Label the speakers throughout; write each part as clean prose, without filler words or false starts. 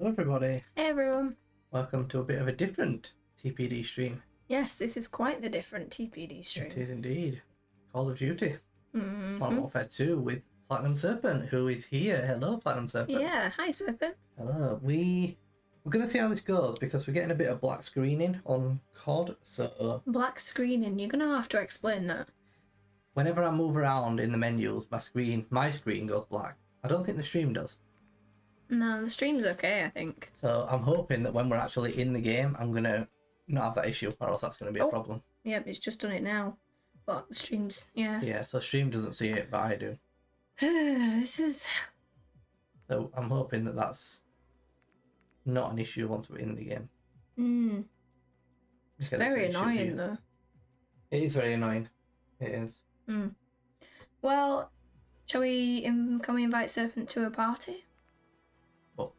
Speaker 1: Hello everybody,
Speaker 2: Hey everyone.
Speaker 1: welcome to a bit of a different TPD stream.
Speaker 2: Yes, this is quite the different TPD stream.
Speaker 1: It is indeed. Call of Duty.
Speaker 2: Mm-hmm.
Speaker 1: Modern Warfare 2 with Platinum Serpent, who is here. Hello Platinum Serpent.
Speaker 2: Yeah, hi Serpent.
Speaker 1: Hello. We're going to see how this goes because we're getting a bit of black screening on COD, so
Speaker 2: Black screening, you're gonna have to explain that.
Speaker 1: whenever I move around in the menus, my screen goes black. I don't think the stream does.
Speaker 2: No, the stream's okay, I think.
Speaker 1: So I'm hoping that when we're actually in the game, I'm going to not have that issue, or else that's going to be a problem.
Speaker 2: Yep, it's just done it now. But the stream's, yeah.
Speaker 1: Yeah, so stream doesn't see it, but I do.
Speaker 2: This is...
Speaker 1: So I'm hoping that that's not an issue once we're in the game.
Speaker 2: It's very annoying though.
Speaker 1: It is very annoying. It is.
Speaker 2: Well, shall we, can we invite Serpent to a party?
Speaker 1: Fuck.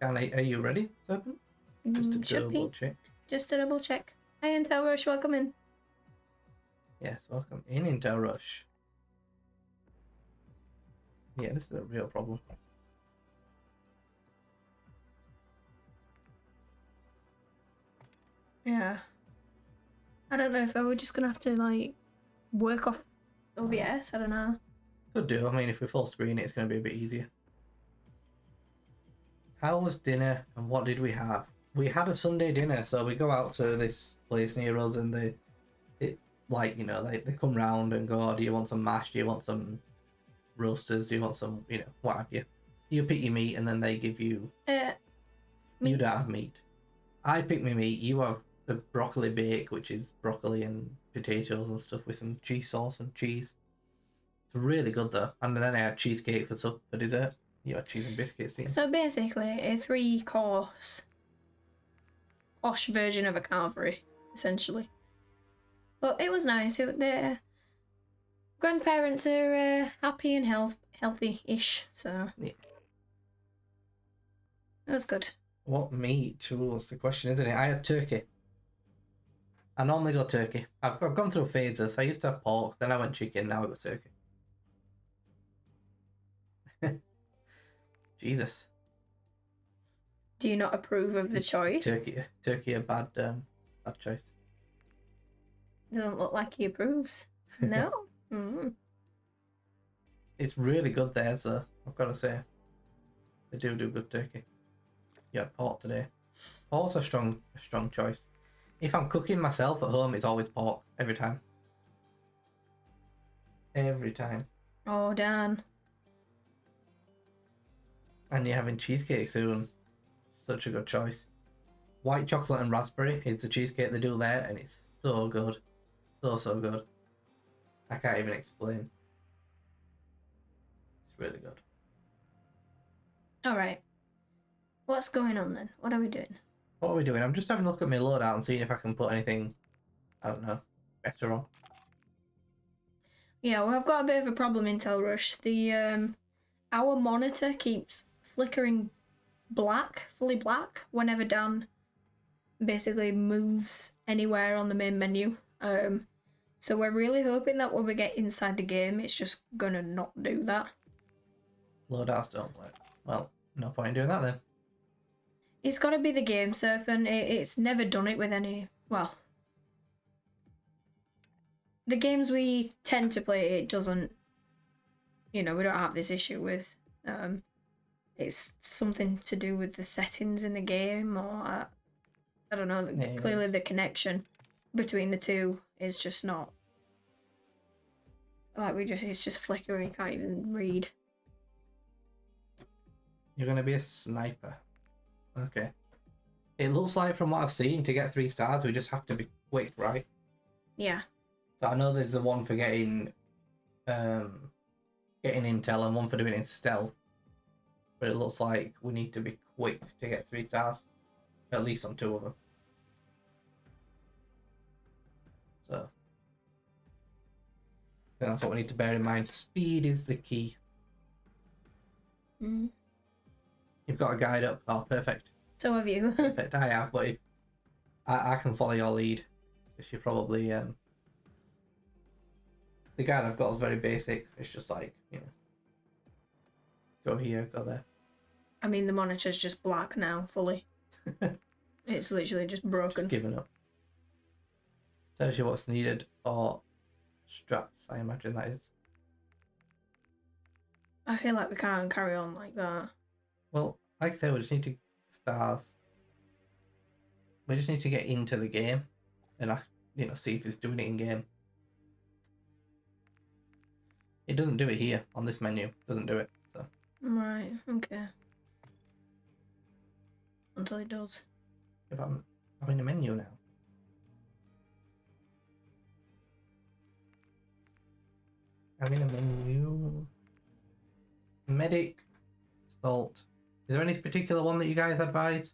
Speaker 1: Are you ready, Serpent? Just to
Speaker 2: Should
Speaker 1: double
Speaker 2: be.
Speaker 1: check.
Speaker 2: Just to double check. Hi Intel Rush, welcome in.
Speaker 1: Yes, welcome in Intel Rush. Yeah, this is a real problem.
Speaker 2: Yeah. I don't know if we're just gonna have to like work off OBS, I don't know.
Speaker 1: Could do. I mean, if we full screen it, it's going to be a bit easier. How was dinner and what did we have? We had a Sunday dinner, so we go out to this place near us and they come round and go, oh, do you want some mash? Do you want some roasters? Do you want some, what have you? You pick your meat and then they give you... You don't have meat. I pick my meat. You have the broccoli bake, which is broccoli and potatoes and stuff with some cheese sauce and cheese. It's really good though. And then I had cheesecake for dessert. You had cheese and biscuits, didn't you?
Speaker 2: So basically, a 3-course posh version of a carvery, essentially. But it was nice. The grandparents are happy and healthy-ish, so
Speaker 1: yeah,
Speaker 2: it was good.
Speaker 1: What meat was the question, isn't it? I had turkey. I normally go turkey. I've gone through phases. I used to have pork, then I went chicken, now I go turkey. Jesus.
Speaker 2: Do you not approve of the choice?
Speaker 1: Turkey a bad choice.
Speaker 2: Doesn't look like he approves. No?
Speaker 1: It's really good there, so I've got to say. They do good turkey. Yeah, pork today. Pork's a strong choice. If I'm cooking myself at home, it's always pork. Every time. Every time.
Speaker 2: Oh, Dan. And
Speaker 1: you're having cheesecake soon. Such a good choice. White chocolate and raspberry is the cheesecake they do there, and it's so good. So good. I can't even explain. It's really good.
Speaker 2: Alright. What's going on then? What are we doing?
Speaker 1: What are we doing? I'm just having a look at my loadout and seeing if I can put anything, I don't know, better on.
Speaker 2: Yeah, well, I've got a bit of a problem, Intel Rush. The our monitor keeps flickering black, fully black, whenever Dan basically moves anywhere on the main menu. So we're really hoping that when we get inside the game, it's just gonna not do that.
Speaker 1: Loadouts don't work. Well, no point in doing that then.
Speaker 2: It's got to be the game, Serpent. It's never done it with any... Well, the games we tend to play, it doesn't... we don't have this issue with. It's something to do with the settings in the game, or... I don't know.
Speaker 1: Yeah,
Speaker 2: clearly the connection between the two is just not... It's just flickering, you can't even read.
Speaker 1: You're going to be a sniper. Okay. It looks like from what I've seen, to get 3 stars, we just have to be quick, right?
Speaker 2: Yeah.
Speaker 1: So I know there's the one for getting intel and one for doing it in stealth. But it looks like we need to be quick to get 3 stars. At least on 2 of them. So that's what we need to bear in mind. Speed is the key. You've got a guide up. Oh, perfect.
Speaker 2: So have you.
Speaker 1: Perfect. I have, but if I can follow your lead, because you probably the guide I've got is very basic. It's just like, go here, go there.
Speaker 2: I mean, the monitor's just black now, fully. It's literally just broken.
Speaker 1: Just given up. Tells you what's needed for strats, I imagine that is.
Speaker 2: I feel like we can't carry on like that.
Speaker 1: Well, like I said, we just need to stars. We just need to get into the game and see if it's doing it in game. It doesn't do it here on this menu. It doesn't do it. So.
Speaker 2: Right. Okay. Until it does.
Speaker 1: If I'm in the menu now. I'm in a menu. Medic. Salt. Is there any particular one that you guys advise?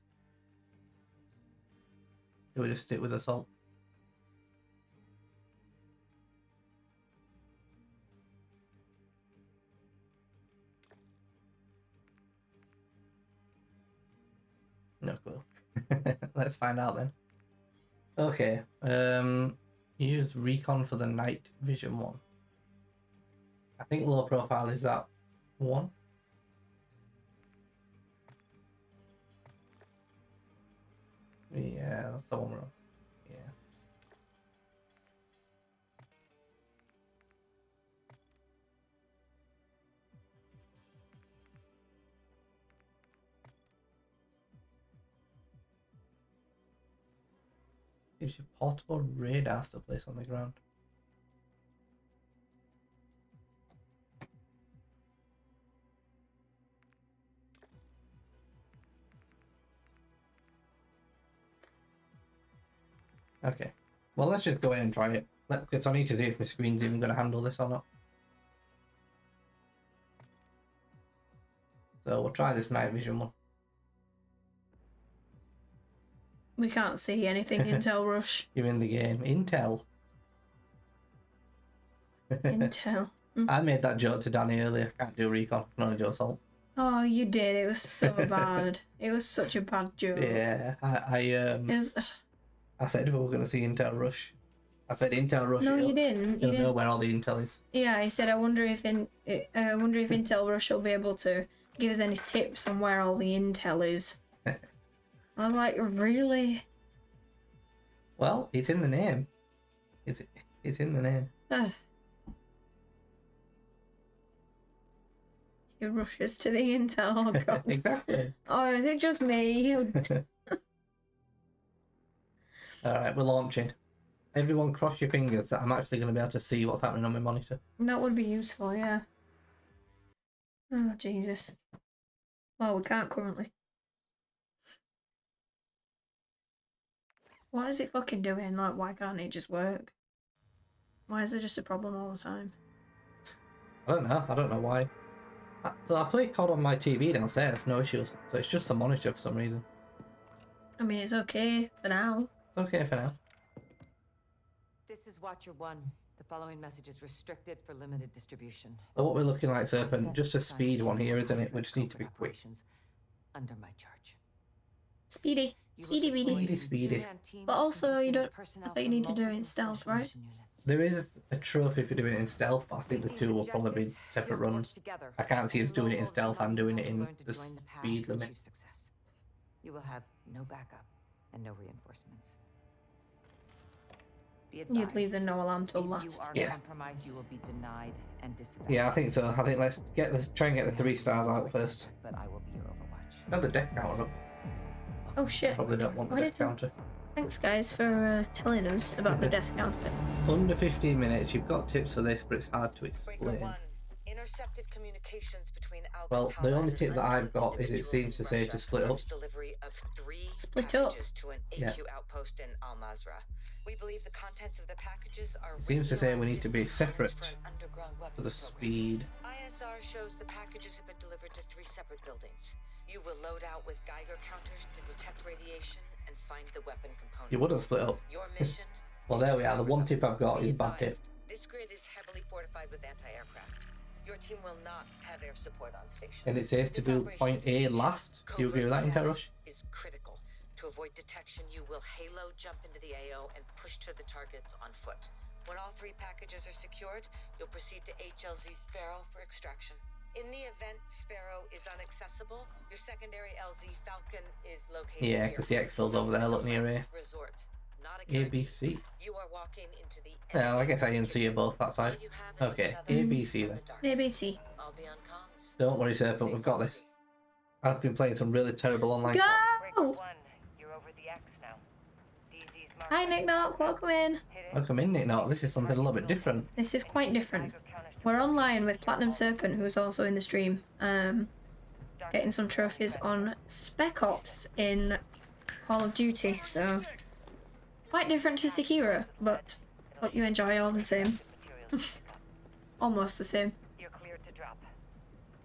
Speaker 1: Do we just stick with assault? No clue. Let's find out then. Okay. Use recon for the night vision one. I think low profile is that one. Yeah, that's the one we're on. Yeah. Gives you portable radars to place on the ground. Okay. Well, let's just go in and try it. Because I need to see if my screen's even going to handle this or not. So we'll try this night vision one.
Speaker 2: We can't see anything. Intel rush.
Speaker 1: You're in the game. Intel.
Speaker 2: Intel.
Speaker 1: I made that joke to Danny earlier. I can't do recon. I can only do assault.
Speaker 2: Oh, you did. It was so bad. It was such a bad joke.
Speaker 1: Yeah. I said we were going to see Intel rush. I said Intel rush.
Speaker 2: No, you didn't.
Speaker 1: You don't know where all the Intel is.
Speaker 2: Yeah, I said I wonder if Intel rush will be able to give us any tips on where all the Intel is. I was like, really?
Speaker 1: Well, it's in the name. It's in the name.
Speaker 2: Ugh. He rushes to the Intel. Oh god.
Speaker 1: Exactly.
Speaker 2: Oh, is it just me?
Speaker 1: Alright, we're launching. Everyone cross your fingers that I'm actually going to be able to see what's happening on my monitor.
Speaker 2: That would be useful, yeah. Oh, Jesus. Well, we can't currently. What is it fucking doing? Like, why can't it just work? Why is there just a problem all the time?
Speaker 1: I don't know. I don't know why. I play COD on my TV downstairs, no issues. So it's just a monitor for some reason.
Speaker 2: I mean, it's okay for now.
Speaker 1: It's okay for now.
Speaker 3: This is Watcher 1. The following message is restricted for limited distribution.
Speaker 1: So what we're looking like, Serpent, just a speed one here, isn't it? We just need to be quick.
Speaker 3: Under my charge.
Speaker 2: Speedy. Speedy beady.
Speaker 1: Speedy.
Speaker 2: But also, you don't... I thought you need to do it in stealth, right?
Speaker 1: There is a trophy for doing it in stealth, but I think the two will probably be separate runs. I can't see us doing it in stealth and doing it in the speed limit.
Speaker 3: You will have no backup and no reinforcements.
Speaker 2: You'd leave the no alarm till last.
Speaker 1: Yeah.
Speaker 3: You will be denied and
Speaker 1: yeah, I think so. I think let's try and get the 3 stars out first.
Speaker 3: But I will be your Overwatch.
Speaker 1: Got the death counter up.
Speaker 2: Oh shit.
Speaker 1: Probably don't want the death counter.
Speaker 2: Thanks guys for telling us about the death counter.
Speaker 1: Under 15 minutes, you've got tips for this, but it's hard to explain.
Speaker 3: Intercepted communications between
Speaker 1: Well, the only tip that I've got is it seems to say to split up.
Speaker 2: Split up?
Speaker 1: Yeah.
Speaker 3: Outpost in Al Mazrah. We believe the contents of the packages are
Speaker 1: it seems to say we need to be separate for the speed.
Speaker 3: ISR shows the packages have been delivered to 3 separate buildings. You will load out with Geiger counters to detect radiation and find the weapon components.
Speaker 1: You wouldn't split up.
Speaker 3: Your mission.
Speaker 1: Well, there we are. The one tip I've got is bad tip.
Speaker 3: This grid is heavily fortified with anti-aircraft. Your team will not have air support on station.
Speaker 1: And it says to do point A last. Do you agree with that, Intel Rush?
Speaker 3: Is critical. To avoid detection, you will halo jump into the AO and push to the targets on foot. When all 3 packages are secured, you'll proceed to HLZ Sparrow for extraction. In the event Sparrow is unaccessible, your secondary LZ Falcon is located
Speaker 1: Yeah,
Speaker 3: here.
Speaker 1: because the exfil's over there, look near here.
Speaker 3: Resort. Not a
Speaker 1: A,
Speaker 3: guarantee.
Speaker 1: B, C.
Speaker 3: You are walking into the
Speaker 1: Yeah, I guess A and C are both that side.
Speaker 3: All you have is
Speaker 1: Okay,
Speaker 3: each other
Speaker 1: A, B, C then.
Speaker 2: Maybe C.
Speaker 3: I'll be on comms.
Speaker 1: Don't worry, Serpent, we've got this. I've been playing some really terrible online.
Speaker 2: Go!
Speaker 4: You're over the X now. DZ's
Speaker 2: Hi, Nick Knock. Welcome in.
Speaker 1: Welcome in, Nick. No, this is something a little bit different.
Speaker 2: This is quite different. We're online with Platinum Serpent, who's also in the stream. Getting some trophies on Spec Ops in Call of Duty, so quite different to Sekiro, but hope you enjoy all the same. Almost the same.
Speaker 4: You're cleared to drop.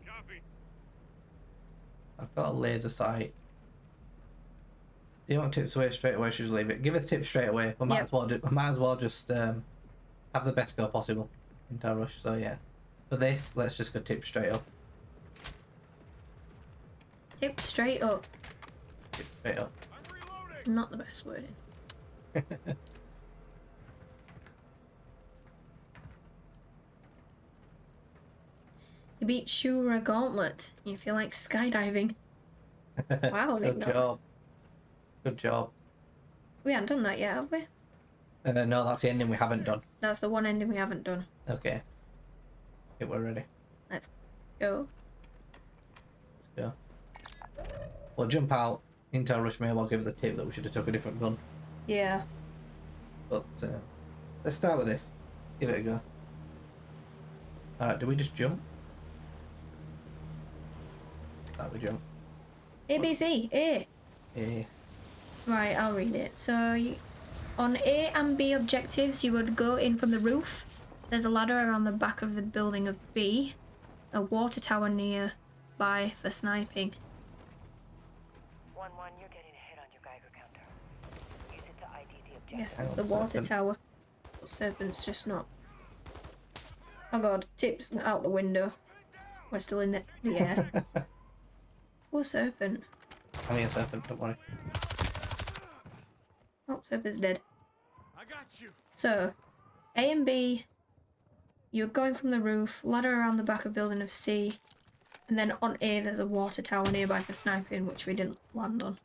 Speaker 5: Copy.
Speaker 1: I've got a laser sight. Do you want tips away straight away? Should just leave it? Give us tips straight away. We might as well just have the best go possible in Tower Rush. So yeah, for this, let's just go tips straight up.
Speaker 2: Tip straight up.
Speaker 1: Tips straight up.
Speaker 5: I'm reloading.
Speaker 2: Not the best wording. You beat Shura Gauntlet. You feel like skydiving. Wow, Nick
Speaker 1: Good
Speaker 2: Knock.
Speaker 1: job. Good job.
Speaker 2: We haven't done that yet, have we?
Speaker 1: No, that's the ending we haven't done.
Speaker 2: That's the one ending we haven't done.
Speaker 1: Okay. Okay, we're ready.
Speaker 2: Let's go.
Speaker 1: Let's go. We'll jump out into our rush. Maybe I'll give the tip that we should have took a different gun.
Speaker 2: Yeah.
Speaker 1: But let's start with this. Give it a go. Alright, do we just jump? Start with jump.
Speaker 2: ABC. A.
Speaker 1: Yeah.
Speaker 2: Right, I'll read it. So, on A and B objectives, you would go in from the roof. There's a ladder around the back of the building of B. A water tower nearby for sniping.
Speaker 4: 1-1, you're getting a hit on your Geiger counter. Use it to ID the
Speaker 2: I
Speaker 4: objective.
Speaker 2: guess that's
Speaker 1: Hang
Speaker 2: the
Speaker 1: on,
Speaker 2: water
Speaker 1: Serpent.
Speaker 2: tower. But Serpent's just not. Oh god, Tip's out the window. We're still in the air. Poor Serpent.
Speaker 1: I'm here, Serpent, don't worry.
Speaker 2: Oh, Serpent's dead.
Speaker 5: I got you.
Speaker 2: So, A and B, you're going from the roof, ladder around the back of building of C, and then on A there's a water tower nearby for sniping, which we didn't land on.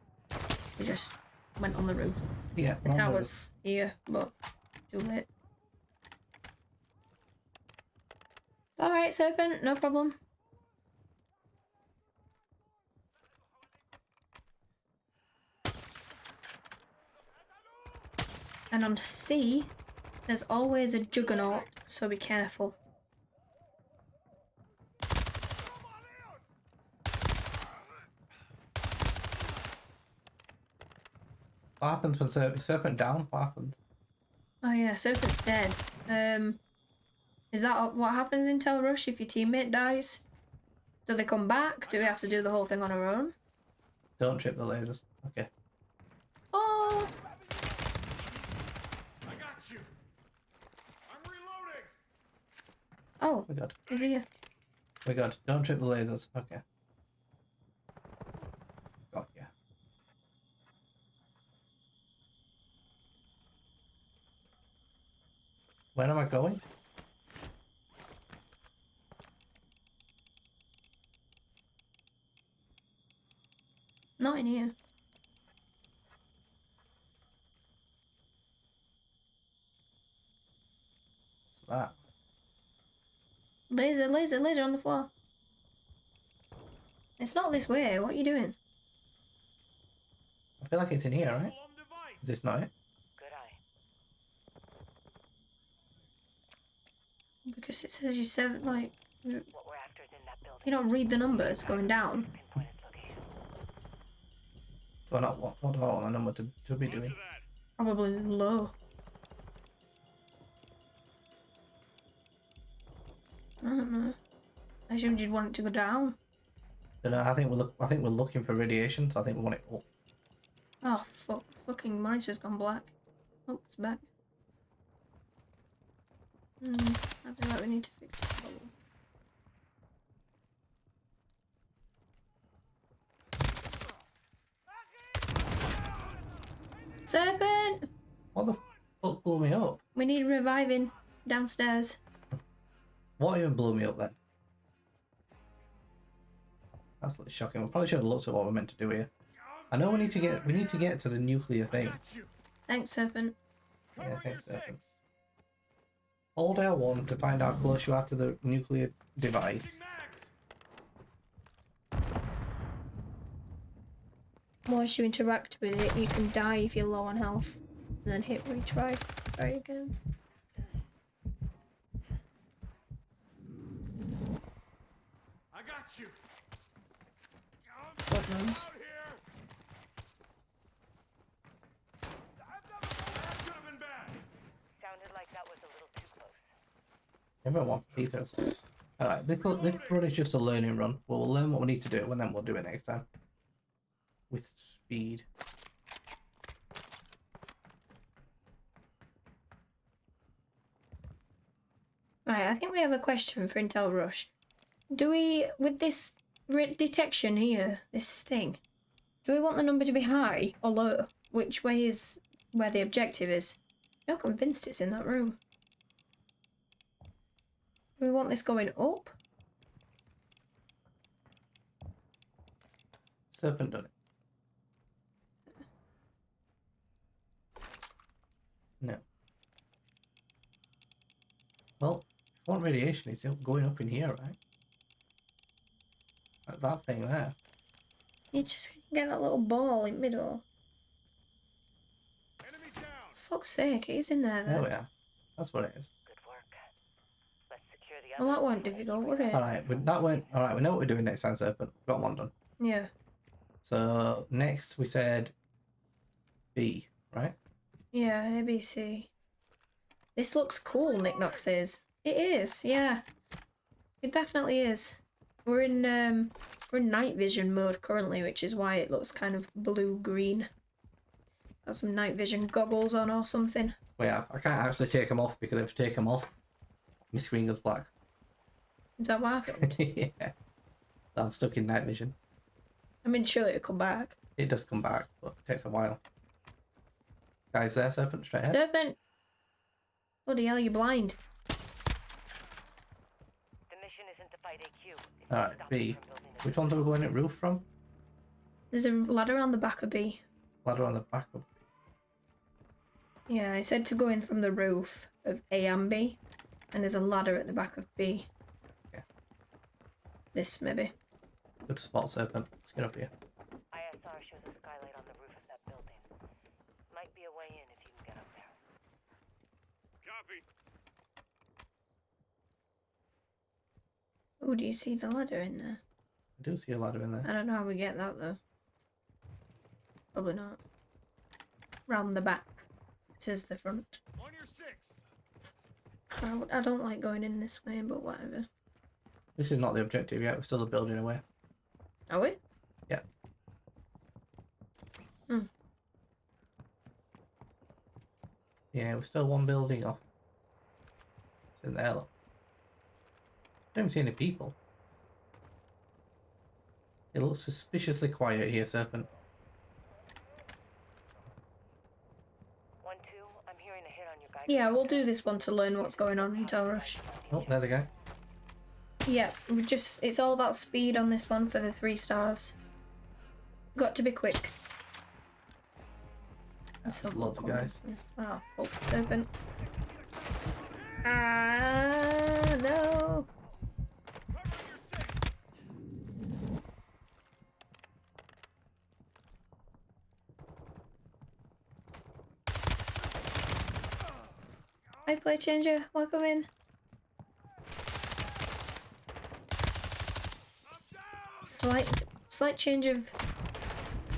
Speaker 2: We just went on the roof.
Speaker 1: Yeah,
Speaker 2: The
Speaker 1: wrong
Speaker 2: tower's here, but too late. Alright, Serpent, no problem. And on C, there's always a juggernaut, so be careful.
Speaker 1: What happens when Serpent down? What happens?
Speaker 2: Oh yeah, Serpent's dead. Is that what happens in Tel Rush if your teammate dies? Do they come back? Do we have to do the whole thing on our own?
Speaker 1: Don't trip the lasers. Okay.
Speaker 2: Oh!
Speaker 5: I got you. I'm reloading.
Speaker 2: Oh,
Speaker 1: We good.
Speaker 2: is he here?
Speaker 1: We good. Don't trip the lasers. Okay. Got ya. Where am I going?
Speaker 2: Not in here.
Speaker 1: What's that?
Speaker 2: Laser, laser, laser on the floor. It's not this way. What are you doing?
Speaker 1: I feel like it's in here, right?
Speaker 5: Alarm device.
Speaker 1: Is this not it?
Speaker 4: Good eye.
Speaker 2: Because it says you seven, like, you
Speaker 4: What we're after is in that building.
Speaker 2: don't read the numbers going down.
Speaker 4: Pinpoint its location.
Speaker 1: Well, not what do I want the number to be doing?
Speaker 5: To that.
Speaker 2: Probably low. I don't know. I assumed you'd want it to go down.
Speaker 1: Don't know, I think we're looking for radiation, so I think we want it up.
Speaker 2: Oh fuck! Fucking monitor's gone black. Oh, it's back. I feel like we need to fix the problem. Serpent!
Speaker 1: What the fuck blew me up?
Speaker 2: We need reviving downstairs.
Speaker 1: What even blew me up then? Absolutely shocking. We probably should have looked at what we're meant to do here. I know we need to get to the nuclear thing.
Speaker 5: Got you.
Speaker 2: Thanks, Serpent.
Speaker 1: Yeah,
Speaker 5: Cover your
Speaker 1: thanks, Serpent.
Speaker 5: six.
Speaker 1: Hold L1 to find out how close you are to the nuclear device.
Speaker 5: Max.
Speaker 2: Once you interact with it, you can die if you're low on health. And then hit retry. Try again.
Speaker 5: I got you.
Speaker 2: God knows.
Speaker 5: Out here. That could have been bad.
Speaker 4: Sounded like that was a little too close.
Speaker 1: Everyone wants Peters. Alright, this run is just a learning run. We'll learn what we need to do and then we'll do it next time. With speed.
Speaker 2: Right, I think we have a question for Intel Rush. Do we, with this detection here, this thing, do we want the number to be high or low? Which way is where the objective is? I'm not convinced it's in that room. Do we want this going up?
Speaker 1: Serpent done it. No. Well, if you want radiation, it's going up in here, right? Like that thing there.
Speaker 2: You just get that little ball in middle.
Speaker 5: Enemy down.
Speaker 2: Fuck's sake, it is in there
Speaker 1: There
Speaker 2: though.
Speaker 1: we are. That's what it is.
Speaker 4: Good work. Let's secure the
Speaker 2: Well,
Speaker 4: other
Speaker 2: that weren't difficult, were it?
Speaker 1: Alright, that went. Alright, we know what we're doing next time, Serpent. Got one done.
Speaker 2: Yeah.
Speaker 1: So, next we said B, right?
Speaker 2: Yeah, ABC. This looks cool, Nick Knox says. It is, yeah. It definitely is. We're in night vision mode currently, which is why it looks kind of blue-green. Got some night vision goggles on or something.
Speaker 1: Well, yeah, I can't actually take them off because if I take them off, my screen goes black.
Speaker 2: Is that what happened?
Speaker 1: Yeah. I'm stuck in night vision.
Speaker 2: I mean, surely it'll come back.
Speaker 1: It does come back, but it takes a while. Guys there, Serpent, straight ahead.
Speaker 2: Serpent! Bloody hell, you're blind.
Speaker 4: The mission isn't to fight AQ. It's to
Speaker 1: Alright,
Speaker 4: stop
Speaker 1: B.
Speaker 4: it from building a
Speaker 1: Which ones are we going at roof from?
Speaker 2: There's a ladder on the back of B.
Speaker 1: Ladder on the back of.
Speaker 2: Yeah, I said to go in from the roof of A and B. And there's a ladder at the back of B.
Speaker 1: Yeah.
Speaker 2: This, maybe.
Speaker 1: Good spot, Serpent. Let's get up here.
Speaker 4: ISR shows a skylight on the roof of that building. Might be a way in if you can get up there.
Speaker 5: Copy.
Speaker 2: Oh, do you see the ladder in there?
Speaker 1: I do see a ladder in there.
Speaker 2: I don't know how we get that though. Probably not. Round the back. This is the front.
Speaker 5: On your six.
Speaker 2: I don't like going in this way, but whatever.
Speaker 1: This is not the objective yet. We're still a building away.
Speaker 2: Are we?
Speaker 1: Yeah.
Speaker 2: Hmm.
Speaker 1: Yeah, we're still one building off. It's in there, look. I don't see any people. It looks suspiciously quiet here, Serpent.
Speaker 4: 1-2, I'm hearing a hit on your guy.
Speaker 2: Yeah, we'll do this one to learn what's going on in Tel Rush.
Speaker 1: Oh, there's a guy.
Speaker 2: Yeah, it's all about speed on this one for the 3 stars. Got to be quick.
Speaker 1: There's loads of guys.
Speaker 2: Oh, fuck, Serpent. Ah, no. Hi, play changer. Welcome in. Slight change of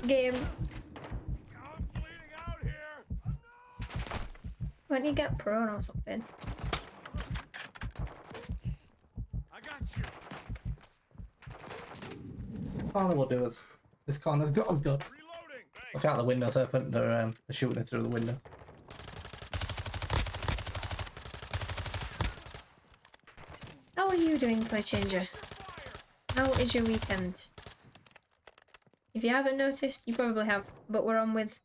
Speaker 2: game.
Speaker 5: I'm bleeding out here.
Speaker 2: Why don't you get prone or something?
Speaker 5: I got you.
Speaker 1: Finally, we'll do is this corner's got us good.
Speaker 5: Reloading.
Speaker 1: Watch out the window, Serpent. They're shooting it through the window.
Speaker 2: How are you doing, play changer? How is your weekend? If you haven't noticed, you probably have, but we're on with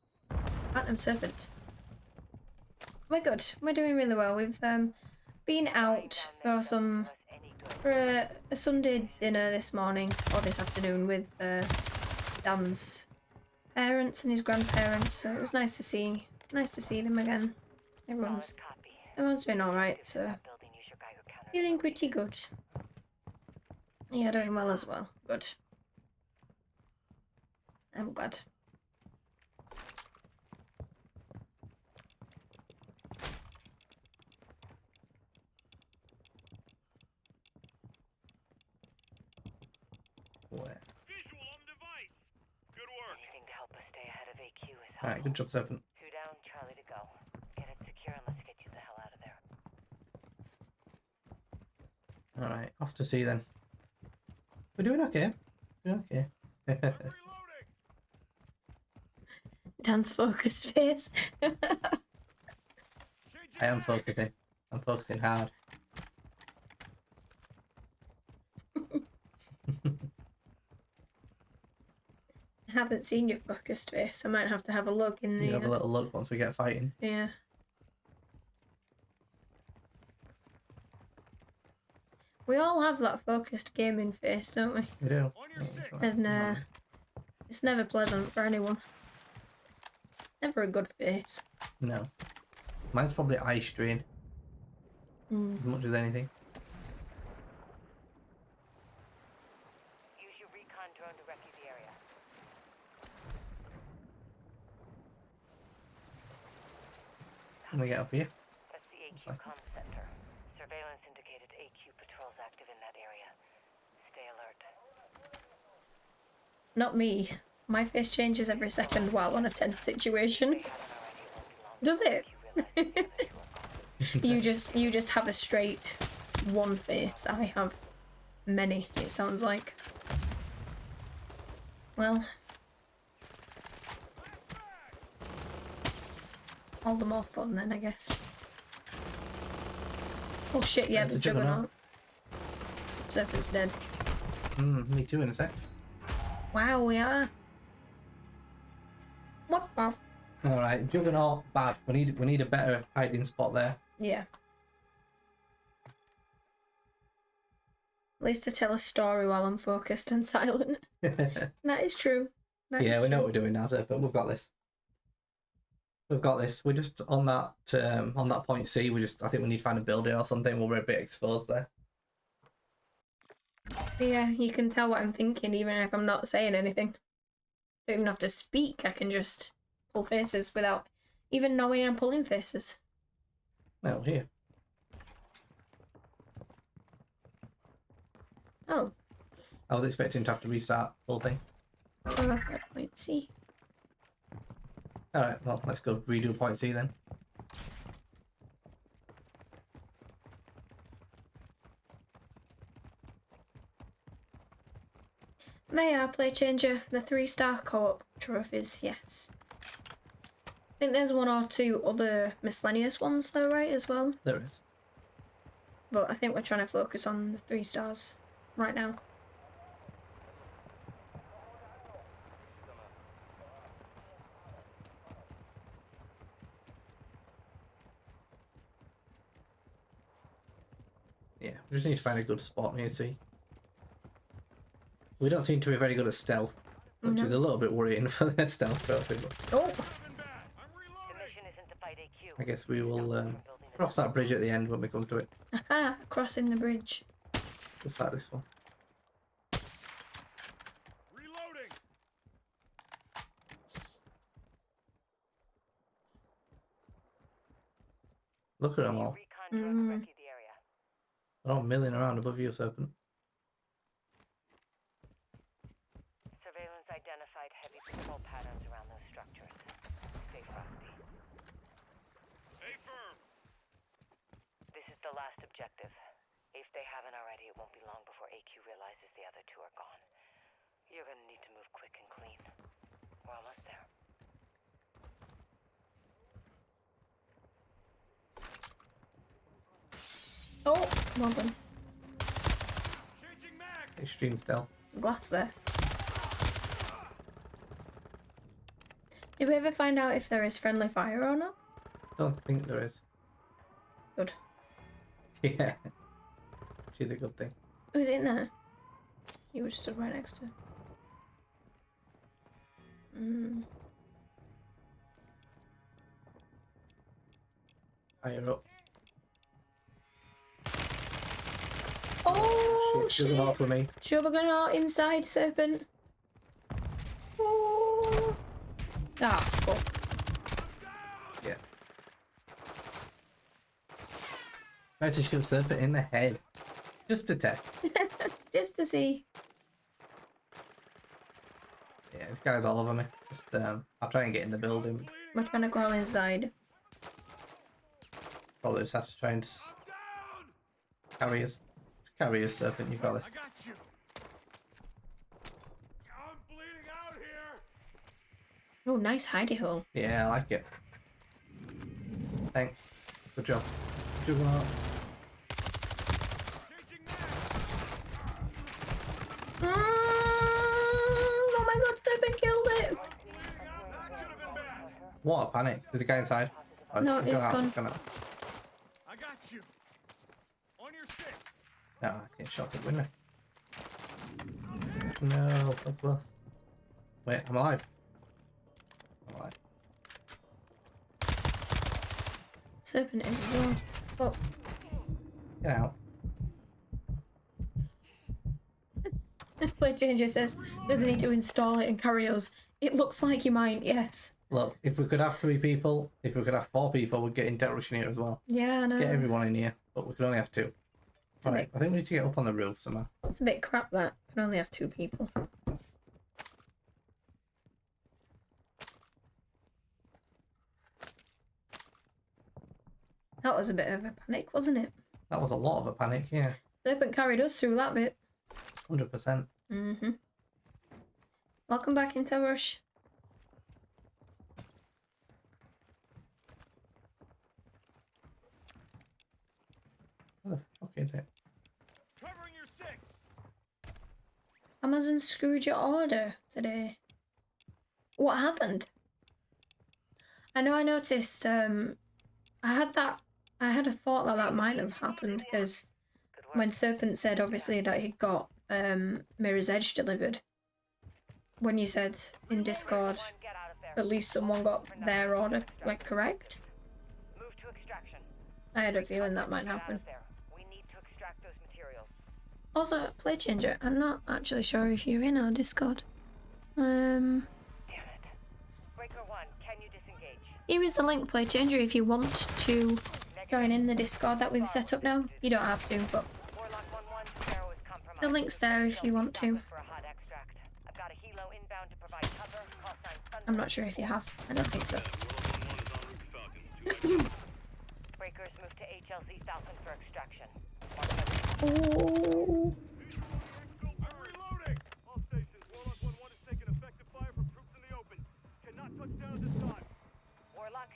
Speaker 2: Platinum Serpent. We're good. We're doing really well. We've been out for some for a Sunday dinner this morning or this afternoon with Dan's parents and his grandparents. So it was nice to see them again. Everyone's doing all right. So feeling pretty good. Yeah, doing well as well. Good. I'm glad.
Speaker 1: Where?
Speaker 5: Visual on device. Good work.
Speaker 4: Anything to help us stay ahead of AQ is helpful.
Speaker 1: Alright, good job, Serpent.
Speaker 4: 2 down, Charlie to go. Get it secure and let's get you the hell out of there.
Speaker 1: Alright, off to sea then. We're doing okay. Doing okay.
Speaker 5: I'm reloading.
Speaker 2: Dan's focused face.
Speaker 5: Changing
Speaker 1: I am
Speaker 5: mags.
Speaker 1: focusing. I'm focusing hard.
Speaker 2: I haven't seen your focused face. I might have to have a look in the.
Speaker 1: You have a little look once we get fighting.
Speaker 2: Yeah. We all have that focused gaming face, don't we?
Speaker 1: We do.
Speaker 5: On your six.
Speaker 2: And it's never pleasant for anyone. It's never a good face.
Speaker 1: No. Mine's probably eye strain as much as anything.
Speaker 4: Use your recon drone to recce the area.
Speaker 1: When we get up here.
Speaker 4: That's the AQ
Speaker 1: Sorry.
Speaker 4: comm center. Surveillance indicated AQ patrols active in that area. Stay alert.
Speaker 2: Not me. My face changes every second while on a tense situation.
Speaker 4: If they haven't already, it won't be long
Speaker 2: Does
Speaker 4: before
Speaker 2: it?
Speaker 4: AQ realizes the other two are gone.
Speaker 2: You just have a straight one face. I have many, it sounds like. Well, all the more fun then, I guess. Oh shit, yeah,
Speaker 1: There's
Speaker 2: the
Speaker 1: a Juggernaut.
Speaker 2: Juggernaut. Serpent's dead.
Speaker 1: Me too in a sec.
Speaker 2: Wow, we are. What? Oh,
Speaker 1: Alright, Juggernaut, bad. We need a better hiding spot there.
Speaker 2: yeah. At least to tell a story while I'm focused and silent. That is true. That
Speaker 1: Yeah,
Speaker 2: is
Speaker 1: we know
Speaker 2: true.
Speaker 1: what we're doing now, Serpent. We've got this. We've got this. We're just on that point C. I think we need to find a building or something. We're a bit exposed there.
Speaker 2: Yeah, you can tell what I'm thinking even if I'm not saying anything. Don't even have to speak. I can just pull faces without even knowing I'm pulling faces.
Speaker 1: Well, here.
Speaker 2: Oh,
Speaker 1: I was expecting to have to restart the whole thing.
Speaker 2: point C.
Speaker 1: Alright, well, let's go redo point C then.
Speaker 2: They are play changer. The 3-star co-op trophies, yes. I think there's 1 or 2 other miscellaneous ones though, right, as well.
Speaker 1: There it is.
Speaker 2: But I think we're trying to focus on the 3 stars right now.
Speaker 1: Yeah, we just need to find a good spot here, see. We don't seem to be very good at stealth, which is a little bit worrying for the stealth trophy, but
Speaker 2: Oh,
Speaker 5: Moving back. I'm
Speaker 4: The
Speaker 5: reloading.
Speaker 4: mission isn't to fight AQ.
Speaker 1: I guess we will
Speaker 4: Building the
Speaker 1: cross that bridge at the end when we come to it.
Speaker 2: aha, crossing the bridge.
Speaker 1: Just like this one.
Speaker 5: Reloading.
Speaker 1: Look at them all.
Speaker 4: Recon drone to recce the area.
Speaker 1: They're all milling around above you, Serpent.
Speaker 4: Surveillance identified heavy patrol patterns around those structures. Stay frosty.
Speaker 5: Stay firm.
Speaker 4: This is the last objective. If they haven't already, it won't be long before AQ realizes the other two are gone. You're gonna need to move quick and clean. We're almost there.
Speaker 2: Oh, well done.
Speaker 5: Changing mags.
Speaker 1: Extreme stealth.
Speaker 2: Glass there. Did we ever find out if there is friendly fire or not?
Speaker 1: Don't think there is.
Speaker 2: Good.
Speaker 1: Yeah. which is a good thing.
Speaker 2: Was it in there? You were stood right next to.
Speaker 1: Fire up.
Speaker 2: Oh
Speaker 1: Shit,
Speaker 2: shit!
Speaker 1: off with me.
Speaker 2: Juggernaut inside Serpent. Oh. Ah, fuck.
Speaker 1: Yeah. I had to shoot Serpent in the head. Just to test.
Speaker 2: Just to see.
Speaker 1: Yeah, this guy's all over me. Just I'll try and get in the building.
Speaker 2: We're trying to crawl inside.
Speaker 1: Probably just have to try and carry us. Carry us, Serpent, you got this.
Speaker 5: I got you. I'm bleeding out here.
Speaker 2: Oh, nice hidey hole.
Speaker 1: Yeah, I like it. Thanks. Good job. Juggernaut.
Speaker 5: Changing mags.
Speaker 2: Oh my god, Serpent killed it!
Speaker 5: Bleeding out. That could have been bad.
Speaker 1: What a panic. There's a guy inside. Oh,
Speaker 2: No,
Speaker 1: it's
Speaker 2: it's
Speaker 1: gone out.
Speaker 2: gone.
Speaker 1: It's gone out.
Speaker 5: I got you. On your six.
Speaker 1: No, it's getting shot at window. No, so close. Wait, I'm alive. I'm alive.
Speaker 2: Serpent is wrong. Oh,
Speaker 1: Get out.
Speaker 2: Play Changer says, doesn't need to install it and carry us. It looks like you might, yes.
Speaker 1: Look, if we could have 3 people, if we could have 4 people, we'd get in Rush in here as well.
Speaker 2: Yeah, I know.
Speaker 1: Get everyone in here, but we can only have 2.
Speaker 2: a
Speaker 1: Alright, I think we need to get up on the roof somehow.
Speaker 2: It's a bit crap that. Can only have 2 people. That was a bit of a panic, wasn't it?
Speaker 1: That was a lot of a panic, yeah.
Speaker 2: Serpent carried us through that bit.
Speaker 1: 100%.
Speaker 2: Welcome back into Rush.
Speaker 1: Where the fuck is it?
Speaker 5: Covering your six.
Speaker 2: Amazon screwed your order today. What happened? I know I noticed, I had a thought that that might have happened because when Serpent said obviously that he'd got Mirror's Edge delivered, when you said in Discord at least someone got their order like correct,
Speaker 4: Move to extraction.
Speaker 2: I had a feeling that might happen.
Speaker 4: We need to extract those materials.
Speaker 2: Also, Play Changer, I'm not actually sure if you're in our Discord.
Speaker 4: Damn it. Breaker 1, can you disengage?
Speaker 2: Here is the link, Play Changer, if you want to join in the Discord that we've set up now. You don't have to, but
Speaker 4: Warlock 1-1, Sparrow is compromised.
Speaker 2: the link's there if you want to.
Speaker 4: For a hot extract. I've got a helo inbound to provide cover. Call sign Thunder.
Speaker 2: I'm not sure if you have. I don't think so.
Speaker 4: Breakers move to HLZ Falcon for extraction.
Speaker 2: Oh,
Speaker 5: I'm reloading. All stations. Warlock 1-1 is taking effective fire from troops in the open. Cannot touch down at this time.
Speaker 4: Warlock,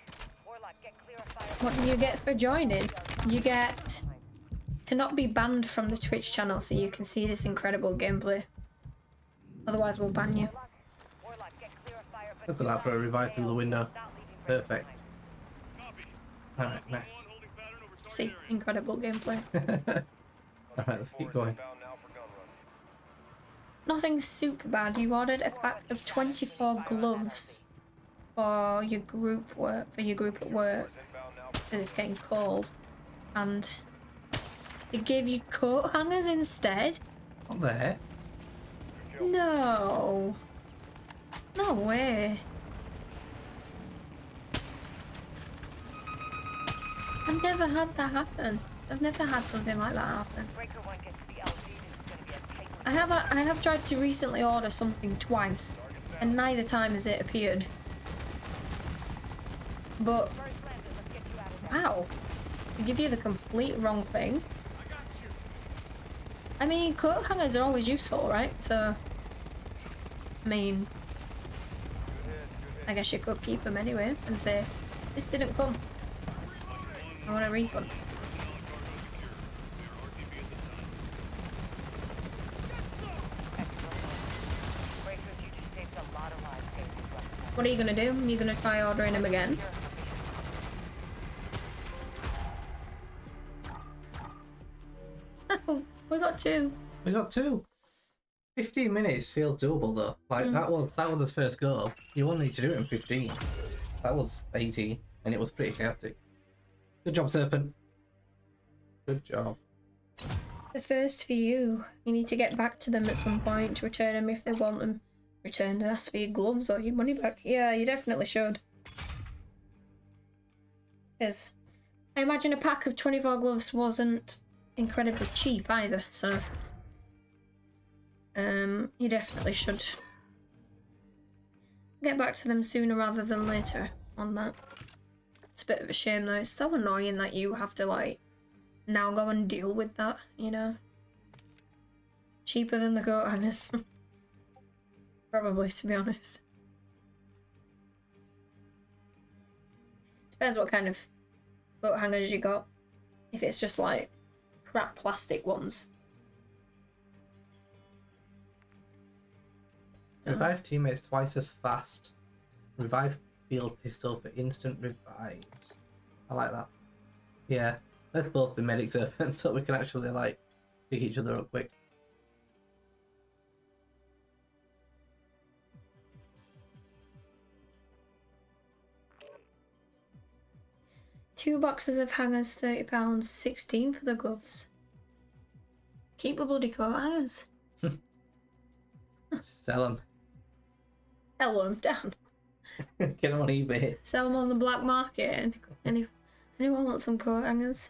Speaker 4: get clear of fire.
Speaker 2: what do you get for joining? You get to not be banned from the Twitch channel so you can see this incredible gameplay. Otherwise we'll ban you.
Speaker 4: Warlock, get clear of fire.
Speaker 1: Look at that for a revive through the window. Perfect. Alright, nice.
Speaker 2: See, incredible gameplay.
Speaker 1: Alright, let's keep going.
Speaker 2: Nothing super bad. You ordered a pack of 24 gloves for your group at work because it's getting cold, and they gave you coat hangers instead.
Speaker 1: What the heck?
Speaker 2: No way. I've never had that happen. I've never had something like that happen.
Speaker 4: Breaker 1 gets to the LZ. This is going to be a tight.
Speaker 2: I have tried to recently order something twice, and neither time has it appeared. But
Speaker 4: First landed, let's get you out of there.
Speaker 2: wow, they give you the complete wrong thing.
Speaker 5: I got you.
Speaker 2: I mean, coat hangers are always useful, right? So, I mean, I guess you could keep them anyway and say, this didn't come. I want a refund.
Speaker 4: Breakers, you just saved a lot of lives. Getting these weapons.
Speaker 2: What are you gonna do? You're gonna try ordering them again? Oh, We got 2.
Speaker 1: We got 2. 15 minutes feels doable though. Like that was the first go. You won't need to do it in 15. That was 18, and it was pretty chaotic. Good job, Serpent. Good job.
Speaker 2: The first for you. You need to get back to them at some point to return them if they want them returned and ask for your gloves or your money back. Yeah, you definitely should. Because I imagine a pack of 24 gloves wasn't incredibly cheap either, so you definitely should get back to them sooner rather than later on that. It's a bit of a shame though. It's so annoying that you have to like now go and deal with that, you know. Cheaper than the coat hangers. Probably, to be honest. Depends what kind of coat hangers you got. If it's just like crap plastic ones.
Speaker 1: Revive teammates twice as fast. Revive field pistol for instant revives. I like that. Yeah, let's both be medic Serpent so we can actually like pick each other up quick.
Speaker 2: Two boxes of hangers, £30, 16 for the gloves. Keep the bloody coat hangers.
Speaker 1: Sell them.
Speaker 2: Sell them down.
Speaker 1: Get them on eBay.
Speaker 2: Sell them on the black market. And anyone wants some coat hangers?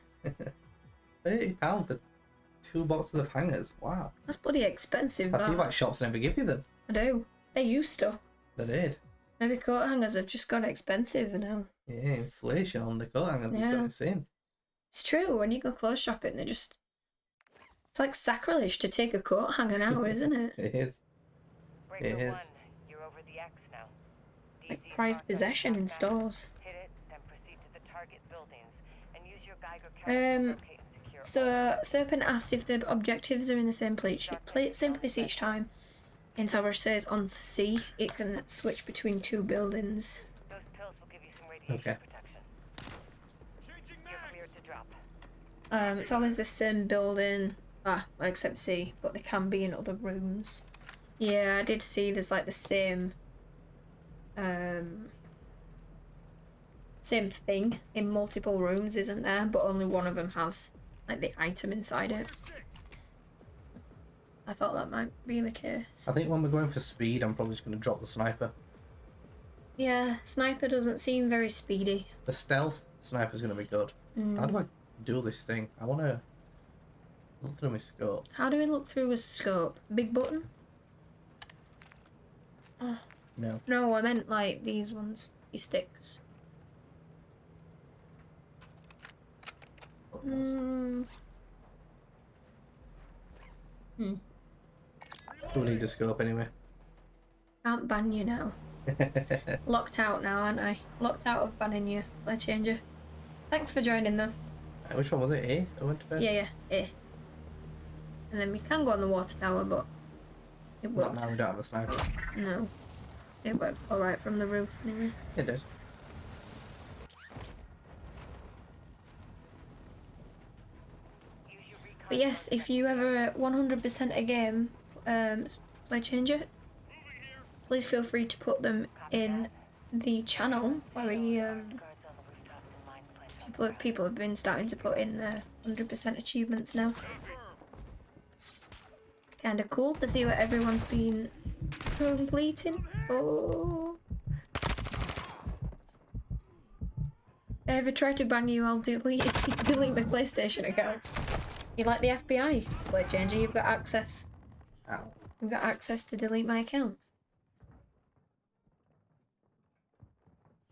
Speaker 1: £30 for 2 boxes of hangers. Wow.
Speaker 2: That's bloody expensive.
Speaker 1: I see why shops never give you them.
Speaker 2: I do. They used to.
Speaker 1: They did.
Speaker 2: Maybe coat hangers have just got expensive now.
Speaker 1: Yeah, inflation on the coat hangers.
Speaker 2: Yeah.
Speaker 1: It's got insane.
Speaker 2: It's true. When you go clothes shopping, they just... It's like sacrilege to take a coat hanger now, isn't it?
Speaker 1: It is.
Speaker 4: Breaker
Speaker 1: It is.
Speaker 4: 1, you're over the X now.
Speaker 2: Like
Speaker 4: DZ
Speaker 2: prized
Speaker 4: mark
Speaker 2: possession in
Speaker 4: contact,
Speaker 2: stores.
Speaker 4: Hit it, then proceed to the target buildings and use your Geiger counter to locate and secure
Speaker 2: So Serpent asked if the objectives are in the same place each time. Intel Rush says on C it can switch between 2 buildings.
Speaker 4: those pills will give you some radiation
Speaker 1: Okay.
Speaker 4: protection.
Speaker 5: Changing
Speaker 4: You're
Speaker 5: mags.
Speaker 4: cleared to drop.
Speaker 2: It's always the same building, except C, but they can be in other rooms. Yeah, I did see there's like the same same thing in multiple rooms, isn't there? But only one of them has like the item inside it. I thought that might be the case.
Speaker 1: I think when we're going for speed, I'm probably just going to drop the sniper.
Speaker 2: Yeah, sniper doesn't seem very speedy.
Speaker 1: The stealth sniper's going to be good. How do I do this thing? I want to look through my scope.
Speaker 2: How do we look through a scope? Big button?
Speaker 1: No.
Speaker 2: No, I meant like these ones. These sticks.
Speaker 1: Who needs a scope anyway?
Speaker 2: Can't ban you now. Locked out now, aren't I? Locked out of banning you. Play changer. Thanks for joining though.
Speaker 1: Which one was it? A? I went to bed?
Speaker 2: Yeah, eh. And then we can go on the water tower, but it
Speaker 1: Not
Speaker 2: worked.
Speaker 1: now, we don't have a sniper.
Speaker 2: No. It worked alright from the roof anyway.
Speaker 1: It did.
Speaker 4: Use your recon
Speaker 2: But yes, if you ever 100% a game, play changer, please feel free to put them in the channel where we
Speaker 4: guards on the rooftops and mine plant.
Speaker 2: people have been starting to put in 100% achievements now. Kinda cool to see what everyone's been completing. Oh. If I ever try to ban you, I'll delete my PlayStation account. You like the FBI? Play changer, you've got access.
Speaker 1: Ow.
Speaker 2: You've got access to delete my account.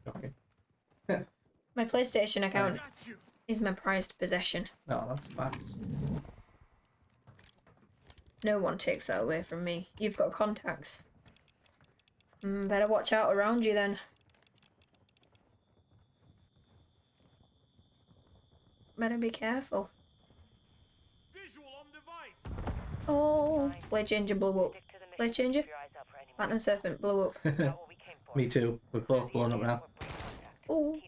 Speaker 1: Okay.
Speaker 2: My PlayStation account is my prized possession.
Speaker 1: No, that's fast.
Speaker 2: No one takes that away from me. You've got contacts. Better watch out around you then. Better be careful.
Speaker 5: Visual on device.
Speaker 2: Oh, play changer blew up.
Speaker 4: Stick to the
Speaker 2: Play
Speaker 4: mission.
Speaker 2: changer.
Speaker 4: Keep your eyes out for any
Speaker 2: Platinum Serpent blew up.
Speaker 4: Not what we came for.
Speaker 1: Me too. We're both blown up now.
Speaker 2: Oh,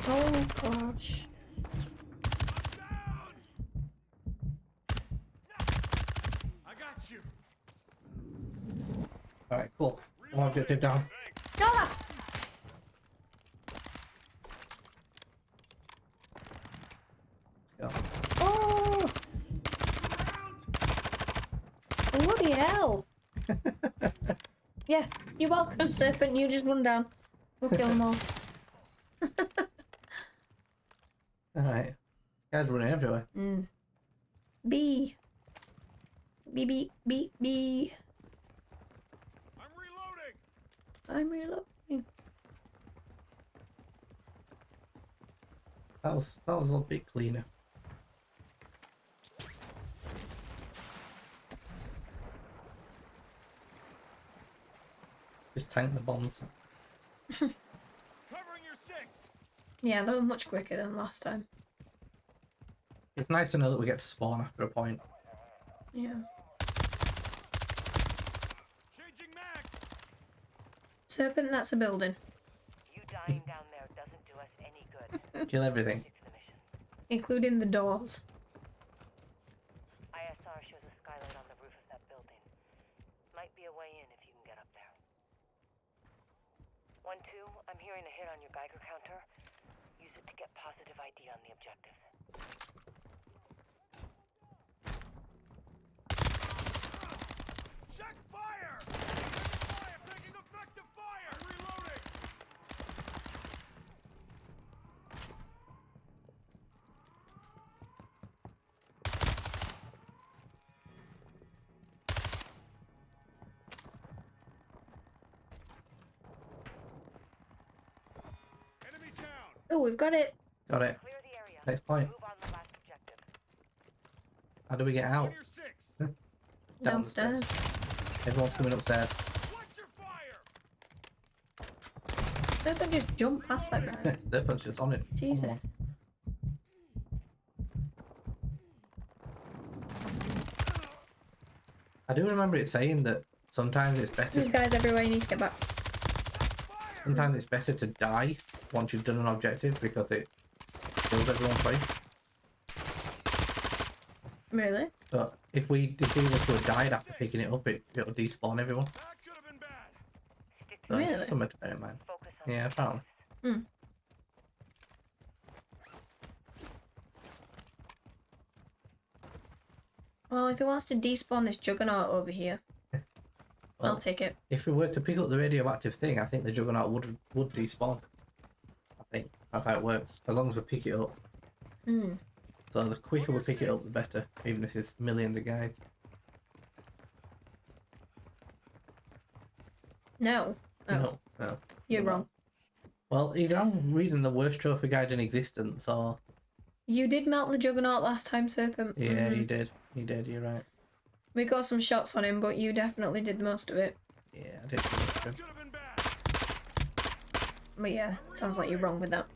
Speaker 2: oh gosh.
Speaker 1: objective down.
Speaker 2: Ah!
Speaker 1: Let's go.
Speaker 2: Oh! Bloody hell! Yeah, you're welcome, Serpent. You just run down. We'll kill them all.
Speaker 1: Alright. Guys running everywhere.
Speaker 2: B. B, B, B, B.
Speaker 5: I'm reloading.
Speaker 2: I'm reloading.
Speaker 1: That was a little bit cleaner. Just tank the bombs.
Speaker 5: Covering your 6.
Speaker 2: Yeah, they were much quicker than last time.
Speaker 1: It's nice to know that we get to spawn after a point.
Speaker 2: Yeah.
Speaker 5: Changing max.
Speaker 2: Serpent, that's a building.
Speaker 4: You dying down there doesn't do us any good.
Speaker 1: Kill everything.
Speaker 4: Stick to the mission.
Speaker 2: Including the doors.
Speaker 4: ISR shows a skylight on the roof of that building. Might be a way in if you can get up there. 1-2, I'm hearing a hit on your Geiger counter. Use it to get positive ID on the objective.
Speaker 5: Check fire. Fire. Taking effective fire. I'm reloading. Enemy down.
Speaker 2: Oh, we've got it.
Speaker 1: Got it.
Speaker 4: Clear the area.
Speaker 1: Next point.
Speaker 4: Move on the last objective.
Speaker 1: How do we get out?
Speaker 5: On your 6.
Speaker 2: Downstairs.
Speaker 1: Everyone's coming upstairs.
Speaker 5: Watch your fire.
Speaker 2: Serpent just jumped past that guy.
Speaker 1: Serpent's just on it.
Speaker 2: Jesus.
Speaker 1: I do remember it saying that sometimes it's better.
Speaker 2: There's guys everywhere, you need to get back.
Speaker 1: Sometimes it's better to die once you've done an objective because it kills everyone free.
Speaker 2: Really?
Speaker 1: So if we were to have died after picking it up, it'll despawn everyone.
Speaker 5: That could have been bad.
Speaker 4: Stick to
Speaker 1: So
Speaker 2: Really?
Speaker 1: something to bear in mind.
Speaker 4: focus on
Speaker 1: Yeah, apparently.
Speaker 2: Well, if he wants to despawn this juggernaut over here, I'll
Speaker 1: Well,
Speaker 2: take it.
Speaker 1: if we were to pick up the radioactive thing, I think the Juggernaut would despawn. I think that's how it works. As long as we pick it up. So the quicker we pick it up, the better. Even if there's millions of guys.
Speaker 2: No. Oh,
Speaker 1: No.
Speaker 2: you're wrong.
Speaker 1: Well, either I'm reading the worst trophy guide in existence, or
Speaker 2: You did melt the juggernaut last time, Serpent.
Speaker 1: yeah, you did. You did. You're right.
Speaker 2: We got some shots on him, but you definitely did most of it.
Speaker 1: Yeah, I did. think
Speaker 5: That
Speaker 1: so.
Speaker 5: could have been bad.
Speaker 2: But yeah, sounds like you're wrong with that.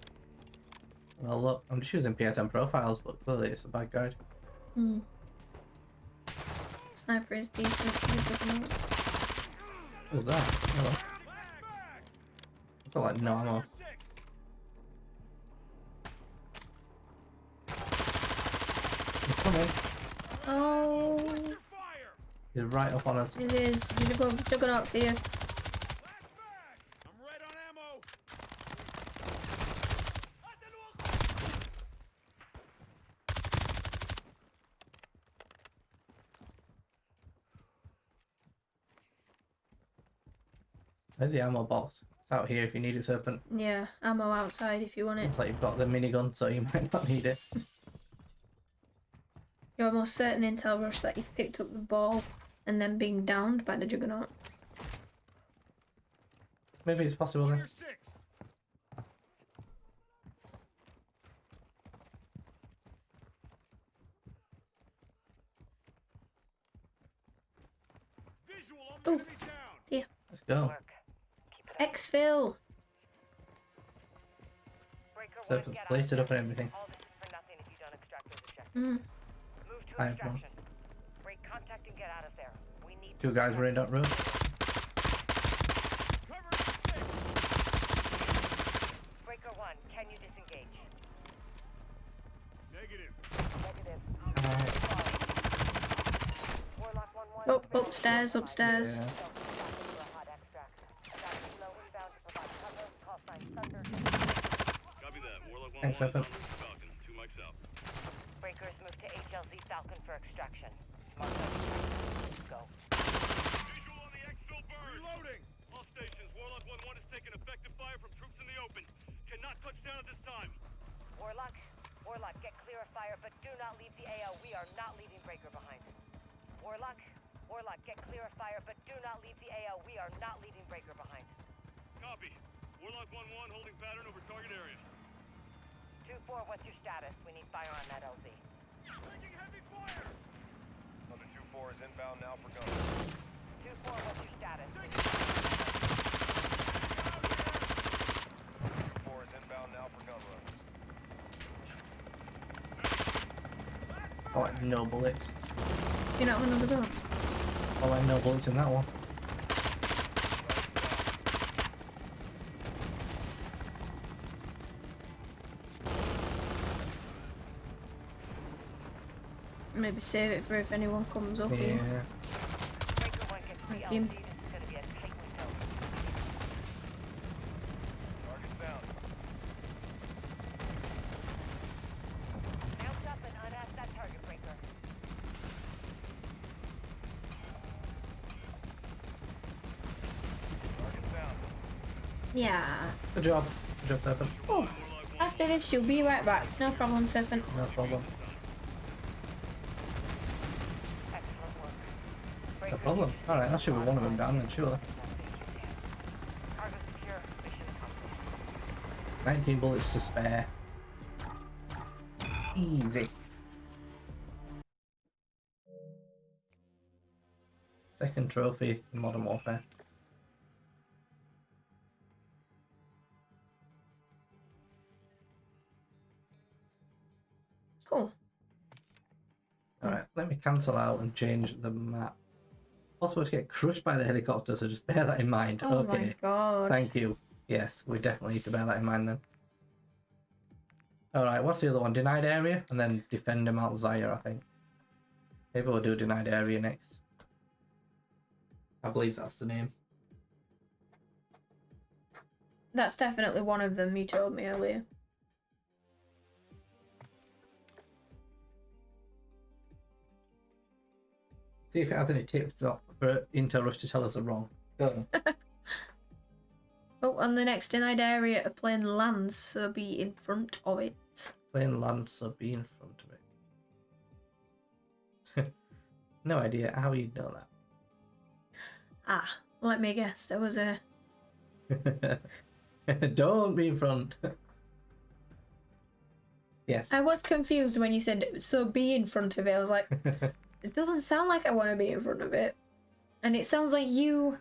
Speaker 1: Well, look, I'm just using PSN profiles, but clearly it's a bad guide.
Speaker 2: Sniper is decent for the juggernaut.
Speaker 1: What was that? Oh, I felt like no ammo.
Speaker 5: Your 6.
Speaker 1: He's coming.
Speaker 2: Oh,
Speaker 5: Your fire.
Speaker 1: He's right up on us.
Speaker 2: it is. Juggernaut's here.
Speaker 5: Flashback. I'm red on ammo.
Speaker 1: There's the ammo box. It's out here if you need it, Serpent.
Speaker 2: Yeah, ammo outside if you want it.
Speaker 1: Looks like you've got the minigun, so you might not need it.
Speaker 2: You're almost certain intel rush that you've picked up the ball and then being downed by the juggernaut.
Speaker 1: Maybe it's possible
Speaker 5: On
Speaker 1: then.
Speaker 5: your 6. Visual on the
Speaker 2: Ooh.
Speaker 5: enemy town.
Speaker 2: Yeah.
Speaker 1: Let's go.
Speaker 4: Work. Keep it up.
Speaker 2: Exfil.
Speaker 4: Breaker one,
Speaker 1: Serpent's
Speaker 4: get out
Speaker 1: plated
Speaker 4: there.
Speaker 1: up and everything.
Speaker 4: All this is for nothing if you don't extract those objectives.
Speaker 2: Mm.
Speaker 4: Move to
Speaker 1: I have one.
Speaker 4: extraction. Break contact and get out of there. We need
Speaker 1: Two guys were in that room.
Speaker 5: Cover your 6.
Speaker 4: Breaker one, can you disengage?
Speaker 5: Negative.
Speaker 4: Negative. Warlock 1-1.
Speaker 2: Oh, upstairs, upstairs.
Speaker 1: Yeah.
Speaker 4: For a hot extract.
Speaker 5: Copy that. Warlock 1-1
Speaker 1: Thanks,
Speaker 5: is on
Speaker 1: Serpent.
Speaker 5: route to Falcon. 2 mics out.
Speaker 4: Breakers move to HLZ Falcon for extraction. Mark go.
Speaker 5: Visual on the exfil bird. Reloading. All stations. Warlock 1-1 is taking effective fire from troops in the open. Cannot touch down at this time.
Speaker 4: Warlock, get clear of fire, but do not leave the AO. We are not leaving Breaker behind. Warlock, get clear of fire, but do not leave the AO. We are not leaving Breaker behind.
Speaker 5: Copy. Warlock 1-1 holding pattern over target area.
Speaker 4: 2-4, what's your status? We need fire on that LZ.
Speaker 5: Taking heavy fire.
Speaker 6: Under 2-4 is inbound now for gun.
Speaker 4: 2-4, what's your status?
Speaker 6: 4 is inbound now for gun run.
Speaker 1: I like no bullets.
Speaker 2: You don't have another gun?
Speaker 1: I like no bullets in that one.
Speaker 2: Maybe save it for if anyone comes up
Speaker 1: Yeah.
Speaker 2: here.
Speaker 4: Breaker 1 gets the
Speaker 2: Thank you.
Speaker 4: LZ. This is going to be a tight window.
Speaker 6: Target's down.
Speaker 4: Mount up and unask that target, Breaker.
Speaker 6: Target's down.
Speaker 2: Yeah.
Speaker 1: Good job. Good job, Serpent.
Speaker 2: Oh, after this, you'll be right back. No problem, Serpent.
Speaker 1: No problem.
Speaker 4: Excellent work.
Speaker 1: No
Speaker 4: Breaker,
Speaker 1: problem. Alright, that should be one of them down then, surely.
Speaker 4: Cargo secure. Mission accomplished.
Speaker 1: 19 bullets to spare. Easy. Second trophy in Modern Warfare.
Speaker 2: Cool.
Speaker 1: Alright, let me cancel out and change the map. Possible to get crushed by the helicopter, so just bear that in mind.
Speaker 2: Oh
Speaker 1: Okay.
Speaker 2: my god.
Speaker 1: Thank you. Yes, we definitely need to bear that in mind then. Alright, what's the other one? Denied area? And then defend Mount Zaire, I think. Maybe we'll do denied area next. I believe that's the name.
Speaker 2: That's definitely one of them you told me earlier.
Speaker 1: See if it has any tips up for Intel Rush to tell us are wrong. Go.
Speaker 2: Oh, on the next denied area, a plane lands, so be in front of it.
Speaker 1: Plane lands, so be in front of it. No idea how you'd know
Speaker 2: Ah, let me guess. There was a...
Speaker 1: that. Don't be in front. Yes.
Speaker 2: I was confused when you said, so be in front of it. I was like, it doesn't sound like I want to be in front of it. And it sounds like you,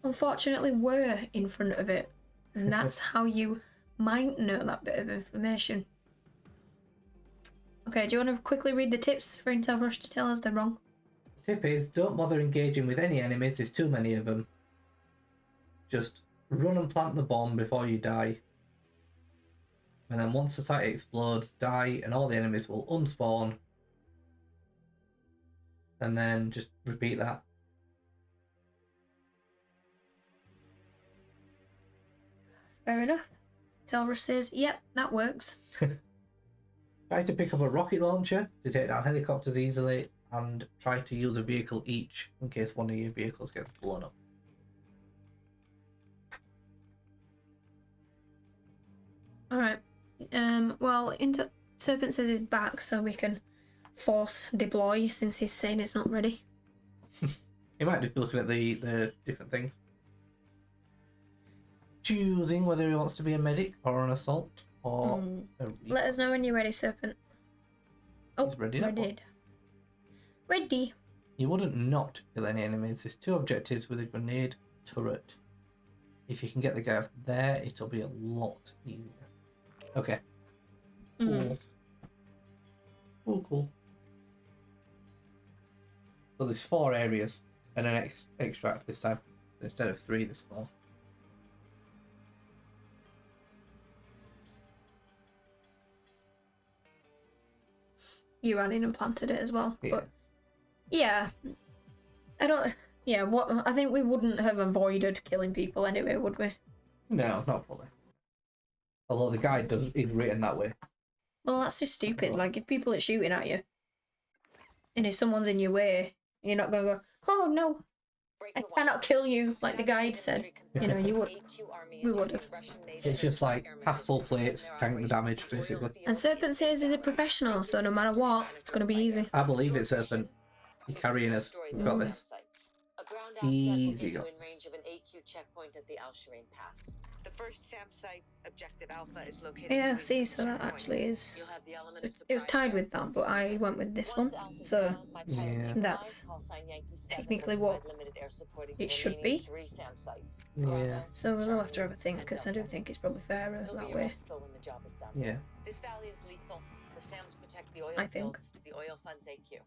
Speaker 2: unfortunately, were in front of it. And that's how you might know that bit of information. Okay, do you want to quickly read the tips for Intel Rush to tell us they're wrong?
Speaker 1: Tip is, don't bother engaging with any enemies, there's too many of them. Just run and plant the bomb before you die. And then once the site explodes, die and all the enemies will unspawn. And then just repeat that.
Speaker 2: Fair enough. Intel Rush says, yep, that works.
Speaker 1: Try to pick up a rocket launcher to take down helicopters easily, and try to use a vehicle each in case one of your vehicles gets blown up.
Speaker 2: Alright. Well, Serpent says he's back, so we can force deploy since he's saying it's not ready.
Speaker 1: You might just be looking at the different things. Choosing whether he wants to be a medic or an assault or a
Speaker 2: Let us know when you're ready, Serpent. Oh,
Speaker 1: He's ready now.
Speaker 2: Ready.
Speaker 1: You wouldn't not kill any enemies. There's two objectives with a grenade turret. If you can get the guy up there, it'll be a lot easier. Okay. Cool. Cool. So there's 4 areas and an extract this time. Instead of 3, there's 4.
Speaker 2: You ran in and planted it as well.
Speaker 1: Yeah.
Speaker 2: But yeah. I think we wouldn't have avoided killing people anyway, would we?
Speaker 1: No, not fully. Although the guide is written that way.
Speaker 2: Well, that's just stupid. Like, if people are shooting at you, and if someone's in your way, you're not going to go, oh no, I cannot kill you, like the guide said. You know, you would. We would have.
Speaker 1: It's just like half full plates, tank the damage, basically.
Speaker 2: And Serpent says he's a professional, so no matter what, it's going to be easy.
Speaker 1: I believe it's Serpent. You're carrying us. We've got this.
Speaker 3: A ground asset will
Speaker 1: Easy
Speaker 3: get you
Speaker 1: go.
Speaker 3: in range of an AQ checkpoint at the Al Shireen Pass. The first SAM site, Objective Alpha, is located.
Speaker 2: Yeah,
Speaker 3: between
Speaker 2: see,
Speaker 3: two
Speaker 2: so that
Speaker 3: checkpoints.
Speaker 2: actually is.
Speaker 3: You'll have the element of
Speaker 2: It was
Speaker 3: surprise
Speaker 2: tied
Speaker 3: here.
Speaker 2: with that, but I went with this
Speaker 3: Once
Speaker 2: one.
Speaker 3: Alpha's
Speaker 2: So
Speaker 3: down, my pilot
Speaker 1: Yeah.
Speaker 3: Nikolai,
Speaker 2: That's
Speaker 3: call sign Yankee 7,
Speaker 2: technically
Speaker 3: will
Speaker 2: what
Speaker 3: provide limited air support at
Speaker 2: it
Speaker 3: the
Speaker 2: should
Speaker 3: remaining
Speaker 2: be.
Speaker 3: 3 SAM sites.
Speaker 1: Yeah.
Speaker 3: Bravo,
Speaker 2: So we'll have to have a
Speaker 3: Charlie,
Speaker 2: think,
Speaker 3: and
Speaker 2: because I do
Speaker 3: Delta.
Speaker 2: think it's probably fairer
Speaker 3: He'll
Speaker 2: that
Speaker 3: be
Speaker 2: way.
Speaker 3: around still when the job is done.
Speaker 1: Yeah.
Speaker 3: This valley is lethal. The SAMs protect the oil
Speaker 2: I think.
Speaker 3: fields, the oil funds AQ.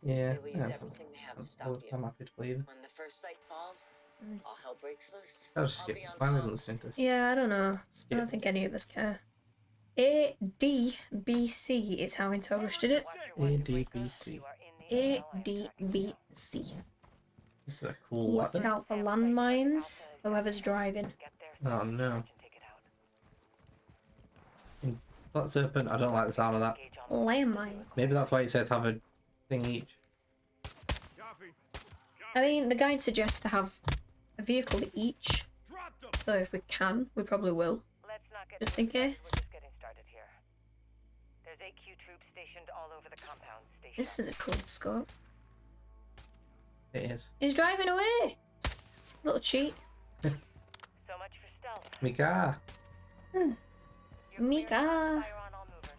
Speaker 1: Yeah.
Speaker 3: They will use everything they have to stop you.
Speaker 1: I'm happy to believe it.
Speaker 3: When the first site falls,
Speaker 2: Mm.
Speaker 3: all hell breaks loose.
Speaker 1: That was skip. It's fine, we don't listen to this.
Speaker 2: Yeah, I don't know. I
Speaker 1: Skip.
Speaker 2: don't think any of us care. ADBC is how Intorush did it.
Speaker 1: ADBC.
Speaker 2: ADBC.
Speaker 1: This is a cool
Speaker 2: Watch
Speaker 1: weapon.
Speaker 2: out for landmines, whoever's driving.
Speaker 1: Oh no. That Serpent, I don't like the sound of that.
Speaker 2: Landmines.
Speaker 1: Maybe that's why it says have a thing each.
Speaker 5: Copy.
Speaker 2: I mean, the guide suggests to have a vehicle each,
Speaker 5: Drop them.
Speaker 2: so if we can, we probably will.
Speaker 4: Let's not get
Speaker 2: Just in
Speaker 4: too excited,
Speaker 2: case.
Speaker 4: We're just getting started here. There's AQ troops stationed all over the compound. Station.
Speaker 2: This is a cool scope.
Speaker 1: It is.
Speaker 2: He's driving away! Little cheat.
Speaker 4: So much for stealth.
Speaker 1: My car.
Speaker 4: You're clear to
Speaker 2: Mika.
Speaker 4: fire on all movers.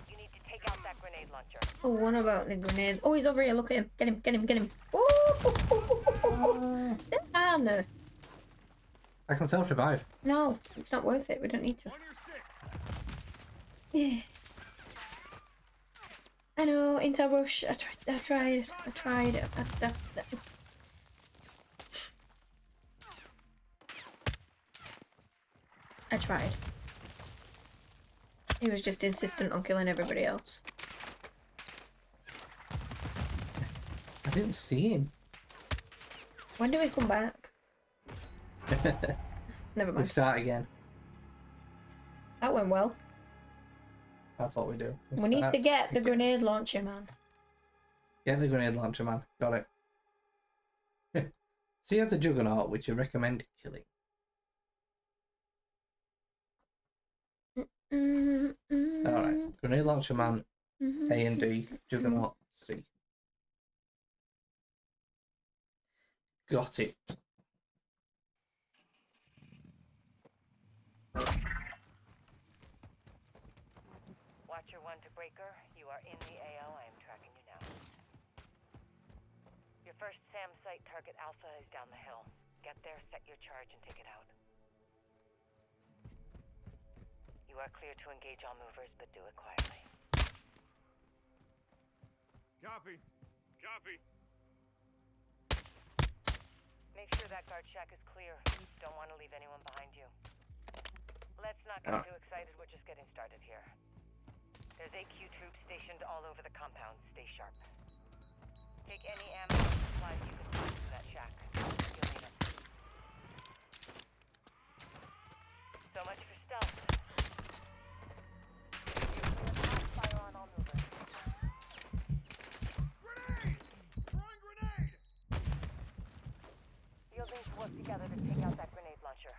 Speaker 4: You need to take out that grenade launcher.
Speaker 2: Oh, what about the grenade? Oh, he's over here. Look at him. Get him, get him, get him. Oh! Ah, no.
Speaker 1: I can self-revive.
Speaker 2: No, it's not worth it. We don't need to.
Speaker 5: On your 6.
Speaker 2: Yeah. I know, Intel Rush. I tried. I tried. He was just insistent on killing everybody else.
Speaker 1: I didn't see him.
Speaker 2: When do we come back? Never
Speaker 1: We
Speaker 2: mind.
Speaker 1: start again.
Speaker 2: That went well.
Speaker 1: That's what we do.
Speaker 2: We need to get the grenade launcher, man.
Speaker 1: Get the grenade launcher, man. Got it. See, as a juggernaut, which you recommend killing. Alright. Grenade launcher, man. A and D. Juggernaut, C. Got it.
Speaker 4: Watcher 1 to Breaker, you are in the AO. I am tracking you now. Your first SAM site target Alpha is down the hill. Get there, set your charge, and take it out. You are clear to engage all movers, but do it quietly.
Speaker 5: Copy. Copy.
Speaker 4: Make sure that guard shack is clear. Don't want to leave anyone behind you. Let's not get too excited. We're just getting started here. There's AQ troops stationed all over the compound. Stay sharp. Take any ammo or supplies you can find from that shack. You'll need it. So much for stealth. Fire on all movers.
Speaker 5: Grenade! Throwing grenade!
Speaker 4: You'll need to work together to take out that grenade launcher.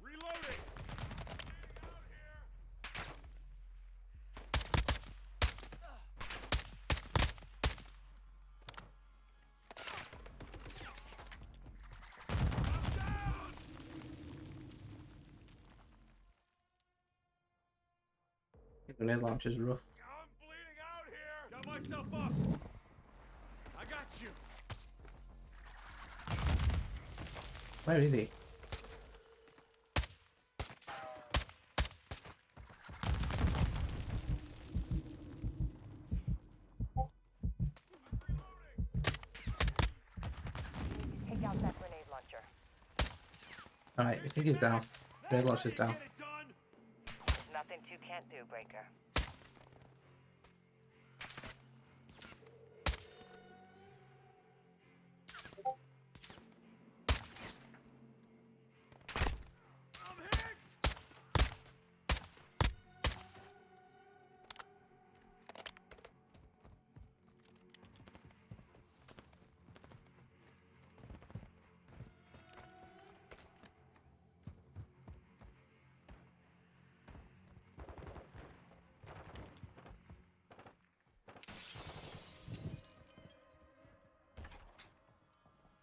Speaker 5: Reloading! Out here!
Speaker 1: The grenade launcher's rough.
Speaker 5: I'm bleeding out here! Got myself up! I got you!
Speaker 1: Where is he?
Speaker 4: Take out that grenade launcher.
Speaker 1: Alright, I think he's down. Grenade launcher's down.
Speaker 5: Get it done!
Speaker 4: Nothing 2 can't do, Breaker.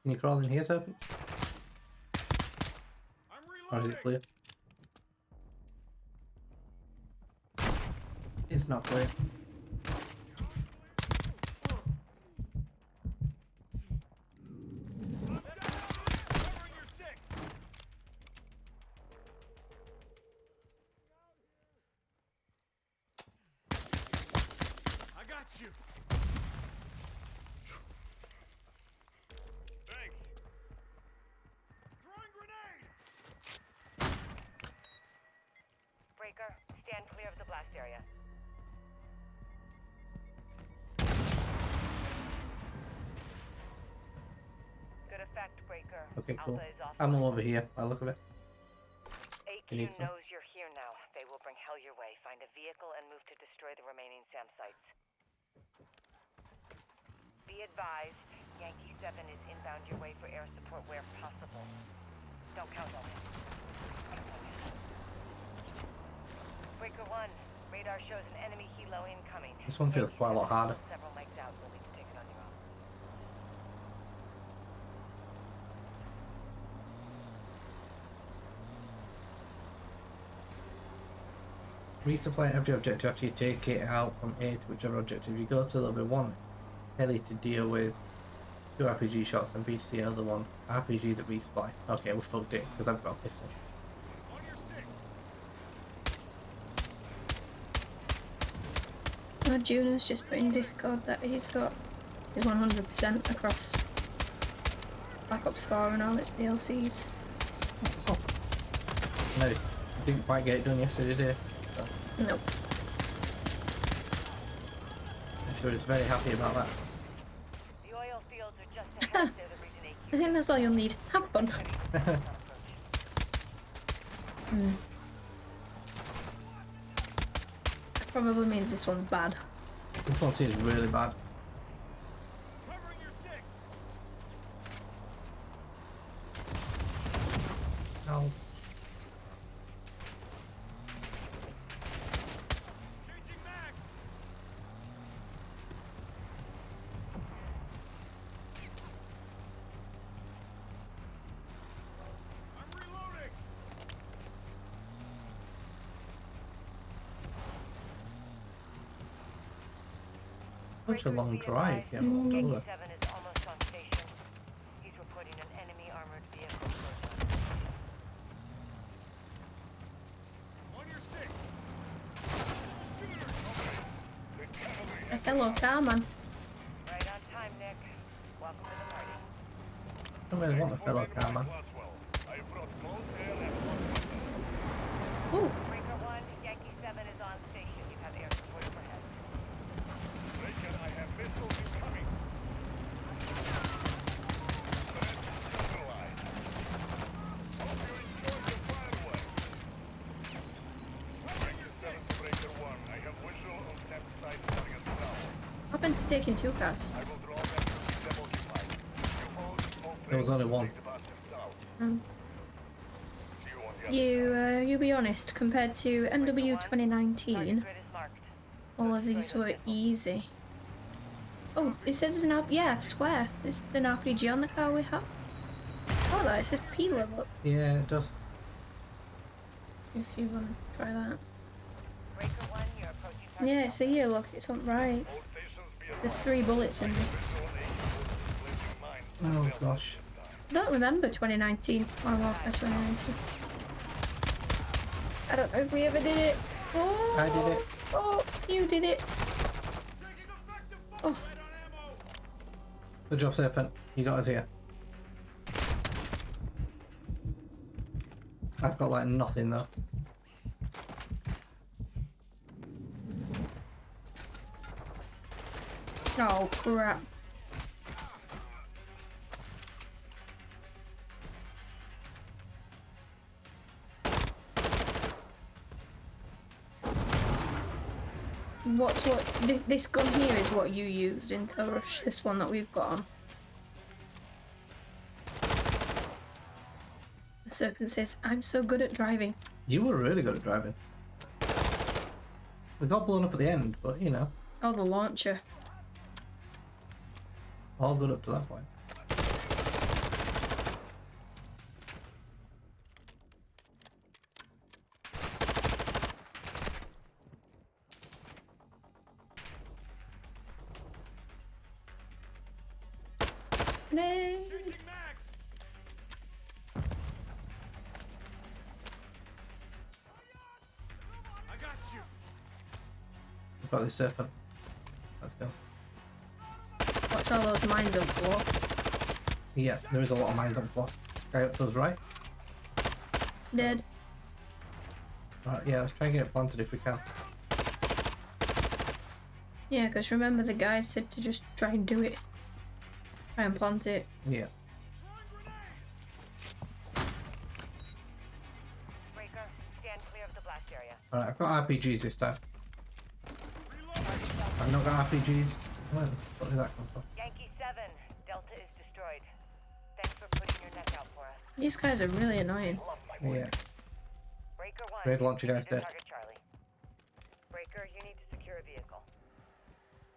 Speaker 1: Can you crawl in here, Serpent?
Speaker 5: I'm
Speaker 1: Or is
Speaker 5: reloading.
Speaker 1: it clear? It's not clear.
Speaker 5: I'm down. Covering your six. I got you. Thanks. Throwing grenade.
Speaker 4: Breaker, stand clear of the blast area. Good effect, Breaker.
Speaker 1: Okay, cool.
Speaker 4: Alpha is off.
Speaker 1: I'm over here by the look of it.
Speaker 4: AQ
Speaker 1: You need some?
Speaker 4: knows you're here now. They will bring hell your way. Find a vehicle and move to destroy the remaining SAM sites. Be advised, Yankee 7 is inbound your way for air support where possible. Don't count on it. Breaker 1, radar shows an enemy helo incoming.
Speaker 1: This one feels quite a lot harder.
Speaker 4: Several mics out, we'll need to take it on your own.
Speaker 1: Resupply every objective after you take it out from A to whichever objective you go to. There'll be one heli to deal with, 2 RPG shots, and B to see another one. RPGs at resupply. Okay, we're fucked it because I've got a pistol.
Speaker 5: On your six.
Speaker 2: Juno's just put in Discord that he's got his 100% across Black Ops 4 and all its DLCs.
Speaker 1: No, I didn't quite get it done yesterday, did I? So
Speaker 2: Nope.
Speaker 1: I'm sure he's very happy about that.
Speaker 4: The oil fields are just ahead. They're the reason AQ
Speaker 2: I think that's all you'll need. Have fun. That probably means this one's bad.
Speaker 1: This one seems really bad.
Speaker 5: Covering your six.
Speaker 1: No.
Speaker 5: Changing max. I'm reloading.
Speaker 1: Such a long drive, yeah, walked
Speaker 4: Yankee
Speaker 1: over.
Speaker 4: 7 is almost on station. He's reporting an enemy armored vehicle close on.
Speaker 5: On your six. Shooter.
Speaker 2: A fellow carman.
Speaker 4: Right on time, Nick. Welcome to the party.
Speaker 1: I don't really want a fellow car, man.
Speaker 2: Ooh.
Speaker 4: Breaker 1, Yankee 7 is on station. You have air support overhead.
Speaker 6: I have missiles incoming. Hope you enjoyed the fireworks. Breaker 7 to Breaker 1. I have visual on SAM site coming at the tower.
Speaker 2: What happened to taking 2 cars?
Speaker 6: I will draw them to be occupied. You hold all
Speaker 1: There was only one.
Speaker 6: take the bastard south.
Speaker 2: Um,
Speaker 6: See you on the other
Speaker 2: you be honest, compared to MW 2019,
Speaker 4: Target grid is marked.
Speaker 2: all of these were easy. Oh, it says an yeah, square. There's an RPG on the car we have. Oh, that it says P level.
Speaker 1: Yeah, it does.
Speaker 2: If you want to try that.
Speaker 4: Breaker 1, you're approaching target.
Speaker 2: Yeah, it's here. Look, it's on right.
Speaker 6: All stations be
Speaker 2: There's 3 bullets in this.
Speaker 1: Oh gosh.
Speaker 2: I don't remember 2019 or Warfare 2019. I don't know if we ever did it. Oh,
Speaker 1: I did it.
Speaker 2: Oh, you did it.
Speaker 5: Taking effective fire
Speaker 2: Oh.
Speaker 5: rate on ammo.
Speaker 1: Good job, Serpent. You got us here. I've got like nothing though.
Speaker 2: Oh crap. This gun here is what you used in Rush, this one that we've got on. The Serpent says, I'm so good at driving.
Speaker 1: You were really good at driving. We got blown up at the end, but you know,
Speaker 2: Oh, the launcher.
Speaker 1: all good up to that point.
Speaker 2: Grenade.
Speaker 5: Changing mags. I got you.
Speaker 1: We've got this Serpent. Let's go.
Speaker 2: Watch all those mines on the floor.
Speaker 1: Yeah, there is a lot of mines on the floor. Guy up to us, right?
Speaker 2: Dead.
Speaker 1: Right, yeah, let's try and get it planted if we can.
Speaker 2: Yeah, because remember the guy said to just try and do it. Try and plant it.
Speaker 1: Yeah.
Speaker 4: Breaker, stand clear of the blast area.
Speaker 1: Alright, I've got RPGs this time. I've not got RPGs. Where the fuck did that come from?
Speaker 4: Yankee 7, Delta is destroyed. Thanks for putting your neck out for us.
Speaker 2: These guys are really annoying.
Speaker 1: Yeah.
Speaker 4: Breaker 1,
Speaker 1: Red launcher
Speaker 4: you
Speaker 1: guy's
Speaker 4: need to
Speaker 1: dead.
Speaker 4: target Charlie. Breaker, you need to secure a vehicle.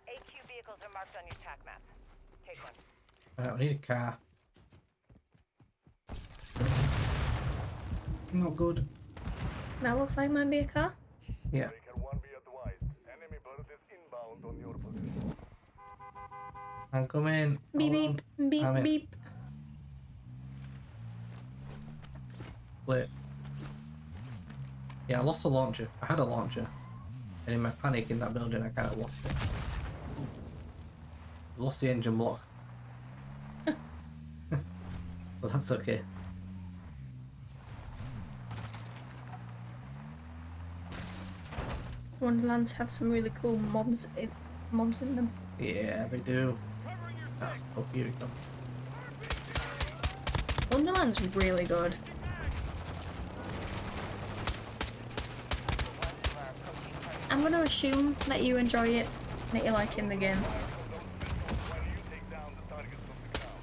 Speaker 4: AQ vehicles are marked on your TAC map. Take one.
Speaker 1: Alright, we need a car. Not good.
Speaker 2: That looks like might be a car.
Speaker 1: Yeah.
Speaker 6: Breaker 1, be advised. Enemy bird is inbound on your position.
Speaker 1: I'm coming.
Speaker 2: Beep
Speaker 1: Hold
Speaker 2: beep
Speaker 1: on.
Speaker 2: beep
Speaker 1: I'm in.
Speaker 2: beep.
Speaker 1: Wait. Yeah, I lost the launcher. I had a launcher. And in my panic in that building, I kind of lost it. Lost the engine block. But that's okay.
Speaker 2: Wonderlands have some really cool mobs in them.
Speaker 1: Yeah, they do. Ah, oh, here he comes.
Speaker 2: Wonderland's really good. I'm gonna assume that you enjoy it, that you like in the game.
Speaker 6: While you take down the targets from the ground.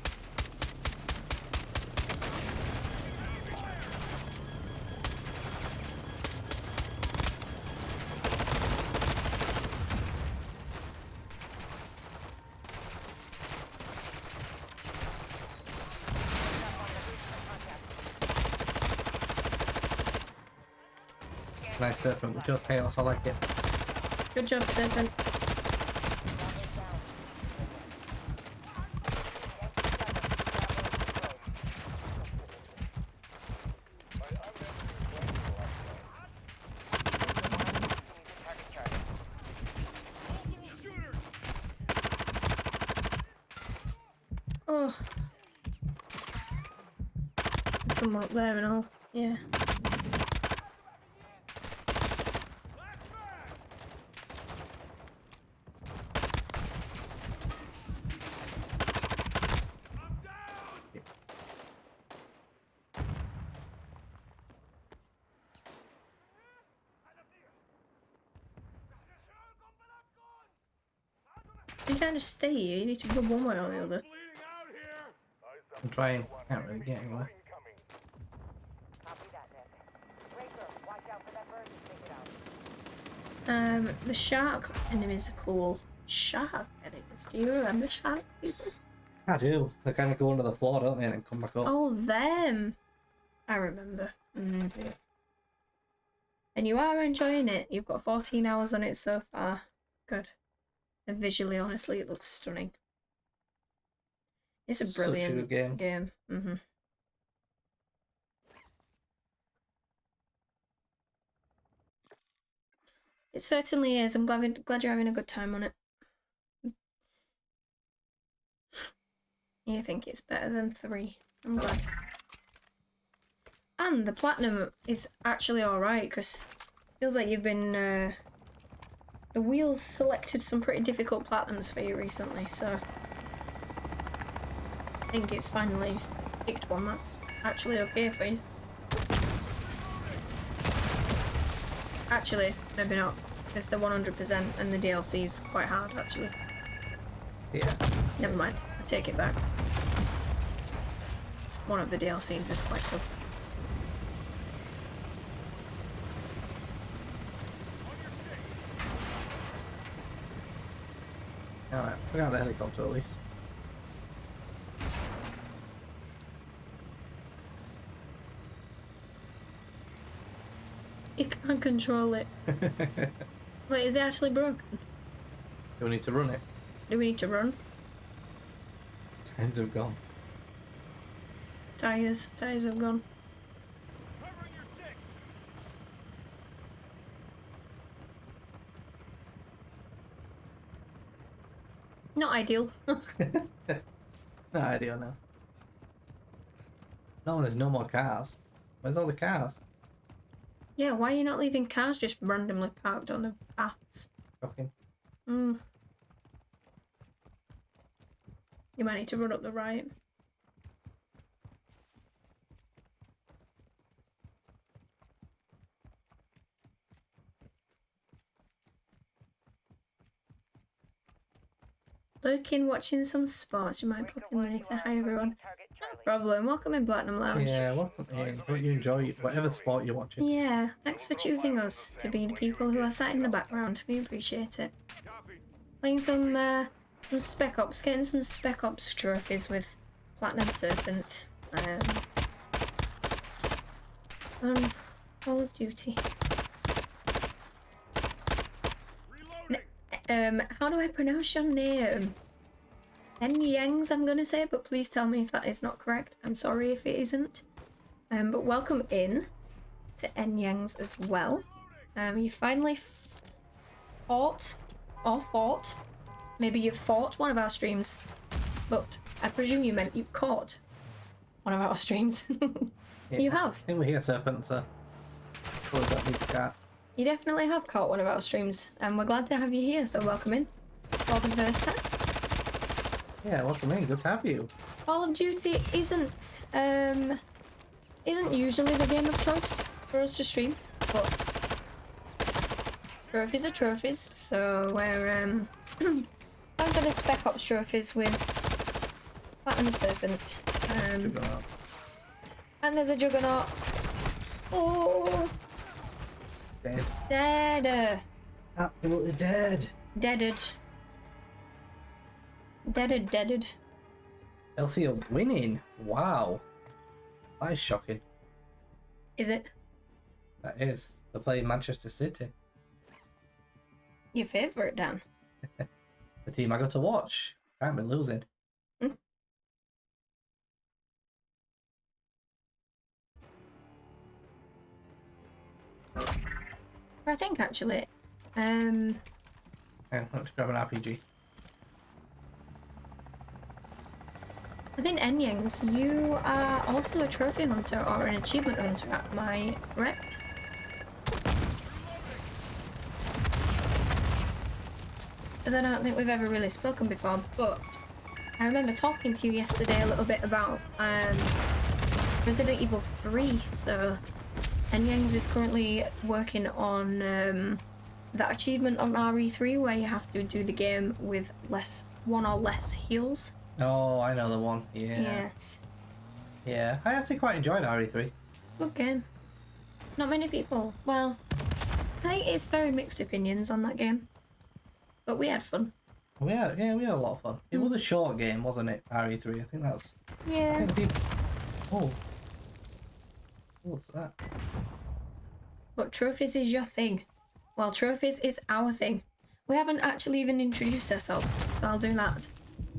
Speaker 1: Nice Serpent with just chaos, I like it.
Speaker 2: Good job, Serpent. Oh. There's someone up there and all. Yeah. You can't just stay here, you need to go one way or the other.
Speaker 5: Bleeding out here.
Speaker 1: I'm trying. Can't really get anywhere.
Speaker 6: Incoming.
Speaker 4: Copy that, Nick. Breaker, watch out for that bird and take it out.
Speaker 2: The shark enemies are cool. Shark enemies? Do you remember shark people?
Speaker 1: I do. They kind of go under the floor, don't they, and then come back up.
Speaker 2: Oh, them! I remember. And you are enjoying it. You've got 14 hours on it so far. Good. And visually, honestly, it looks stunning. It's a
Speaker 1: Such a
Speaker 2: brilliant
Speaker 1: good game. It certainly is. I'm glad you're having a good time on it. You think it's better than 3. I'm glad. And the platinum is actually alright, because it feels like you've been... the wheels selected some pretty difficult platinums for you recently, so... I think it's finally picked one that's actually okay for you. Actually, maybe not, because they're 100% and the DLC is quite hard, actually. Yeah.
Speaker 2: Never mind, I take it back. One of the DLCs is quite tough.
Speaker 1: Alright, we got the helicopter at least.
Speaker 2: You can't control it. Wait, is it actually broken?
Speaker 1: Do we need to run it?
Speaker 2: Do we need to run?
Speaker 1: Ends have gone.
Speaker 2: Tires have gone.
Speaker 5: Covering your six.
Speaker 2: Not ideal.
Speaker 1: No idea now. No, there's no more cars. Where's all the cars?
Speaker 2: Yeah, why are you not leaving cars just randomly parked on the paths?
Speaker 1: Shocking.
Speaker 2: You might need to run up the right. Looking, watching some sports. You might pop in later. Hi everyone. No problem. Welcome in Platinum Lounge.
Speaker 1: Yeah, welcome in. Hope you enjoy whatever sport you're watching.
Speaker 2: Yeah, thanks for choosing us to be the people who are sat in the background. We appreciate it.
Speaker 5: Copy.
Speaker 2: Playing some Spec Ops, getting some Spec Ops trophies with Platinum Serpent. On Call of Duty.
Speaker 5: Reloading.
Speaker 2: How do I pronounce your name? Yangs, I'm gonna say, but please tell me if that is not correct. I'm sorry if it isn't. But welcome in to Yangs as well. You finally fought, maybe you've fought one of our streams, but I presume you meant you've caught one of our streams.
Speaker 1: Yeah,
Speaker 2: You
Speaker 1: I
Speaker 2: have.
Speaker 1: think we're here, Serpent, so... Probably don't need to cat.
Speaker 2: You definitely have caught one of our streams, and we're glad to have you here, so welcome in for the first time.
Speaker 1: Yeah, welcome in. Good to have you.
Speaker 2: Call of Duty isn't usually the game of choice for us to stream, but trophies are trophies, so we're I'm gonna Spec Ops trophies with Platinum Serpent.
Speaker 1: Juggernaut.
Speaker 2: And there's a Juggernaut. Oh,
Speaker 1: Dead.
Speaker 2: dead,
Speaker 1: Absolutely dead.
Speaker 2: deaded, deaded, deaded.
Speaker 1: Chelsea are winning. Wow. That is shocking.
Speaker 2: Is it
Speaker 1: That is. They're playing Manchester City.
Speaker 2: your favourite, Dan?
Speaker 1: The team I got to watch. Can't be losing.
Speaker 2: I think actually,
Speaker 1: Hang on, let's grab an RPG.
Speaker 2: I think Enyings, you are also a trophy hunter or an achievement hunter, am I correct? Because I don't think we've ever really spoken before, but I remember talking to you yesterday a little bit about Resident Evil 3, so Enyings is currently working on that achievement on RE3 where you have to do the game with one or less heals.
Speaker 1: Oh, I know the one. Yeah.
Speaker 2: Yes.
Speaker 1: Yeah. I actually quite enjoyed RE3.
Speaker 2: Good game. Not many people. Well, I think it's very mixed opinions on that game. But we had fun.
Speaker 1: We had a lot of fun. It was a short game, wasn't it? RE3. I think that's.
Speaker 2: Yeah.
Speaker 1: Oh. What's that?
Speaker 2: But trophies is your thing. Well, trophies is our thing. We haven't actually even introduced ourselves, so I'll do that.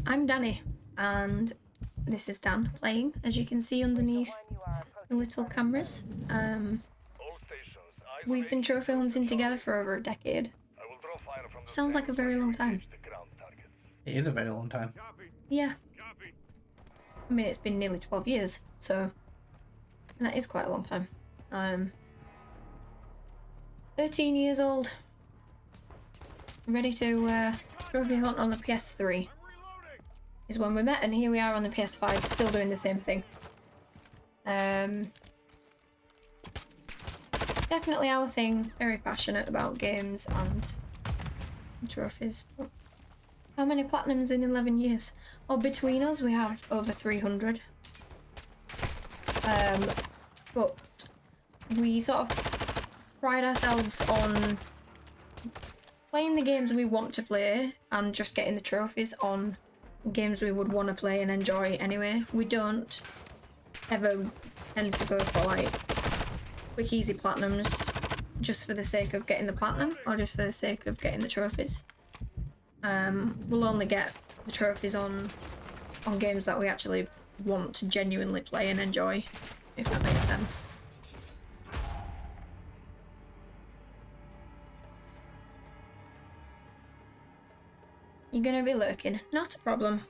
Speaker 2: I'm Danny, and this is Dan playing, as you can see underneath the little cameras.
Speaker 6: All stations, eyes on
Speaker 2: We've been trophy hunting together for over a decade.
Speaker 6: I will draw fire from the
Speaker 2: Sounds like a very long time.
Speaker 6: the ground targets.
Speaker 1: It is a very long time.
Speaker 5: Copy.
Speaker 2: Yeah,
Speaker 5: Copy.
Speaker 2: I mean, it's been nearly 12 years, so that is quite a long time. 13 years old, ready to trophy hunt on the PS3
Speaker 5: Reloading.
Speaker 2: is when we met, and here we are on the PS5 still doing the same thing. Definitely our thing, very passionate about games and trophies. But how many platinums in 11 years? Well, between us we have over 300. But we sort of pride ourselves on playing the games we want to play and just getting the trophies on games we would want to play and enjoy anyway. We don't ever tend to go for like quick easy platinums just for the sake of getting the platinum or just for the sake of getting the trophies. We'll only get the trophies on on games that we actually want to genuinely play and enjoy, if that makes sense. You're gonna be lurking. Not a problem.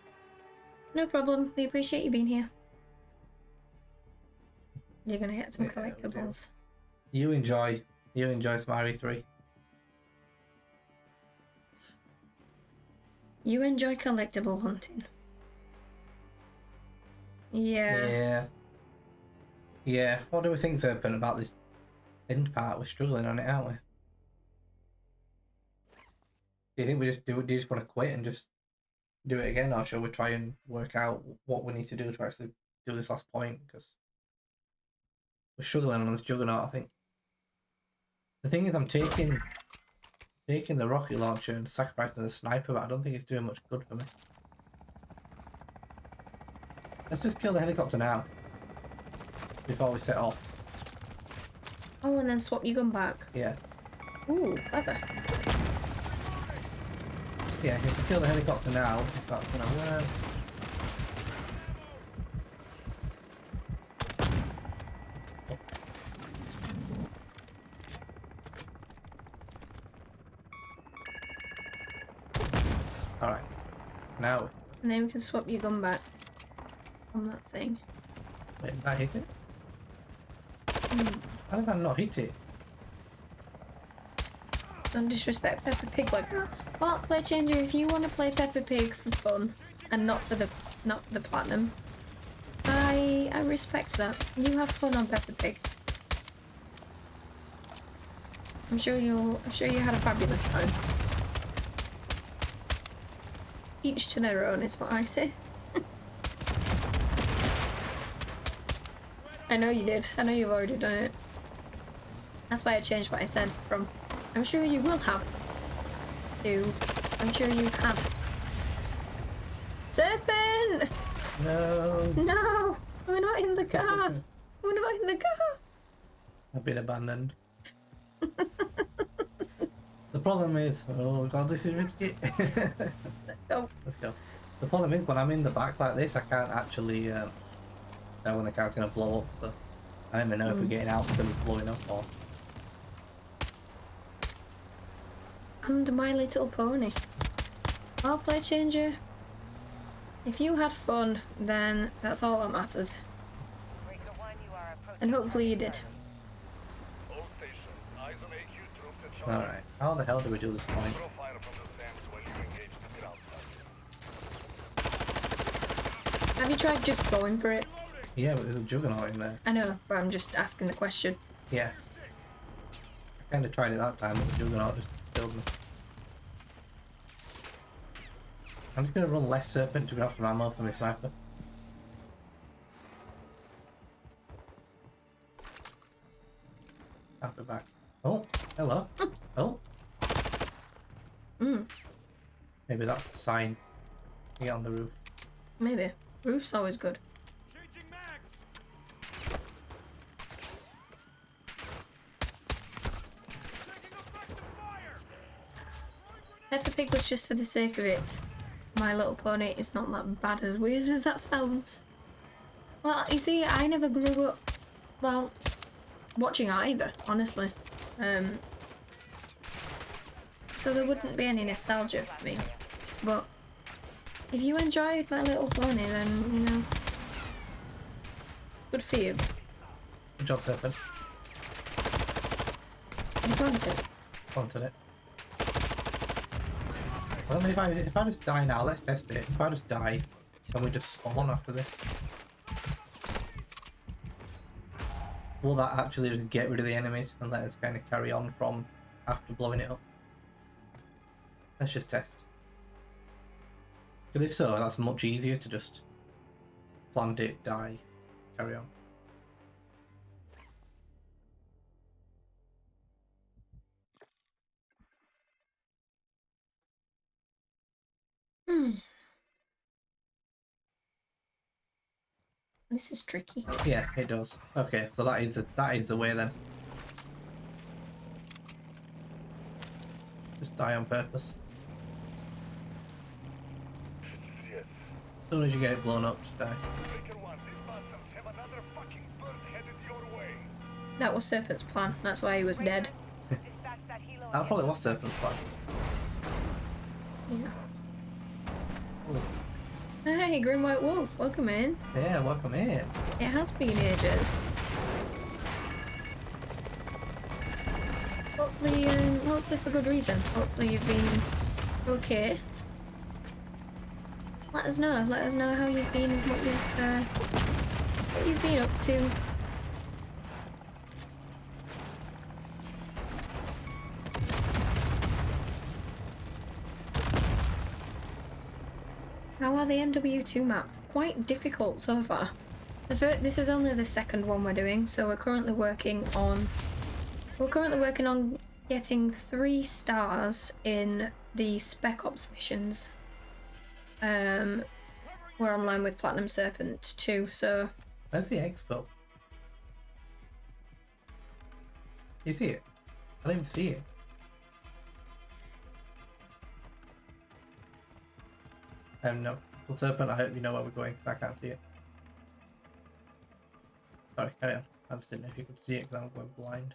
Speaker 2: No problem. We appreciate you being here. You're gonna get some
Speaker 1: Yeah, we do.
Speaker 2: collectibles.
Speaker 1: You enjoy some RE3.
Speaker 2: You enjoy collectible hunting. Yeah.
Speaker 1: Yeah. What do we think, Serpent, about this end part? We're struggling on it, aren't we? Do you think we just do you just want to quit and just do it again, or shall we try and work out what we need to do to actually do this last point? Because we're struggling on this juggernaut, I think. The thing is, I'm taking the rocket launcher and sacrificing the sniper, but I don't think it's doing much good for me. Let's just kill the helicopter now before we set off.
Speaker 2: Oh, and then swap your gun back.
Speaker 1: Yeah.
Speaker 2: Ooh, clever.
Speaker 1: Yeah, if we kill the helicopter now, if that's gonna work. Alright. Now.
Speaker 2: And then we can swap your gun back on that thing.
Speaker 1: Wait, did that hit it?
Speaker 2: Hmm.
Speaker 1: How did that not hit it?
Speaker 2: Don't disrespect Peppa Pig like that. Well, Play Changer, if you want to play Peppa Pig for fun and not for the platinum, I respect that. You have fun on Peppa Pig. I'm sure you had a fabulous time. Each to their own is what I say. I know you did. I know you've already done it. That's why I changed what I said from I'm sure you will have to I'm sure you have. Serpent!
Speaker 1: No.
Speaker 2: No! We're not in the car! We're not in the car!
Speaker 1: I've been abandoned. The problem is, oh god, this is risky.
Speaker 2: Go.
Speaker 1: Let's go. The problem is, when I'm in the back like this, I can't actually know when the car's gonna blow up. So I don't even know if we're getting out because it's blowing up or.
Speaker 2: And My Little Pony. Well, Play Changer, if you had fun, then that's all that matters.
Speaker 4: Breaker 1, you are approaching.
Speaker 2: And hopefully you did.
Speaker 6: All stations, eyes on AQ troops at Charlie.
Speaker 1: Alright, how the hell do we do this point?
Speaker 6: Throw fire from the sands while you engage the ground side.
Speaker 2: Have you tried just going for it?
Speaker 1: Yeah, but there's a juggernaut in there.
Speaker 2: I know, but I'm just asking the question.
Speaker 1: Yeah. I kind of tried it that time, but the juggernaut just killed me. I'm just going to run left, Serpent, to grab some ammo for my sniper. I'll be back. Oh, hello. Oh. Maybe that's a sign to get on the roof.
Speaker 2: Maybe. Roof's always good.
Speaker 5: Changing mags. Taking effective fire.
Speaker 2: Peppa Pig was just for the sake of it. My Little Pony is not that bad, as weird as that sounds. Well, you see, I never grew up, well, watching either, honestly. So there wouldn't be any nostalgia for me. But if you enjoyed My Little Pony, then, you know, good for you.
Speaker 1: Good job, Serpent.
Speaker 2: You planted.
Speaker 1: Planted it. Well, if I just die now, let's test it. If I just die, can we just spawn after this? Will that actually just get rid of the enemies and let us kind of carry on from after blowing it up? Let's just test. Because if so, that's much easier to just plant it, die, carry on.
Speaker 2: This is tricky.
Speaker 1: Yeah, it does. Okay, so that is the way then. Just die on purpose.
Speaker 6: Yes.
Speaker 1: soon as you get it blown up, just die.
Speaker 6: Baker 1, these bastards have another fucking bird headed your way.
Speaker 2: That was Serpent's plan. That's why he was dead.
Speaker 4: Dispatch that helo
Speaker 1: That
Speaker 4: and
Speaker 1: probably
Speaker 4: get
Speaker 1: was Serpent's plan.
Speaker 2: Yeah.
Speaker 1: Ooh.
Speaker 2: Hey, Green White Wolf, welcome in.
Speaker 1: Yeah, welcome in.
Speaker 2: It has been ages. Hopefully for good reason. Hopefully you've been okay. Let us know. Let us know how you've been, what you've been up to. How are the MW2 maps? Quite difficult so far. This is only the second one we're doing, so we're currently working on getting 3 stars in the Spec Ops missions. We're online with Platinum Serpent too, so
Speaker 1: Where's the exfil? You see it? I don't even see it. No. Well, Serpent, I hope you know where we're going, because I can't see it. Sorry, carry on. I just didn't know if you could see it, because I'm going blind.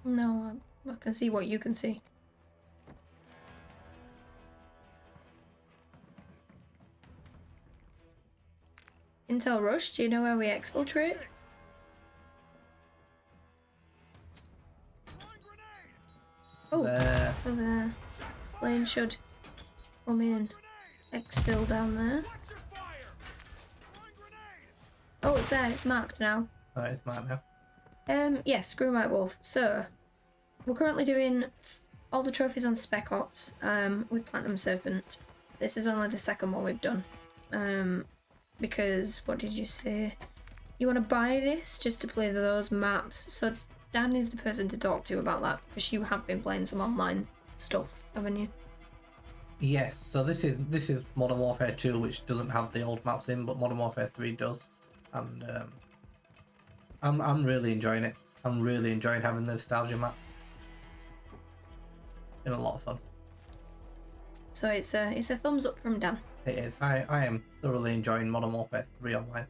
Speaker 2: no, I can see what you can see. Intel Rush, do you know where we exfiltrate? Oh,
Speaker 1: There.
Speaker 2: over there. Plane should come in. Exfil down there. Oh, it's there. It's marked now.
Speaker 1: Oh, it's mine now.
Speaker 2: Yes, Screw White Wolf. So, we're currently doing all the trophies on Spec Ops with Platinum Serpent. This is only the second one we've done. Because, what did you say? You want to buy this just to play those maps. So, Dan is the person to talk to about that, because you have been playing some online stuff, haven't you?
Speaker 1: Yes, so this is Modern Warfare 2, which doesn't have the old maps in, but Modern Warfare 3 does. And I'm really enjoying it. I'm really enjoying having the nostalgia map. Been a lot of fun.
Speaker 2: So it's a thumbs up from Dan.
Speaker 1: It is. I am thoroughly enjoying Modern Warfare 3 online.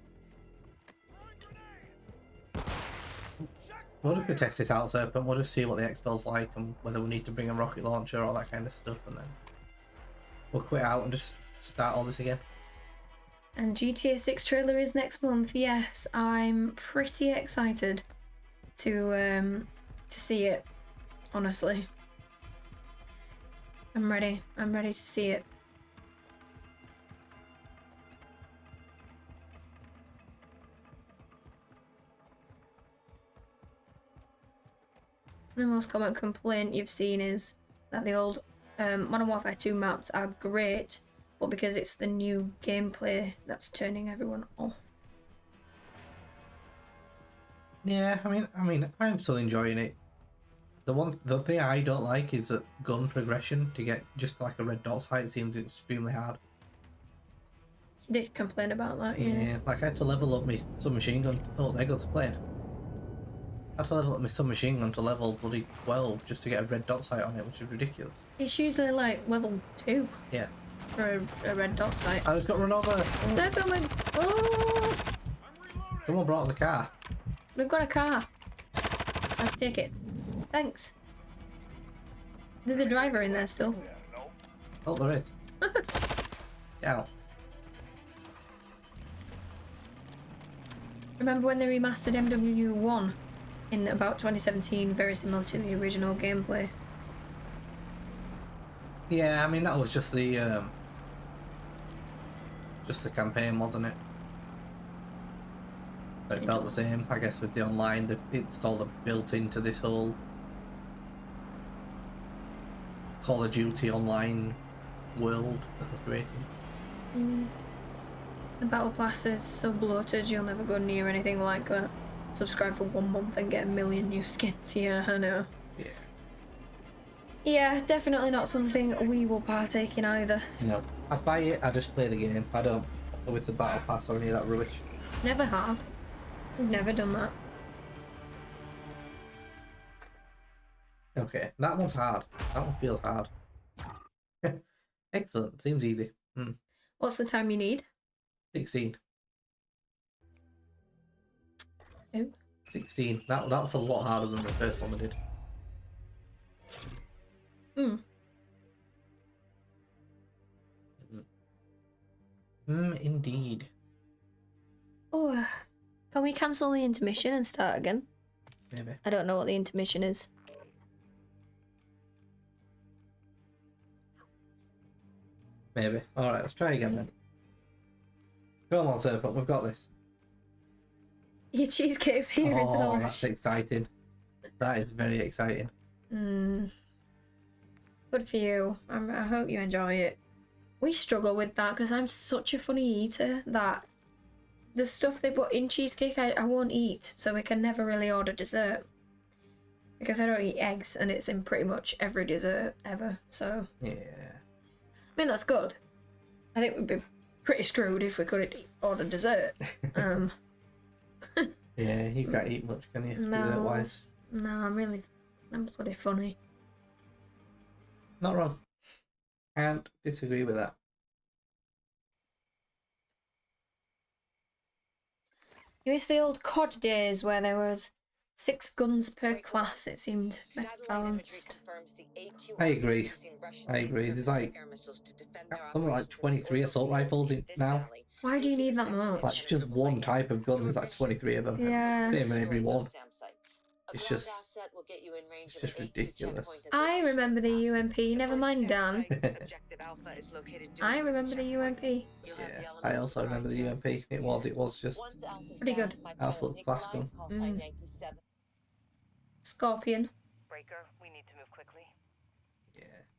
Speaker 1: We'll just go test this out, Serpent. We'll just see what the exfil's like and whether we need to bring a rocket launcher, all that kind of stuff, and then we'll quit out and just start all this again.
Speaker 2: And GTA 6 trailer is next month. Yes, I'm pretty excited to see it. Honestly, I'm ready. I'm ready to see it. The most common complaint you've seen is that the old Modern Warfare 2 maps are great, but because it's the new gameplay that's turning everyone off.
Speaker 1: Yeah, I mean, I'm still enjoying it. The thing I don't like is that gun progression to get just like a red dot sight seems extremely hard.
Speaker 2: You did complain about that, yeah.
Speaker 1: Like I had to level up my submachine gun. Oh, there goes the plane. I had to level up my submachine gun to level bloody 12 just to get a red dot sight on it, which is ridiculous.
Speaker 2: It's usually like level 2
Speaker 1: Yeah.
Speaker 2: for a red dot sight.
Speaker 1: I just got run over.
Speaker 2: Oh,
Speaker 1: Someone brought the car.
Speaker 2: we've got a car. Let's take it. Thanks. There's a driver in there still.
Speaker 6: Yeah, no.
Speaker 1: Oh, there is. Yeah.
Speaker 2: Remember when they remastered MW1 in about 2017, very similar to the original gameplay?
Speaker 1: Yeah, I mean that was just the campaign, wasn't it? It felt the same, I guess, with the online. It's all built into this whole Call of Duty online world that we're creating.
Speaker 2: The battle pass is so bloated you'll never go near anything like that. Subscribe for 1 month and get 1 million new skins. Yeah, I know.
Speaker 1: Yeah.
Speaker 2: Yeah, definitely not something we will partake in either.
Speaker 1: No. I buy it, I just play the game. I don't go with the battle pass or any of that rubbish.
Speaker 2: Never have. We've never done that.
Speaker 1: Okay, that one's hard. That one feels hard. Excellent. Seems easy.
Speaker 2: What's the time you need?
Speaker 1: 16.
Speaker 2: Oh.
Speaker 1: 16. That's a lot harder than the first one we did. Indeed.
Speaker 2: Oh, can we cancel the intermission and start again?
Speaker 1: Maybe.
Speaker 2: I don't know what the intermission is.
Speaker 1: Maybe. Alright, let's try again then. Come on, Serpent, we've got this.
Speaker 2: Your cheesecake's here in the
Speaker 1: Oh,
Speaker 2: rush.
Speaker 1: that's exciting. That is very exciting.
Speaker 2: Good for you. I hope you enjoy it. We struggle with that because I'm such a funny eater that the stuff they put in cheesecake I won't eat, so we can never really order dessert. Because I don't eat eggs and it's in pretty much every dessert ever, so...
Speaker 1: Yeah.
Speaker 2: I mean, that's good. I think we'd be pretty screwed if we couldn't order dessert.
Speaker 1: Yeah, you can't eat much, can you?
Speaker 2: No.
Speaker 1: Dessert-wise.
Speaker 2: No, I'm bloody funny.
Speaker 1: Not wrong. Can't disagree with that.
Speaker 2: You miss the old COD days where there was 6 guns per class, it seemed better balanced.
Speaker 1: I agree. There's like something like 23 assault rifles now.
Speaker 2: Why do you need that much?
Speaker 1: Like just one type of gun, there's like 23 of them.
Speaker 2: Yeah.
Speaker 1: Same in every one. It's just ridiculous.
Speaker 2: I remember the UMP, never mind Dan. I remember the UMP.
Speaker 1: Yeah, I also remember the UMP. It was just
Speaker 2: Pretty good.
Speaker 1: absolute class gun.
Speaker 2: Scorpion.
Speaker 4: Breaker, we need to move quickly.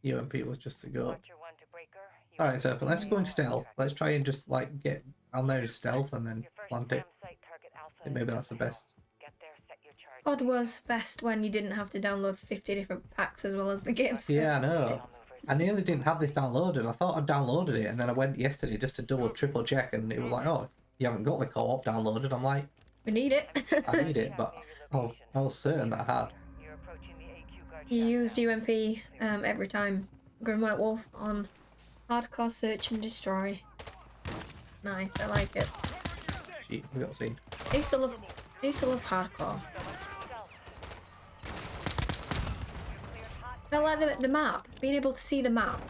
Speaker 1: Yeah, UMP was just the go.
Speaker 4: Watcher 1 to Breaker.
Speaker 1: Alright, so let's go in stealth. Let's try and just like get on there in stealth and then plant it. I think maybe that's the best.
Speaker 2: COD was best when you didn't have to download 50 different packs as well as the game.
Speaker 1: Yeah, I know. I nearly didn't have this downloaded. I thought I'd downloaded it and then I went yesterday just to triple check and it was like, oh, you haven't got the co-op downloaded. I'm like,
Speaker 2: We need it.
Speaker 1: I need it, but I was certain that I had.
Speaker 2: You used UMP every time. Grim White Wolf on hardcore search and destroy. Nice, I like it.
Speaker 1: Shit, we got seen.
Speaker 2: I used to love hardcore. I like the map, being able to see the map.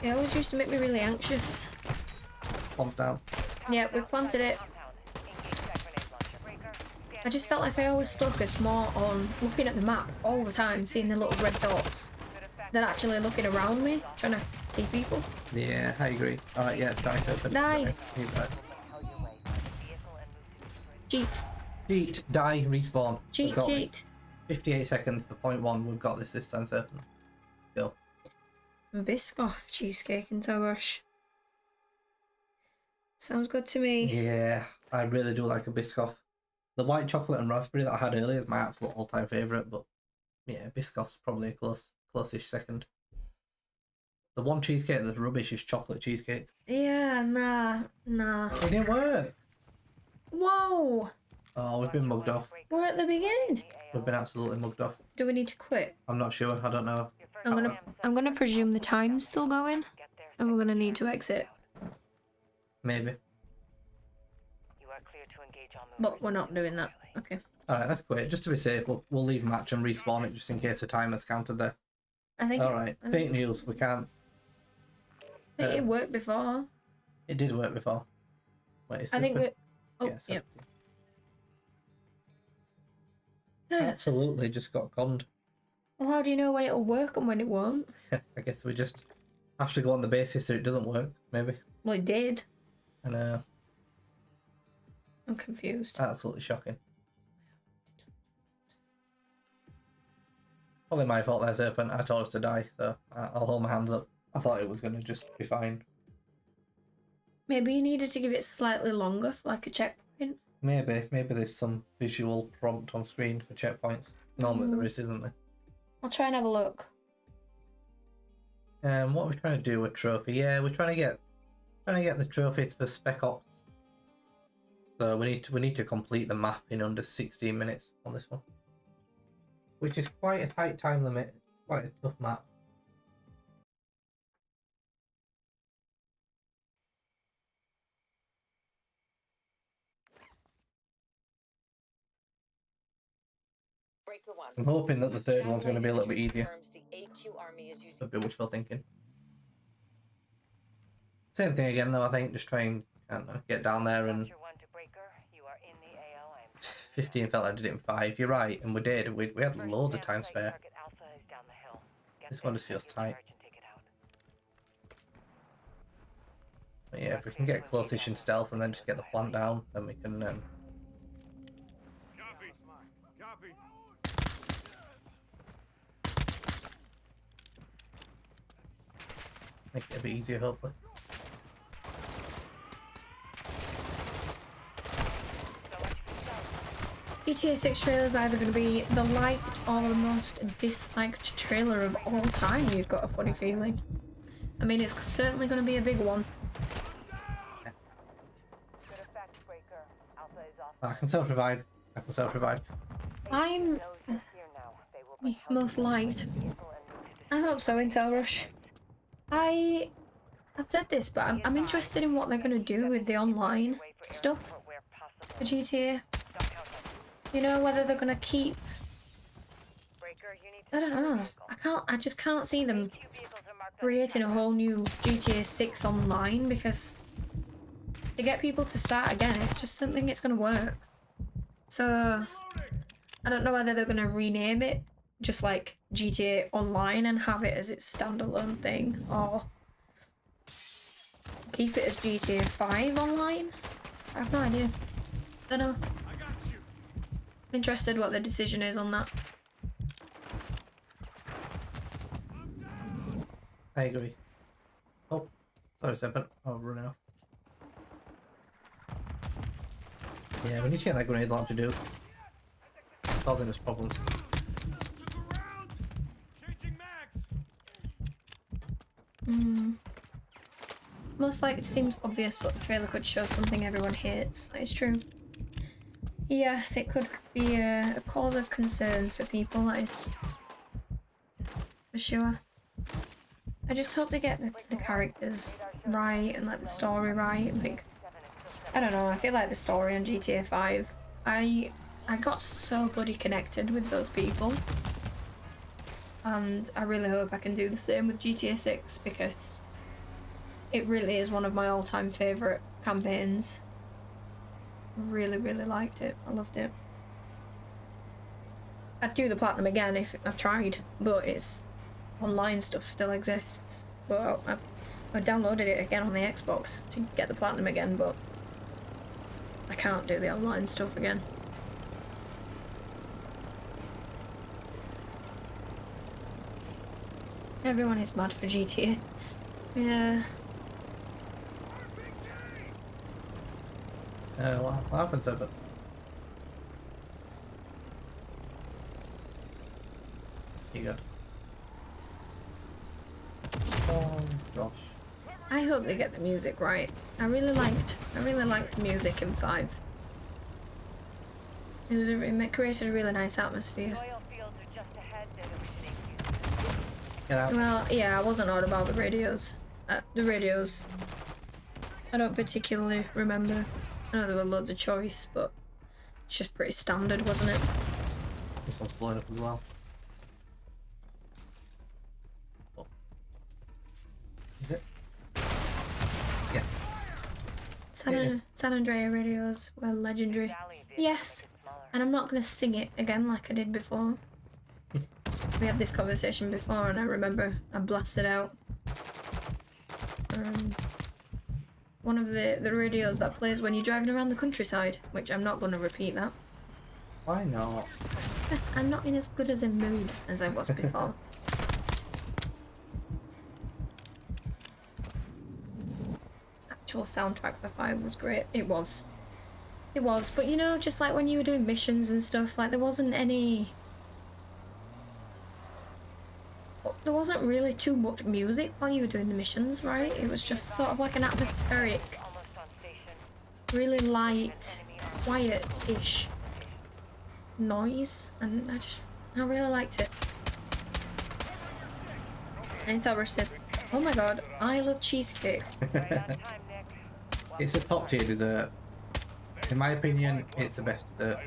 Speaker 2: It always used to make me really anxious.
Speaker 1: Bombs down.
Speaker 2: Yeah, we've planted it. I just felt like I always focused more on looking at the map all the time, seeing the little red dots, than actually looking around me, trying to see people.
Speaker 1: Yeah, I agree. Alright, yeah, die Serpent.
Speaker 2: Die. Cheat.
Speaker 1: Cheat, die, respawn.
Speaker 2: Cheat, cheat.
Speaker 1: 58 seconds for point 1. We've got this time, Serpent. Go.
Speaker 2: Biscoff cheesecake into a rush. Sounds good to me.
Speaker 1: Yeah, I really do like a Biscoff. The white chocolate and raspberry that I had earlier is my absolute all-time favourite, but yeah, Biscoff's probably a close-ish second. The one cheesecake that's rubbish is chocolate cheesecake.
Speaker 2: Yeah, nah.
Speaker 1: It didn't work.
Speaker 2: Whoa!
Speaker 1: Oh, we've been mugged off.
Speaker 2: We're at the beginning.
Speaker 1: We've been absolutely mugged off.
Speaker 2: Do we need to quit?
Speaker 1: I'm not sure. I don't know.
Speaker 2: I'm gonna presume the time's still going, and we're gonna need to exit.
Speaker 1: Maybe.
Speaker 2: But we're not doing that. Okay.
Speaker 1: Alright, let's quit. Just to be safe, we'll leave match and respawn it just in case the timer's counted there.
Speaker 2: I think.
Speaker 1: Alright, fake news. We can't.
Speaker 2: I think it worked before.
Speaker 1: It did work before. Wait,
Speaker 2: I think we're. Oh,
Speaker 1: yeah,
Speaker 2: yep.
Speaker 1: Absolutely, just got conned.
Speaker 2: Well, how do you know when it'll work and when it won't?
Speaker 1: I guess we just have to go on the basis that it doesn't work, maybe.
Speaker 2: Well, it did.
Speaker 1: I know.
Speaker 2: I'm confused.
Speaker 1: Absolutely shocking. Probably my fault there, Serpent. I told us to die, so I'll hold my hands up. I thought it was going to just be fine.
Speaker 2: Maybe you needed to give it slightly longer for like a checkpoint.
Speaker 1: Maybe there's some visual prompt on screen for checkpoints. Normally there is, isn't there?
Speaker 2: I'll try and have a look.
Speaker 1: What are we trying to do with trophy? Yeah, we're trying to get the trophies for Spec Ops. So we need to complete the map in under 16 minutes on this one, which is quite a tight time limit. It's quite a tough map.
Speaker 3: Breaker 1.
Speaker 1: I'm hoping that the third one's going to be a little bit easier.
Speaker 3: Confirms the AQ army is using
Speaker 1: A bit wishful thinking. Same thing again though, I think. Just try and, I don't know, get down there and...
Speaker 4: Roger 1 to Breaker. You are in the AO. I'm
Speaker 1: 15 felt like I did it in 5. You're right, and we did. We had loads of time spare.
Speaker 4: Target Alpha is down the hill. Get
Speaker 1: This
Speaker 4: there,
Speaker 1: one just feels
Speaker 4: take
Speaker 1: tight.
Speaker 4: charge and take it out.
Speaker 1: But yeah, if we can get close-ish in stealth and then just get the plant down, then we can...
Speaker 5: Copy. Copy.
Speaker 1: make it a bit easier, hopefully.
Speaker 2: GTA 6 trailer is either going to be the liked or the most disliked trailer of all time, you've got a funny feeling. I mean, it's certainly going to be a big one.
Speaker 4: Good effect, Breaker. Alpha is off.
Speaker 1: I can self-revive. I can self-revive.
Speaker 2: I'm
Speaker 4: Knows you're here now. They will be
Speaker 2: most liked.
Speaker 4: vehicle and move to
Speaker 2: I hope so, Intel Rush. I've said this, but I'm interested in what they're going to do with the online stuff
Speaker 4: where possible.
Speaker 2: for GTA.
Speaker 4: Stock house.
Speaker 2: You know, whether they're going to keep...
Speaker 4: Breaker, you need to
Speaker 2: I don't know. I just can't see them creating a whole new GTA 6 online, because to get people to start again, I just don't think it's going to work. So, I don't know whether they're going to rename it just like GTA Online and have it as its standalone thing, or keep it as GTA 5 Online. I have no idea. Don't know. I'm interested what the decision is on that.
Speaker 1: I agree. Oh, sorry, Serpent. Oh, I'm running off. Yeah, we need to get that grenade launcher, dude. It's causing us problems.
Speaker 2: Most likely it seems obvious, but the trailer could show something everyone hates. That is true. Yes, it could be a cause of concern for people, that is for sure. I just hope they get the characters right and like the story right. Like, I don't know, I feel like the story on GTA 5, I got so bloody connected with those people. And I really hope I can do the same with GTA 6, because it really is one of my all-time favourite campaigns. Really, really liked it. I loved it. I'd do the platinum again if I've tried, but it's online stuff still exists. But I downloaded it again on the Xbox to get the platinum again, but I can't do the online stuff again. Everyone is mad for GTA. Yeah.
Speaker 1: What happened, Serpent? You good? Oh gosh.
Speaker 2: I hope they get the music right. I really liked the music in 5. It created a really nice atmosphere.
Speaker 4: Oil fields are just ahead. They're originating.
Speaker 1: Get out.
Speaker 2: Well, yeah, I wasn't on about the radios. I don't particularly remember. I know there were loads of choice, but it's just pretty standard, wasn't it?
Speaker 1: This one's blowing up as well. Oh. Is it? Yeah.
Speaker 2: San Andreas radios were legendary. Yes, and I'm not going to sing it again like I did before. We had this conversation before and I remember I blasted out. One of the radios that plays when you're driving around the countryside, which I'm not going to repeat that.
Speaker 1: Why not?
Speaker 2: Yes, I'm not in as good as a mood as I was before. Actual soundtrack for 5 was great. It was, but you know, just like when you were doing missions and stuff, like there wasn't really too much music while you were doing the missions, right? It was just sort of like an atmospheric, really light, quiet-ish noise, and I really liked it. And Intel Rush says, "Oh my god, I love cheesecake."
Speaker 1: It's a top tier dessert. In my opinion, it's the best dessert.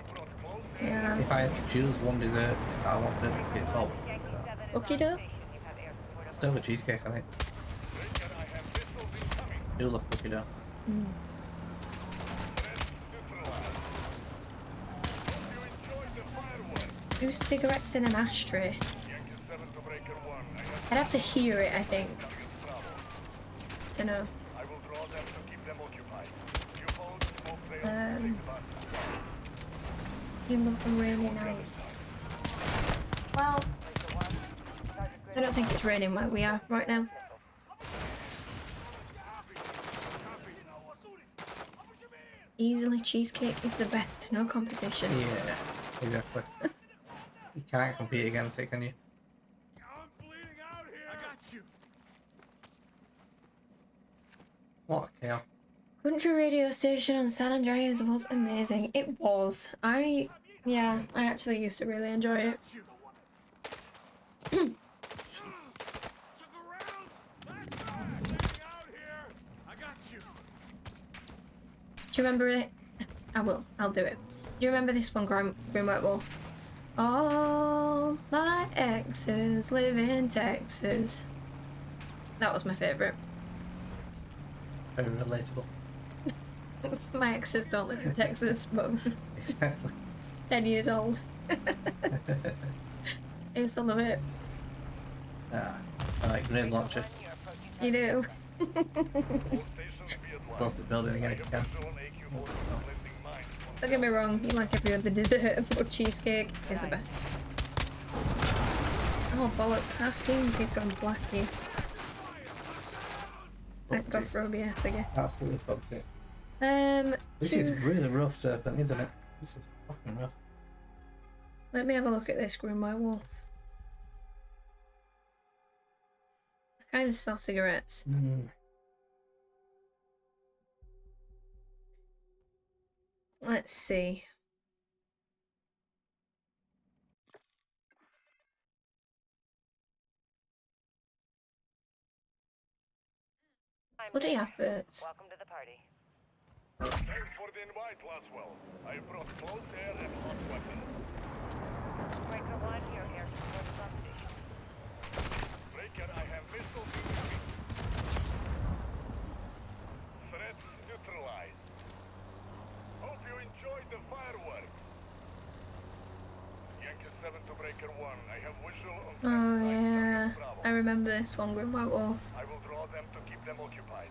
Speaker 2: Yeah.
Speaker 1: If I had to choose one dessert that I wanted, it's always
Speaker 2: Cookie dough?
Speaker 1: still the cheesecake, I think. Do love cookie dough.
Speaker 2: Do cigarettes in an ashtray? I'd have to hear it, I think. To know. You love them really nice. Well, I don't think it's raining where we are right now. Easily, cheesecake is the best, no competition.
Speaker 1: Yeah, exactly. You can't compete against it, can you?
Speaker 5: I'm bleeding out here. I got you.
Speaker 1: What a chaos.
Speaker 2: Country radio station on San Andreas was amazing. It was. I actually used to really enjoy it.
Speaker 5: Check around. Let's go. Bleeding out here. I got you.
Speaker 2: Do you remember it? I'll do it. Do you remember this one, Green White Wolf? All my exes live in Texas. That was my favourite.
Speaker 1: Very relatable.
Speaker 2: My exes don't live in Texas, but
Speaker 1: Exactly.
Speaker 2: 10 years old. I used to love it.
Speaker 1: I like grenade launcher.
Speaker 2: You do.
Speaker 1: Close to building again if you can.
Speaker 2: Don't get me wrong, you like every other dessert, but cheesecake is the best. Oh bollocks, our screen is going blacky. Thank God for OBS, I guess.
Speaker 1: Absolutely fucked it. This
Speaker 2: to-
Speaker 1: is really rough, Serpent, isn't it? This is fucking rough.
Speaker 2: Let me have a look at this Green White Wolf. I kind of smell cigarettes. Let's see. Bloody adverts.
Speaker 4: Welcome to the party.
Speaker 6: Thanks for the invite, Laswell. I brought close air and hot weapons.
Speaker 4: Breaker 1, your air support is on station.
Speaker 6: Breaker, I have missiles incoming. Threat neutralized. Hope you enjoyed the fireworks. Yankee 7 to Breaker 1. I have visual on
Speaker 2: Oh
Speaker 6: Spec.
Speaker 2: yeah,
Speaker 6: Bravo.
Speaker 2: I remember this one, Green White Wolf.
Speaker 6: I will draw them to keep them occupied.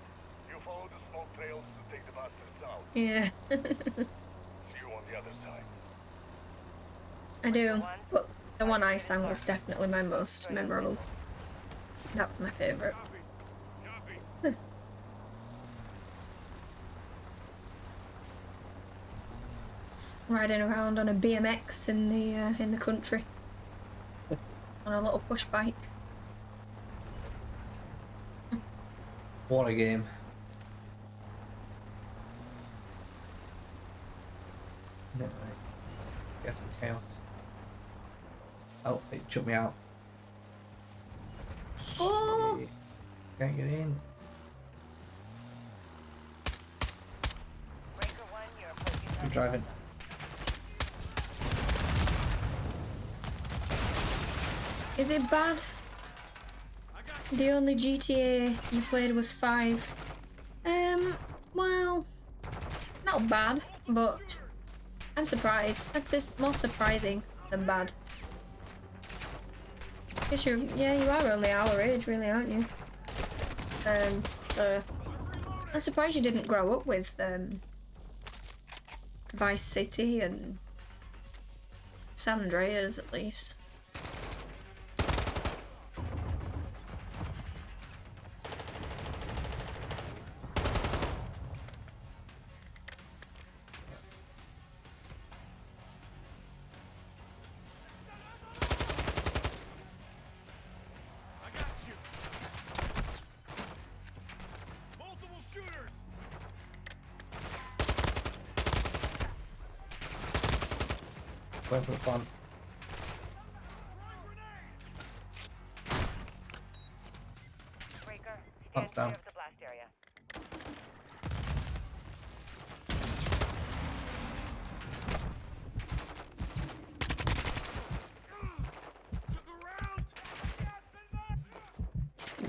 Speaker 6: You follow the smoke trails to take the bastards out.
Speaker 2: Yeah,
Speaker 6: See you on the other side.
Speaker 2: I do. But the one I sang was definitely my most memorable. That was my favourite.
Speaker 5: Copy.
Speaker 2: Riding around on a BMX in the country on a little push bike.
Speaker 1: What a game. No, right. Get some chaos. Oh, it took me out.
Speaker 2: Oh!
Speaker 1: Shit. Can't get in.
Speaker 4: Breaker 1, you're approaching
Speaker 1: I'm driving.
Speaker 2: Is it bad? The only GTA you played was 5. Well, not bad, but I'm surprised. I'd say it's more surprising than bad. Guess you are only our age, really, aren't you? So I'm surprised you didn't grow up with Vice City and San Andreas, at least.
Speaker 5: I got you. Multiple shooters.
Speaker 1: Going for the fun.
Speaker 4: Breaker,
Speaker 1: Plant's
Speaker 4: stand
Speaker 1: down.
Speaker 4: clear of the blast area.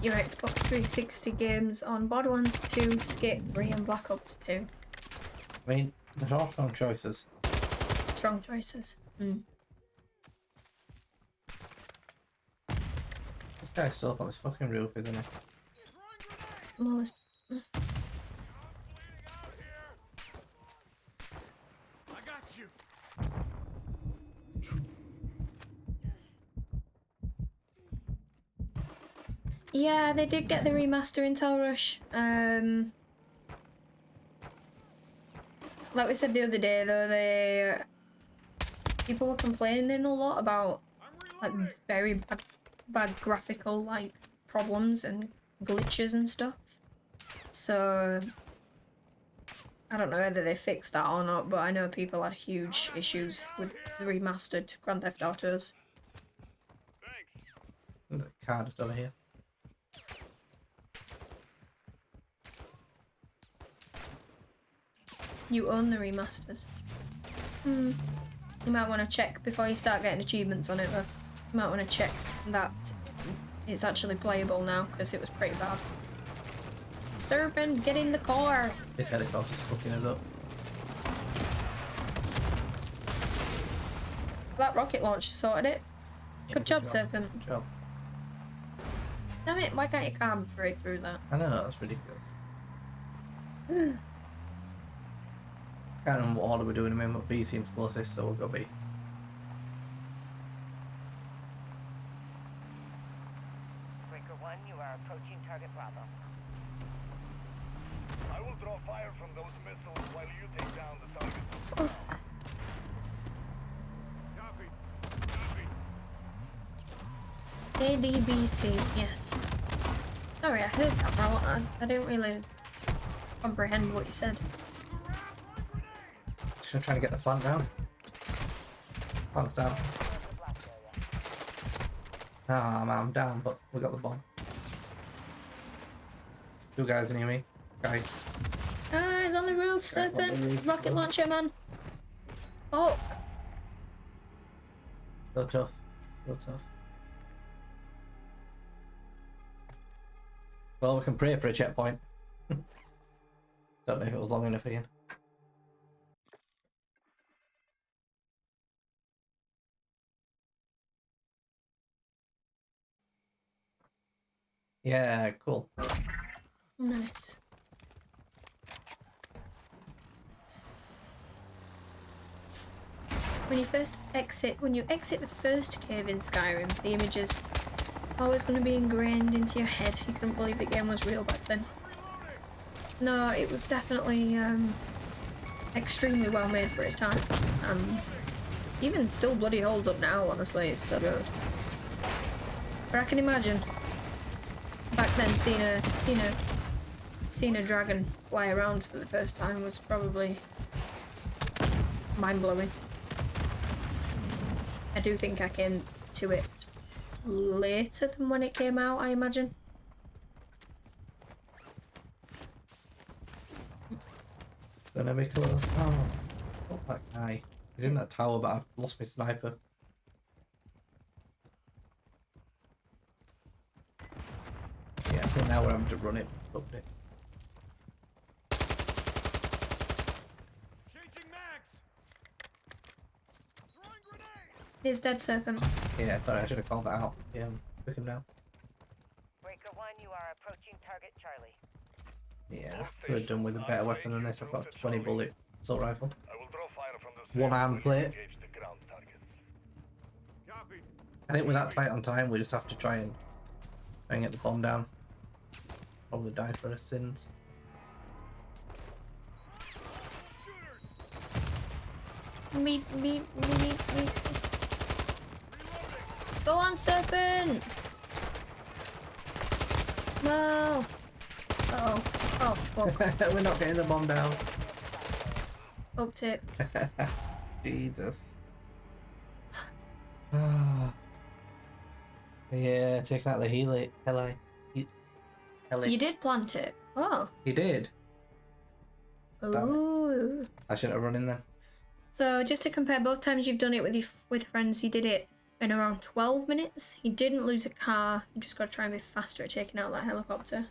Speaker 2: rent your Xbox 360 games on Borderlands 2, Skate 3 and Black Ops 2.
Speaker 1: I mean, they're all strong choices.
Speaker 2: Strong choices.
Speaker 1: This guy's still up on his fucking roof, isn't he?
Speaker 2: Well, it's...
Speaker 5: I got you.
Speaker 2: Yeah, they did get the remaster in Tel Rush. Like we said the other day, though, people were complaining a lot about like very bad graphical like problems and glitches and stuff. So I don't know whether they fixed that or not, but I know people had huge issues with the remastered Grand Theft Autos.
Speaker 1: The car just over here.
Speaker 2: You own the remasters. You might want to check before you start getting achievements on it, though. You might want to check that it's actually playable now, because it was pretty bad. Serpent, get in the car!
Speaker 1: This helicopter's fucking us up.
Speaker 2: That rocket launcher sorted it.
Speaker 1: Yeah,
Speaker 2: Good job, Serpent.
Speaker 1: Good job.
Speaker 2: Damn it, why can't your car break through that?
Speaker 1: I know, that's ridiculous. Can't remember what order we're doing them in, but B seems closest, so we'll go B.
Speaker 4: Breaker 1, you are approaching target Bravo.
Speaker 6: I will draw fire from those missiles while you take down the target.
Speaker 5: Copy.
Speaker 2: ADBC, yes. Sorry, I heard that wrong. I didn't really comprehend what you said.
Speaker 1: Just trying to get the plant down. Plant's down. Ah, man, I'm down, but we got the bomb. Two guys near me. Guy.
Speaker 2: Ah, he's on the roof, Serpent.
Speaker 1: on the roof.
Speaker 2: Rocket launcher, man. Oh,
Speaker 1: Still tough. Still tough. Well, we can pray for a checkpoint. Don't know if it was long enough again. Yeah, cool.
Speaker 2: nice. When you exit the first cave in Skyrim, the images always going to be ingrained into your head. You couldn't believe the game was real back then. No, it was definitely extremely well made for its time, and even still bloody holds up now. Honestly, it's so good. But I can imagine back then seeing a dragon fly around for the first time was probably mind blowing. I do think I came to it later than when it came out, I imagine.
Speaker 1: Gonna be close. Oh, fuck that guy. He's in that tower, but I've lost my sniper. Yeah, I think now we're having to run it. Up it.
Speaker 5: Changing mags. Throwing grenade.
Speaker 2: He's dead, Serpent.
Speaker 1: Yeah, sorry, I should have called that out. Yeah, pick him now.
Speaker 4: Breaker 1, you are approaching target Charlie.
Speaker 1: Yeah, could have done with a better weapon than this. I've got 20 bullet assault rifle.
Speaker 6: I will draw fire from the
Speaker 1: One arm plate.
Speaker 6: engage the ground targets.
Speaker 5: Copy.
Speaker 1: I think we're that tight on time, we just have to try and get the bomb down. Probably die for our sins.
Speaker 5: Shooters.
Speaker 2: Me. Go on, Serpent! No! Uh-oh. Oh, fuck.
Speaker 1: We're not getting the bomb down.
Speaker 2: Oh, tip.
Speaker 1: Jesus. Yeah, taking out the heli.
Speaker 2: You did plant it. Oh.
Speaker 1: He did.
Speaker 2: Ooh.
Speaker 1: I shouldn't have run in then.
Speaker 2: So just to compare, both times you've done it with friends, you did it in around 12 minutes. He didn't lose a car. You just got to try and be faster at taking out that helicopter.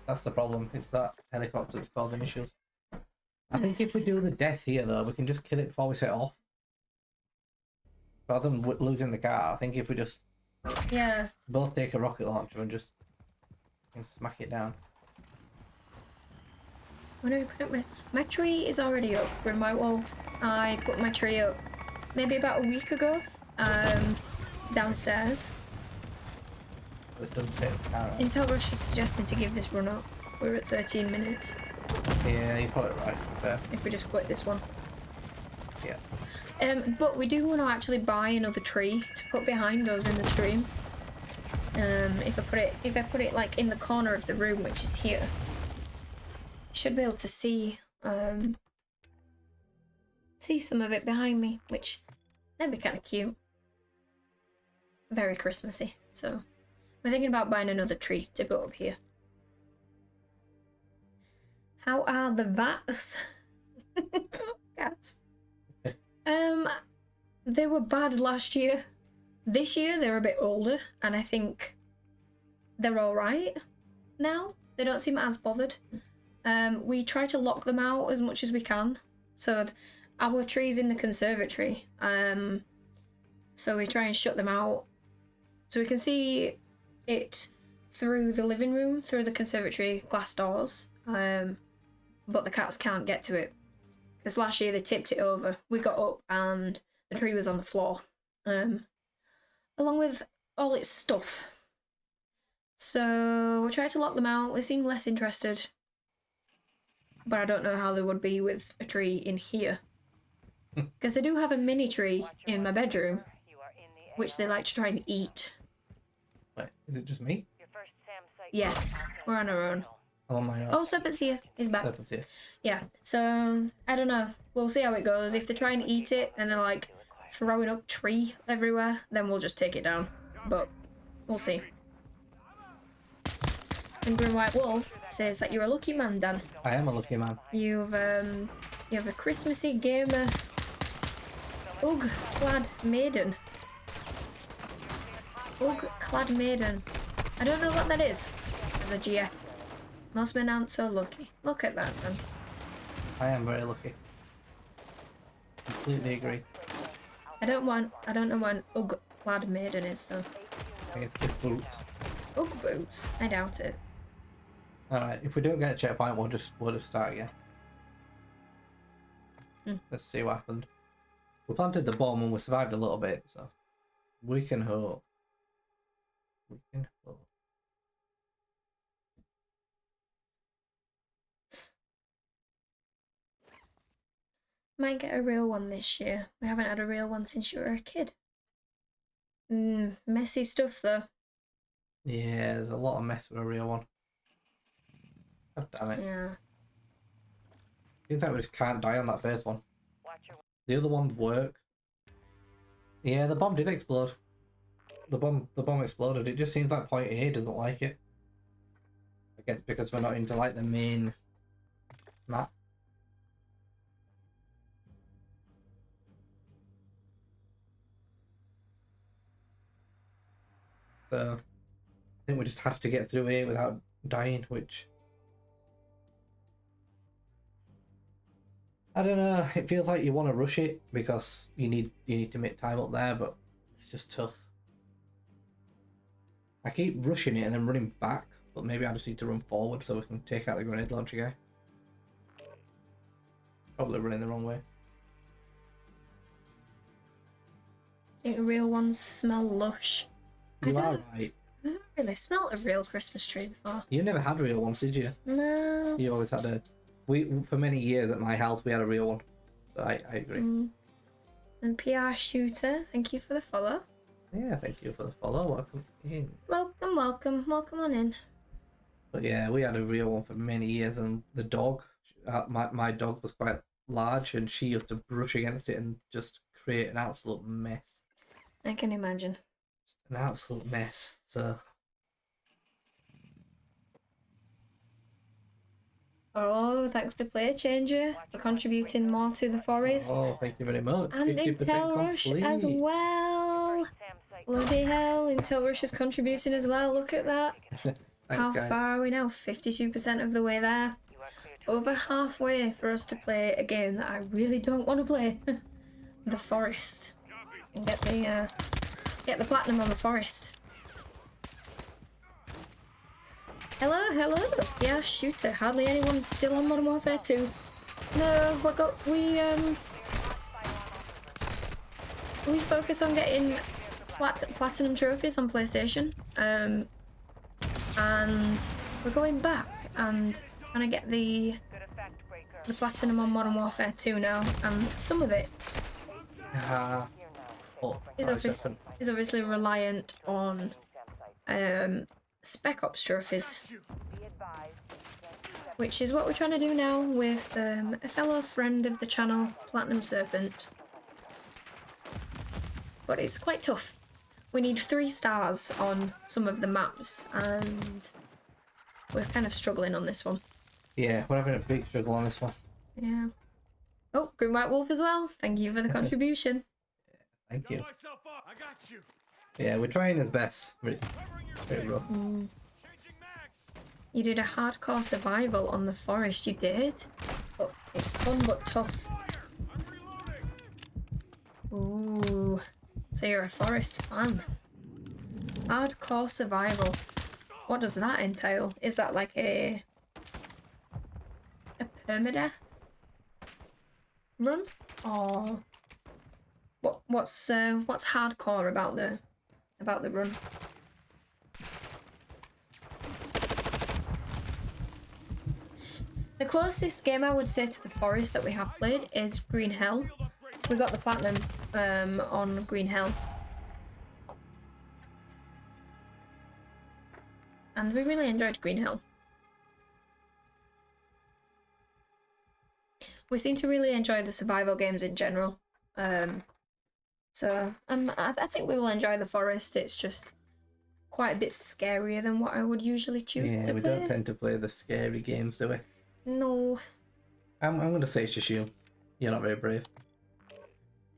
Speaker 1: That's the problem. It's that helicopter that's causing issues. I think if we do the death here, though, we can just kill it before we set off. Rather than losing the car, I think if we just both take a rocket launcher and just smack it down.
Speaker 2: When do we put up my tree is already up. Grim White Wolf. I put my tree up maybe about a week ago. Downstairs.
Speaker 1: It doesn't take the car out.
Speaker 2: Intel Rush is suggesting to give this run up. We're at 13 minutes.
Speaker 1: Yeah, you put it right. Fair.
Speaker 2: If we just quit this one.
Speaker 1: Yeah.
Speaker 2: But we do want to actually buy another tree to put behind us in the stream. If I put it like in the corner of the room, which is here, you should be able to see some of it behind me, which that'd be kind of cute. Very Christmassy. So we're thinking about buying another tree to put up here. How are the VATs? Cats. They were bad last year. This year they're a bit older, and I think they're alright now. They don't seem as bothered. We try to lock them out as much as we can. So our tree's in the conservatory. So we try and shut them out. So we can see it through the living room, through the conservatory glass doors. But the cats can't get to it. Because last year they tipped it over. We got up and the tree was on the floor. Along with all its stuff. So we tried to lock them out. They seem less interested. But I don't know how they would be with a tree in here. Because I do have a mini tree in my bedroom, which they like to try and eat.
Speaker 1: Wait, is it just me?
Speaker 2: Yes, we're on our own.
Speaker 1: I'm on my own.
Speaker 2: Oh, Serpent's here. He's back.
Speaker 1: Serpent's here.
Speaker 2: Yeah, so I don't know. We'll see how it goes. If they try and eat it and they're like throwing up tree everywhere, then we'll just take it down. But we'll see. And Grim White Wolf says that you're a lucky man, Dan.
Speaker 1: I am a lucky man.
Speaker 2: You have a Christmassy gamer Ugg-clad maiden. Ugg-clad maiden. I don't know what that is as a GF. Most men aren't so lucky. Look at that, man.
Speaker 1: I am very lucky. Completely agree.
Speaker 2: I don't know what an Ugg-clad maiden is, though.
Speaker 1: I guess it's boots.
Speaker 2: Ugg boots? I doubt it.
Speaker 1: Alright, if we don't get a checkpoint, we'll just start again. Let's see what happened. We planted the bomb and we survived a little bit, so we can hope. We can hope.
Speaker 2: Might get a real one this year. We haven't had a real one since you were a kid. Messy stuff, though.
Speaker 1: Yeah, there's a lot of mess with a real one. God damn it.
Speaker 2: Yeah.
Speaker 1: Seems like we just can't die on that first one. The other ones work. Yeah, the bomb did explode. The bomb exploded. It just seems like point A doesn't like it. I guess because we're not into like the main map. So I think we just have to get through here without dying, which I don't know. It feels like you want to rush it because you need to make time up there, but it's just tough. I keep rushing it and then running back, but maybe I just need to run forward so we can take out the grenade launcher guy. Probably running the wrong way.
Speaker 2: I think real ones smell lush.
Speaker 1: You are right.
Speaker 2: I haven't really smelled a real Christmas tree before.
Speaker 1: You never had real ones, did you?
Speaker 2: No.
Speaker 1: You always had a... For many years at my house, we had a real one. So I agree.
Speaker 2: And PR Shooter, thank you for the follow.
Speaker 1: Yeah, thank you for the follow. Welcome in.
Speaker 2: Welcome, welcome. Welcome on in.
Speaker 1: But yeah, we had a real one for many years, and the dog, my dog was quite large, and she used to brush against it and just create an absolute mess.
Speaker 2: I can imagine.
Speaker 1: An absolute mess. So...
Speaker 2: Oh, thanks to Player Changer for contributing more to the forest.
Speaker 1: Oh, thank you very much.
Speaker 2: And
Speaker 1: 50%
Speaker 2: Intel Rush
Speaker 1: complete.
Speaker 2: as well. Bloody hell, Intel Rush is contributing as well. Look at that.
Speaker 1: Thanks,
Speaker 2: How
Speaker 1: guys.
Speaker 2: far are we now? 52% of the way there.
Speaker 4: You are clear to
Speaker 2: Over halfway for us to play a game that I really don't want to play. The Forest. And get the platinum on the Forest. Hello, hello. Yeah, shooter. Hardly anyone's still on Modern Warfare 2. No, we focus on getting platinum trophies on PlayStation. And we're going back and trying to get the
Speaker 4: good effect, Breaker.
Speaker 2: platinum on Modern Warfare 2 now, and some of it is obviously reliant on Spec Ops trophies,
Speaker 4: Be advised.
Speaker 2: which is what we're trying to do now with a fellow friend of the channel, Platinum Serpent. But it's quite tough. We need 3 stars on some of the maps, and we're kind of struggling on this one.
Speaker 1: Yeah, we're having a big struggle on this one.
Speaker 2: Yeah. Oh, Green White Wolf as well. Thank you for the contribution.
Speaker 1: Thank you.
Speaker 5: Myself up. I got you.
Speaker 1: Yeah, we're trying our best, but it's very rough.
Speaker 5: Changing mags.
Speaker 2: You did a hardcore survival on the Forest, you did? But it's fun but tough.
Speaker 5: Fire. I'm reloading.
Speaker 2: Ooh. So you're a Forest fan. Hardcore survival. What does that entail? Is that like a permadeath run? Or what's hardcore about the run? The closest game I would say to the Forest that we have played is Green Hell. We got the platinum on Green Hell. And we really enjoyed Green Hell. We seem to really enjoy the survival games in general. So I think we will enjoy the Forest. It's just quite a bit scarier than what I would usually choose to
Speaker 1: Yeah, we
Speaker 2: play.
Speaker 1: don't tend to play the scary games, do we?
Speaker 2: No.
Speaker 1: I'm going to say it's just you. You're not very brave.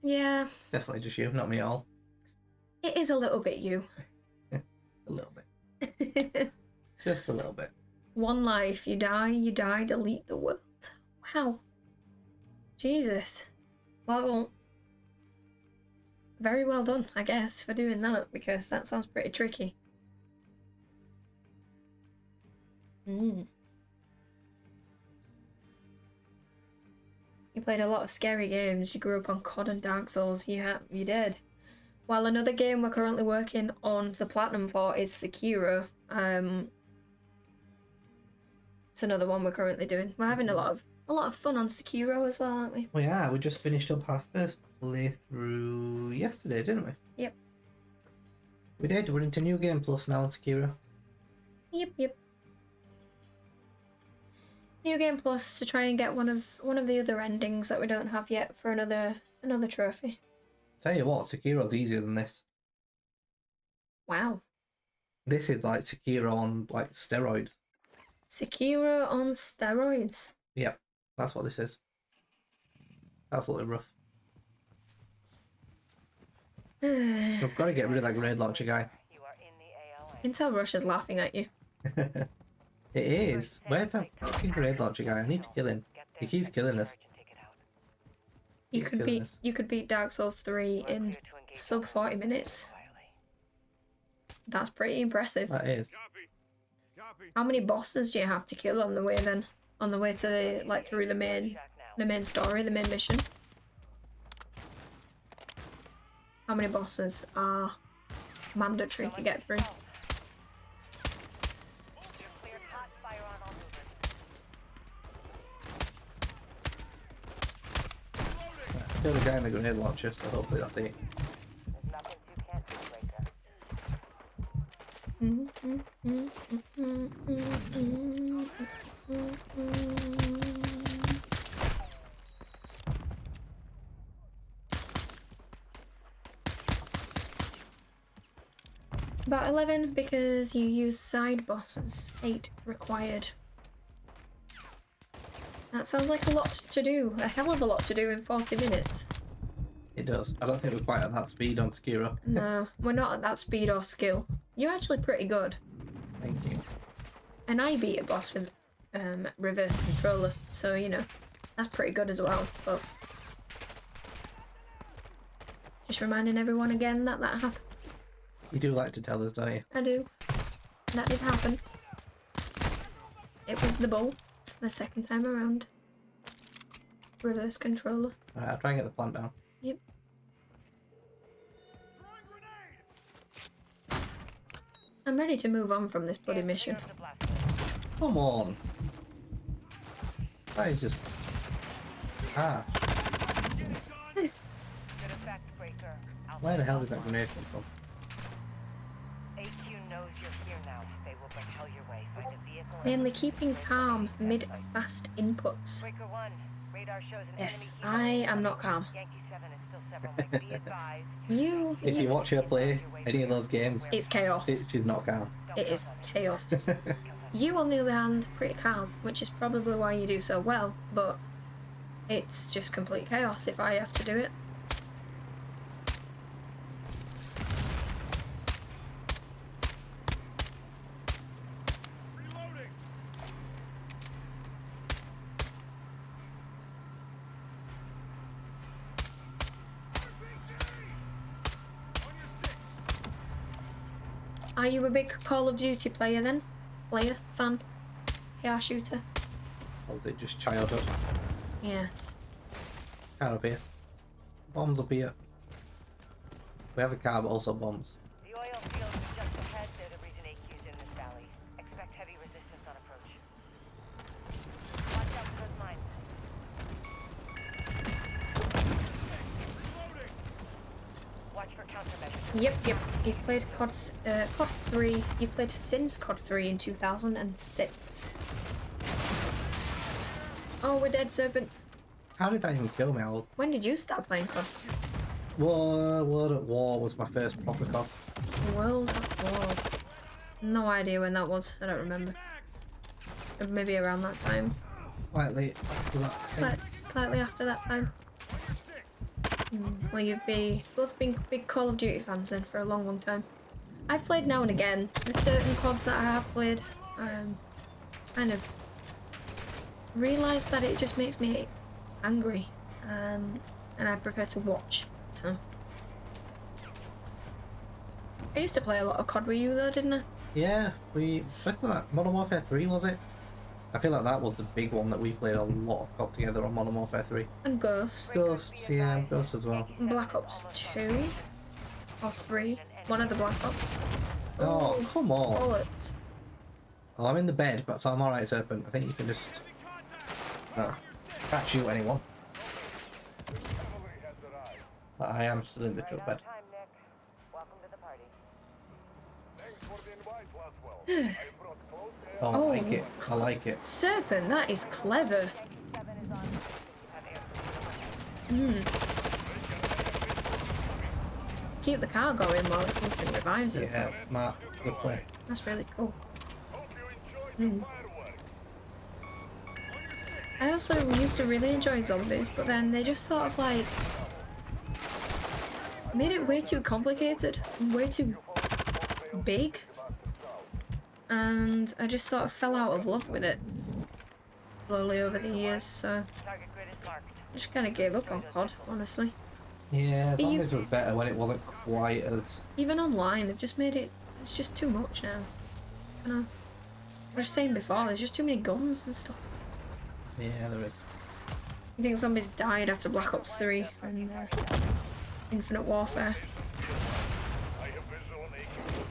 Speaker 2: Yeah,
Speaker 1: Definitely just you, not me at all.
Speaker 2: it is a little bit you.
Speaker 1: A little bit. Just a little bit.
Speaker 2: One life, you die, delete the world. Wow. Jesus. Well, very well done, I guess, for doing that, because that sounds pretty tricky. You played a lot of scary games. You grew up on COD and Dark Souls. You did. While another game we're currently working on the platinum for is Sekiro. It's another one we're currently doing. We're having a lot of fun on Sekiro as well, aren't we?
Speaker 1: Well, yeah, we just finished up our first playthrough yesterday, didn't we?
Speaker 2: Yep.
Speaker 1: We did. We're into New Game Plus now on Sekiro.
Speaker 2: Yep. New Game Plus to try and get one of the other endings that we don't have yet for another trophy.
Speaker 1: Tell you what, Sekiro's easier than this.
Speaker 2: Wow.
Speaker 1: This is like Sekiro on like steroids.
Speaker 2: Sekiro on steroids.
Speaker 1: Yep, that's what this is. Absolutely rough. We've got to get rid of that grenade launcher guy.
Speaker 4: You are in the ALA.
Speaker 2: Intel Rush is laughing at you.
Speaker 1: It is. Where's that fucking grenade launcher guy? I need to kill him. He keeps killing us.
Speaker 2: You
Speaker 1: Keeps
Speaker 2: could
Speaker 1: killing
Speaker 2: beat
Speaker 1: us.
Speaker 2: you could beat Dark Souls 3 in sub 40 minutes. That's pretty impressive.
Speaker 1: That is.
Speaker 5: Copy.
Speaker 2: How many bosses do you have to kill on the way then? On the way to the, like, through the main story, the main mission? How many bosses are mandatory to get through?
Speaker 4: Cleared hot fire on all movers.
Speaker 1: Kill the guy in the grenade launcher, so hopefully that's it.
Speaker 4: There's nothing you can't do, Breaker.
Speaker 2: About 11 because you use side bosses. 8 required. That sounds like a lot to do. A hell of a lot to do in 40 minutes.
Speaker 1: It does. I don't think we're quite at that speed on Sekiro.
Speaker 2: No, we're not at that speed or skill. You're actually pretty good.
Speaker 1: Thank you.
Speaker 2: And I beat a boss with reverse controller, so you know, that's pretty good as well. But just reminding everyone again that happened.
Speaker 1: You do like to tell us, don't you?
Speaker 2: I do. That did happen. It was the bull. It's the second time around. Reverse controller.
Speaker 1: Alright, I'll try and get the plant down.
Speaker 2: Yep. I'm ready to move on from this bloody mission.
Speaker 1: Come on. That is just... Ah. Where the hell did that grenade come from?
Speaker 4: AQ knows you're here now. They will bring hell your way. Find a vehicle.
Speaker 2: Mainly keeping calm mid fast inputs.
Speaker 4: Breaker 1. Radar shows an
Speaker 2: Yes,
Speaker 4: enemy
Speaker 2: I am not calm.
Speaker 4: Yankee 7 is still several miles. Be advised.
Speaker 1: If you watch her play any of those games,
Speaker 2: It's chaos.
Speaker 1: she's not calm.
Speaker 2: It is chaos. You, on the other hand, pretty calm, which is probably why you do so well, but it's just complete chaos if I have to do it.
Speaker 5: Reloading. On your six.
Speaker 2: Are you a big Call of Duty player then? Fan? PR shooter?
Speaker 1: Or was it just childhood?
Speaker 2: Yes.
Speaker 1: Car up here. Bombs up here. We have a car, but also bombs.
Speaker 4: The oil field is just ahead. They're the reason AQ's in this valley. Expect heavy resistance on approach. Watch out for those mines.
Speaker 5: Reloading.
Speaker 4: Watch for countermeasures.
Speaker 2: Yep. You've played COD 3. You played since COD 3 in 2006. Oh, we're dead, Serpent.
Speaker 1: How did that even kill me?
Speaker 2: When did you start playing COD?
Speaker 1: World at War was my first proper COD.
Speaker 2: World at War. No idea when that was. I don't remember. Maybe around that time.
Speaker 1: Slightly after that. I think.
Speaker 2: Slightly after that time. Well, you've both been big Call of Duty fans then for a long time. I've played now and again. There's certain CODs that I have played. Kind of realised that it just makes me angry. And I prefer to watch. So I used to play a lot of COD with you though, didn't I?
Speaker 1: Yeah, especially that Modern Warfare 3, was it? I feel like that was the big one that we played a lot of COD together on Modern Warfare 3.
Speaker 2: And Ghost.
Speaker 1: Ghosts, yeah, Ghosts as well.
Speaker 2: Black Ops 2 or 3. One of the Black Ops.
Speaker 1: Oh,
Speaker 2: Ooh,
Speaker 1: come on.
Speaker 2: bullets.
Speaker 1: Well, I'm in the bed, but so I'm alright, Serpent. I think you can just... can't shoot anyone. But I am still in the truck bed.
Speaker 4: Time, Nick. Welcome to the party.
Speaker 6: Thanks for the invite, Laswell. I brought close air.
Speaker 1: Oh, I
Speaker 2: Oh.
Speaker 1: like it. I like it.
Speaker 2: Serpent, that is clever.
Speaker 4: Yankee 7 is on. Have air for the
Speaker 2: Keep the car going while it instant revives
Speaker 1: Yeah,
Speaker 2: itself.
Speaker 1: smart. Good play.
Speaker 2: That's really cool.
Speaker 6: Hope you enjoyed the fireworks.
Speaker 2: I also used to really enjoy zombies, but then they just sort of like made it way too complicated, way too big, and I just sort of fell out of love with it slowly over the years, so
Speaker 4: target grid is marked.
Speaker 2: I just kind of gave up on COD, honestly.
Speaker 1: Yeah,
Speaker 2: But you-
Speaker 1: Zombies was better when it wasn't quite as...
Speaker 2: Even online, they've just made it, it's just too much now. I know. I was just saying before, there's just too many guns and stuff.
Speaker 1: Yeah, there is.
Speaker 2: You think zombies died after Black Ops 3 and Infinite Warfare?
Speaker 6: I have visual on AQ.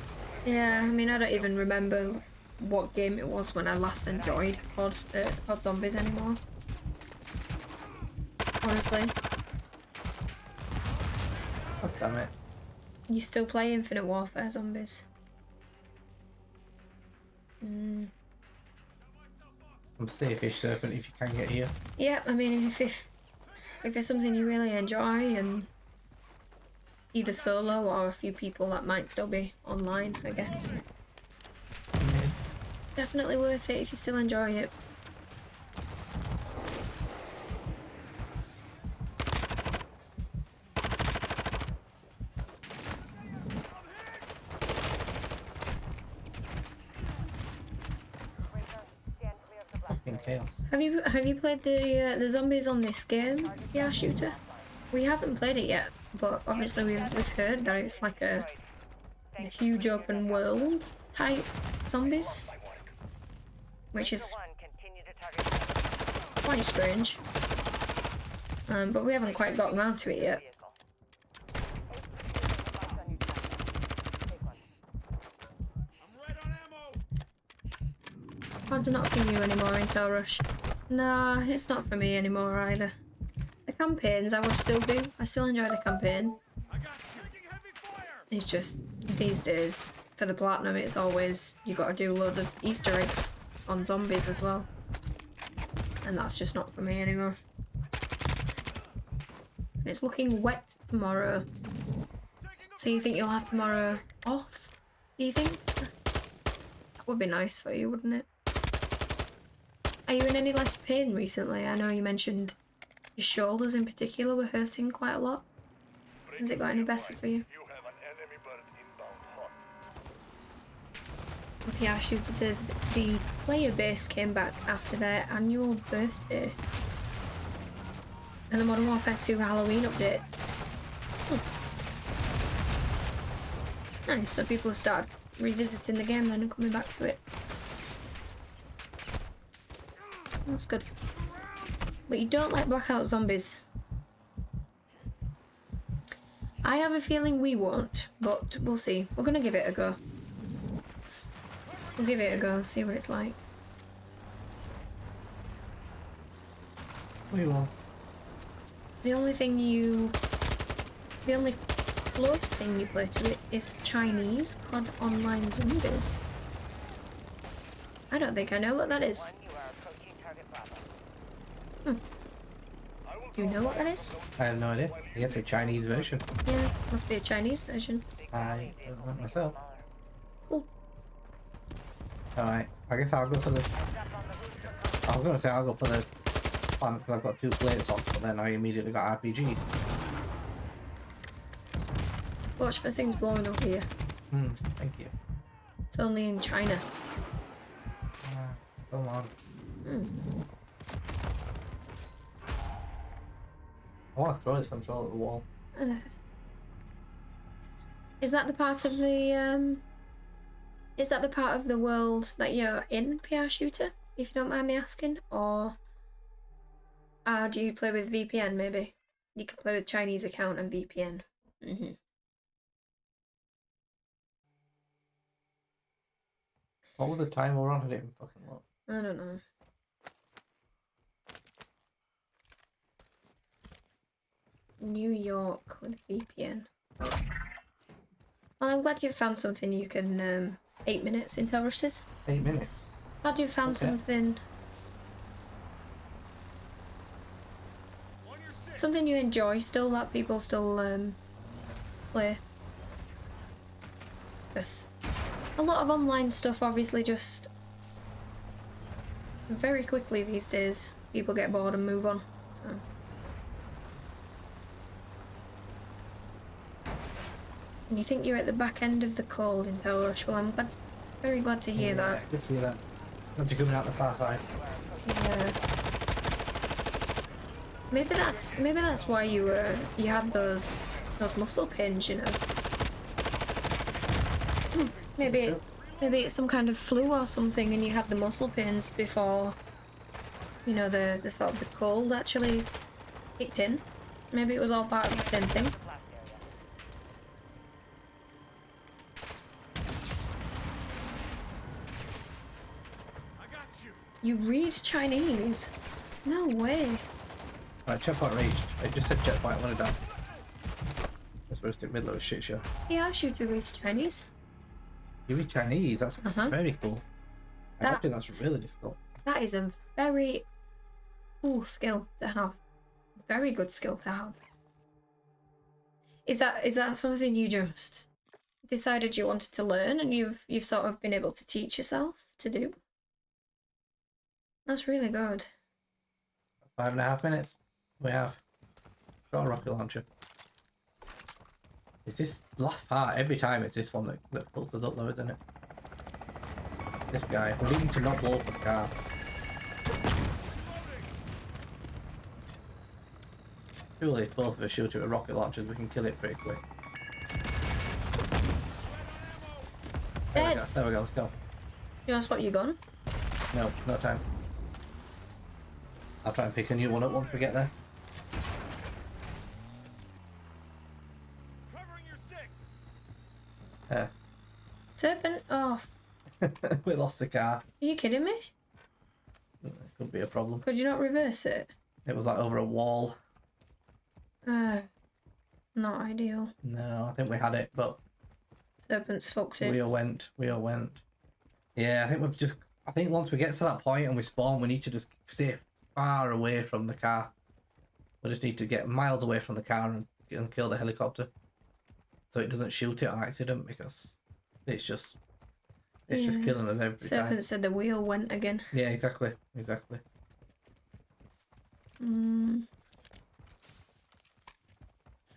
Speaker 2: Yeah, I mean, I don't even remember what game it was when I last enjoyed COD Zombies anymore. Honestly.
Speaker 1: God damn it.
Speaker 2: You still play Infinite Warfare Zombies?
Speaker 1: I'm safe-ish, Serpent, if you can get here.
Speaker 2: Yeah, I mean, if it's something you really enjoy and either solo or a few people that might still be online, I guess.
Speaker 1: Yeah.
Speaker 2: Definitely worth it if you still enjoy it.
Speaker 1: fucking chaos.
Speaker 2: Have you played the zombies on this game, PR Shooter? We haven't played it yet, but obviously we've heard that it's like a huge open world type zombies, which is quite strange. But we haven't quite gotten around to it yet. Pod's not for you anymore, Intel Rush. Nah, it's not for me anymore either. The campaigns I would still do. I still enjoy the campaign. It's just these days for the platinum it's always you gotta do loads of Easter eggs on zombies as well. And that's just not for me anymore. And it's looking wet tomorrow. So you think you'll have tomorrow off? Do you think? That would be nice for you, wouldn't it? Are you in any less pain recently? I know you mentioned your shoulders in particular were hurting quite a lot. Has it got any better for you? PR Shooter says the player base came back after their annual birthday. And the Modern Warfare 2 Halloween update. Nice, so people have started revisiting the game then and coming back to it. That's good. But you don't like Blackout Zombies. I have a feeling we won't, but we'll see. We're gonna give it a go. We'll give it a go, see what it's like.
Speaker 1: We will.
Speaker 2: The only close thing you play to it is Chinese COD Online Zombies. I don't think I know what that is. Do you know what that is?
Speaker 1: I have no idea. I guess a Chinese version.
Speaker 2: Yeah, must be a Chinese version.
Speaker 1: I don't know myself.
Speaker 2: Cool.
Speaker 1: Alright, I guess I'll go for the... I was gonna say I'll go for the plan because I've got 2 plates on, but then I immediately got RPG.
Speaker 2: Watch for things blowing up here.
Speaker 1: Thank you.
Speaker 2: It's only in China.
Speaker 1: Come on. I want to throw this control at the wall.
Speaker 2: Is that the part of the is that the part of the world that you're in, PR Shooter, if you don't mind me asking? Or do you play with VPN maybe? You can play with Chinese account and VPN.
Speaker 1: What was the time we're on? I didn't even fucking look.
Speaker 2: I don't know. New York with VPN. Well, I'm glad you found something you can 8 minutes Intel Rush says.
Speaker 1: 8 minutes?
Speaker 2: Glad you found something you enjoy still, that people still play. Because a lot of online stuff obviously just very quickly these days people get bored and move on. So and you think you're at the back end of the cold, Intel Rush? Well, I'm very glad to hear that.
Speaker 1: Good to hear that. Glad you're coming out the far side.
Speaker 2: Yeah. Maybe that's why you had those muscle pains, you know. Maybe it's some kind of flu or something, and you had the muscle pains before, you know, the sort of the cold actually kicked in. Maybe it was all part of the same thing. You read Chinese? No way.
Speaker 1: Right, checkpoint reached. I just said checkpoint, I want to die. I'm supposed to middle of a shit show.
Speaker 2: He asked you to read Chinese.
Speaker 1: You read Chinese? That's very cool. I imagine that's really difficult.
Speaker 2: That is a very cool skill to have. Very good skill to have. Is that something you just decided you wanted to learn and you've sort of been able to teach yourself to do? That's really good.
Speaker 1: 5.5 minutes. We have got a rocket launcher. Is this last part? Every time it's this one that pulls us up though, isn't it? This guy. We need to not blow up his car. Surely if both of us shoot it with rocket launchers, we can kill it pretty quick. There we
Speaker 2: Dead.
Speaker 1: go, there we go, let's go.
Speaker 2: You want to swap your gun?
Speaker 1: No, no time. I'll try and pick a new one up once we get there.
Speaker 5: Covering your six.
Speaker 1: Yeah.
Speaker 2: Serpent? Oh,
Speaker 1: We lost the car.
Speaker 2: are you kidding me?
Speaker 1: Could be a problem.
Speaker 2: Could you not reverse it?
Speaker 1: It was like over a wall.
Speaker 2: Not ideal.
Speaker 1: No, I think we had it, but
Speaker 2: Serpent's fucked it.
Speaker 1: we all went. Yeah, I think once we get to that point and we spawn, we need to just stay far away from the car. We just need to get miles away from the car and kill the helicopter. So it doesn't shoot it on accident, because it's just killing us every
Speaker 2: Serpent
Speaker 1: time.
Speaker 2: said the wheel went again.
Speaker 1: Yeah, exactly.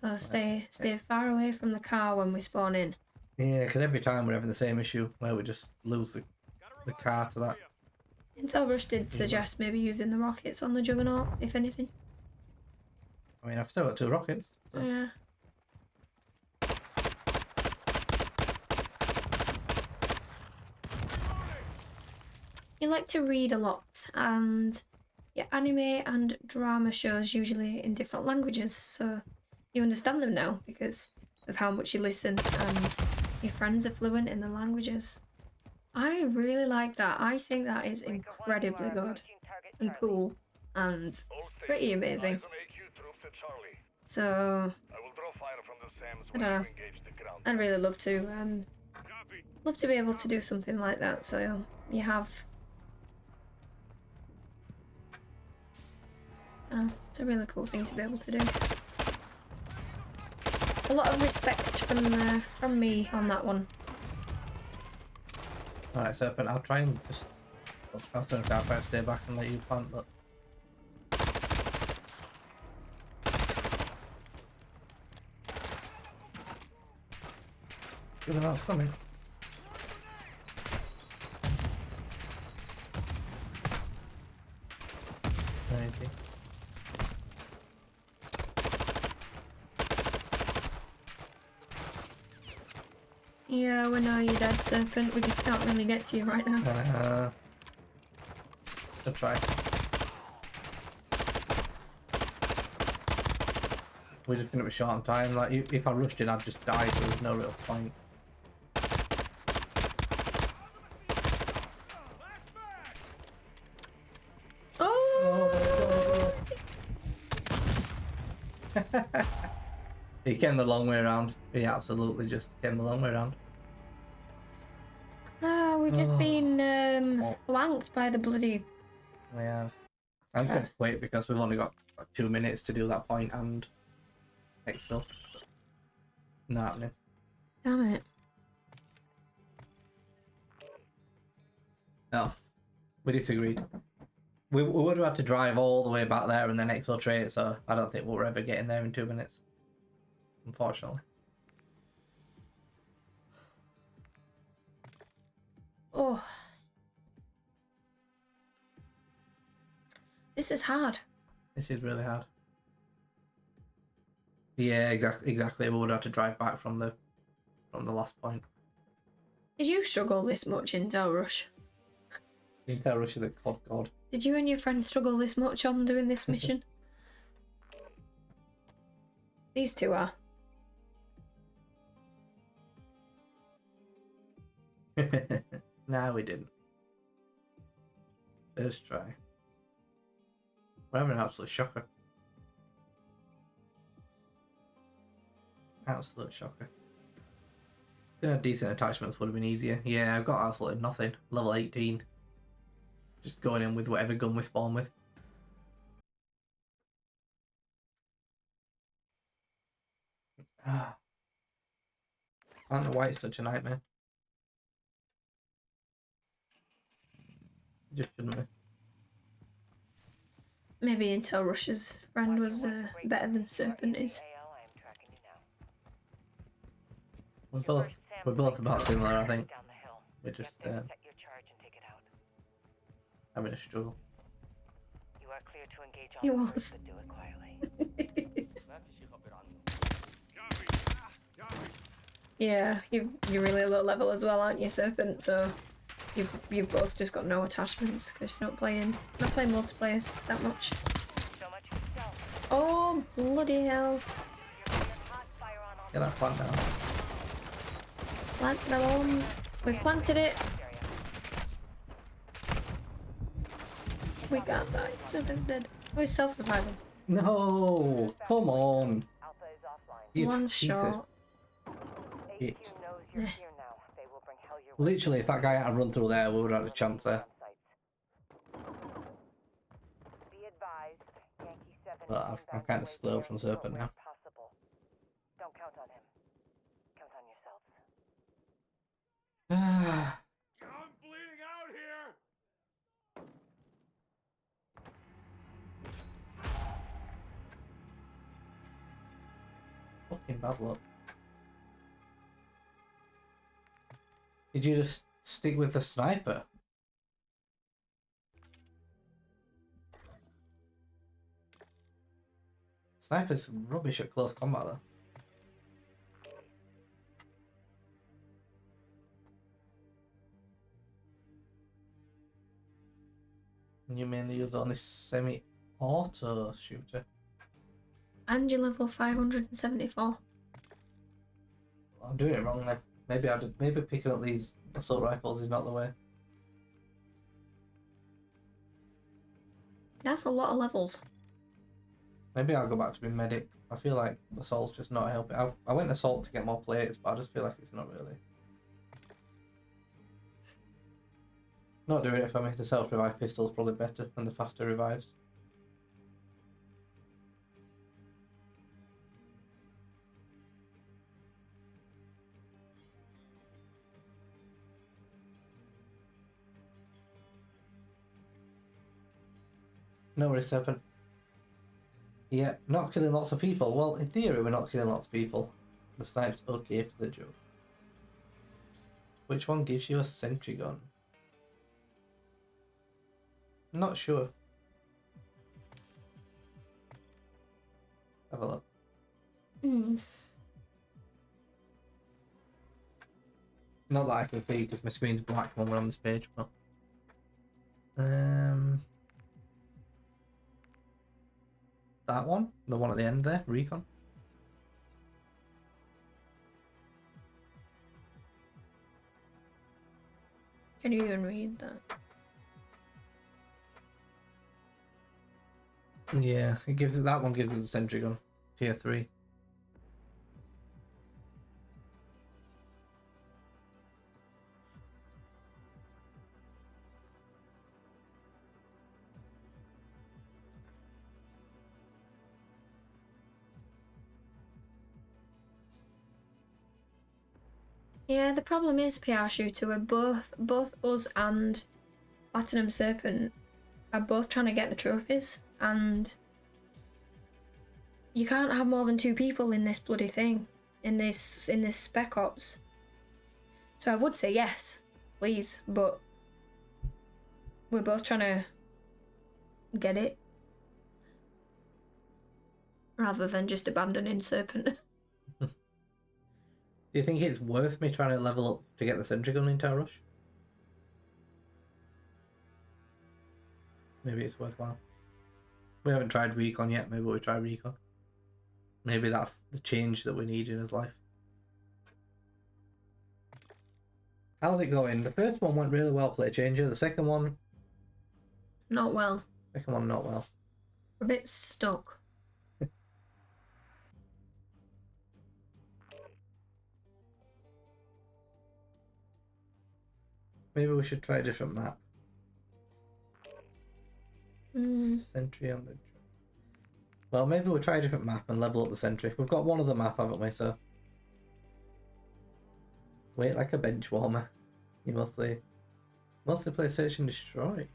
Speaker 2: So stay far away from the car when we spawn in.
Speaker 1: Yeah, because every time we're having the same issue where we just lose the car to that.
Speaker 2: Intel Rush did suggest maybe using the rockets on the Juggernaut, if anything.
Speaker 1: I mean, I've still got 2 rockets. So.
Speaker 2: Yeah. You like to read a lot, and your anime and drama shows usually in different languages, so you understand them now because of how much you listen and your friends are fluent in the languages. I really like that. I think that is incredibly good and cool and pretty amazing. So I don't know. I'd really love to be able to do something like that. So you have. It's a really cool thing to be able to do. A lot of respect from me on that one.
Speaker 1: Alright, Serpent, I'll try and just... I'll turn south and stay back and let you plant, but... Good amount's coming. There you see.
Speaker 2: Yeah, we know you're dead, Serpent. We just can't really get to you right now.
Speaker 1: Good try. We're just gonna be short on time. Like, if I rushed in, I'd just die, so there's no real point.
Speaker 2: Oh!
Speaker 1: He came the long way around. He absolutely just came the long way around.
Speaker 2: No, we've just been flanked by the bloody...
Speaker 1: We have. I'm going to wait because we've only got like 2 minutes to do that point and exfil. Not happening.
Speaker 2: Damn it.
Speaker 1: No, we disagreed. We would have had to drive all the way back there and then exfiltrate, so I don't think we're ever getting there in 2 minutes. Unfortunately.
Speaker 2: Oh. This is hard.
Speaker 1: This is really hard. Yeah, exactly. We would have to drive back from the last point.
Speaker 2: Did you struggle this much in Del Rush?
Speaker 1: You can tell Russia the COD God.
Speaker 2: Did you and your friends struggle this much on doing this mission? These two are.
Speaker 1: Nah, we didn't. First try. We're having an absolute shocker. Absolute shocker. Gonna have decent attachments would have been easier. Yeah, I've got absolutely nothing. Level 18. Just going in with whatever gun we spawn with. I don't know why it's such a nightmare. It just shouldn't be.
Speaker 2: Maybe Intel Rush's friend was better than Serpent is.
Speaker 1: We're both about similar, I think. We're just having a struggle.
Speaker 4: You are clear to engage on
Speaker 2: He
Speaker 4: the
Speaker 2: was.
Speaker 4: but do it quietly.
Speaker 2: Yeah, you're really low level as well, aren't you, Serpent? So you've both just got no attachments because you're not playing multiplayer that much.
Speaker 4: So much for stealth.
Speaker 2: Oh bloody hell!
Speaker 4: Hot fire on all
Speaker 1: Get that plant down.
Speaker 2: Plant the bomb. We've planted it.
Speaker 4: area.
Speaker 2: We got that. Serpent's dead. Oh, he's self-reviving.
Speaker 1: No, come on.
Speaker 4: Alpha is offline.
Speaker 1: You
Speaker 2: One
Speaker 1: piece of
Speaker 2: shot.
Speaker 1: shit.
Speaker 4: HQ knows you're here now. They will bring hell your way.
Speaker 1: Literally, if that guy had run through there, we would have had a chance there.
Speaker 4: Be advised, Yankee 7
Speaker 1: But
Speaker 4: is
Speaker 1: I'm
Speaker 4: inbound
Speaker 1: kind
Speaker 4: to
Speaker 1: of slowed from
Speaker 4: Wayfair
Speaker 1: Serpent now.
Speaker 4: where possible. Don't count on him. Count on yourselves.
Speaker 5: I'm bleeding out here!
Speaker 1: Fucking bad luck. Did you just stick with the sniper? Sniper's rubbish at close combat though. And you mainly use it on this semi-auto shooter.
Speaker 2: And you're level 574.
Speaker 1: I'm doing it wrong then. Maybe picking up these assault rifles is not the way.
Speaker 2: That's a lot of levels.
Speaker 1: Maybe I'll go back to being medic. I feel like assault's just not helping. I went assault to get more plates, but I just feel like it's not really. Not doing it if I make the self-revive pistol's probably better than the faster revives. No worries, Serpent. Yeah, not killing lots of people. Well, in theory, we're not killing lots of people. The snipe's okay for the joke. Which one gives you a sentry gun? Not sure. Have a look. Not that I can see because my screen's black when we're on this page, but that one, the one at the end there, recon.
Speaker 2: Can you even read that?
Speaker 1: Yeah, it gives it, that one gives it the sentry gun, tier 3.
Speaker 2: Yeah, the problem is, PR Shooter, we're both us and Platinum Serpent are both trying to get the trophies, and you can't have more than 2 people in this bloody thing, in this Spec Ops. So I would say yes, please, but we're both trying to get it, rather than just abandoning Serpent.
Speaker 1: Do you think it's worth me trying to level up to get the sentry gun in Tower Rush? Maybe it's worthwhile. We haven't tried recon yet, maybe we'll try recon. Maybe that's the change that we need in his life. How's it going? The first one went really well, Play Changer. The second one...
Speaker 2: Not well.
Speaker 1: Second one, not well.
Speaker 2: We're a bit stuck.
Speaker 1: Maybe we should try a different map. Sentry on the... Well, maybe we'll try a different map and level up the sentry. We've got one other map, haven't we, so... Wait like a bench warmer. You mostly play Search and Destroy.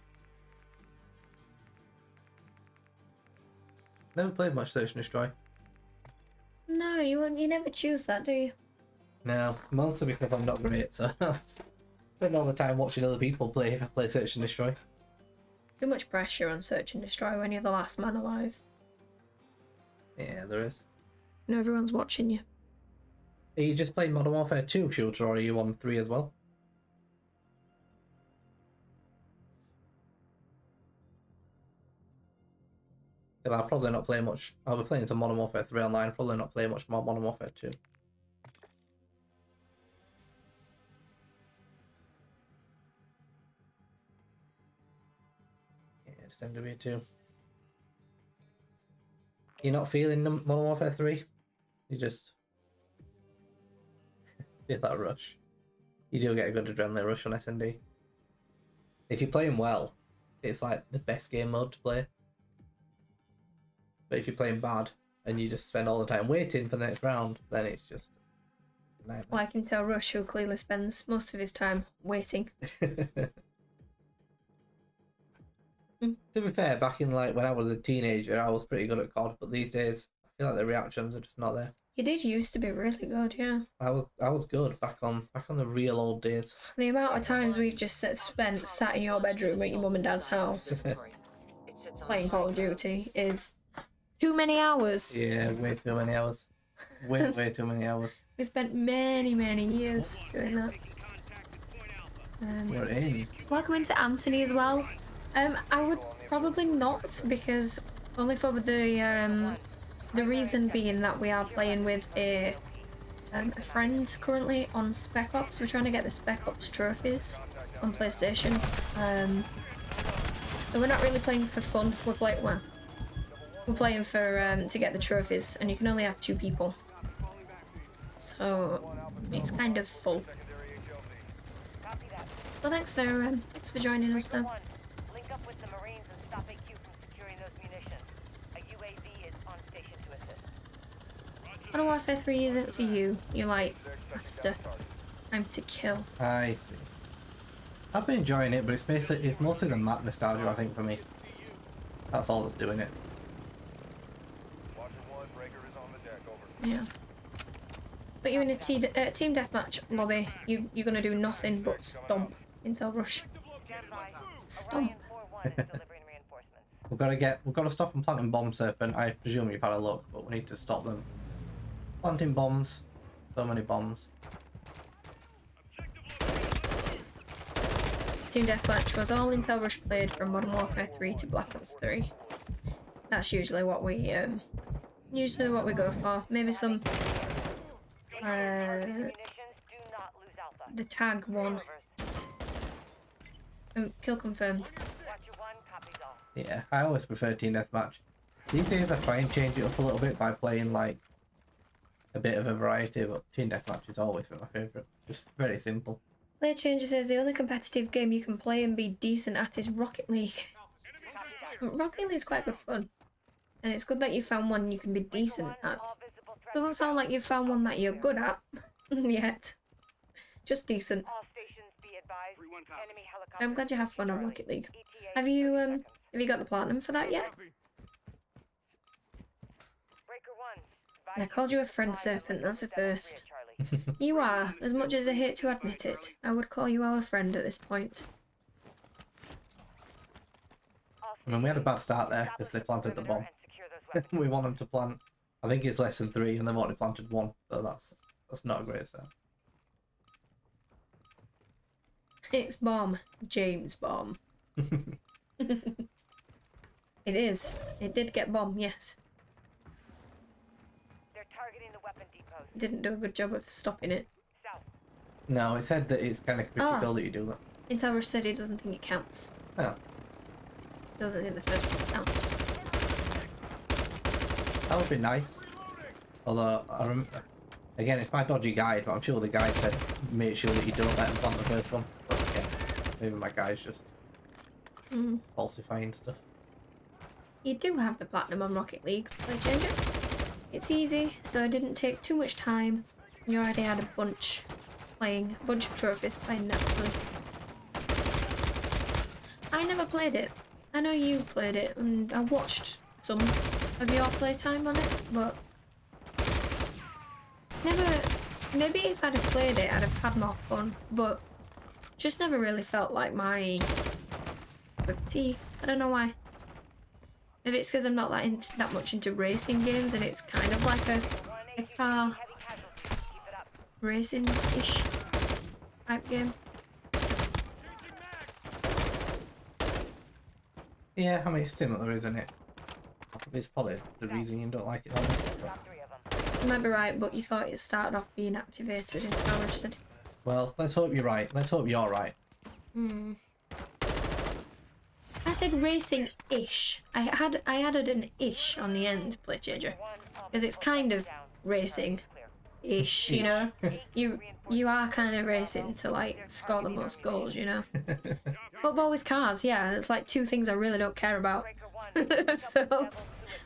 Speaker 1: Never played much Search and Destroy.
Speaker 2: No, you never choose that, do you?
Speaker 1: No, mostly because I'm not great, so... Spend all the time watching other people play if I play Search and Destroy.
Speaker 2: Too much pressure on Search and Destroy when you're the last man alive.
Speaker 1: Yeah, there is.
Speaker 2: No, everyone's watching you.
Speaker 1: Are you just playing Modern Warfare 2 shooter, or are you on 3 as well? I'll probably not play much. I'll be playing some Modern Warfare 3 online, probably not play much more Modern Warfare 2. Yeah, just MW2. You're not feeling Modern Warfare 3? You just feel that rush. You do get a good adrenaline rush on S&D. If you're playing well, it's like the best game mode to play. But if you're playing bad and you just spend all the time waiting for the next round, then it's just a nightmare.
Speaker 2: Well, I can tell Rush, who clearly spends most of his time waiting.
Speaker 1: To be fair, back in like when I was a teenager, I was pretty good at COD, but these days I feel like the reactions are just not there.
Speaker 2: You did used to be really good, yeah.
Speaker 1: I was good back on the real old days.
Speaker 2: The amount of times we've just spent sat in your bedroom at your mum and dad's house playing Call of Duty is too many hours.
Speaker 1: Yeah, way too many hours. Way too many hours.
Speaker 2: We spent many years doing that.
Speaker 1: You're in.
Speaker 2: Welcome into Anthony as well. I would probably not, because only for the reason being that we are playing with a friend currently on Spec Ops. We're trying to get the Spec Ops trophies on PlayStation. And we're not really playing for fun. We're playing for to get the trophies, and you can only have 2 people. So it's kind of full. Well, thanks for joining us though.
Speaker 4: Link up with the Marines and stop AQ from securing those munitions. A UAV is on station to assist.
Speaker 2: Modern Warfare 3 isn't for you. You're like, master. Time to kill.
Speaker 1: I see. I've been enjoying it, but it's mostly the map nostalgia, I think, for me. That's all that's doing it.
Speaker 2: Yeah. But you're in a team deathmatch lobby. You're gonna do nothing but stomp Intel Rush. Stomp.
Speaker 1: We've got to stop them planting bombs, Serpent. I presume you've had a look, but we need to stop them planting bombs. So many bombs.
Speaker 2: Team deathmatch was all Intel Rush played from Modern Warfare 3 to Black Ops 3. That's usually what we go for. Maybe some the tag one. Kill confirmed.
Speaker 1: Yeah, I always prefer team deathmatch. These days I try and change it up a little bit by playing like a bit of a variety, but team deathmatch has always been my favourite. Just very simple.
Speaker 2: Player Changer says the only competitive game you can play and be decent at is Rocket League. Rocket League is quite good fun. And it's good that you found one you can be decent at. Doesn't sound like you've found one that you're good at yet. Just decent. I'm glad you have fun on Rocket League. Have you got the platinum for that yet? And I called you a friend, Serpent, that's a first. You are, as much as I hate to admit it. I would call you our friend at this point.
Speaker 1: I mean, we had a bad start there because they planted the bomb. We want them to plant, I think it's less than 3 and they've already planted 1, so that's not a great start.
Speaker 2: It's bomb. James bomb. It is. It did get bomb, yes.
Speaker 4: They're targeting the weapon depots.
Speaker 2: Didn't do a good job of stopping it.
Speaker 4: South.
Speaker 1: No, it said that it's kind of critical that you do that.
Speaker 2: Intel Rush said he doesn't think it counts.
Speaker 1: Oh.
Speaker 2: Doesn't think the first one counts.
Speaker 1: That would be nice. Although, again, it's my dodgy guide, but I'm sure the guide said make sure that you don't let them plant the first one. But yeah, maybe my guy's just falsifying stuff.
Speaker 2: You do have the platinum on Rocket League, Play Changer. It's easy, so it didn't take too much time. And you already had a bunch of trophies playing naturally. I never played it. I know you played it, and I watched some of your playtime on it, but it's never. Maybe if I'd have played it, I'd have had more fun, but just never really felt like my cup of tea. I don't know why. Maybe it's because I'm not that much into racing games, and it's kind of like a car
Speaker 4: Heavy casualties. Keep it up.
Speaker 2: racing-ish type game.
Speaker 1: Yeah, I mean, it's similar, isn't it? It's probably the reason you don't like it that much.
Speaker 4: Got 3 of them.
Speaker 2: You might be right, but you thought it started off being activated in Harrison.
Speaker 1: Well, let's hope you're right. Let's hope you're right.
Speaker 2: I said racing-ish. I added an ish on the end, play changer, because it's kind of racing-ish. You know, you are kind of racing to like score the most goals. You know, football with cars. Yeah, it's like 2 things I really don't care about. So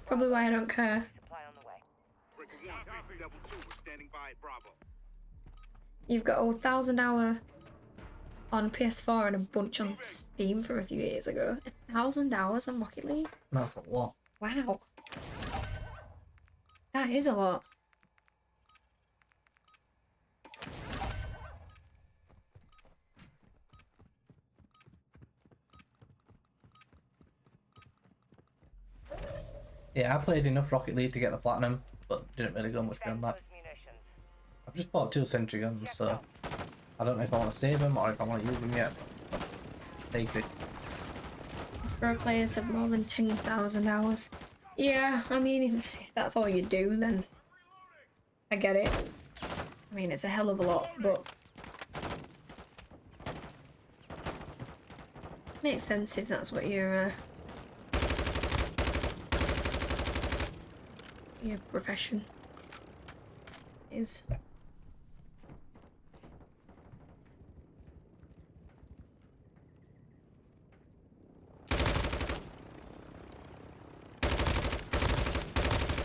Speaker 2: probably why I don't care.
Speaker 4: Supply on the way.
Speaker 5: Breaker 1, copy. MW2, we're standing by at Bravo.
Speaker 2: You've got a 1,000 hour on PS4 and a bunch on Steam from a few years ago. 1,000 hours on Rocket League?
Speaker 1: That's a lot.
Speaker 2: Wow. That is a lot.
Speaker 1: Yeah, I played enough Rocket League to get the platinum, but didn't really go much beyond that.
Speaker 4: Those munitions.
Speaker 1: I've just bought 2 sentry guns, so I don't know if I want to save them or if I want to use them yet. Take it.
Speaker 2: Pro players have more than 10,000 hours. Yeah, I mean, if that's all you do, then I get it. I mean, it's a hell of a lot, but makes sense if that's what your profession is.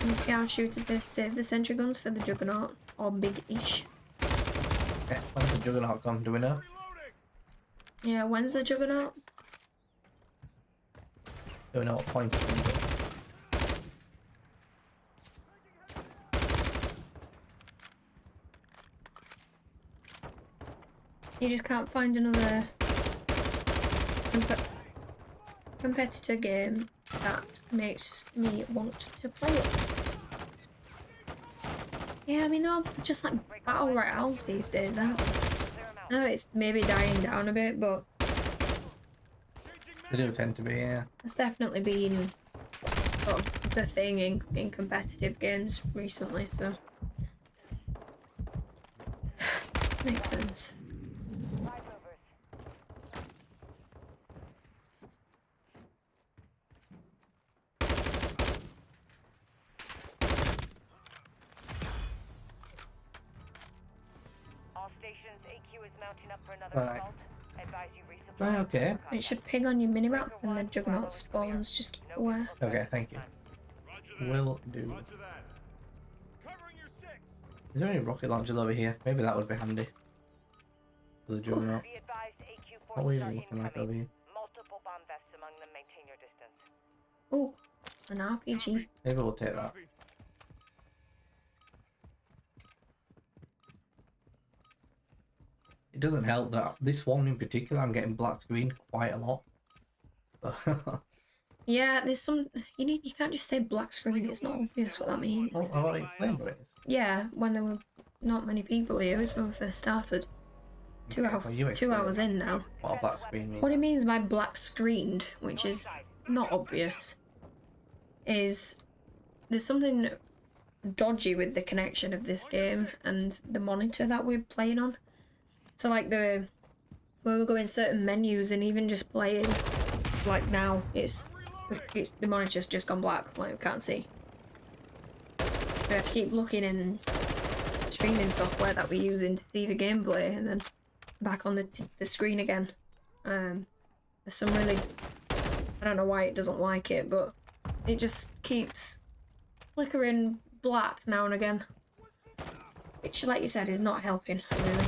Speaker 2: If you shooted this, save the sentry guns for the Juggernaut, or Big-ish.
Speaker 1: Okay, when's the Juggernaut come? Do we know?
Speaker 2: Yeah, when's the Juggernaut?
Speaker 1: Do we know what point it's going to?
Speaker 2: You just can't find another competitor game that makes me want to play it. Yeah, I mean, they're all just like battle royales these days, aren't they? I know it's maybe dying down a bit, but
Speaker 1: They do tend to be, yeah.
Speaker 2: it's definitely been sort of the thing in competitive games recently, so makes sense.
Speaker 4: Five movers. All stations, AQ is mounting up for another
Speaker 1: Right.
Speaker 4: assault. Advise you resupply.
Speaker 1: Right, okay.
Speaker 2: It should ping on your minimap when the Juggernaut spawns, just keep aware.
Speaker 1: Okay, thank you.
Speaker 5: Roger that.
Speaker 1: Will do.
Speaker 5: Roger that. Covering your 6.
Speaker 1: Is there any rocket launchers over here? Maybe that would be handy. For the Juggernaut.
Speaker 4: Be advised, AQ
Speaker 1: What are we
Speaker 4: forces are
Speaker 1: even looking like over
Speaker 4: incoming.
Speaker 1: here?
Speaker 4: Multiple bomb vests among them. Maintain your distance.
Speaker 2: Oh, an RPG.
Speaker 1: Maybe we'll take that.
Speaker 5: Copy.
Speaker 1: It doesn't help that this one in particular, I'm getting black screen quite a lot.
Speaker 2: Yeah, there's some. You can't just say black screen. It's not obvious what that means.
Speaker 1: Oh, I already explained what it is.
Speaker 2: Yeah, when there were not many people here, is when we first started. Two
Speaker 1: well, you
Speaker 2: two
Speaker 1: explain
Speaker 2: hours in now.
Speaker 1: What a black screen means.
Speaker 2: What it means by black screened, which is not obvious, is there's something dodgy with the connection of this game and the monitor that we're playing on. So like when we go in certain menus and even just playing, like now, it's the monitor's just gone black, like we can't see. We have to keep looking in streaming software that we're using to see the gameplay and then back on the screen again. There's some really, I don't know why it doesn't like it, but it just keeps flickering black now and again, which, like you said, is not helping really.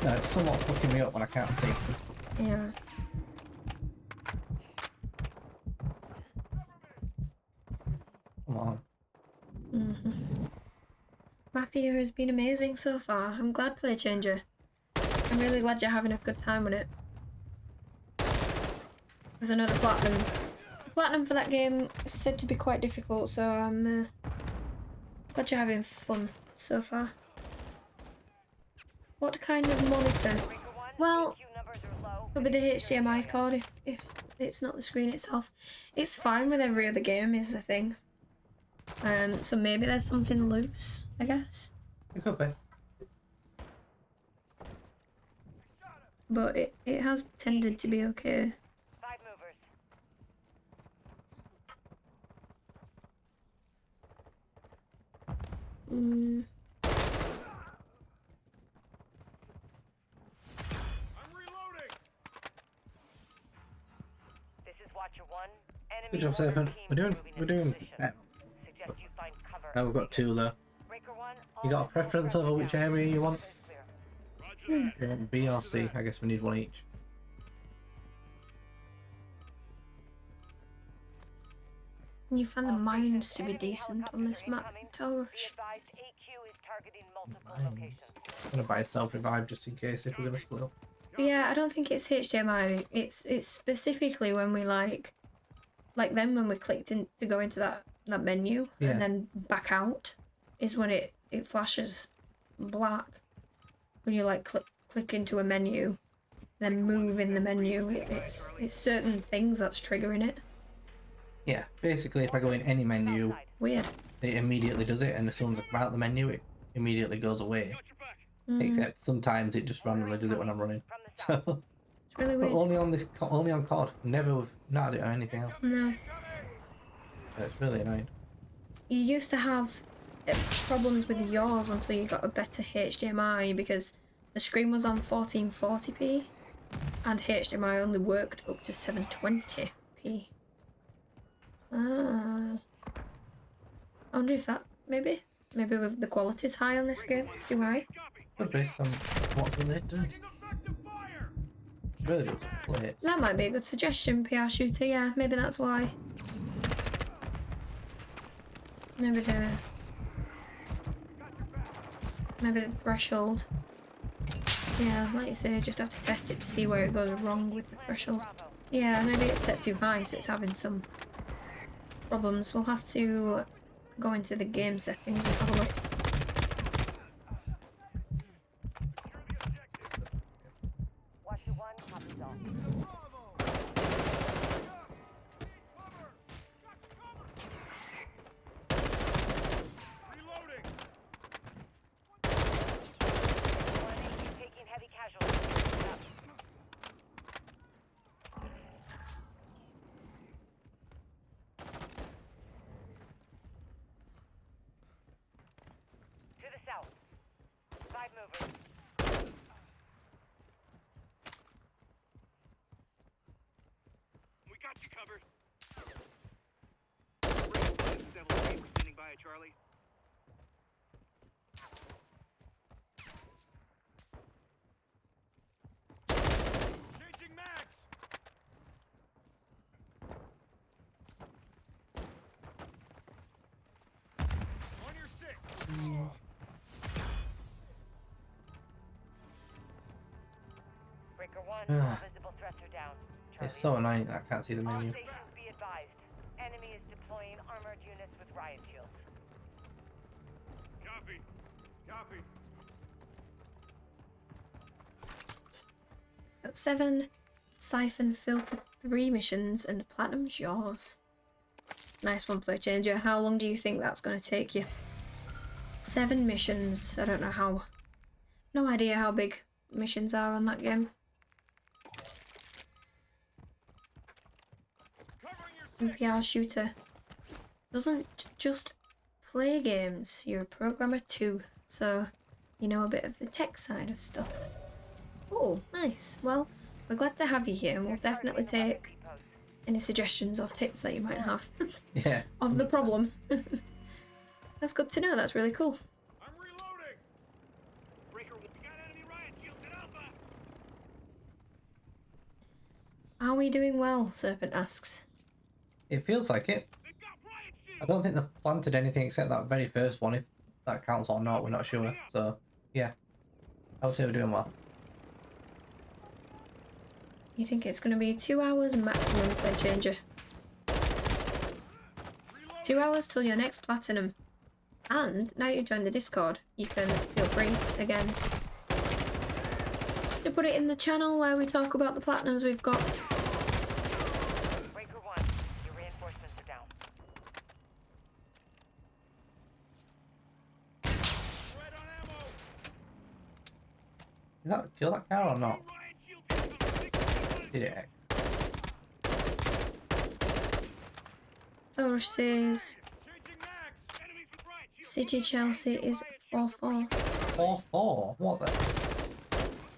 Speaker 1: No, it's somewhat fucking me up when I can't see.
Speaker 2: Yeah.
Speaker 1: Come on.
Speaker 2: Mafia has been amazing so far. I'm glad, Play Changer. I'm really glad you're having a good time with it. Because I know the platinum for that game is said to be quite difficult, so I'm glad you're having fun so far. What kind of monitor? Well, probably the HDMI cord if it's not the screen itself. It's fine with every other game is the thing. So maybe there's something loose, I guess.
Speaker 1: It could be.
Speaker 2: But it has tended to be okay.
Speaker 4: 5 movers.
Speaker 5: I'm reloading.
Speaker 4: This is Watcher 1. Enemy
Speaker 1: Good job,
Speaker 4: Warrior
Speaker 1: Serpent.
Speaker 4: team
Speaker 1: We're
Speaker 4: moving into
Speaker 1: doing.
Speaker 4: position.
Speaker 1: Yeah.
Speaker 4: Suggest you find cover.
Speaker 1: Now we've got 2 though.
Speaker 4: Breaker 1,
Speaker 1: You got a
Speaker 4: all
Speaker 1: preference over which area you want?
Speaker 4: clear.
Speaker 5: Roger that.
Speaker 1: You want B or C? I guess we need one each.
Speaker 2: And you find the mines to be decent on this map,
Speaker 4: Be
Speaker 2: Taurus.
Speaker 4: advised, AQ is targeting multiple
Speaker 1: Mines.
Speaker 4: locations.
Speaker 1: I'm gonna buy a self-revive just in case if we're gonna split up.
Speaker 2: Yeah, I don't think it's HDMI. It's specifically when we like then when we clicked in to go into that menu
Speaker 1: Yeah.
Speaker 2: and then back out is when it flashes black. When you like click into a menu, then move in the menu, it's certain things that's triggering it.
Speaker 1: Yeah, basically if I go in any menu,
Speaker 2: Weird.
Speaker 1: it immediately does it, and as soon as I come out the menu, it immediately goes away.
Speaker 5: Got your back.
Speaker 1: Except sometimes it just randomly does it when I'm running.
Speaker 4: From the south.
Speaker 1: So,
Speaker 2: It's really
Speaker 1: but
Speaker 2: weird.
Speaker 1: only on COD. Never with not had it on anything else.
Speaker 2: No.
Speaker 1: It's really annoying.
Speaker 2: You used to have problems with yours until you got a better HDMI because the screen was on 1440p and HDMI only worked up to 720p. Ah. I wonder if that maybe with the quality's high on this game. Too high.
Speaker 5: Copy.
Speaker 1: Could be some what's related.
Speaker 5: Taking effective fire.
Speaker 1: Really doesn't play it.
Speaker 2: That might be a good suggestion, PR shooter. Yeah, maybe that's why. Maybe the threshold. Yeah, like you say, just have to test it to see where it goes wrong with the threshold. Yeah, maybe it's set too high, so it's having some problems. We'll have to go into the game settings and have a look.
Speaker 4: Watcher 1, copies all.
Speaker 5: Reloading.
Speaker 4: 1 AQ taking heavy casualties. Up. To the south. 5 movers.
Speaker 5: We got you covered. We're standing by, Charlie. Changing mags. On your 6.
Speaker 4: Breaker 1,
Speaker 1: Ah.
Speaker 4: all visible threats are down.
Speaker 1: It's
Speaker 4: Charlie.
Speaker 1: so annoying that I can't see the
Speaker 4: All
Speaker 1: menu.
Speaker 4: stations be advised. Enemy is deploying armored units with riot shields.
Speaker 5: Copy. Copy.
Speaker 2: Got 7 siphon filter 3 missions and platinum's yours. Nice one, play changer. How long do you think that's going to take you? 7 missions. I don't know how. No idea how big missions are on that game.
Speaker 5: Covering your 6.
Speaker 2: NPR shooter doesn't just play games. You're a programmer too, so you know a bit of the tech side of stuff. Oh, nice. Well, we're glad to have you here, and we'll definitely take any suggestions or tips that you might have
Speaker 1: Yeah.
Speaker 2: of the problem. That's good to know. That's really cool.
Speaker 5: I'm reloading. Breaker, we got enemy riot shields at Alpha.
Speaker 2: Are we doing well? Serpent asks.
Speaker 1: It feels like it.
Speaker 5: They've got riot shields.
Speaker 1: I don't think they've planted anything except that very first one. If that counts or not, we're not sure. So, yeah. I would say we're doing well.
Speaker 2: You think it's going to be 2 hours maximum play changer. 2 hours till your next platinum. And now you join the Discord, you can feel free again to put it in the channel where we talk about the platinums we've got.
Speaker 4: Breaker 1, your reinforcements are down.
Speaker 5: Red on ammo.
Speaker 1: Did that kill that cow or not?
Speaker 5: Riot shield system.
Speaker 1: Did it?
Speaker 2: Thor says
Speaker 5: Changing mags. Enemies with riot shield.
Speaker 2: City Chelsea is 4-4.
Speaker 1: 4-4. What the?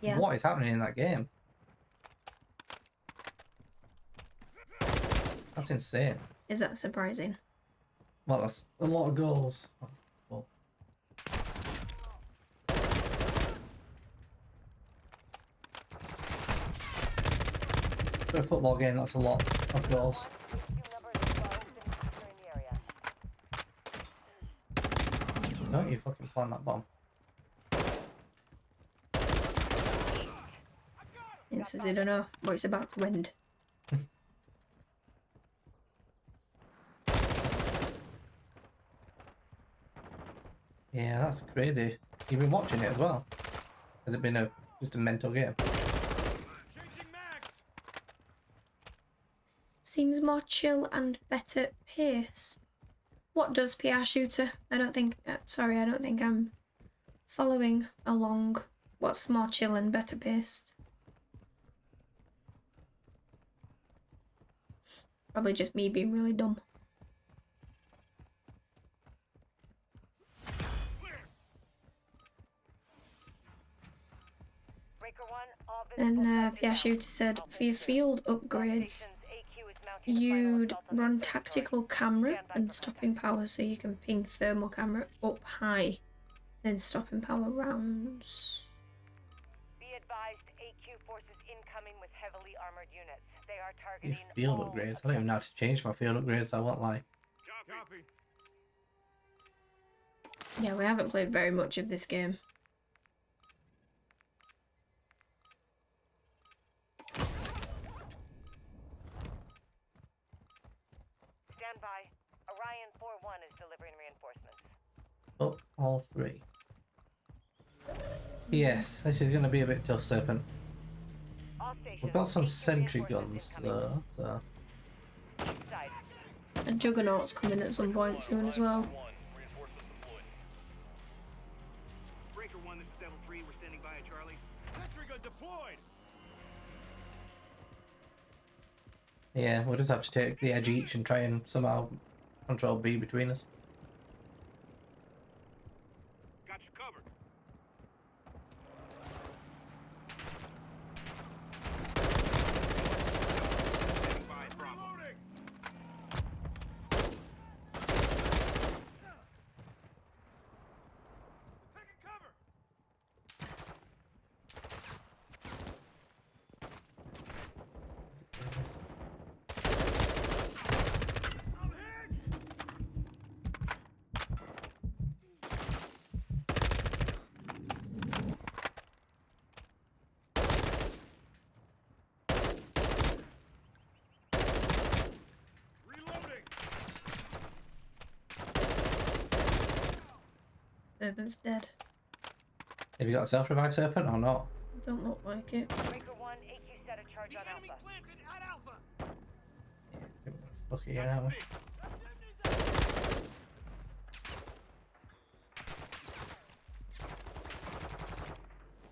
Speaker 2: Yeah.
Speaker 1: What is happening in that game? That's insane.
Speaker 2: Is that surprising?
Speaker 1: Well, that's a lot of goals. Oh, well. For a football game, that's a lot of goals. Don't you fucking plant that bomb.
Speaker 2: It says I don't know what it's about to end.
Speaker 1: Yeah, that's crazy. You've been watching it as well. Has it been just a mental game?
Speaker 5: Changing mags.
Speaker 2: Seems more chill and better pace. What does PR shooter? I don't think. Sorry, I don't think I'm following along. What's more chill and better paced? Probably just me being really dumb.
Speaker 4: Breaker 1, all
Speaker 2: And
Speaker 4: visible
Speaker 2: PR shooter said for your field upgrades, you'd run tactical camera and stopping power so you can ping thermal camera up high, then stopping power rounds.
Speaker 4: Be advised, AQ forces incoming with heavily armored units. They are
Speaker 1: Your
Speaker 4: targeting
Speaker 1: field
Speaker 4: all
Speaker 1: upgrades. I don't even know how to change my field upgrades, I won't lie.
Speaker 5: Copy.
Speaker 2: Yeah, we haven't played very much of this game.
Speaker 4: Stand by. Orion 4-1 is delivering reinforcements.
Speaker 1: Fuck all three. Yes, this is going to be a bit tough, Serpent.
Speaker 4: All stations,
Speaker 1: We've got some
Speaker 4: AQ
Speaker 1: sentry
Speaker 4: reinforcements
Speaker 1: guns
Speaker 4: incoming.
Speaker 1: though, so
Speaker 4: Side.
Speaker 2: And Juggernaut's coming at some point soon as well.
Speaker 5: Breaker 1, this is Devil 3. We're standing by at Charlie. Sentry gun deployed.
Speaker 1: yeah, we'll just have to take the edge each and try and somehow control B between us.
Speaker 5: Got you covered. Standing by at Bravo. Reloading. Taking cover. I'm hit. Reloading.
Speaker 2: Serpent's dead.
Speaker 1: Have you got a self-revive, Serpent, or not?
Speaker 2: Don't look like it.
Speaker 4: Breaker 1, AQ set a charge
Speaker 5: The
Speaker 4: on
Speaker 5: enemy
Speaker 4: Alpha.
Speaker 5: planted at Alpha.
Speaker 1: Fuck it, aren't we?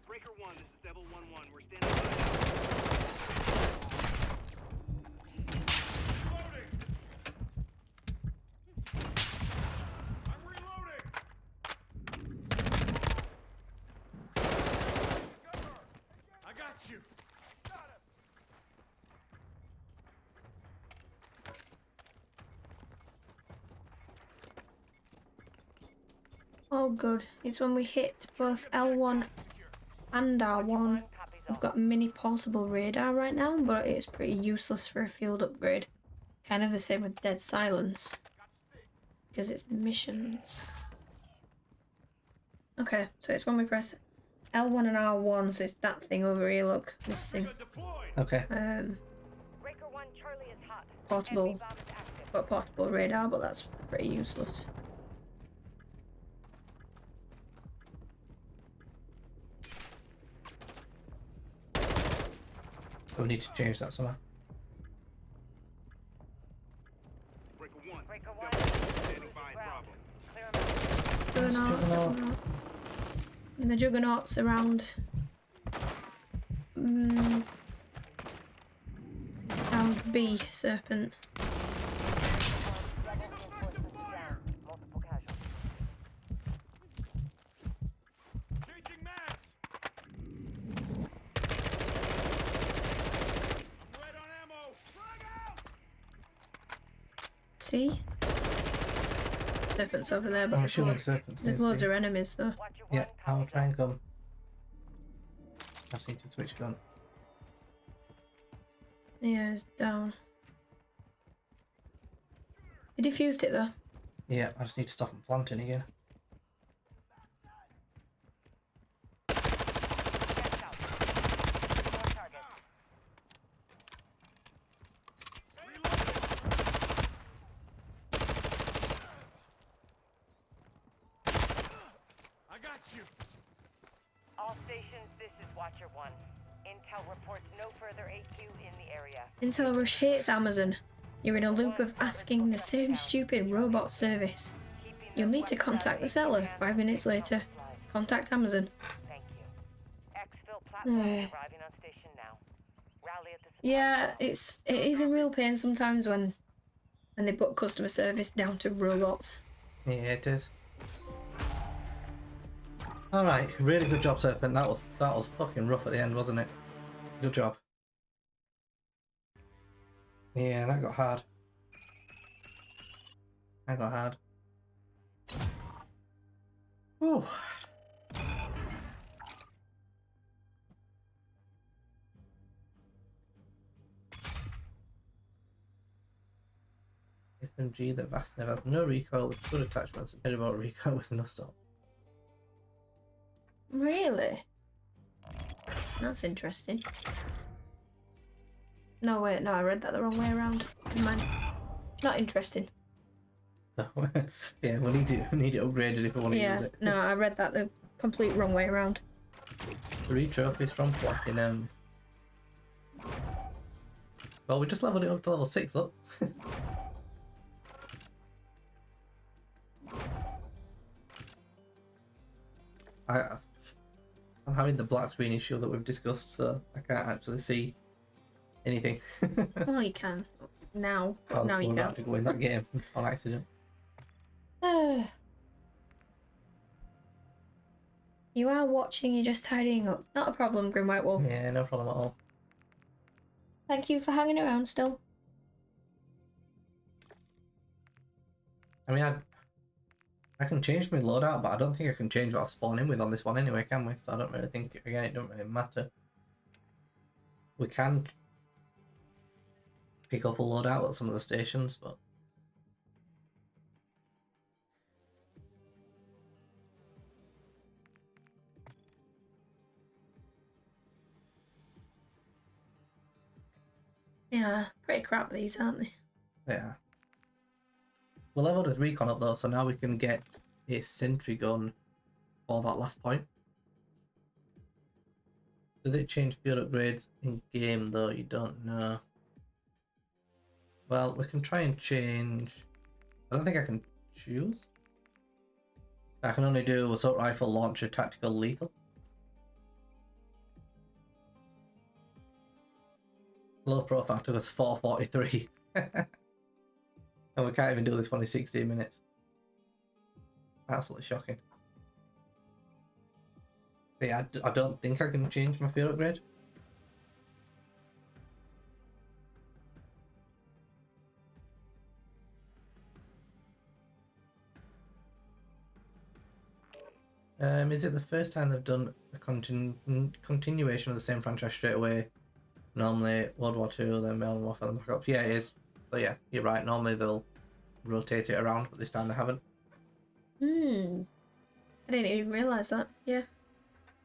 Speaker 5: Breaker 1, this is Devil 1-1. We're standing by. Reloading. I'm reloading. Cover. I got you. Got him.
Speaker 2: Oh good. It's when we hit both L1 and R1.
Speaker 4: Copies
Speaker 2: I've
Speaker 4: all.
Speaker 2: got mini portable radar right now, but it's pretty useless for a field upgrade. Kind of the same with Dead Silence. Because it's missions. Okay, so it's when we press L1 and R1, so it's that thing over here, look. This thing.
Speaker 1: Okay.
Speaker 4: Breaker 1, Charlie is hot.
Speaker 2: Portable.
Speaker 4: Enemy bomb is active.
Speaker 2: Got portable radar, but that's pretty useless.
Speaker 1: We need to change that somehow.
Speaker 4: Breaker 1, standing by Bravo. Clear him out.
Speaker 2: Juggernaut. And the Juggernaut's around. Round B, Serpent.
Speaker 4: Multiple casualties.
Speaker 5: Changing mags. I'm red on ammo. Frag out.
Speaker 2: See? Serpent's over there, but
Speaker 1: I'm
Speaker 2: there's,
Speaker 1: shooting serpents.
Speaker 2: there's loads of enemies though.
Speaker 4: Watch your
Speaker 1: Yeah,
Speaker 4: one,
Speaker 1: I'll
Speaker 4: copy
Speaker 1: try and
Speaker 4: that.
Speaker 1: come. I just need to switch gun.
Speaker 2: Yeah, it's down. You defused it though.
Speaker 1: Yeah, I just need to stop and planting again.
Speaker 4: Checked out. More targets.
Speaker 5: I got you.
Speaker 4: All stations, this is Watcher 1. Intel reports no further AQ in the area.
Speaker 2: Intel Rush hates Amazon. You're in a loop of asking the same stupid robot service.
Speaker 4: Keeping
Speaker 2: You'll
Speaker 4: those
Speaker 2: need to
Speaker 4: weapons
Speaker 2: contact
Speaker 4: out
Speaker 2: the
Speaker 4: of
Speaker 2: seller.
Speaker 4: hands
Speaker 2: 5 minutes
Speaker 4: until
Speaker 2: later.
Speaker 4: supplies.
Speaker 2: Contact Amazon.
Speaker 4: Thank you. Exfil platform is arriving on station now. Rally at the supply
Speaker 2: Yeah,
Speaker 4: depot.
Speaker 2: it is a real pain sometimes when they put customer service down to robots.
Speaker 1: Yeah, it is. Alright, really good job, Serpent. That was fucking rough at the end, wasn't it? Good job. Yeah, that got hard. That got hard. Whew. FMG, the vast never has no recoil with good attachments, and about recoil with no stop.
Speaker 2: Really? That's interesting. No, wait, no, I read that the wrong way around. Never mind. Not interesting.
Speaker 1: So, yeah, we need it upgraded if we want to
Speaker 2: Yeah,
Speaker 1: use it.
Speaker 2: no, I read that the complete wrong way around.
Speaker 1: 3 trophies from fucking well, we just leveled it up to level 6, look. I'm having the black screen issue that we've discussed, so I can't actually see anything.
Speaker 2: Well, you can. Now.
Speaker 1: Well,
Speaker 2: now you
Speaker 1: we'll
Speaker 2: can.
Speaker 1: have to go in that game on accident.
Speaker 2: You are watching, you're just tidying up. Not a problem, Grim White Wolf.
Speaker 1: Yeah, no problem at all.
Speaker 2: Thank you for hanging around still.
Speaker 1: I mean, I can change my loadout, but I don't think I can change what I'll spawn in with on this one anyway, can we? So I don't really think, again, it don't really matter. We can pick up a loadout at some of the stations, but
Speaker 2: Yeah, pretty crap these, aren't they?
Speaker 1: yeah. We leveled his recon up though, so now we can get a sentry gun for that last point. Does it change field upgrades in game though? You don't know. Well, we can try and change. I don't think I can choose. I can only do assault rifle, launcher, tactical, lethal. Low profile took us 443. And we can't even do this one in 16 minutes. Absolutely shocking. Yeah, I don't think I can change my field upgrade. Is it the first time they've done a continuation of the same franchise straight away? Normally World War II, then Modern Warfare, then Black Ops. Yeah, it is. So yeah, you're right. Normally they'll rotate it around, but this time they haven't.
Speaker 2: I didn't even realise that. Yeah.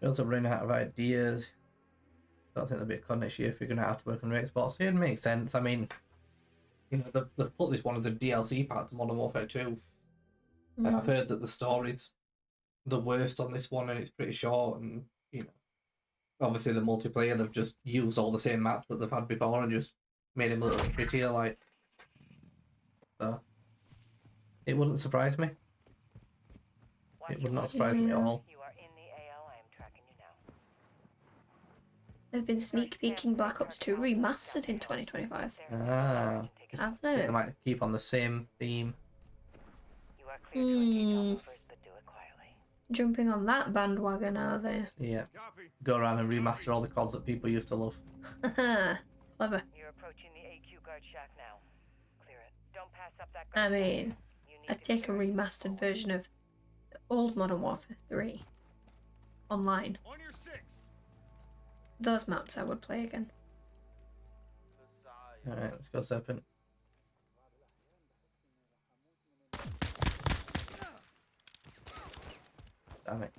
Speaker 1: You're also running out of ideas. Don't think there'll be a con next year if you're going to have to work on your Xbox. It makes sense. I mean, you know, they've put this one as a DLC pack to Modern Warfare 2. And I've heard that the story's the worst on this one and it's pretty short. And, you know, obviously the multiplayer, they've just used all the same maps that they've had before and just made him a little prettier, like. So, it wouldn't surprise me. It would not surprise me at all.
Speaker 4: You are in the AL. I am tracking you now.
Speaker 2: They've been sneak peeking Black Ops 2 remastered in 2025.
Speaker 1: Ah.
Speaker 2: Have
Speaker 1: They
Speaker 2: they?
Speaker 1: might keep on the same theme.
Speaker 4: You are clear to engage all movers, but do it quietly.
Speaker 2: Jumping on that bandwagon, are they?
Speaker 1: Yeah.
Speaker 5: Copy.
Speaker 1: Go around and remaster all the CODs that people used to love.
Speaker 2: Haha, clever.
Speaker 4: You're approaching the AQ guard shack now. Clear it. Don't pass up that
Speaker 2: I
Speaker 4: guard.
Speaker 2: mean,
Speaker 4: You need
Speaker 2: I'd
Speaker 4: to
Speaker 2: take a
Speaker 4: clear it.
Speaker 2: remastered version of the old Modern Warfare 3 online.
Speaker 5: On your 6.
Speaker 2: Those maps I would play again.
Speaker 1: Alright, let's go Serpent. Damn it.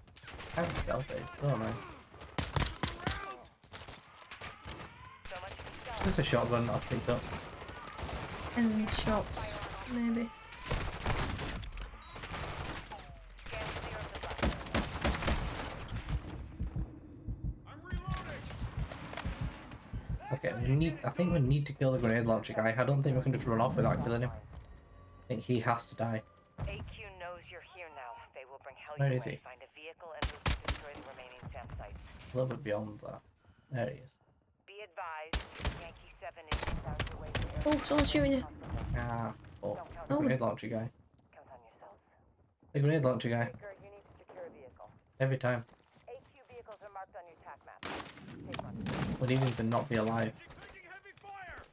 Speaker 1: Can't stealth it, it's so annoying.
Speaker 4: So much for stealth.
Speaker 1: There's a shotgun that I've picked up.
Speaker 2: And shots, maybe.
Speaker 4: Scan clear of the bus.
Speaker 5: I'm reloading.
Speaker 1: Okay, I think we need to kill the grenade launcher guy. I don't think we can just run off without killing him. I think he has to die.
Speaker 4: AQ knows you're here now. They will bring hell
Speaker 1: Where
Speaker 4: your
Speaker 1: is
Speaker 4: way.
Speaker 1: he?
Speaker 4: Find a vehicle and move to destroy the remaining campsites.
Speaker 1: A little bit beyond that. There he is.
Speaker 4: Be advised, Yankee 7 is found your way to
Speaker 2: Oh, someone's shooting you.
Speaker 1: Ah, oh.
Speaker 4: Don't count
Speaker 1: The
Speaker 2: Oh.
Speaker 1: grenade launcher guy.
Speaker 4: count on yourselves.
Speaker 1: The grenade launcher guy.
Speaker 4: Baker, you need to secure a vehicle.
Speaker 1: Every time.
Speaker 4: AQ vehicles are marked on your TAC map. Take one.
Speaker 1: We need him to not be alive.
Speaker 5: Taking heavy fire.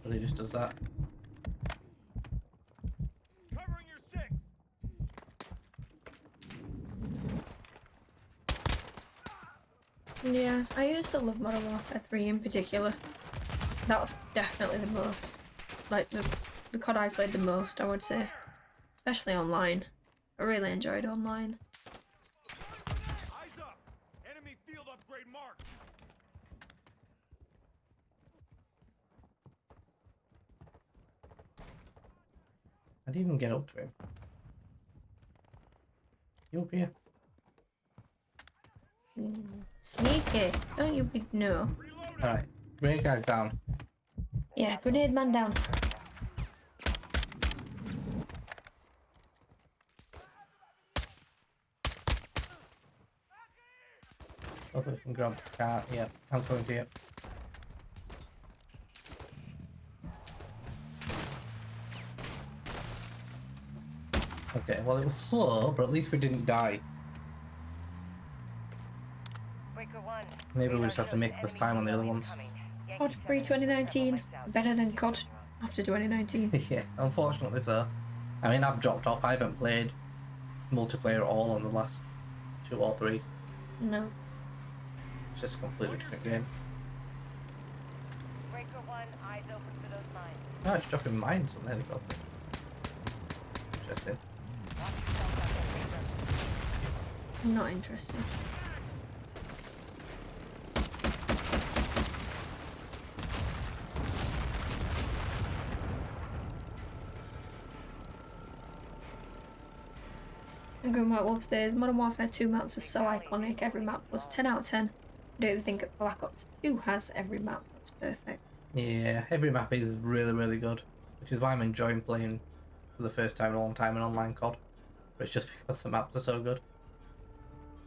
Speaker 1: But he just does that.
Speaker 5: Covering your 6.
Speaker 2: Yeah, I used to love Modern Warfare 3 in particular. That was definitely the most, like the COD I played the most, I would say. Especially online. I really enjoyed online.
Speaker 5: Eyes up. Enemy field upgrade marked.
Speaker 1: I didn't even get up to him. You up here?
Speaker 2: Sneaky, don't you big no.
Speaker 5: Reloading.
Speaker 1: Alright, grenade guy's down.
Speaker 2: Yeah, grenade man down.
Speaker 1: Hopefully we can grab the car. Yeah, I'm coming to you. Okay, well it was slow, but at least we didn't die.
Speaker 4: Breaker 1.
Speaker 1: Maybe we just have to make this time on the other ones.
Speaker 2: COD pre-2019, better than COD after 2019.
Speaker 1: Yeah, unfortunately so. I mean, I've dropped off. I haven't played multiplayer at all on the last 2 or 3.
Speaker 2: No.
Speaker 1: It's just a completely different game.
Speaker 4: Breaker 1, eyes open for those mines.
Speaker 1: No, it's dropping mines on the helicopter. Interesting.
Speaker 4: Watch yourself out there, Breaker.
Speaker 2: I'm not interested. And Green White Wolf says, Modern Warfare 2 maps are so iconic, every map was 10 out of 10. I don't think Black Ops 2 has every map that's perfect.
Speaker 1: Yeah, every map is really, really good. Which is why I'm enjoying playing for the first time in a long time an online COD. But it's just because the maps are so good.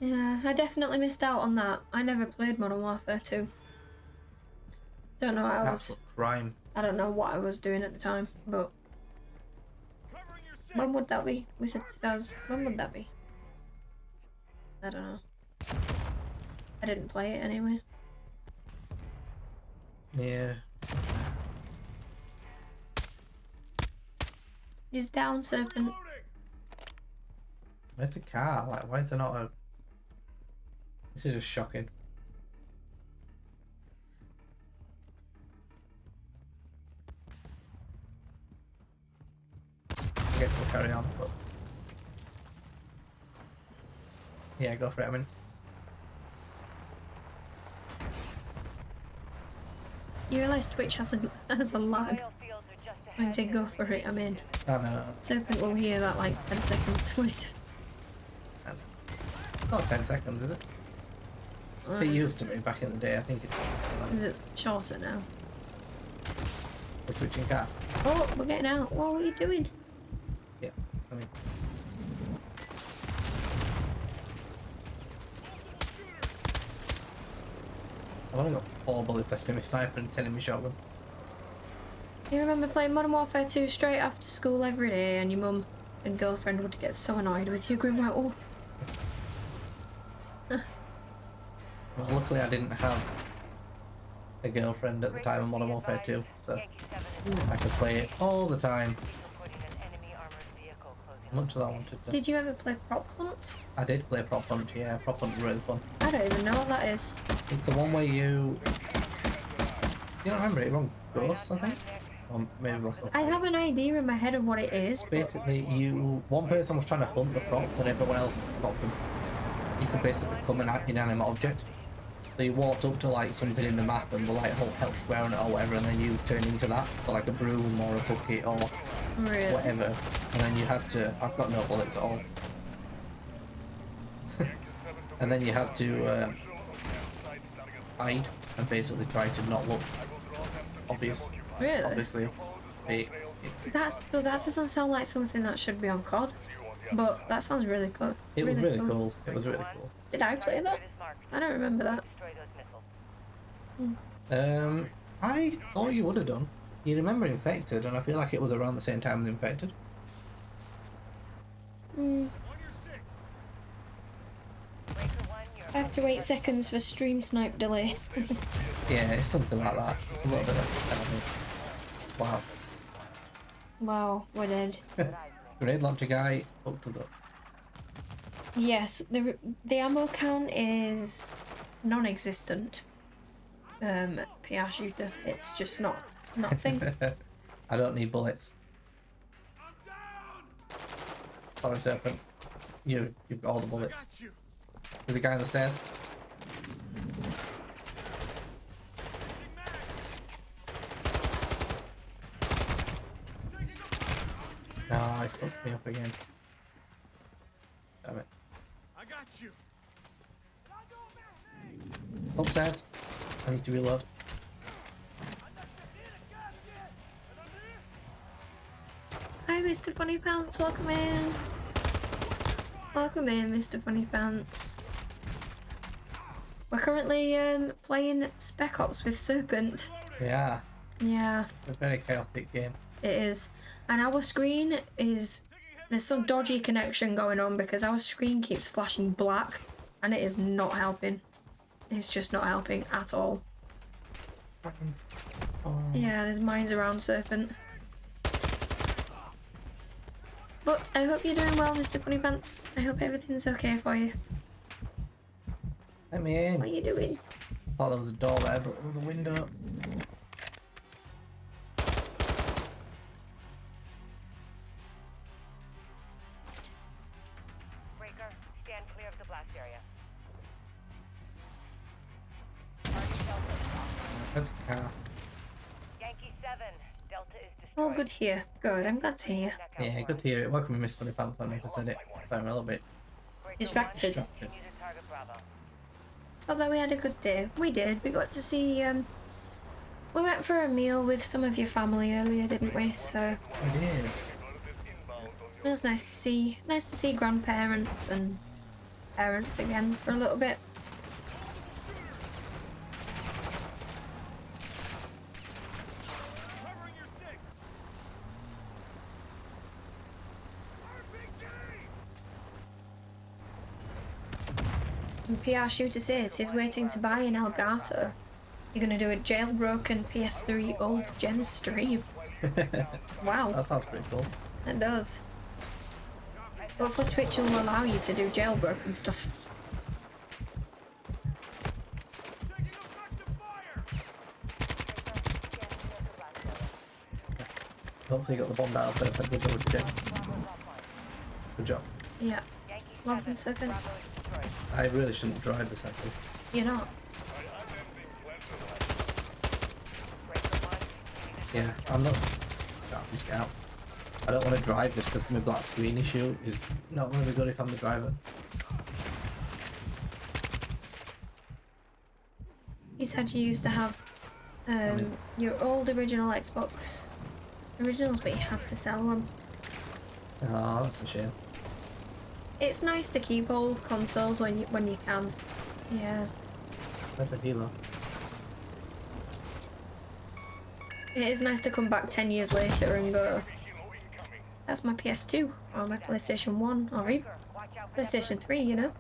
Speaker 2: Yeah, I definitely missed out on that. I never played Modern Warfare 2. Don't know what I
Speaker 1: That's
Speaker 2: was.
Speaker 1: a crime.
Speaker 2: I don't know what I was doing at the time, but
Speaker 5: Covering your 6.
Speaker 2: when would that be? We said 2000. When would that be? I don't know. I didn't play it anyway.
Speaker 1: Yeah.
Speaker 2: He's down, Serpent.
Speaker 5: Reloading.
Speaker 1: Where's the car? Like, why is there not a... This is just shocking. Get the carry on, but yeah, go for it. I mean,
Speaker 2: You realise Twitch has a lag.
Speaker 4: Oil fields are just
Speaker 2: When I
Speaker 4: ahead.
Speaker 2: say go for it, I mean
Speaker 1: I know.
Speaker 2: Serpent will hear that like 10 seconds later.
Speaker 1: Not 10 seconds, is it? It used to be back in the day. I think it's
Speaker 2: Is it shorter now?
Speaker 1: we're switching car.
Speaker 2: Oh, we're getting out. What are you doing?
Speaker 1: Yeah, I mean, I've only got 4 bullets left in my sniper and 10 in my shotgun.
Speaker 2: You remember playing Modern Warfare 2 straight after school every day, and your mum and girlfriend would get so annoyed with you, going, "Oh,
Speaker 1: Well, luckily I didn't have a girlfriend at the time of Modern Warfare 2, so
Speaker 4: Yankee 7 is
Speaker 1: I could play it all the time,
Speaker 4: reporting an enemy armored vehicle closing
Speaker 1: as much as I wanted to.
Speaker 2: did you ever play Prop Hunt?"
Speaker 1: I did play Prop Hunt, yeah, Prop Hunt's really fun.
Speaker 2: I don't even know what that is.
Speaker 1: It's the one where you don't remember it, you're on Ghosts, I think? Or maybe Last of Us.
Speaker 2: I have an idea in my head of what it is.
Speaker 1: Basically, one person was trying to hunt the props and everyone else got them. You could basically become an inanimate object. So you walked up to like something in the map and were like held square on it or whatever, and then you turned into that, for like a broom or a bucket or
Speaker 2: Really?
Speaker 1: whatever. And then you had to, I've got no bullets at all. And then you had to hide and basically try to not look obvious.
Speaker 2: Really?
Speaker 1: Obviously,
Speaker 2: That doesn't sound like something that should be on COD, but that sounds really cool.
Speaker 1: it was really cool. It was really cool.
Speaker 2: Did I play that? I don't remember that.
Speaker 4: destroy those missiles.
Speaker 1: I thought you would have done. You remember Infected, and I feel like it was around the same time as Infected.
Speaker 2: Mm.
Speaker 4: Breaker 1, you're
Speaker 2: I have to wait seconds for stream snipe delay.
Speaker 1: Yeah, it's something like that. It's a little bit of wow.
Speaker 2: Wow, we're dead.
Speaker 1: Grenade launcher guy up to the.
Speaker 2: Yes, the ammo count is non-existent. PR shooter, it's just not a thing.
Speaker 1: I don't need bullets. Sorry, Serpent. You've got all the bullets. There's a guy on the stairs. Ah, he's fucked me up again. Damn it.
Speaker 5: I got you.
Speaker 1: Upstairs. I need to reload.
Speaker 2: Hi, Mr. Funny Pants, welcome in. Welcome in, Mr. Funny Pants. We're currently playing Spec Ops with Serpent.
Speaker 1: Yeah,
Speaker 2: Yeah,
Speaker 1: it's a very chaotic game.
Speaker 2: it is. And our screen is... There's some dodgy connection going on because our screen keeps flashing black and it is not helping. It's just not helping at all.
Speaker 1: Oh.
Speaker 2: Yeah, there's mines around Serpent. But I hope you're doing well, Mr. Funny Pants. I hope everything's okay for you.
Speaker 1: Let me in.
Speaker 2: What are you doing?
Speaker 1: Thought there was a door there, but there was a window.
Speaker 4: Breaker, stand clear of the blast area.
Speaker 1: There's a car.
Speaker 4: Yankee 7, Delta is destroyed.
Speaker 2: Oh, good here. Good, I'm glad to hear.
Speaker 1: Yeah, good to hear it. Welcome, Miss Funny Pants. I think I said it. I'm a little bit
Speaker 2: Distracted.
Speaker 1: distracted.
Speaker 4: Continue to target Bravo.
Speaker 2: Although we had a good day. We did. We got to see, we went for a meal with some of your family earlier, didn't we? So
Speaker 1: I did.
Speaker 2: it was nice to see grandparents and parents again for a little bit.
Speaker 5: Covering your 6. RPG!
Speaker 2: And PR Shooter says he's waiting to buy an Elgato. You're gonna do a jailbroken PS3 old gen stream. Wow,
Speaker 1: That sounds pretty cool.
Speaker 2: it does. Hopefully Twitch will allow you to do jailbroken stuff.
Speaker 5: Taking effective fire!
Speaker 1: Hopefully you got the bomb out of there. Good double check. Good job.
Speaker 2: Yeah.
Speaker 4: Yankee
Speaker 2: Love
Speaker 4: 7,
Speaker 2: and 7.
Speaker 4: Bravo is destroyed.
Speaker 1: I really shouldn't drive this actually.
Speaker 2: You're not.
Speaker 4: Breaker 1, unit
Speaker 1: Yeah, I'm not. No, just get out. I don't want to drive this because my black screen issue is not going to be good if I'm the driver.
Speaker 2: You said you used to have your old original Xbox originals, but you had to sell them.
Speaker 1: Oh, that's a shame.
Speaker 2: It's nice to keep old consoles when you can. Yeah.
Speaker 1: That's a hero.
Speaker 2: It is nice to come back 10 years later and go, that's my PS2, or my PlayStation 1, or even
Speaker 4: Watch out for that
Speaker 2: PlayStation 3, you know?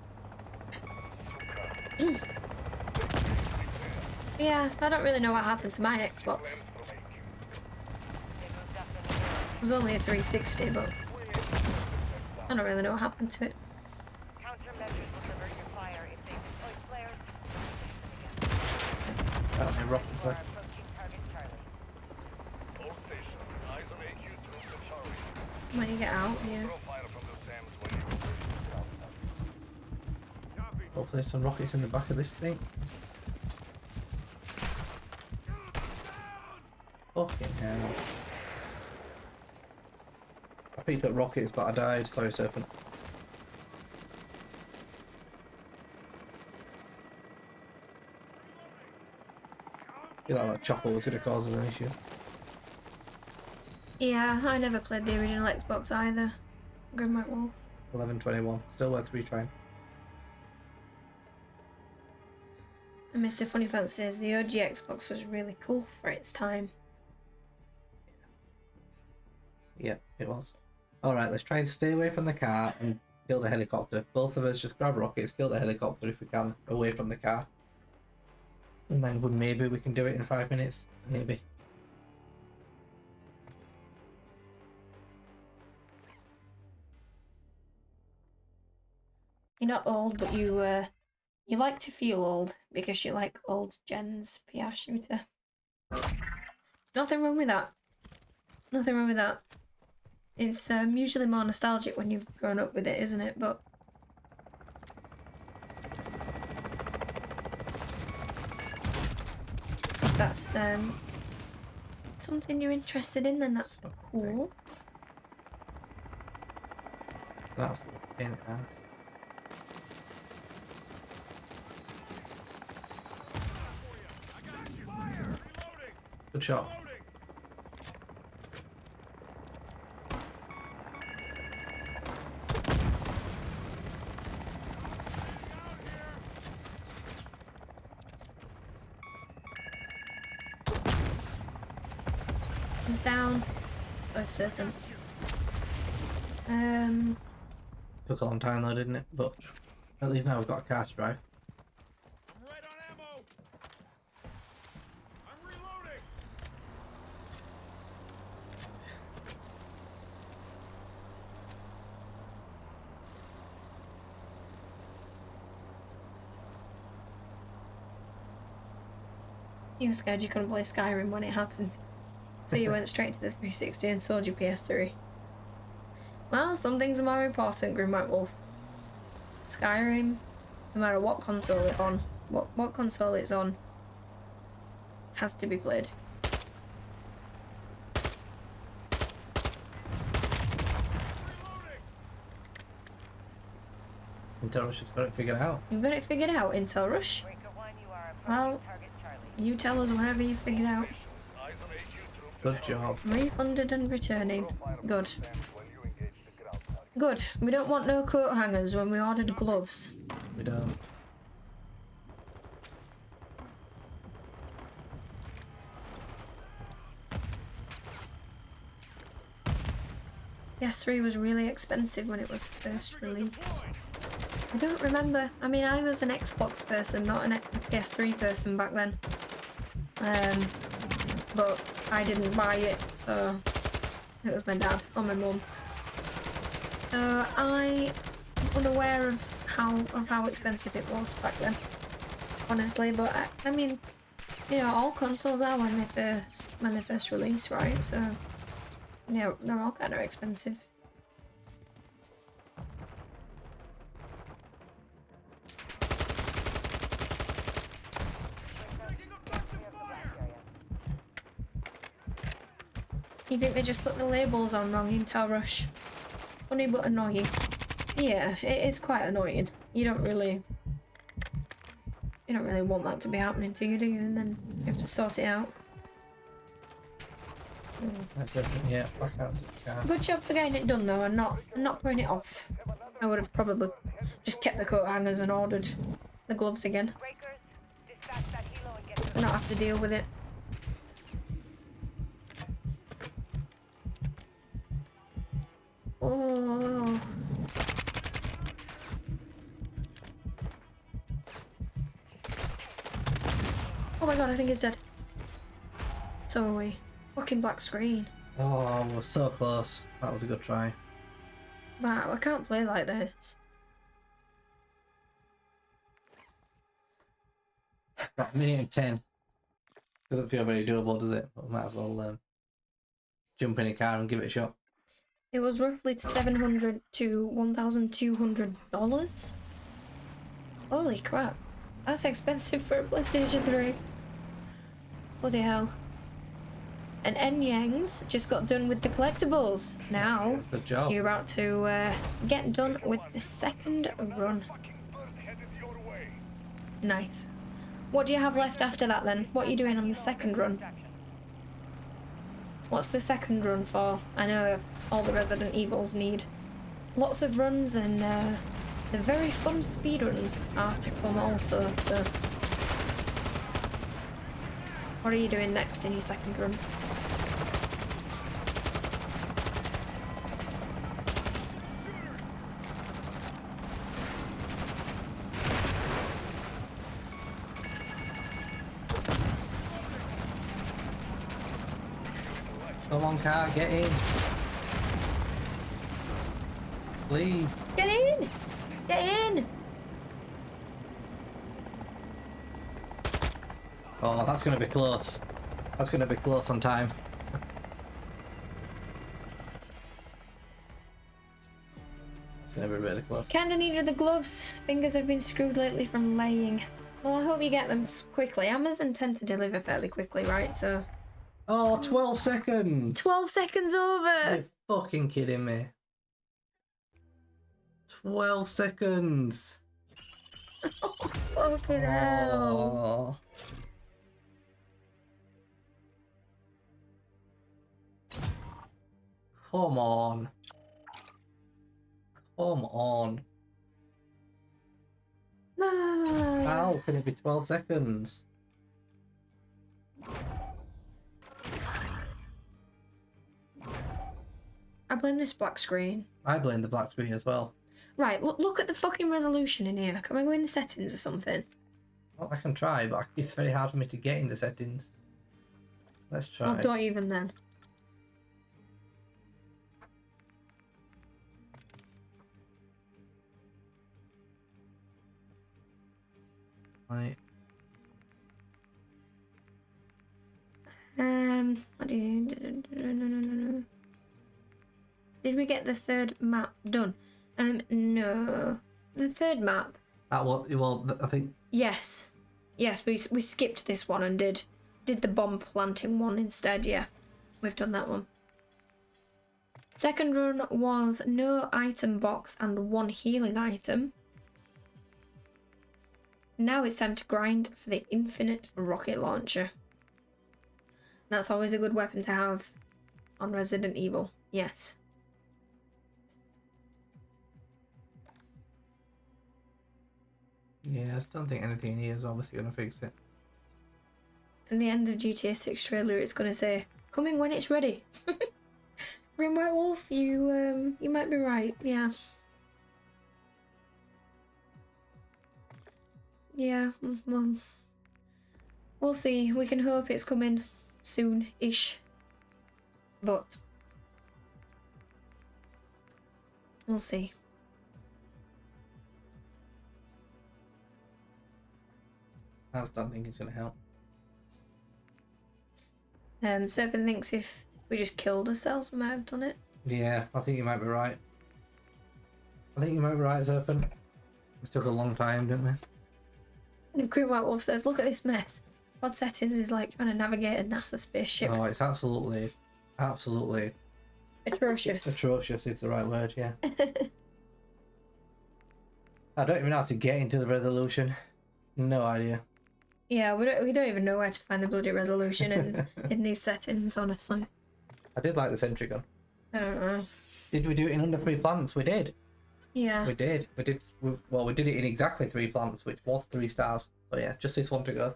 Speaker 2: Yeah, I don't really know what happened to my Xbox. It was only a 360, but I don't really know what happened to it.
Speaker 4: countermeasures will divert your fire if they deploy flares.
Speaker 1: That may rock this
Speaker 4: You are
Speaker 1: way.
Speaker 4: approaching target Charlie.
Speaker 6: All stations, eyes on AQ troops at Charlie.
Speaker 2: When you get out, yeah.
Speaker 6: Throw fire from the SAMs when you approach the ground.
Speaker 5: Copy.
Speaker 1: Hopefully there's some rockets in the back of this thing. Fucking hell. I picked up rockets but I died. Sorry, Serpent. I feel like that chopper was going to cause us an issue.
Speaker 2: Yeah, I never played the original Xbox either. Grim White Wolf.
Speaker 1: 11:21. Still worth retrying.
Speaker 2: And Mr. Funny Pants says the OG Xbox was really cool for its time.
Speaker 1: Yeah, it was. Alright, let's try and stay away from the car and kill the helicopter. Both of us just grab rockets, kill the helicopter if we can, away from the car. And then maybe we can do it in 5 minutes. Maybe.
Speaker 2: You're not old, but you like to feel old because you like old Jen's PR shooter. Nothing wrong with that. Nothing wrong with that. It's usually more nostalgic when you've grown up with it, isn't it? But if that's something you're interested in, then that's cool.
Speaker 1: That's a pain in the ass. Good shot.
Speaker 2: He's down. Oh, Serpent.
Speaker 1: Took a long time though, didn't it? But at least now we've got a car to drive.
Speaker 5: I'm right on ammo. I'm reloading.
Speaker 2: You were scared you couldn't play Skyrim when it happened. So you went straight to the 360 and sold your PS3. Well, some things are more important, Grim White Wolf. Skyrim, no matter what console it's on, what console it's on, has to be played.
Speaker 1: Intel Rush has got it figured out.
Speaker 2: You've got it figured out, Intel Rush.
Speaker 4: Breaker 1, you are
Speaker 2: Well,
Speaker 4: approaching target Charlie.
Speaker 2: you tell us whenever you figured out.
Speaker 6: Eyes on AQ troops at
Speaker 1: Good
Speaker 6: Charlie.
Speaker 1: job.
Speaker 2: Refunded and returning.
Speaker 6: Throw fire from
Speaker 2: Good.
Speaker 6: the SAMs when you engage the ground target.
Speaker 2: Good. We don't want no coat hangers when we ordered gloves.
Speaker 1: We don't.
Speaker 2: PS3 was really expensive when it was first released. I don't remember. I mean, I was an Xbox person, not a PS3 person back then. But I didn't buy it. It was my dad or my mum. So I'm unaware of how expensive it was back then. Honestly, but I mean, you know, all consoles are when they first release, right? So yeah, they're all kind of expensive. You think they just put the labels on wrong in Tower Rush? Funny but annoying. Yeah, it is quite annoying. You don't really want that to be happening to you, do you? And then you have to sort it out.
Speaker 1: That's it. Yeah, back out to the car.
Speaker 2: Good job for getting it done though, and not putting it off. I would have probably just kept the coat hangers and ordered the gloves again.
Speaker 4: Breakers, dispatch that helo and get to
Speaker 2: And not have to deal with it. Oh. Oh my god, I think it's dead. So are we. Fucking black screen.
Speaker 1: Oh, we're so close. That was a good try.
Speaker 2: Wow, I can't play like this.
Speaker 1: Got a minute and 10. Doesn't feel very doable, does it? But might as well jump in a car and give it a shot.
Speaker 2: It was roughly $700 to $1,200. Holy crap. That's expensive for a PlayStation 3. Bloody hell. And Enyang's just got done with the collectibles. Now,
Speaker 1: Good job.
Speaker 2: you're about to get done with the second run.
Speaker 6: Fucking bird headed your way.
Speaker 2: Nice. What do you have left after that then? What are you doing on the second run? What's the second run for? I know all the Resident Evils need lots of runs, and the very fun speedruns are to come also, so... What are you doing next in your second run?
Speaker 1: Come on, car, get in. Please.
Speaker 2: Get in! Get in!
Speaker 1: Oh, that's going to be close. That's going to be close on time. It's going to be really close.
Speaker 2: Kinda needed the gloves. Fingers have been screwed lately from laying. Well, I hope you get them quickly. Amazon tend to deliver fairly quickly, right? So...
Speaker 1: Oh, 12 seconds!
Speaker 2: 12 seconds over!
Speaker 1: You're fucking kidding me. 12 seconds!
Speaker 2: Fucking hell.
Speaker 1: Oh. Come on. Come on.
Speaker 2: No.
Speaker 1: How can it be 12 seconds?
Speaker 2: I blame this black screen.
Speaker 1: I blame the black screen as well.
Speaker 2: Right, look at the fucking resolution in here. Can I go in the settings or something?
Speaker 1: Well, I can try, but it's very hard for me to get in the settings. Let's try.
Speaker 2: Oh, don't even then.
Speaker 1: Right.
Speaker 2: What do you... No. Did we get the third map done? No. The third map?
Speaker 1: That one, well, I think...
Speaker 2: Yes. Yes, we skipped this one and did the bomb planting one instead, yeah. We've done that one. Second run was no item box and one healing item. Now it's time to grind for the infinite rocket launcher. That's always a good weapon to have on Resident Evil, yes.
Speaker 1: Yeah, I just don't think anything in here is obviously going to fix it.
Speaker 2: In the end of GTA 6 trailer, it's going to say, coming when it's ready. Grim White Wolf, you might be right, yeah. Yeah, well, we'll see. We can hope it's coming soon-ish. But we'll see.
Speaker 1: I just don't think it's going to help.
Speaker 2: Serpent thinks if we just killed ourselves, we might have done it.
Speaker 1: Yeah, I think you might be right. I think you might be right, Serpent. It took a long time, didn't we?
Speaker 2: And Grim White Wolf says, look at this mess. Pod settings is like trying to navigate a NASA spaceship.
Speaker 1: Oh, it's absolutely Absolutely
Speaker 2: Atrocious.
Speaker 1: atrocious is the right word, yeah. I don't even know how to get into the resolution. No idea.
Speaker 2: Yeah, we don't even know where to find the bloody resolution in these settings, honestly.
Speaker 1: I did like the sentry gun.
Speaker 2: I don't know.
Speaker 1: Did we do it in under 3 plants? We did.
Speaker 2: Yeah.
Speaker 1: We did. We did it in exactly 3 plants, which was 3 stars. So yeah, just this one to go.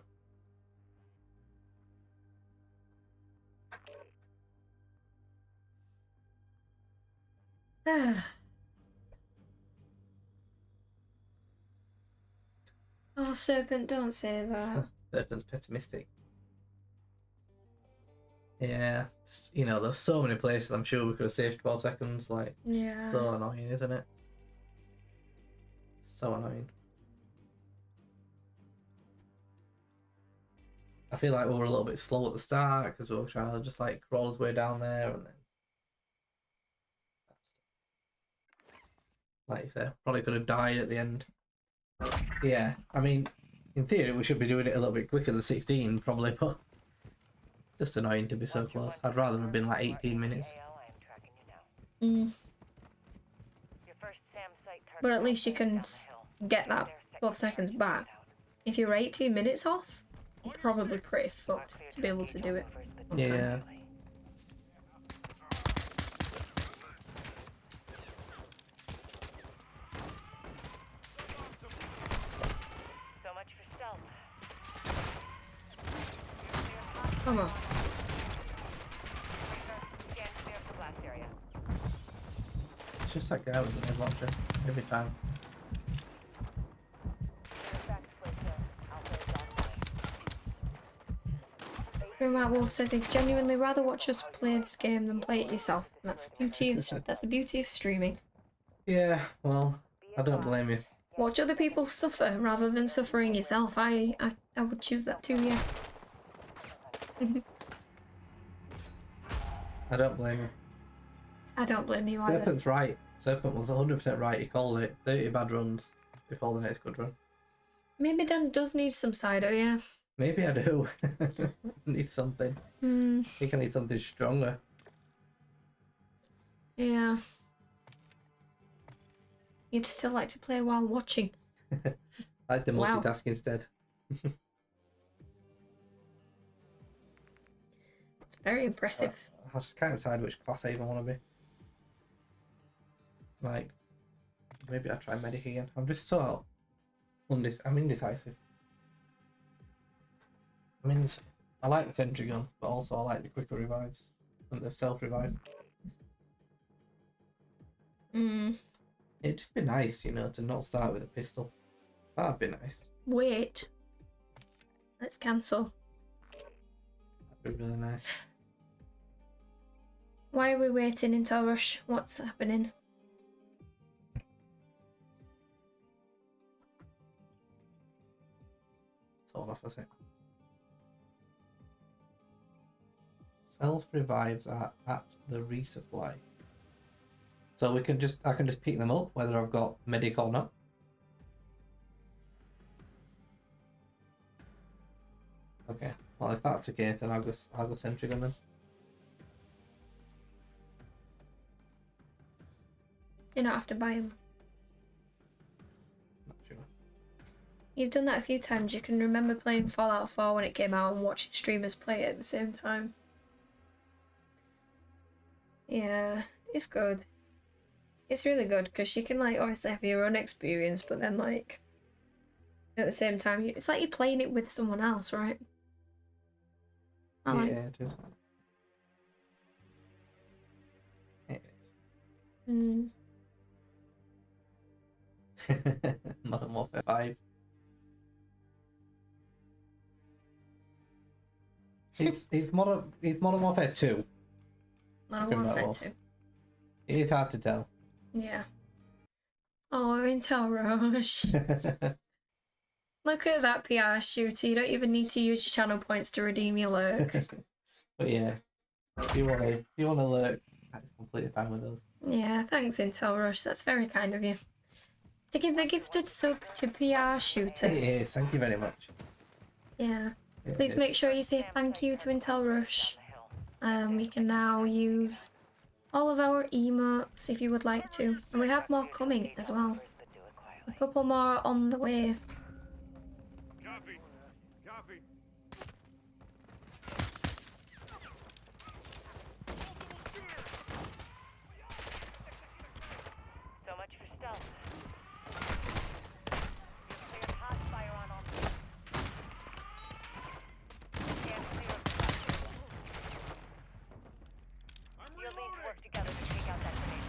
Speaker 2: Oh, Serpent, don't say that.
Speaker 1: Serpent's pessimistic. Yeah, you know, there's so many places I'm sure we could have saved 12 seconds. Like,
Speaker 2: Yeah.
Speaker 1: so annoying, isn't it? So annoying. I feel like we were a little bit slow at the start because we were trying to just like crawl his way down there, and then, like you said, probably could have died at the end. Yeah, I mean, in theory we should be doing it a little bit quicker than 16 probably, but just annoying to be so close. I'd rather have been like 18 minutes.
Speaker 2: But at least you can get that 12 seconds back. If you were 18 minutes off, you're probably pretty fucked to be able to do it.
Speaker 1: Yeah.
Speaker 4: So much for stealth.
Speaker 2: Come on.
Speaker 4: Scan clear for blast area.
Speaker 1: It's just that guy with the head launcher every time.
Speaker 2: Matt Wolf says he'd genuinely rather watch us play this game than play it yourself. And that's the beauty of streaming.
Speaker 1: Yeah, well, I don't blame you.
Speaker 2: Watch other people suffer rather than suffering yourself. I would choose that too, yeah.
Speaker 1: I don't blame you.
Speaker 2: I don't blame you either.
Speaker 1: Serpent's right. Serpent was 100% right. He called it 30 bad runs before the next good run.
Speaker 2: Maybe Dan does need some cider, yeah.
Speaker 1: Maybe I do. Need something. I think I need something stronger.
Speaker 2: Yeah. You'd still like to play while watching.
Speaker 1: I like the
Speaker 2: Wow.
Speaker 1: multitask instead.
Speaker 2: It's very impressive.
Speaker 1: I was kind of decided which class I even want to be. Like, maybe I'll try medic again. I'm just so I'm indecisive. I like the sentry gun, but also I like the quicker revives and the self revive. It'd just be nice, you know, to not start with a pistol. That'd be nice.
Speaker 2: Wait. Let's cancel.
Speaker 1: That'd be really nice.
Speaker 2: Why are we waiting until rush? What's happening?
Speaker 1: It's all off a sec. Self revives are at the resupply. So I can just pick them up whether I've got medic or not. Okay. Well, if that's the case, then I'll go sentry gun then.
Speaker 2: You don't have to buy them.
Speaker 1: Not sure.
Speaker 2: You've done that a few times. You can remember playing Fallout 4 when it came out and watching streamers play it at the same time. Yeah, it's good. It's really good because you can like obviously have your own experience, but then like at the same time, it's like you're playing it with someone else, right?
Speaker 1: Yeah, it is. It is. Modern Warfare 5. He's Modern Warfare 2.
Speaker 2: Modern Warfare 2.
Speaker 1: It is hard to tell.
Speaker 2: Yeah. Oh, Intel Rush. Look at that PR shooter. You don't even need to use your channel points to redeem your lurk.
Speaker 1: But yeah, if you want to lurk, that's completely fine with us.
Speaker 2: Yeah, thanks Intel Rush. That's very kind of you. To give the gifted sub to PR shooter.
Speaker 1: It is. Thank you very much.
Speaker 2: Yeah.
Speaker 1: It
Speaker 2: Please
Speaker 1: is.
Speaker 2: make sure you say thank you to Intel Rush. We can now use all of our emotes if you would like to. And we have more coming as well. A couple more on the way.
Speaker 5: Copy. Copy.
Speaker 4: So much for stealth. You've cleared hot fire on all. Stand clear of the structure.
Speaker 5: I'm
Speaker 4: You'll need to
Speaker 5: reloading.
Speaker 4: work together to take out that grenade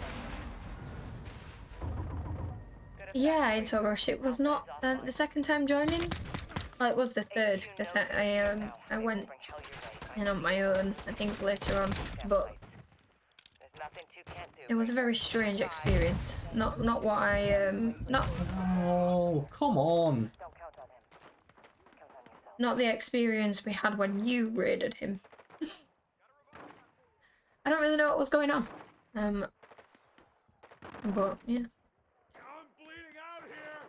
Speaker 4: launcher. Good
Speaker 2: Yeah,
Speaker 4: effect.
Speaker 2: it's over. It was not the second time joining. Well, it was the third because I went in on my own. I think later on, but
Speaker 4: There's nothing you can't do.
Speaker 2: it was a very strange experience. Not what I not
Speaker 1: Oh, come on.
Speaker 4: Don't count on him. Count on yourself.
Speaker 2: not the experience we had when you raided him. I don't really know what was going on. But yeah,
Speaker 5: I'm bleeding out here.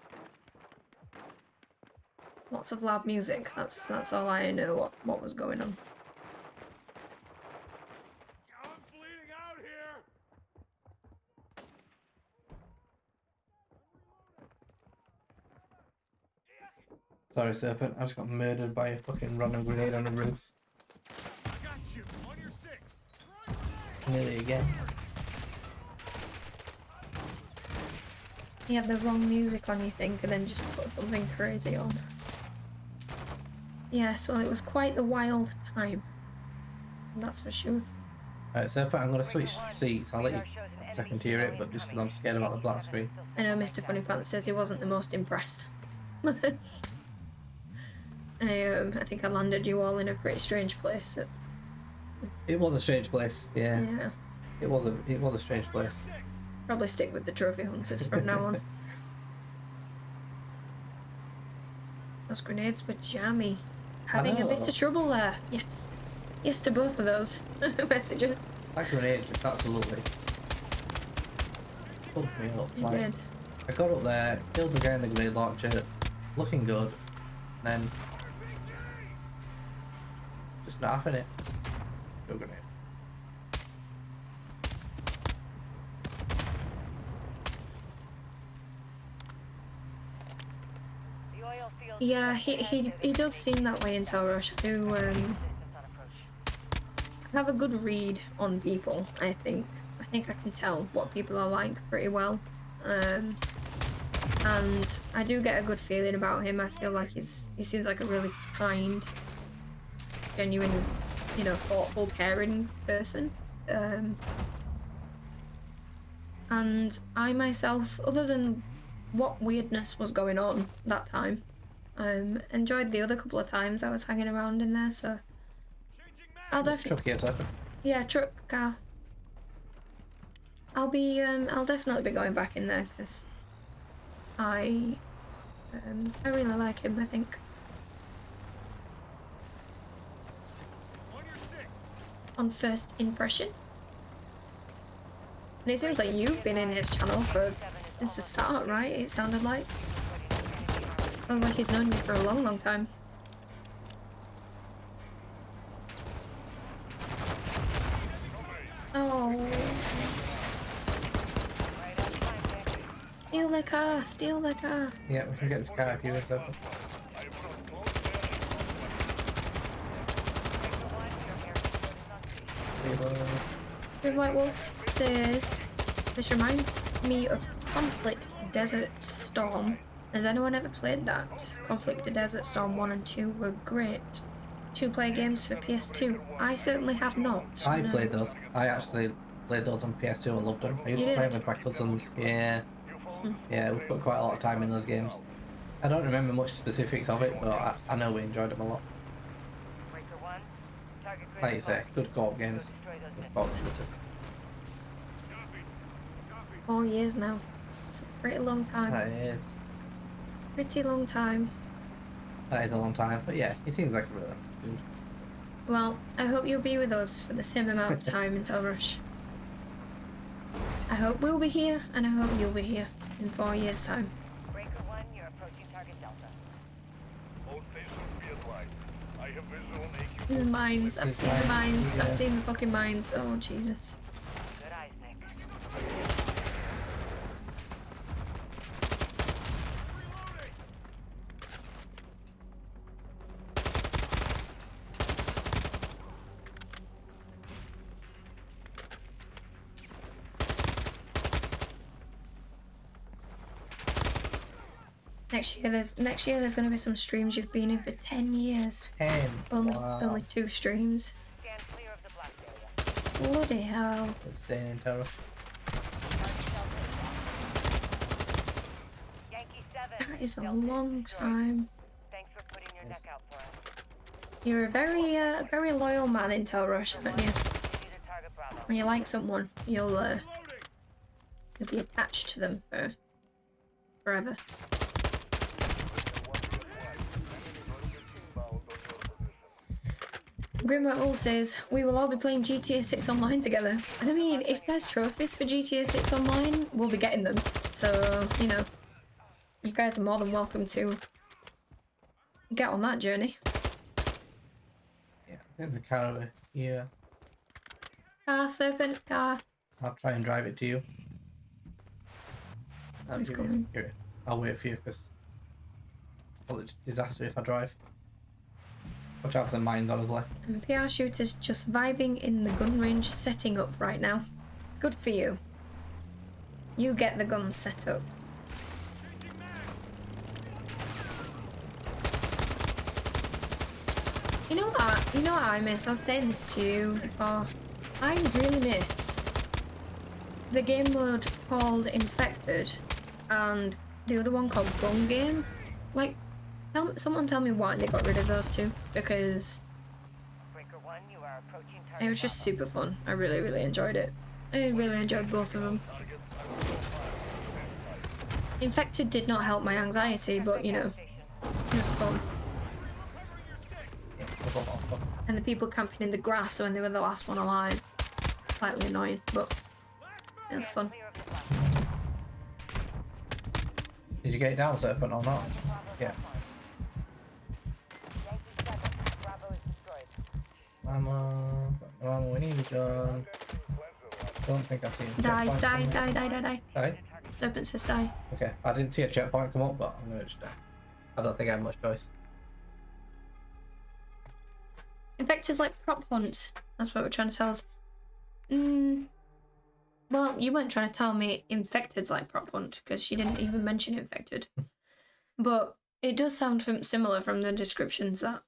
Speaker 2: lots of loud music. That's all I know what was going on.
Speaker 5: I'm bleeding out here.
Speaker 1: Sorry, Serpent. I just got murdered by a fucking random grenade on the roof.
Speaker 5: I got you. On your 6.
Speaker 1: Nearly again.
Speaker 2: You have the wrong music on, you think, and then just put something crazy on. Yes, well, it was quite the wild time. That's for sure.
Speaker 1: Alright, Serpent, I'm gonna switch seats. I'll let you have a second to hear it, but just because I'm scared about the black screen.
Speaker 2: I know Mr. Funny Pants says he wasn't the most impressed. I think I landed you all in a pretty strange place.
Speaker 1: It was a strange place, yeah.
Speaker 2: Yeah.
Speaker 1: It was a strange place.
Speaker 2: Probably stick with the trophy hunters from now on. Those grenades were jammy. Having a bit
Speaker 1: know.
Speaker 2: of trouble there. Yes. Yes to both of those messages.
Speaker 1: That grenade just absolutely pumped me up.
Speaker 2: It
Speaker 1: Like,
Speaker 2: did.
Speaker 1: I got up there, killed the guy in the grenade launcher, looking good, then just not having it. No grenade.
Speaker 4: The oil field.
Speaker 2: Yeah, he does seem that way in Tel Rush. I do have a good read on people, I think. I think I can tell what people are like pretty well. And I do get a good feeling about him. I feel like he seems like a really kind, genuine, you know, thoughtful, caring person. And I myself, other than what weirdness was going on that time, enjoyed the other couple of times I was hanging around in there, so I'll definitely,
Speaker 1: Chuck it, Serpent.
Speaker 2: yeah, truck car. I'll definitely be going back in there because I really like him. I think
Speaker 5: On your 6.
Speaker 2: on first impression, and it seems like you've been in his channel since the start, right? It sounded like. Sounds like he's known you for a long, long time. Oh. Steal their car, steal their car.
Speaker 1: Yeah, we can get this guy up here, Serpent.
Speaker 2: Red White Wolf says, this reminds me of Conflict Desert Storm. Has anyone ever played that? Conflict Desert Storm 1 and 2 were great. 2-player games for PS2. I certainly have not.
Speaker 1: I
Speaker 2: no.
Speaker 1: played those. I actually played those on PS2 and loved them. I used
Speaker 2: You
Speaker 1: to play
Speaker 2: did?
Speaker 1: them with my cousins. Yeah. Yeah, we put quite a lot of time in those games. I don't remember much specifics of it, but I know we enjoyed them a lot.
Speaker 4: Breaker 1. Target grid
Speaker 1: Like you say,
Speaker 4: defined.
Speaker 1: good co-op games.
Speaker 4: Destroy those
Speaker 1: Good
Speaker 4: missiles.
Speaker 1: co-op shooters.
Speaker 2: 4 years now. It's a pretty long time.
Speaker 1: That is.
Speaker 2: Pretty long time.
Speaker 1: That is a long time, but yeah, he seems like a really dude.
Speaker 2: Well, I hope you'll be with us for the same amount of time until Rush. I hope we'll be here, and I hope you'll be here in 4 years' time.
Speaker 4: Breaker 1, you're approaching target Delta.
Speaker 6: All stations be advised. I have visual on AQ.
Speaker 2: There's mines. I've seen the mines. I've seen the fucking mines. Oh, Jesus.
Speaker 4: Good eyes, Nick.
Speaker 2: Next year there's gonna be some streams you've been in for 10 years.
Speaker 1: 10. Wow.
Speaker 2: Only 2 streams.
Speaker 4: Stand clear of the blast area.
Speaker 2: Bloody hell.
Speaker 1: Insane terror.
Speaker 4: Yankee 7.
Speaker 2: That is a
Speaker 4: Delta
Speaker 2: long
Speaker 4: destroyed.
Speaker 2: time.
Speaker 4: Thanks for putting your neck out for us.
Speaker 2: You're a very loyal man in Tel Rush, aren't you?
Speaker 4: Continue to target Bravo.
Speaker 2: When you like someone, you'll be attached to them for forever. Grimwell says, we will all be playing GTA 6 online together. And I mean, if there's trophies for GTA 6 online, we'll be getting them. So, you know, you guys are more than welcome to get on that journey.
Speaker 1: Yeah, there's a car over here.
Speaker 2: Car, Serpent, car.
Speaker 1: I'll try and drive it to you.
Speaker 2: He's coming.
Speaker 1: Here, I'll wait for you because it's a disaster if I drive. Watch out for the mines on his left.
Speaker 2: And PR Shooter's just vibing in the gun range setting up right now. Good for you. You get the guns set up. You know what I miss? I was saying this to you before. I really miss the game mode called Infected and the other one called Gun Game. Like, someone tell me why they got rid of those two, because
Speaker 4: Breaker 1, you are approaching
Speaker 2: it
Speaker 4: target
Speaker 2: was just
Speaker 4: Bravo.
Speaker 2: super fun. I really enjoyed it. I really enjoyed both of them. Infected did not help my anxiety, but you know, it was fun. And the people camping in the grass when they were the last one alive, slightly annoying, but it was fun.
Speaker 4: Clear of the blast.
Speaker 1: Did you get it down, Serpent, or not?
Speaker 4: Bravo
Speaker 1: Yeah.
Speaker 4: Yankee 7. Bravo is destroyed.
Speaker 1: Mama, we need a gun. Don't think I've seen a
Speaker 2: Die.
Speaker 1: checkpoint come up. Die?
Speaker 2: Serpent says die.
Speaker 1: Okay, I didn't see a checkpoint come up, but I'm gonna just die. I don't think I have much choice.
Speaker 2: Infected's like prop hunt. That's what we're trying to tell us. Well, you weren't trying to tell me Infected's like prop hunt, because she didn't even mention Infected. But it does sound similar from the descriptions that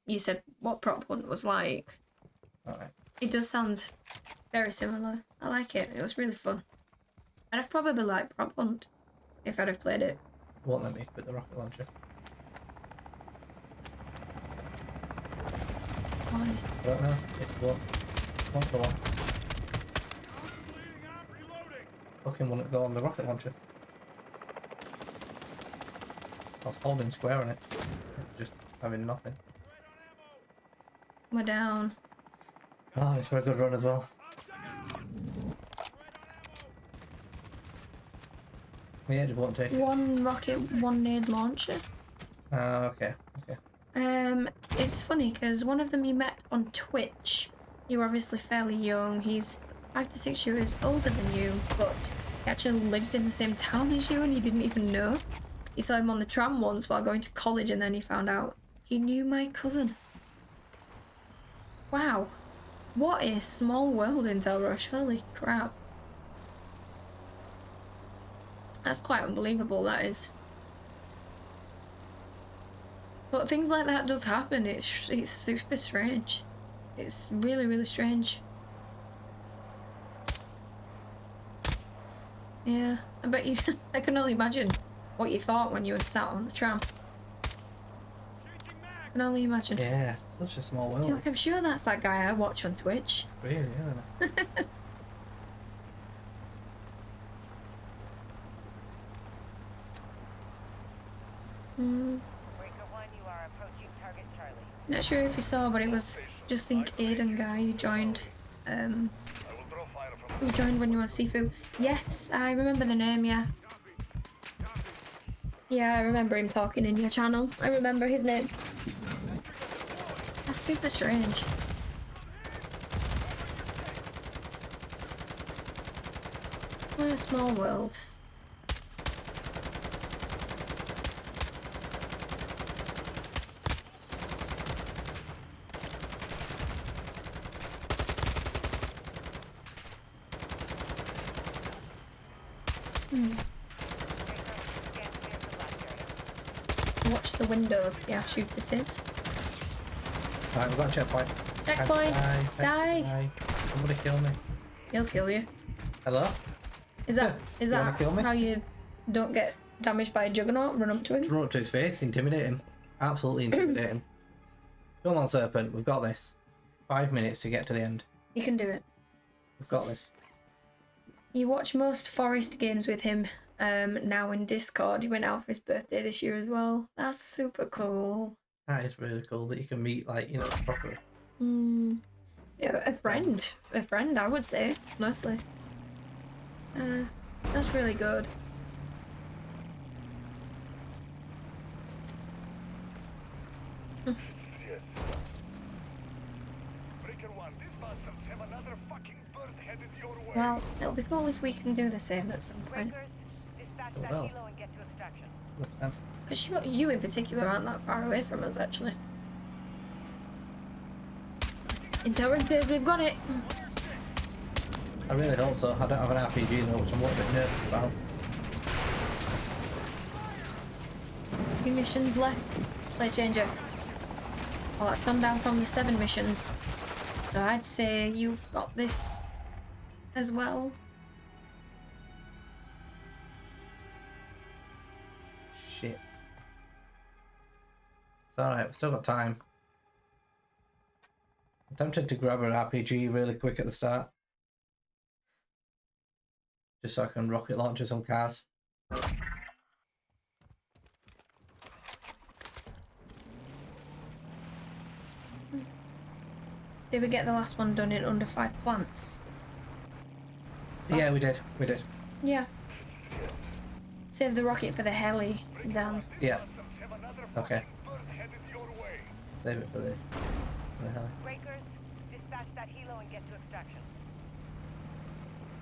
Speaker 2: you said what prop hunt was like.
Speaker 1: Alright.
Speaker 2: It does sound very similar. I like it. It was really fun. I'd have probably liked prop hunt if I'd have played it.
Speaker 1: Won't let me put the rocket launcher.
Speaker 2: Why?
Speaker 1: I don't know. It won't go on. Fucking wouldn't go on the rocket launcher. I was holding square on it. Just having nothing.
Speaker 2: We're down.
Speaker 1: Oh, it's for a good run as well. Yeah, just won't take it.
Speaker 2: One rocket, one nade launcher.
Speaker 1: Okay.
Speaker 2: It's funny because one of them you met on Twitch. You're obviously fairly young. He's 5 to 6 years older than you, but he actually lives in the same town as you and you didn't even know. You saw him on the tram once while going to college and then he found out he knew my cousin. Wow. What a small world in Tel Rush. Holy crap. That's quite unbelievable, that is. But things like that does happen. It's super strange. It's really strange. Yeah, I bet you. I can only imagine what you thought when you were sat on the tram. I can only imagine.
Speaker 1: Yeah, such a small world.
Speaker 2: You're like, I'm sure that's that guy I watch on Twitch.
Speaker 1: Really, yeah.
Speaker 4: Breaker 1, you are approaching target Charlie.
Speaker 2: Not sure if you saw, but it was just think Aiden guy who joined.
Speaker 6: I will draw fire from
Speaker 2: Who joined when you were on Sifu. Yes, I remember the name. Yeah. Yeah, I remember him talking in your channel. I remember his name. That's super strange. What a small world. Watch the windows. Yeah, shoot this is.
Speaker 1: Right, we've got a checkpoint.
Speaker 2: Checkpoint! Die!
Speaker 1: Somebody kill me.
Speaker 2: He'll kill you.
Speaker 1: Hello?
Speaker 2: Is that
Speaker 1: You wanna kill me?
Speaker 2: how you don't get damaged by a juggernaut? Run up to him?
Speaker 1: Run up to his face, intimidate him. Absolutely intimidate him. Come on, Serpent, we've got this. 5 minutes to get to the end.
Speaker 2: You can do it.
Speaker 1: We've got this.
Speaker 2: You watch most Forest games with him now in Discord. He went out for his birthday this year as well. That's super cool.
Speaker 1: That is really cool that you can meet, like, you know, proper.
Speaker 2: Yeah, a friend. A friend, I would say, honestly. That's really good.
Speaker 6: Yes. Breaker 1, these bastards have another fucking bird headed your way.
Speaker 2: Well, it'll be cool if we can do the same at some point.
Speaker 4: Breakers, dispatch that
Speaker 1: Well.
Speaker 4: helo and get to extraction.
Speaker 1: 100%.
Speaker 2: Because you in particular aren't that far away from us, actually. Interrupted, we've got it!
Speaker 1: I really hope so. I don't have an RPG though, which I'm a little bit nervous about.
Speaker 2: 3 missions left. Play changer. Well, that's gone down from the 7 missions. So I'd say you've got this as well.
Speaker 1: Shit. It's alright, we've still got time. I'm tempted to grab an RPG really quick at the start. Just so I can rocket launch some cars.
Speaker 2: Did we get the last one done in under 5 plants?
Speaker 1: Yeah, we did. We did.
Speaker 2: Yeah. Save the rocket for the heli. Down.
Speaker 1: Yeah.
Speaker 6: Have another
Speaker 1: Okay.
Speaker 6: bird headed your way.
Speaker 1: Save it for the heli.
Speaker 4: Breakers, dispatch that helo and get to extraction.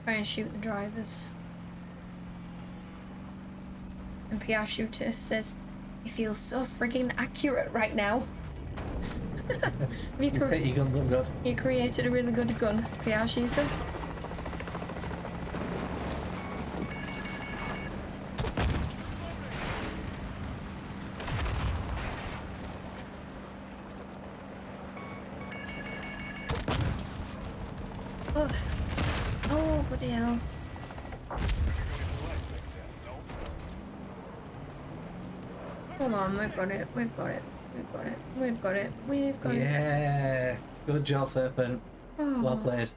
Speaker 2: Try and shoot the drivers. And PR Shooter says, "It feels so friggin' accurate right now."
Speaker 1: You think your guns look good?
Speaker 2: You created a really good gun, PR Shooter. Ugh. Oh, bloody hell. Come on, we've got it, we've got it, we've got it, we've got it, we've got it.
Speaker 1: Yeah. Good job, Serpent. Well
Speaker 2: Oh,
Speaker 1: played.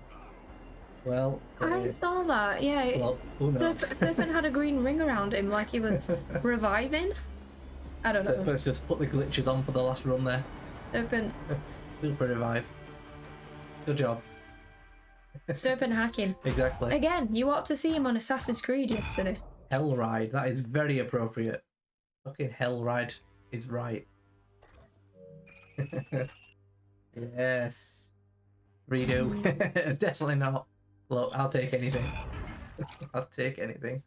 Speaker 1: Well
Speaker 2: I
Speaker 1: played.
Speaker 2: saw that, yeah.
Speaker 1: Well, who knows?
Speaker 2: Serpent had a green ring around him like he was reviving. I don't know.
Speaker 1: Serpent's just put the glitches on for the last run there.
Speaker 2: Serpent,
Speaker 1: Super revive. Good job.
Speaker 2: Serpent hacking.
Speaker 1: Exactly.
Speaker 2: Again, you ought to see him on Assassin's Creed yesterday.
Speaker 1: Hell ride. That is very appropriate. Fucking hell ride is right. Yes. Redo. Definitely not. Look, I'll take anything. I'll take anything.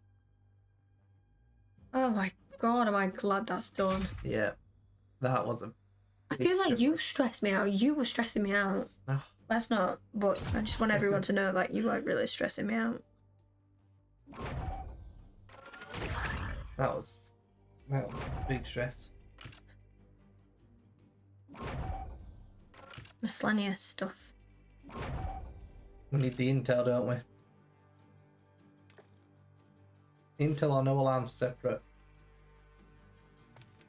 Speaker 2: Oh my god, am I glad that's done.
Speaker 1: Yeah. That was a...
Speaker 2: I feel like you stressed me out. You were stressing me out.
Speaker 1: Oh,
Speaker 2: That's not, but I just want everyone to know that you are really stressing me out.
Speaker 1: that was big stress.
Speaker 2: Miscellaneous stuff.
Speaker 1: We need the intel, don't we? Intel or no alarms separate.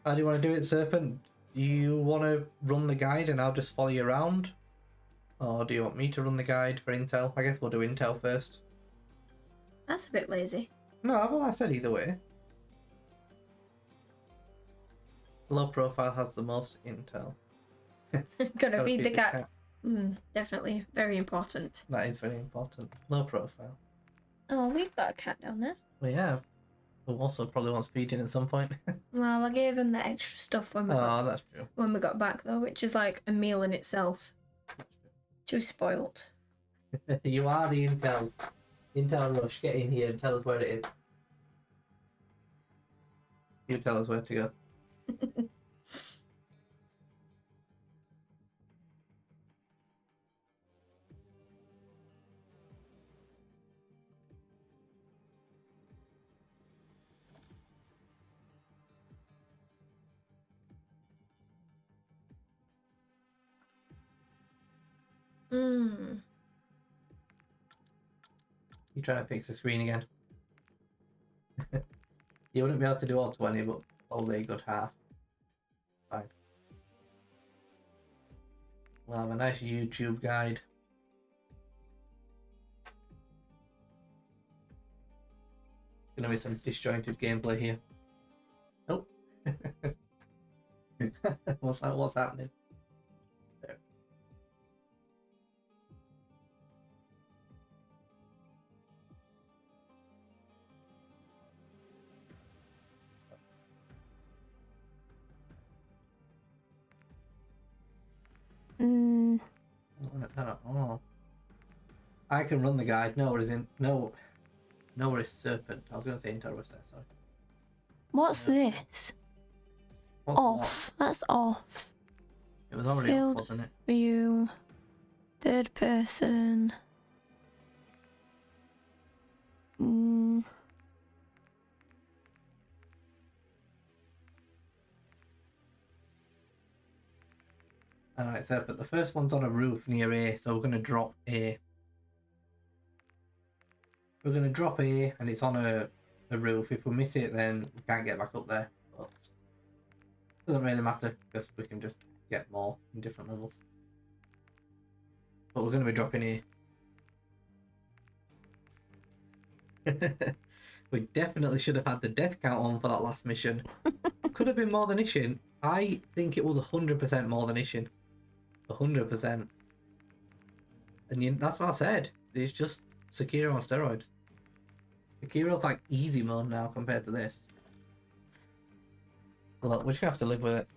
Speaker 1: How do you want to do it, Serpent? Do you want to run the guide and I'll just follow you around? Or do you want me to run the guide for intel? I guess we'll do intel first.
Speaker 2: That's a bit lazy.
Speaker 1: No, well, I said either way. Low profile has the most intel.
Speaker 2: Gonna feed the
Speaker 1: feed the
Speaker 2: cat.
Speaker 1: cat.
Speaker 2: Definitely very important.
Speaker 1: That is very important. Low profile.
Speaker 2: Oh, we've got a cat down there.
Speaker 1: We have. Who also probably wants feeding at some point.
Speaker 2: Well, I gave him the extra stuff when
Speaker 1: That's true.
Speaker 2: we got back though, which is like a meal in itself. Too spoilt.
Speaker 1: You are the Intel Rush. Get in here and tell us where it is. You tell us where to go. You trying to fix the screen again? You wouldn't be able to do all 20, but only a good half. Fine. We'll have a nice YouTube guide. Gonna be some disjointed gameplay here. Nope. What's happening? There. Oh. I can run the guide. No worries in no worries Serpent. I was gonna say Intel there, sorry.
Speaker 2: What's this?
Speaker 1: What's
Speaker 2: Off. That's off.
Speaker 1: It was already
Speaker 2: Field
Speaker 1: off, wasn't it?
Speaker 2: view. Third person.
Speaker 1: Alright, Serpent. The first one's on a roof near A, so we're gonna drop A. We're gonna drop A and it's on a roof. If we miss it then we can't get back up there. But it doesn't really matter because we can just get more in different levels. But we're gonna be dropping A. We definitely should have had the death count on for that last mission. Could have been more than Ishin. I think it was 100% more than Ishin. 100%. And that's what I said. It's just Sekiro on steroids. Sekiro's like easy mode now compared to this. Look, we're just gonna have to live with it.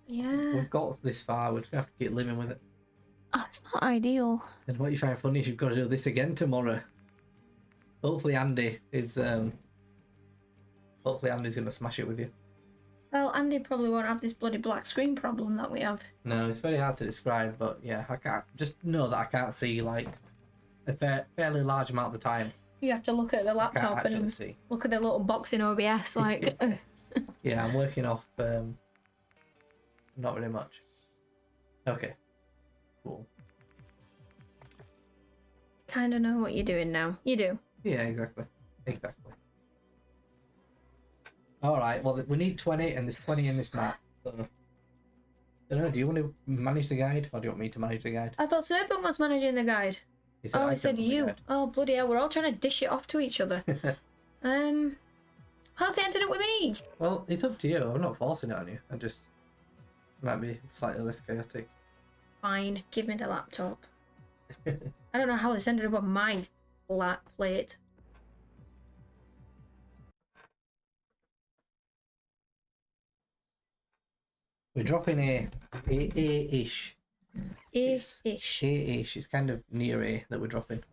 Speaker 2: Yeah.
Speaker 1: We've got this far, we're just gonna have to keep living with it.
Speaker 2: Oh, it's not ideal.
Speaker 1: And what you find funny is you've got to do this again tomorrow. Hopefully Andy's gonna smash it with you.
Speaker 2: Well, Andy probably won't have this bloody black screen problem that we have.
Speaker 1: No, it's very hard to describe, but yeah, I can't just know that I can't see like a fairly large amount of the time.
Speaker 2: You have to look at the laptop and
Speaker 1: see.
Speaker 2: Look at the little box in OBS, like.
Speaker 1: Yeah, I'm working off not very much. Okay, cool.
Speaker 2: Kind of know what you're doing now. You do.
Speaker 1: Yeah, exactly. Alright, well, we need 20, and there's 20 in this map. So, I don't know, do you want to manage the guide, or do you want me to manage the guide?
Speaker 2: I thought Serpent was managing the guide.
Speaker 1: I
Speaker 2: said you. Oh, bloody hell, we're all trying to dish it off to each other. How's it ended up with me?
Speaker 1: Well, it's up to you. I'm not forcing it on you. I just might be slightly less chaotic.
Speaker 2: Fine, give me the laptop. I don't know how this ended up on my lap plate.
Speaker 1: We're dropping A-ish.
Speaker 2: A-ish.
Speaker 1: A-ish. It's kind of near A that we're dropping.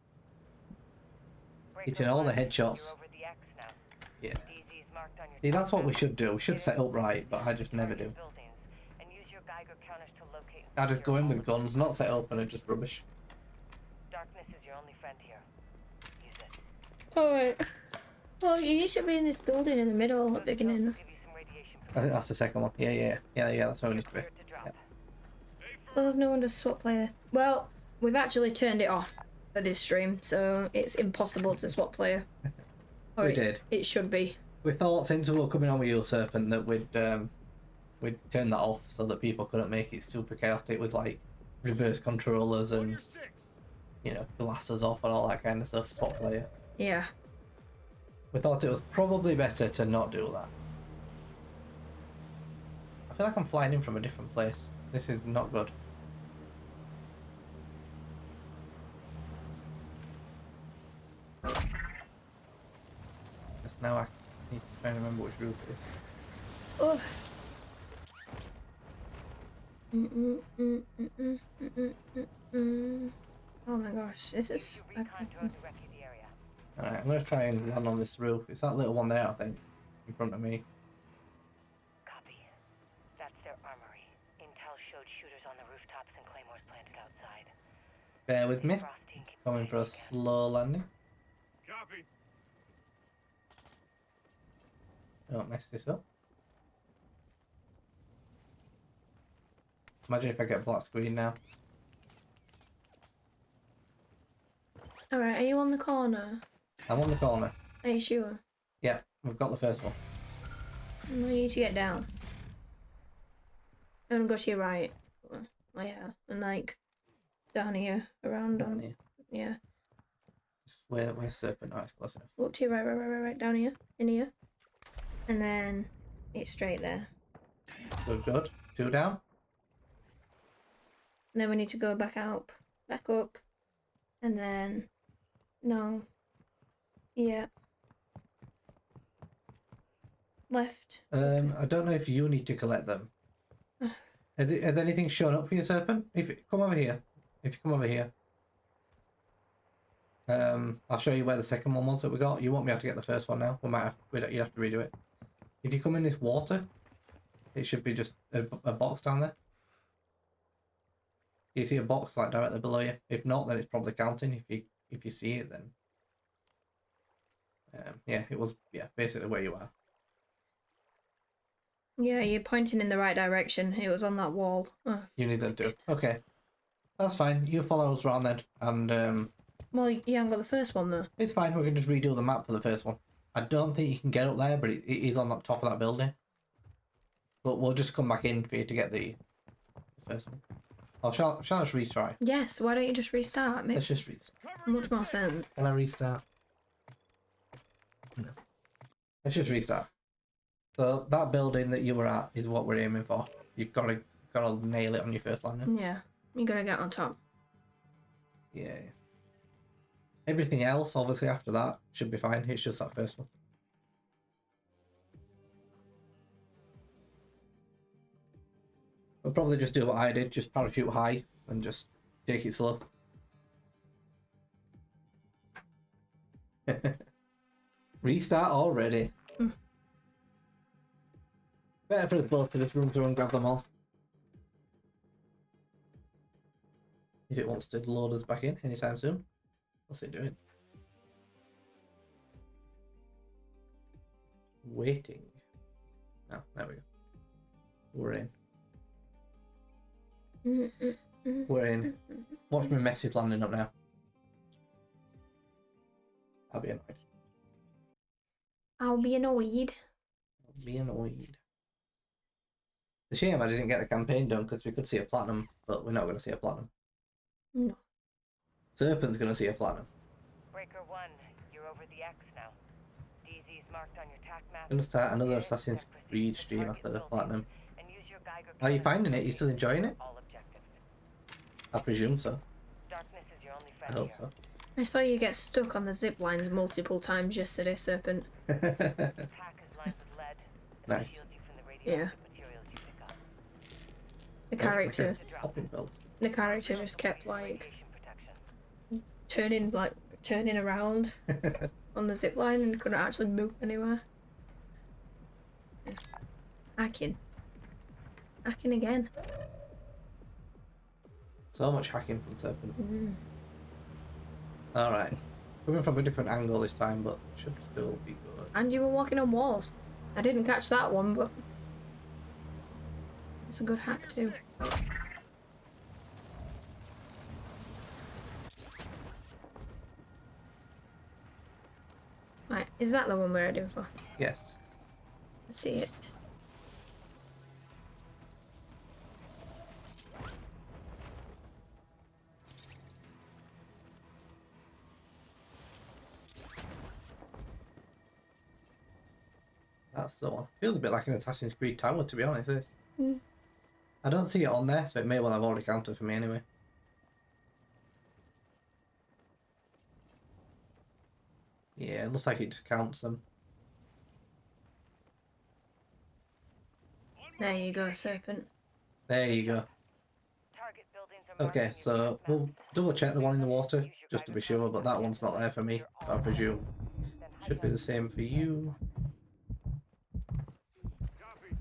Speaker 1: It's in all the headshots. Yeah. See, that's what we should do. We should set up right, but I just never do. I just go in with guns, not set up, and it's just rubbish.
Speaker 4: Darkness is your only friend here. Use it.
Speaker 2: Alright. Well, you used to be in this building in the middle at the beginning.
Speaker 1: I think that's the second one. Yeah, that's where we need to be. Yeah.
Speaker 2: Well, there's no one to swap player. Well, we've actually turned it off for this stream, so it's impossible to swap player.
Speaker 1: We did.
Speaker 2: It should be.
Speaker 1: We thought since we were coming on with you, Serpent, that we'd turn that off so that people couldn't make it super chaotic with like reverse controllers and blasters off and all that kind of stuff. Swap player.
Speaker 2: Yeah.
Speaker 1: We thought it was probably better to not do that. I feel like I'm flying in from a different place. This is not good. Now I need to try and remember which roof it is.
Speaker 2: Oh. Oh my gosh, this is.
Speaker 4: Use your recon drone to recce the area.
Speaker 1: Alright, I'm gonna try and land on this roof. It's that little one there, I think, in front of me.
Speaker 4: Copy. That's their armory. Intel showed shooters on the rooftops and claymores planted outside.
Speaker 1: Bear with me.
Speaker 4: Frosty and
Speaker 1: Coming for a slow landing.
Speaker 5: Copy.
Speaker 1: Don't mess this up. Imagine if I get black screen now.
Speaker 2: Alright, are you on the corner?
Speaker 1: I'm on the corner.
Speaker 2: Are you sure?
Speaker 1: Yeah, we've got the first one.
Speaker 2: We need to get down. I'm gonna go to your right. Oh yeah, and like down here, around
Speaker 1: Down
Speaker 2: on.
Speaker 1: here.
Speaker 2: Yeah.
Speaker 1: Where's Serpent? Oh, it's close enough.
Speaker 2: Look to your right, down here, in here. And then it's straight there.
Speaker 1: Good, good. 2 down.
Speaker 2: And then we need to go back up, and then, no, yeah, left.
Speaker 1: I don't know if you need to collect them. Has anything shown up for you, Serpent? Come over here. If you come over here. I'll show you where the second one was that we got. You won't be able to get the first one now. You have to redo it. If you come in this water, it should be just a box down there. You see a box like directly below you. If not, then it's probably counting. If you see it, then yeah, it was basically where you are.
Speaker 2: Yeah, you're pointing in the right direction. It was on that wall. Oh.
Speaker 1: You need them to. Okay, that's fine. You follow us around then, and
Speaker 2: Well, you haven't got the first one though.
Speaker 1: it's fine. We can just redo the map for the first one. I don't think you can get up there, but it is on the top of that building. But we'll just come back in for you to get the first one. Or shall I just retry?
Speaker 2: Yes. Why don't you just restart? It
Speaker 1: Let's
Speaker 2: makes
Speaker 1: just restart.
Speaker 2: much more sense.
Speaker 1: Can I restart? No. Let's just restart. So that building that you were at is what we're aiming for. You've gotta nail it on your first landing.
Speaker 2: Yeah, you gotta get on top.
Speaker 1: Yeah. Everything else, obviously, after that should be fine. It's just that first one. We'll probably just do what I did, just parachute high and just take it slow. Restart already. Better for us both to just run through and grab them all. If it wants to load us back in anytime soon. What's it doing? Waiting. Oh, there we go. We're in. We're in. Watch my message landing up now. I'll be annoyed.
Speaker 2: I'll be annoyed.
Speaker 1: I'll be annoyed. It's a shame I didn't get the campaign done because we could see a platinum, but we're not going to see a platinum.
Speaker 2: No.
Speaker 1: Serpent's going to see a platinum.
Speaker 4: Breaker 1, you're over the X now. DZ's marked on your TAC map.
Speaker 1: I'm going to start another Assassin's Creed stream after the platinum.
Speaker 4: And use your Geiger
Speaker 1: Are you
Speaker 4: counter
Speaker 1: finding it? You still enjoying it?
Speaker 4: all objectives.
Speaker 1: I presume so.
Speaker 4: Darkness is your only
Speaker 1: I
Speaker 4: friend
Speaker 1: hope
Speaker 4: here.
Speaker 1: so.
Speaker 2: I saw you get stuck on the zip lines multiple times yesterday, Serpent.
Speaker 4: TAC is lined with lead. And
Speaker 1: Nice.
Speaker 4: shields you from the radioactive materials you pick up.
Speaker 2: The character,
Speaker 1: Popping pills.
Speaker 2: the character just kept like
Speaker 4: Radiation protection.
Speaker 2: turning around on the zip line and couldn't actually move anywhere. Hacking again.
Speaker 1: So much hacking from Serpent.
Speaker 2: Mm.
Speaker 1: Alright. Coming from a different angle this time, but should still be good.
Speaker 2: And you were walking on walls. I didn't catch that one, but it's a good hack too. Right, is that the one we're heading for?
Speaker 1: Yes.
Speaker 2: I see it.
Speaker 1: That's the one. Feels a bit like an Assassin's Creed tower, to be honest. This.
Speaker 2: Mm.
Speaker 1: I don't see it on there, so it may well have already counted for me anyway. Yeah, it looks like it just counts them.
Speaker 2: There you go, Serpent.
Speaker 1: There you go.
Speaker 4: Target buildings are marked
Speaker 1: Okay,
Speaker 4: on your
Speaker 1: so
Speaker 4: map.
Speaker 1: we'll double check the one in the water, just to be sure, but that one's not there for me, so I presume
Speaker 4: Then
Speaker 1: should be the same for you.
Speaker 5: Copy.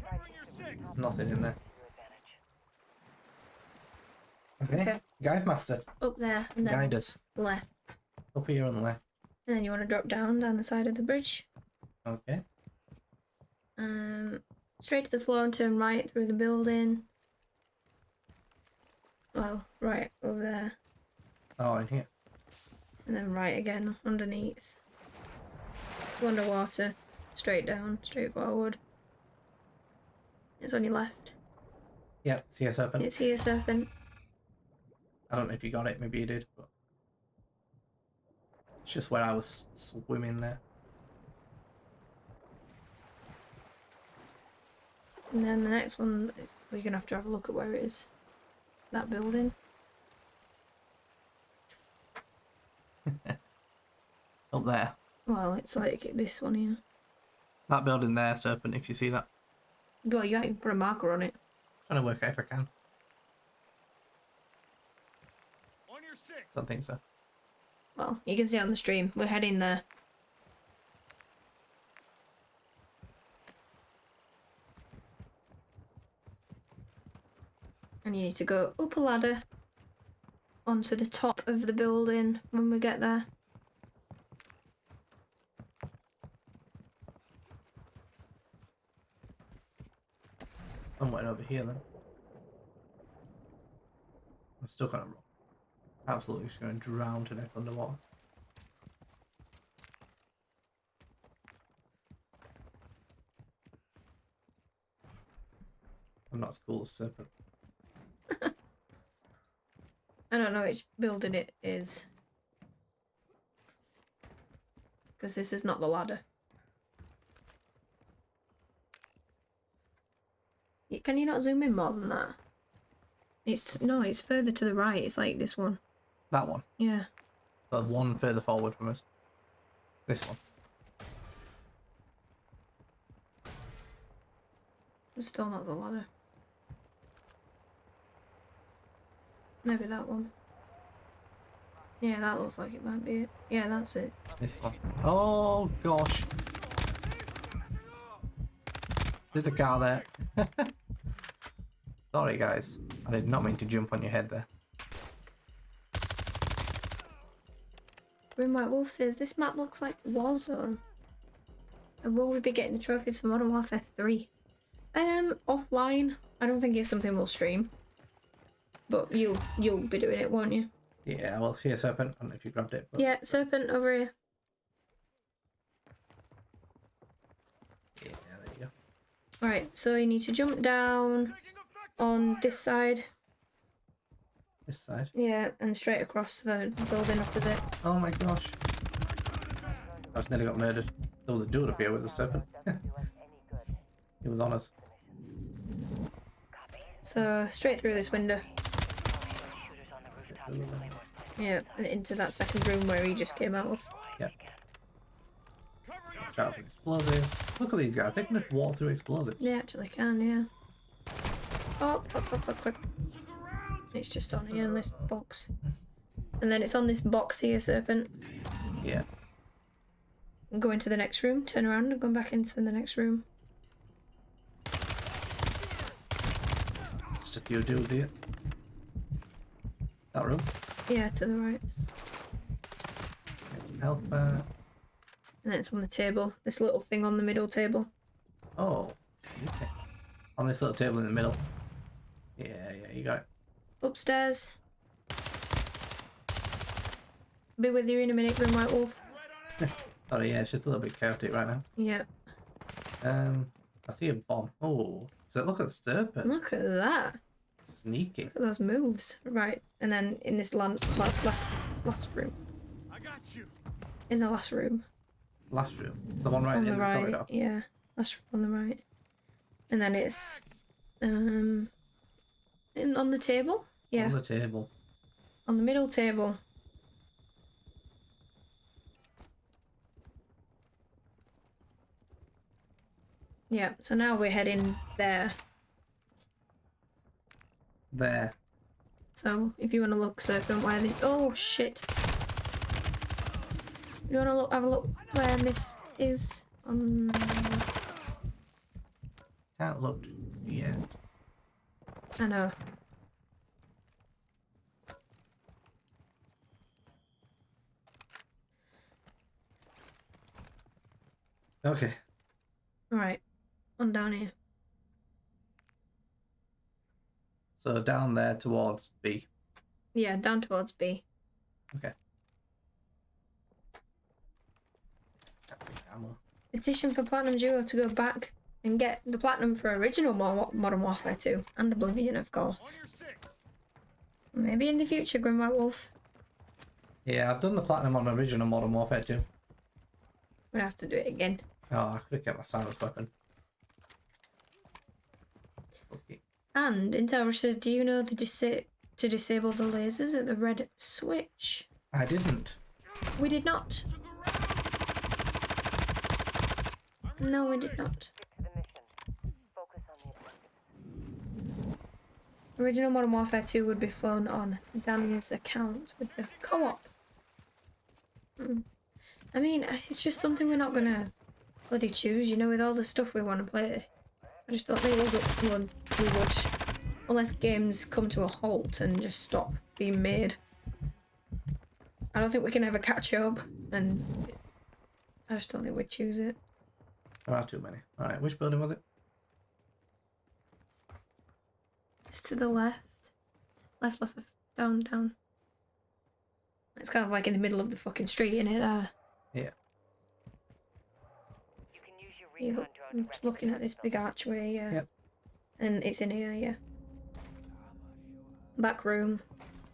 Speaker 5: Covering your six.
Speaker 1: Nothing in there.
Speaker 4: to your advantage.
Speaker 1: Okay, Guide Master,
Speaker 2: Up there and then
Speaker 1: guide us.
Speaker 2: left.
Speaker 1: Up here on the left.
Speaker 2: And then you want to drop down the side of the bridge.
Speaker 1: Okay.
Speaker 2: Straight to the floor and turn right through the building. Well, right over there.
Speaker 1: Oh, in here.
Speaker 2: And then right again underneath. Underwater. Straight down, straight forward. It's on your left.
Speaker 1: Yep, see a serpent.
Speaker 2: It's here, Serpent.
Speaker 1: I don't know if you got it, maybe you did, but it's just where I was swimming there.
Speaker 2: And then the next one is we're gonna have to have a look at where it is. That building.
Speaker 1: Up there.
Speaker 2: Well, it's like this one here.
Speaker 1: That building there, Serpent, if you see that.
Speaker 2: Well, you haven't put a marker on it.
Speaker 1: Trying to work out if I can.
Speaker 5: On your six.
Speaker 1: Don't think so.
Speaker 2: Well, you can see it on the stream. We're heading there. And you need to go up a ladder onto the top of the building when we get there.
Speaker 1: Somewhere over here then. I'm stuck on a rock. Absolutely just going to drown to death underwater. I'm not as cool as Serpent.
Speaker 2: I don't know which building it is. Because this is not the ladder. Can you not zoom in more than that? No, it's further to the right. It's like this one.
Speaker 1: That one.
Speaker 2: Yeah.
Speaker 1: So one further forward from us. This one.
Speaker 2: It's still not the ladder. Maybe that one. Yeah, that looks like it might be it. Yeah, that's it.
Speaker 1: This one. Oh gosh. There's a car there. Sorry guys. I did not mean to jump on your head there.
Speaker 2: Grim White Wolf says this map looks like Warzone. And will we be getting the trophies for Modern Warfare 3? Offline. I don't think it's something we'll stream. But you'll be doing it, won't you?
Speaker 1: Yeah, well, see a Serpent. I don't know if you grabbed it. But
Speaker 2: Yeah, Serpent over here.
Speaker 1: yeah, there you go.
Speaker 2: Right, so you need to jump down on this side.
Speaker 1: This side.
Speaker 2: Yeah, and straight across the building opposite.
Speaker 1: Oh my gosh. I just nearly got murdered. There was a dude up here with a Serpent. He was on us.
Speaker 2: So straight through this window. Yeah, and into that second room where he just came out of.
Speaker 1: Yep. Watch out for explosives. Look at these guys. They can just walk through explosives.
Speaker 2: They actually can, yeah. Oh, quick. It's just on here in this box. And then it's on this box here, Serpent.
Speaker 1: Yeah.
Speaker 2: And go into the next room, turn around and go back into the next room.
Speaker 1: Just a few dudes here. That room.
Speaker 2: Yeah, to the right.
Speaker 1: Get some health back.
Speaker 2: And then it's on the table. This little thing on the middle table.
Speaker 1: Oh. Okay. On this little table in the middle. Yeah, you got it.
Speaker 2: Upstairs. Be with you in a minute, Grim White Wolf.
Speaker 1: Oh yeah, it's just a little bit chaotic right now.
Speaker 2: Yeah.
Speaker 1: I see a bomb. Oh, so look at the Serpent.
Speaker 2: Look at that.
Speaker 1: Sneaky.
Speaker 2: Look at those moves. Right, and then in this last room.
Speaker 5: I got you.
Speaker 2: In the last room.
Speaker 1: Last room. The one right
Speaker 2: On
Speaker 1: in
Speaker 2: the
Speaker 1: the
Speaker 2: right.
Speaker 1: corridor.
Speaker 2: Yeah. Last room on the right. And then it's on the table? Yeah.
Speaker 1: On the table.
Speaker 2: On the middle table. Yeah, so now we're heading there.
Speaker 1: There.
Speaker 2: So if you want to look, Serpent, where the oh shit! You want to look? Have a look where this is on.
Speaker 1: Can't look yet.
Speaker 2: I know.
Speaker 1: Okay.
Speaker 2: Right, on down here.
Speaker 1: So down there towards B.
Speaker 2: Yeah, down towards B.
Speaker 1: Okay. Can't see ammo.
Speaker 2: Petition for Platinum Duo to go back and get the Platinum for original Modern Warfare 2 and Oblivion, of course. Maybe in the future, Grim White Wolf.
Speaker 1: Yeah, I've done the platinum on original Modern Warfare 2.
Speaker 2: We'll have to do it again.
Speaker 1: Oh, I could have kept my silence weapon. Okay.
Speaker 2: And Intel Rush says, do you know the to disable the lasers at the red switch?
Speaker 1: I didn't.
Speaker 2: We did not. No, we did not.
Speaker 4: Stick to the mission. Focus on the objective.
Speaker 2: Original Modern Warfare 2 would be fun on Dan's account with the co-op. I mean, it's just something we're not gonna bloody choose, you know, with all the stuff we want to play. I just don't think we would, unless games come to a halt and just stop being made. I don't think we can ever catch up, and I just don't think we'd choose it.
Speaker 1: There are too many. Alright, which building was it?
Speaker 2: Just to the left. Left, down. It's kind of like in the middle of the fucking street, innit, there?
Speaker 1: Yeah.
Speaker 4: You can use your
Speaker 2: You
Speaker 4: recon
Speaker 2: look,
Speaker 4: drone
Speaker 2: I'm
Speaker 4: to
Speaker 2: just looking at this big archway, yeah.
Speaker 1: Yep.
Speaker 2: And it's in here, yeah. Back room.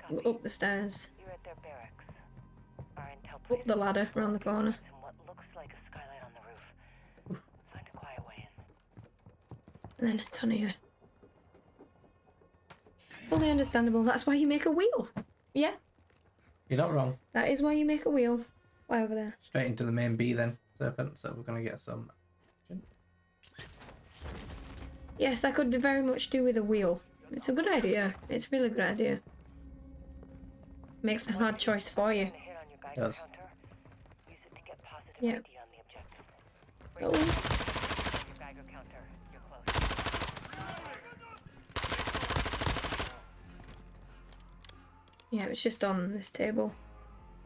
Speaker 4: Copy.
Speaker 2: Up the stairs.
Speaker 4: You're at their barracks. Our intel
Speaker 2: Up
Speaker 4: places
Speaker 2: the ladder, around the corner.
Speaker 4: and what looks like a skylight on the roof. Find a quiet way in.
Speaker 2: And then it's on here. Fully understandable. That's why you make a wheel. Yeah,
Speaker 1: You're not wrong.
Speaker 2: that is why you make a wheel. Why over there?
Speaker 1: Straight into the main B then, Serpent. So we're going to get some...
Speaker 2: Yes, I could very much do with a wheel. It's a good idea. It's a really good idea. Makes the hard choice for you.
Speaker 4: Hit on your Geiger
Speaker 1: Yes.
Speaker 4: counter. Use it to get positive
Speaker 2: Yeah.
Speaker 4: ID on the objective.
Speaker 2: Oh,
Speaker 4: Your Geiger counter. You're close.
Speaker 2: yeah, it's just on this table.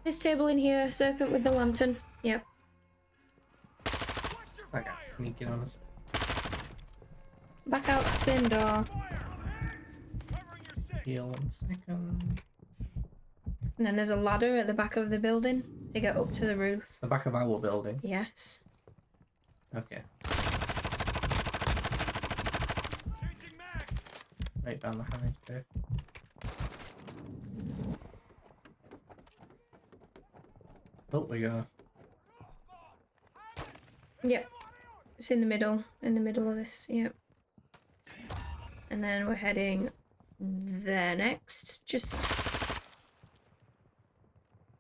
Speaker 2: This table in here, Serpent with the lantern. Yep.
Speaker 1: That guy's sneaking on us.
Speaker 2: Back out, same door.
Speaker 1: Heal 1 second.
Speaker 2: And then there's a ladder at the back of the building to get up to the roof.
Speaker 1: The back of our building.
Speaker 2: Yes.
Speaker 1: Okay.
Speaker 5: Changing mags.
Speaker 1: Right down the high there. Oh, we go.
Speaker 2: Yep. It's in the middle of this, yep. And then we're heading there next. Just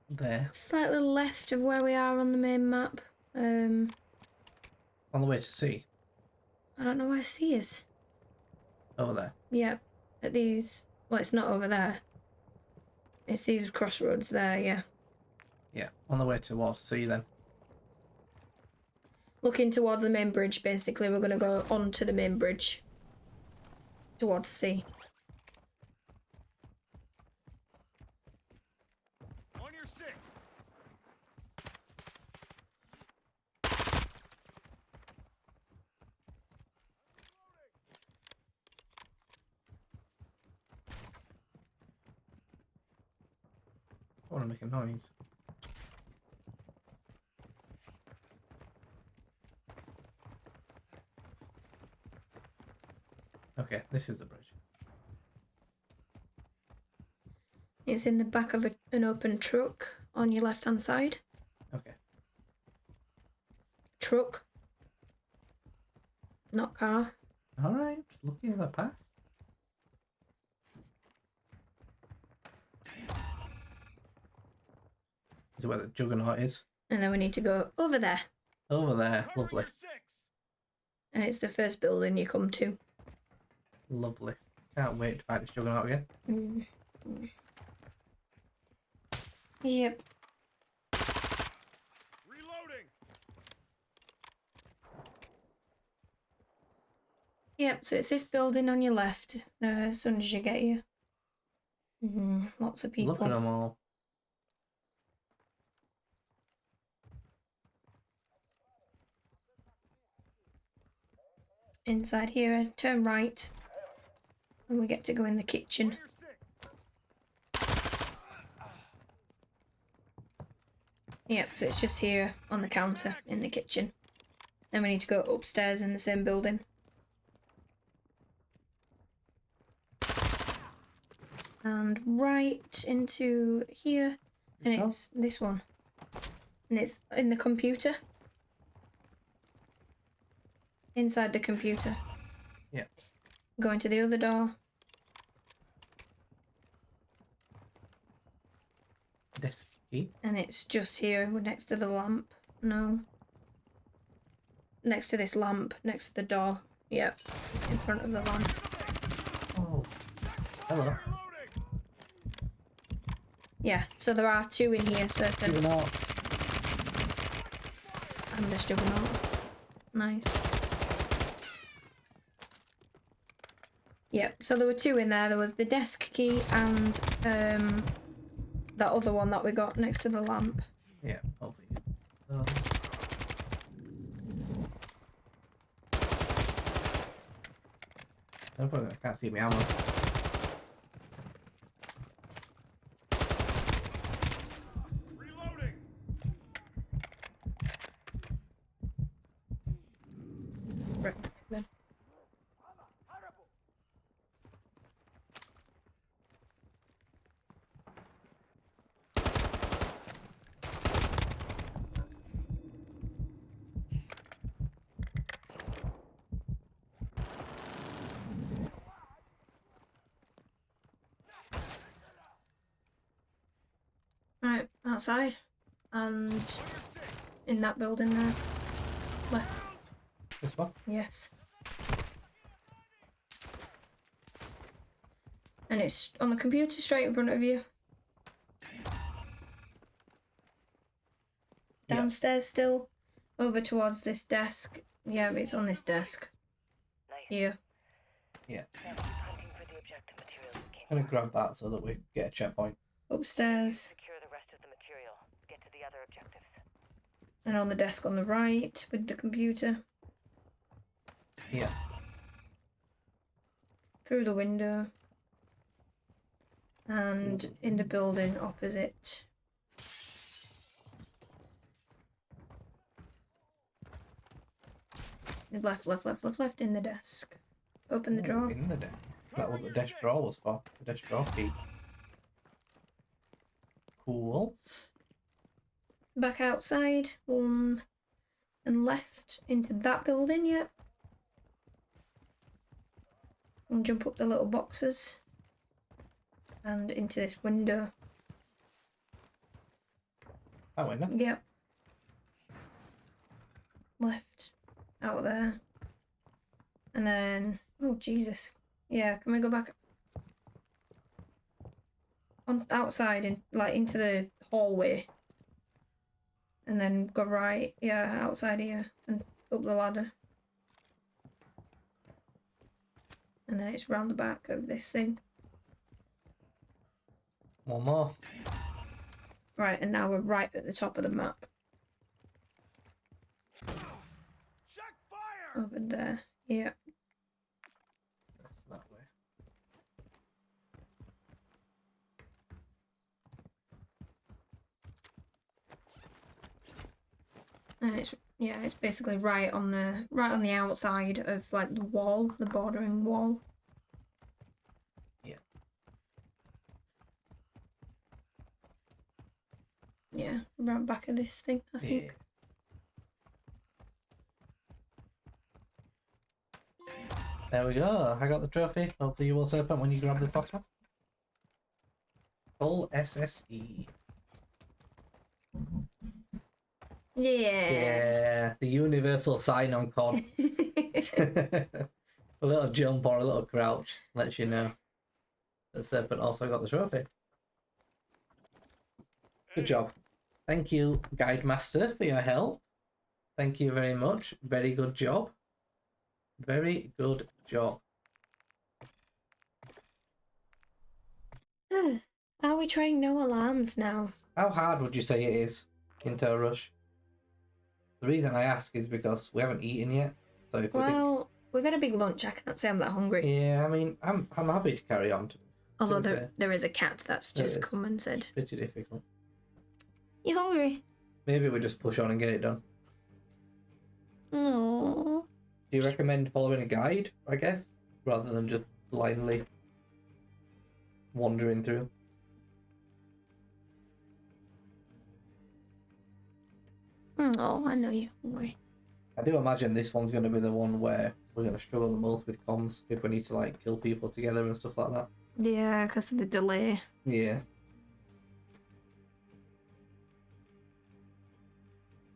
Speaker 1: There.
Speaker 2: slightly left of where we are on the main map.
Speaker 1: On the way to C.
Speaker 2: I don't know where C is.
Speaker 1: Over there.
Speaker 2: Yep. At these, well, it's not over there. It's these crossroads there, yeah.
Speaker 1: Yeah. On the way towards C then.
Speaker 2: Looking towards the main bridge, basically. We're going to go onto the main bridge. Towards C.
Speaker 5: On your 6.
Speaker 1: I want to make a noise. Okay, this is the bridge.
Speaker 2: It's in the back of an open truck on your left hand side.
Speaker 1: Okay.
Speaker 2: Truck. Not car.
Speaker 1: Alright, just looking at the path. Is it where the juggernaut is?
Speaker 2: And then we need to go over there.
Speaker 1: Over there,
Speaker 5: Cover
Speaker 1: lovely.
Speaker 5: your 6.
Speaker 2: And it's the first building you come to.
Speaker 1: Lovely. Can't wait to fight this juggernaut again.
Speaker 2: Yep.
Speaker 5: Reloading.
Speaker 2: Yep, so it's this building on your left, as soon as you get here. Lots of people.
Speaker 1: Look at them all.
Speaker 2: Inside here, turn right, and we get to go in the kitchen. Yep, so it's just here on the counter in the kitchen. Then we need to go upstairs in the same building. And right into here, and it's this one. And it's in the computer. Inside the computer.
Speaker 1: Yeah.
Speaker 2: Go into the other door.
Speaker 1: Desk key.
Speaker 2: And it's just here next to the lamp. No. Next to this lamp, next to the door. Yep. In front of the lamp.
Speaker 1: Oh. Hello.
Speaker 2: Yeah, so there are two in here, Serpent.
Speaker 1: Juggernaut.
Speaker 2: And this juggernaut. Nice. Yep, so there were two in there. There was the desk key and that other one that we got next to the lamp.
Speaker 1: Yeah, hopefully. I can't see my ammo.
Speaker 5: Reloading.
Speaker 2: Right, then. Right, outside. And in that building there. Left.
Speaker 1: This one?
Speaker 2: Yes. And it's on the computer straight in front of you. Downstairs still. Over towards this desk. Yeah, it's on this desk.
Speaker 4: Nice.
Speaker 2: Here.
Speaker 1: Yeah.
Speaker 4: Now keep hunting for the objective materials that came
Speaker 1: I'm gonna grab that so that we get a checkpoint.
Speaker 2: Upstairs.
Speaker 4: Secure the rest of the material. Get to the other objectives.
Speaker 2: And on the desk on the right with the computer.
Speaker 1: Yeah.
Speaker 2: Through the window. And in the building opposite. Left in the desk. Open the drawer.
Speaker 1: In the desk. That what the desk drawer was for. The desk drawer key. Cool.
Speaker 2: Back outside. And left into that building, yep. And jump up the little boxes. And into this window.
Speaker 1: That window?
Speaker 2: Yep. Left. Out there. And then... Oh, Jesus. Yeah, can we go back? On outside, and like into the hallway. And then go right. Yeah, outside here. And up the ladder. And then it's round the back of this thing.
Speaker 1: One more.
Speaker 2: Right, and now we're right at the top of the map.
Speaker 5: Check fire.
Speaker 2: Over there. Yeah.
Speaker 1: That's that way.
Speaker 2: And it's basically right on the outside of like the wall, the bordering wall.
Speaker 1: Yeah.
Speaker 2: Yeah, around back of this thing, I think.
Speaker 1: Yeah. There we go. I got the trophy. Hopefully you will, Serpent, when you grab the first one. Full SSE.
Speaker 2: Yeah.
Speaker 1: Yeah, the universal sign-on code. A little jump or a little crouch lets you know the Serpent also got the trophy. Good job. Thank you, Guide Master, for your help. Thank you very much. Very good job. Very good job.
Speaker 2: Are we trying no alarms now?
Speaker 1: How hard would you say it is into a rush? The reason I ask is because we haven't eaten yet. So if
Speaker 2: Well, we've had a big lunch. I can't say I'm that hungry.
Speaker 1: yeah, I mean, I'm happy to carry on.
Speaker 2: Although
Speaker 1: be fair.
Speaker 2: there is a cat that's
Speaker 1: There
Speaker 2: just
Speaker 1: is.
Speaker 2: come and said,
Speaker 1: Pretty difficult.
Speaker 2: "You hungry?"
Speaker 1: Maybe we just push on and get it done.
Speaker 2: Aww.
Speaker 1: Do you recommend following a guide, I guess, rather than just blindly wandering through?
Speaker 2: Oh, I know you're hungry.
Speaker 1: I do imagine this one's going to be the one where we're going to struggle the most with comms if we need to like kill people together and stuff like that.
Speaker 2: Yeah, because of the delay.
Speaker 1: Yeah.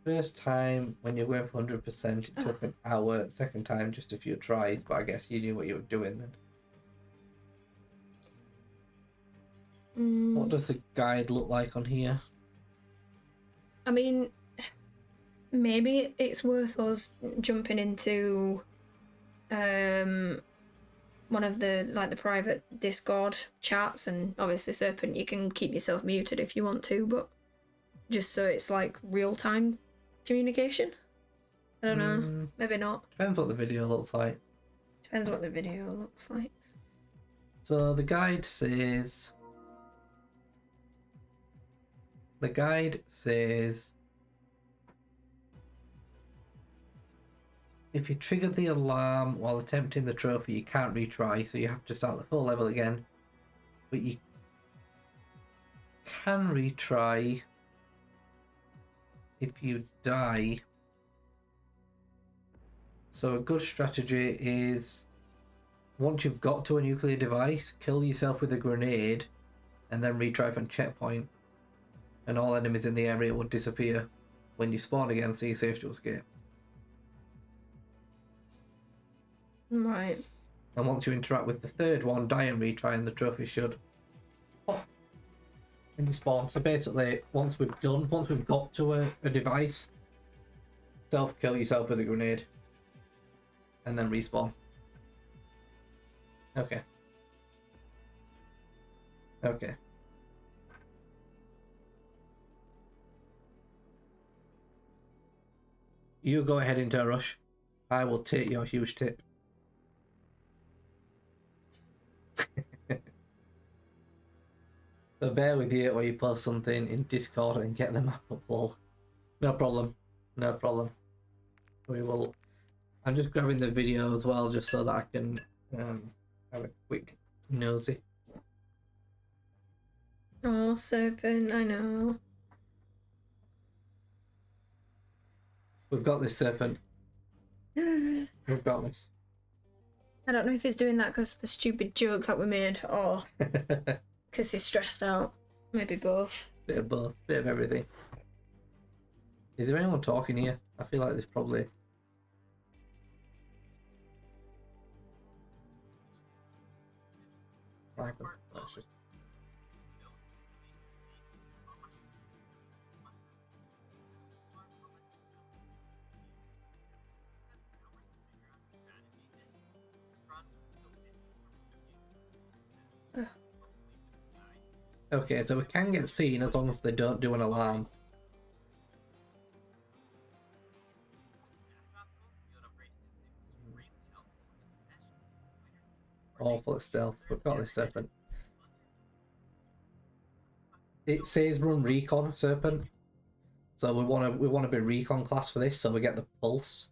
Speaker 1: First time when you're going for 100%, it took an hour. Second time, just a few tries, but I guess you knew what you were doing then. What does the guide look like on here?
Speaker 2: I mean, maybe it's worth us jumping into one of the private Discord chats, and obviously Serpent, you can keep yourself muted if you want to, but just so it's like real-time communication. I don't know, maybe not.
Speaker 1: Depends what the video looks like.
Speaker 2: Depends what the video looks like.
Speaker 1: So the guide says if you trigger the alarm while attempting the trophy, you can't retry, so you have to start the full level again. But you can retry if you die. So a good strategy is, once you've got to a nuclear device, kill yourself with a grenade and then retry from checkpoint, and all enemies in the area would disappear when you spawn again, so you're safe to escape.
Speaker 2: Right.
Speaker 1: And once you interact with the third one, die and retry, and the trophy should pop when you spawn. So basically, once we've got to a device, self-kill yourself with a grenade and then respawn. Okay. Okay. You go ahead into a rush. I will take your huge tip. So bear with you while you post something in Discord and get the map up all. No problem. No problem. We will. I'm just grabbing the video as well, just so that I can have a quick nosy.
Speaker 2: Oh, Serpent, I know.
Speaker 1: We've got this, Serpent. We've got this.
Speaker 2: I don't know if he's doing that because of the stupid joke that we made, or because he's stressed out. Maybe both.
Speaker 1: Bit of both. Bit of everything. Is there anyone talking here? I feel like there's probably... Let's just... Okay, so we can get seen as long as they don't do an alarm. Awful at stealth. We've got this, Serpent. It says run recon, Serpent. So we want to be recon class for this, so we get the pulse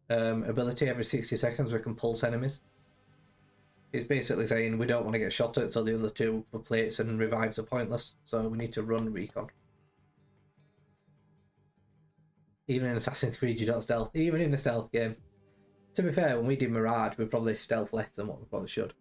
Speaker 1: ability every 60 seconds. We can pulse enemies. It's basically saying we don't want to get shot at, so the other two for plates and revives are pointless. So we need to run recon. Even in Assassin's Creed, you don't stealth. Even in a stealth game. To be fair, when we did Mirage, we probably stealth less than what we probably should.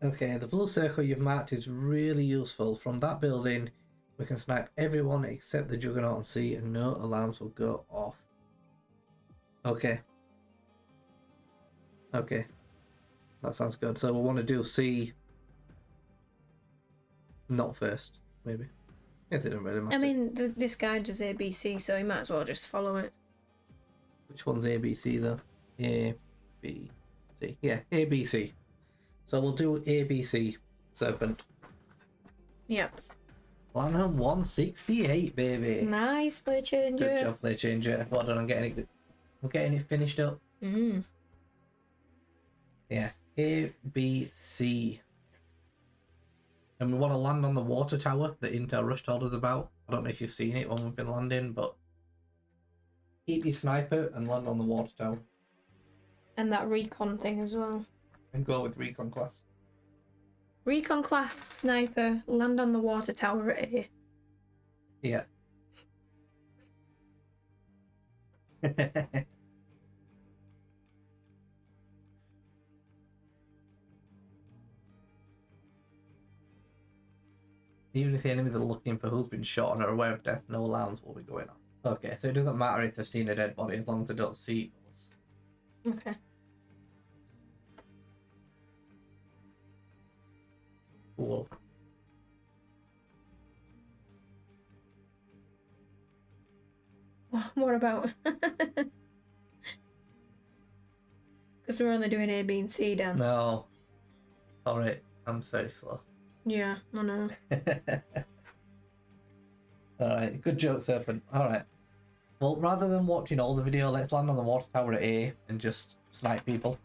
Speaker 1: Okay, the blue circle you've marked is really useful. From that building, we can snipe everyone except the Juggernaut and C, and no alarms will go off. Okay. Okay. That sounds good. So we'll want to do C not first, maybe. Yes, it doesn't really matter.
Speaker 2: I mean, this guy does ABC, so you might as well just follow it.
Speaker 1: Which one's ABC though? A, B, C. Yeah, ABC. So we'll do ABC, Serpent.
Speaker 2: Yep.
Speaker 1: Platinum 168, baby.
Speaker 2: Nice play changer.
Speaker 1: Good job, play changer. Well done on getting it finished up.
Speaker 2: Mm.
Speaker 1: Yeah, A, B, C. And we want to land on the water tower that Intel Rush told us about. I don't know if you've seen it when we've been landing, but keep your sniper and land on the water tower.
Speaker 2: And that recon thing as well.
Speaker 1: And go with recon class.
Speaker 2: Recon class sniper, land on the water tower at A.
Speaker 1: Yeah. Even if the enemies are looking for who's been shot and are aware of death, no alarms will be going on. Okay, so it doesn't matter if they've seen a dead body as long as they don't see us.
Speaker 2: Okay.
Speaker 1: Cool.
Speaker 2: What about? Because we're only doing A, B, and C, Dan.
Speaker 1: No. Alright, I'm very slow.
Speaker 2: Yeah, I know.
Speaker 1: Alright, good joke, Serpent. Alright. Well, rather than watching all the video, let's land on the water tower at A and just snipe people.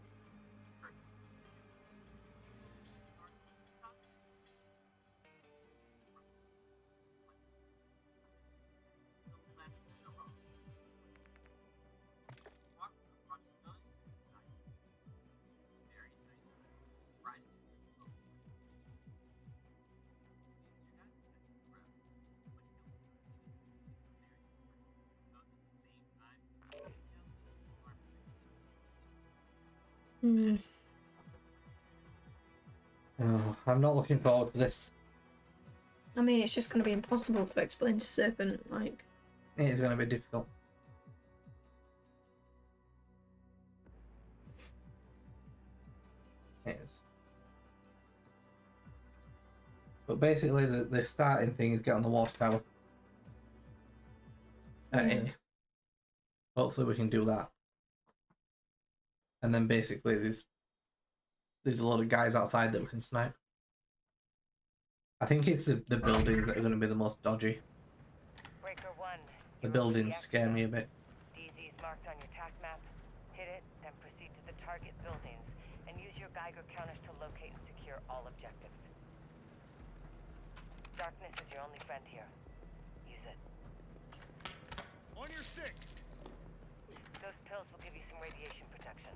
Speaker 1: Oh, I'm not looking forward to this.
Speaker 2: I mean, it's just going to be impossible to explain to Serpent, like...
Speaker 1: It's going to be difficult. It is. But basically, the starting thing is get on the water tower. Hopefully we can do that. And then basically there's a lot of guys outside that we can snipe. I think it's the buildings that are going to be the most dodgy.
Speaker 4: Breaker 1.
Speaker 1: The buildings scare me a bit.
Speaker 4: DZ is marked on your tac map. Hit it, then proceed to the target buildings and use your Geiger counters to locate and secure all objectives. Darkness is your only friend here. Use it.
Speaker 5: On your 6.
Speaker 4: Those pills will give you some radiation protection.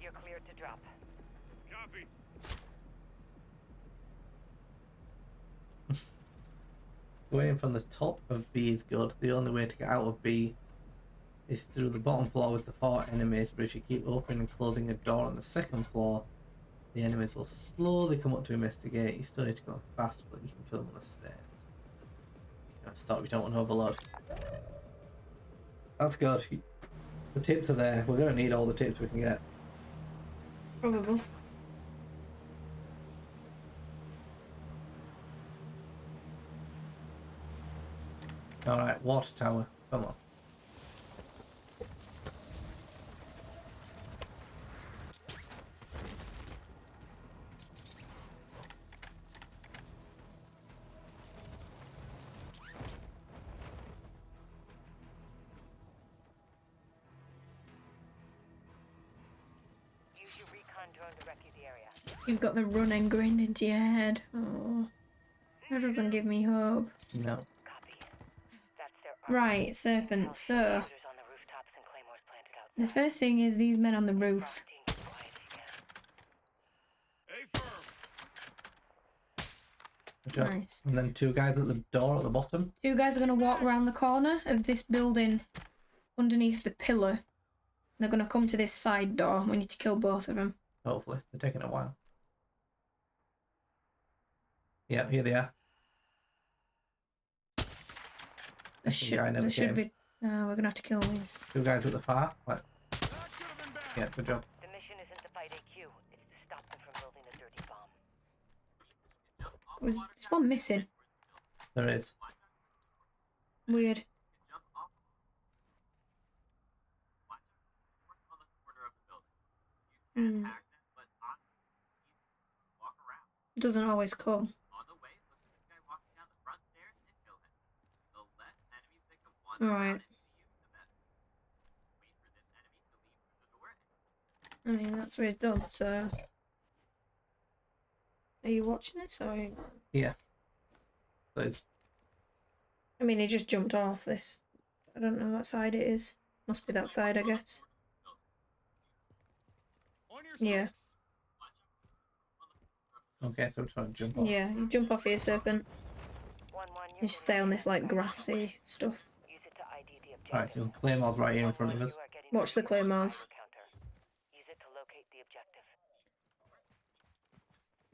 Speaker 4: You're cleared to drop.
Speaker 5: Copy.
Speaker 1: Going in from the top of B is good. The only way to get out of B is through the bottom floor with the 4 enemies, but if you keep opening and closing a door on the second floor, the enemies will slowly come up to investigate. You still need to go fast, but you can kill them on the stairs. Stop, you don't want to overload. That's good. The tips are there. We're going to need all the tips we can get.
Speaker 2: Probably.
Speaker 1: Alright, water tower. Come on.
Speaker 4: Use your recon drone to recce the area.
Speaker 2: You've got the run ingrained into your head. Oh, that doesn't give me hope.
Speaker 1: No.
Speaker 4: Copy. That's their
Speaker 2: Right, Serpent, so...
Speaker 4: soldiers on the rooftops and claymores planted outside.
Speaker 2: The first thing is these men on the roof.
Speaker 4: Team, quiet as you can.
Speaker 5: A firm.
Speaker 1: Good job.
Speaker 2: Nice.
Speaker 1: And then 2 guys at the door at the bottom.
Speaker 2: 2 guys are going to walk around the corner of this building underneath the pillar. They're going to come to this side door. We need to kill both of them.
Speaker 1: Hopefully. They're taking a while. Yep, here they are.
Speaker 2: There
Speaker 1: Second guy never
Speaker 2: there should
Speaker 1: came.
Speaker 2: be. We're gonna have to kill these.
Speaker 1: Two guys at the far. Like,
Speaker 5: That could have been bad.
Speaker 1: yeah, good job.
Speaker 4: The mission isn't to fight AQ, it's to stop them from building a dirty bomb.
Speaker 2: There's one missing.
Speaker 1: There is.
Speaker 2: Weird. Hmm. Doesn't always come. Alright. I mean, that's what he's done, so... Are you watching this, or...
Speaker 1: Yeah. So it's
Speaker 2: I mean, he just jumped off this... I don't know what side it is. Must be that side, I guess.
Speaker 5: On your
Speaker 2: Yeah.
Speaker 5: six.
Speaker 1: okay. So we're trying to jump off.
Speaker 2: Yeah, you jump off here, Serpent.
Speaker 4: 1-1,
Speaker 2: You stay on this, like, grassy stuff.
Speaker 4: Use it to ID the objective.
Speaker 1: Alright, so Claymore's right here in front of us.
Speaker 2: Watch the claymores.
Speaker 4: Use it to locate the objective.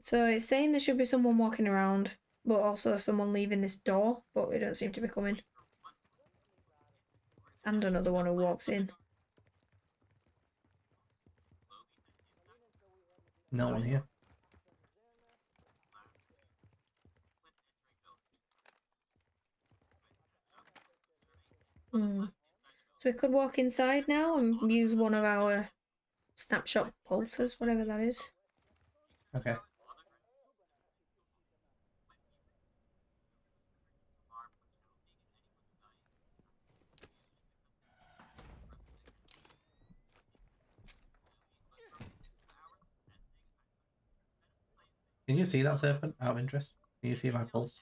Speaker 2: So it's saying there should be someone walking around, but also someone leaving this door, but it don't seem to be coming. And another one who walks in.
Speaker 1: No one here.
Speaker 2: Hmm. So we could walk inside now and use one of our snapshot pulsers, whatever that is.
Speaker 1: Okay. Can you see that, Serpent? Out of interest. Can you see my pulse?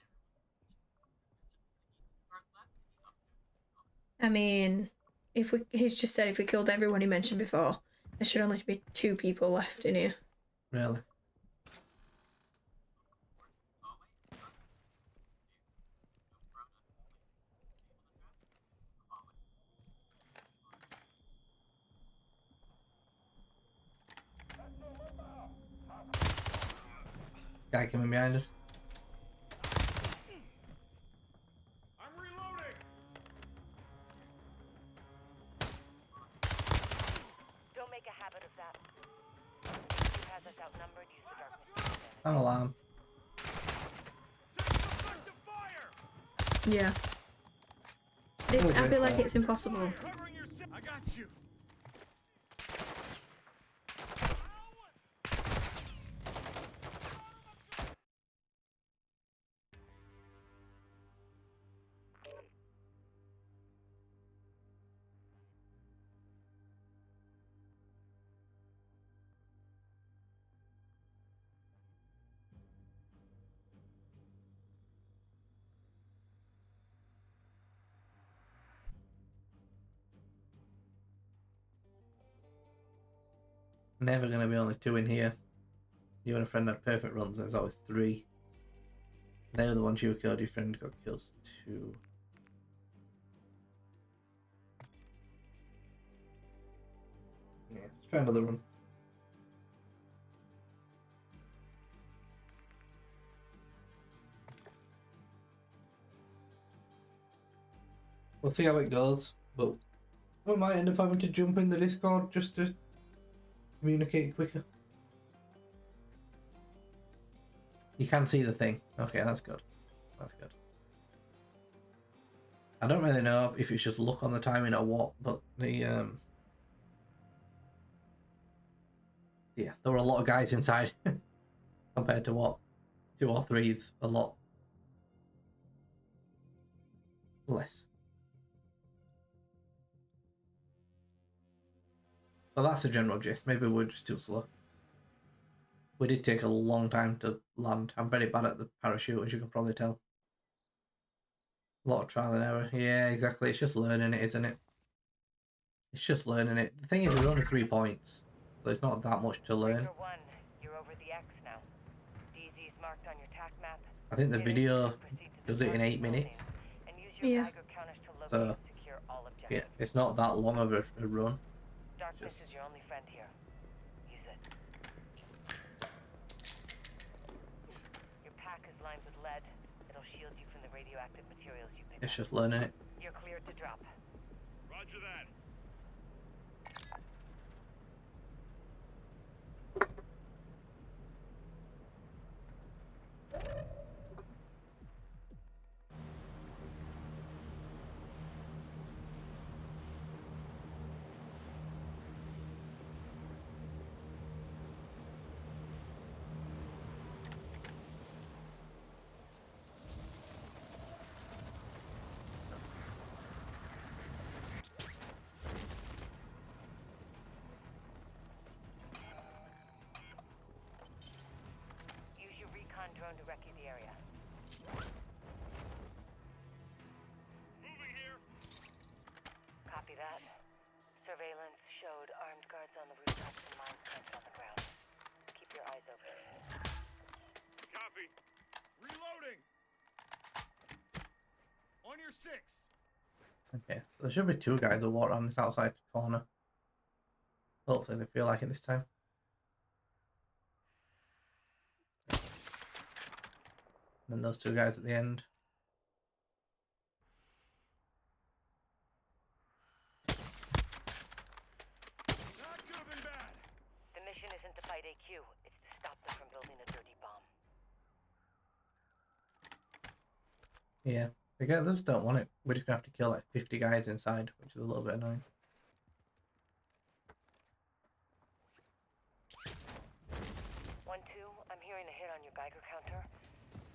Speaker 2: I mean, he's just said if we killed everyone he mentioned before, there should only be 2 people left in here.
Speaker 1: Really? Guy coming behind us.
Speaker 5: I'm reloading.
Speaker 4: Don't make a habit of that. He has us outnumbered, use the darkness.
Speaker 1: An alarm.
Speaker 5: Taking effective fire.
Speaker 2: Yeah. I feel like it's impossible.
Speaker 5: Covering your six. I got you.
Speaker 1: Never gonna be only 2 in here. You and a friend had perfect runs, there's always 3. They were the ones you killed, your friend got kills 2. Yeah, let's try another run. We'll see how it goes, but we might end up having to jump in the Discord just to communicate quicker. You can see the thing. Okay, that's good. That's good. I don't really know if it's just luck on the timing or what, but the yeah, there were a lot of guys inside compared to what 2 or 3 is a lot less. But that's the general gist. Maybe we're just too slow. We did take a long time to land. I'm very bad at the parachute, as you can probably tell. A lot of trial and error. Yeah, exactly. It's just learning it, isn't it? It's just learning it. The thing is, there's only 3 points, so it's not that much to learn.
Speaker 4: Breaker 1, you're over the X now. DZ's marked on your TAC map.
Speaker 1: I think the
Speaker 4: Get in,
Speaker 1: video
Speaker 4: proceed to the
Speaker 1: does it in
Speaker 4: target
Speaker 1: 8 minutes.
Speaker 4: building, and use your
Speaker 2: Yeah.
Speaker 4: Geiger counters to locate
Speaker 1: So,
Speaker 4: and secure all objectives.
Speaker 1: yeah, it's not that long of a run.
Speaker 4: Darkness
Speaker 1: just-
Speaker 4: is your only friend here. Use it. Your pack is lined with lead. It'll shield you from the radioactive materials you pick
Speaker 1: It's
Speaker 4: up.
Speaker 1: just learning it.
Speaker 4: You're cleared to drop.
Speaker 5: Roger that.
Speaker 4: Use your recon drone to recce the area.
Speaker 5: Moving here.
Speaker 4: Copy that. Surveillance showed armed guards on the rooftops and mines clenched on the ground. Keep your eyes open.
Speaker 5: Copy. Reloading. On your 6.
Speaker 1: Okay, there should be 2 guys that walk around this outside corner. Hopefully they feel like it this time. And then those 2 guys at the end.
Speaker 5: That could have been bad.
Speaker 4: The mission isn't to fight AQ. It's to stop them from building a dirty bomb.
Speaker 1: Yeah, they just don't want it. We're just gonna have to kill like 50 guys inside, which is a little bit annoying.
Speaker 4: 1-2, I'm hearing a hit on your Geiger counter.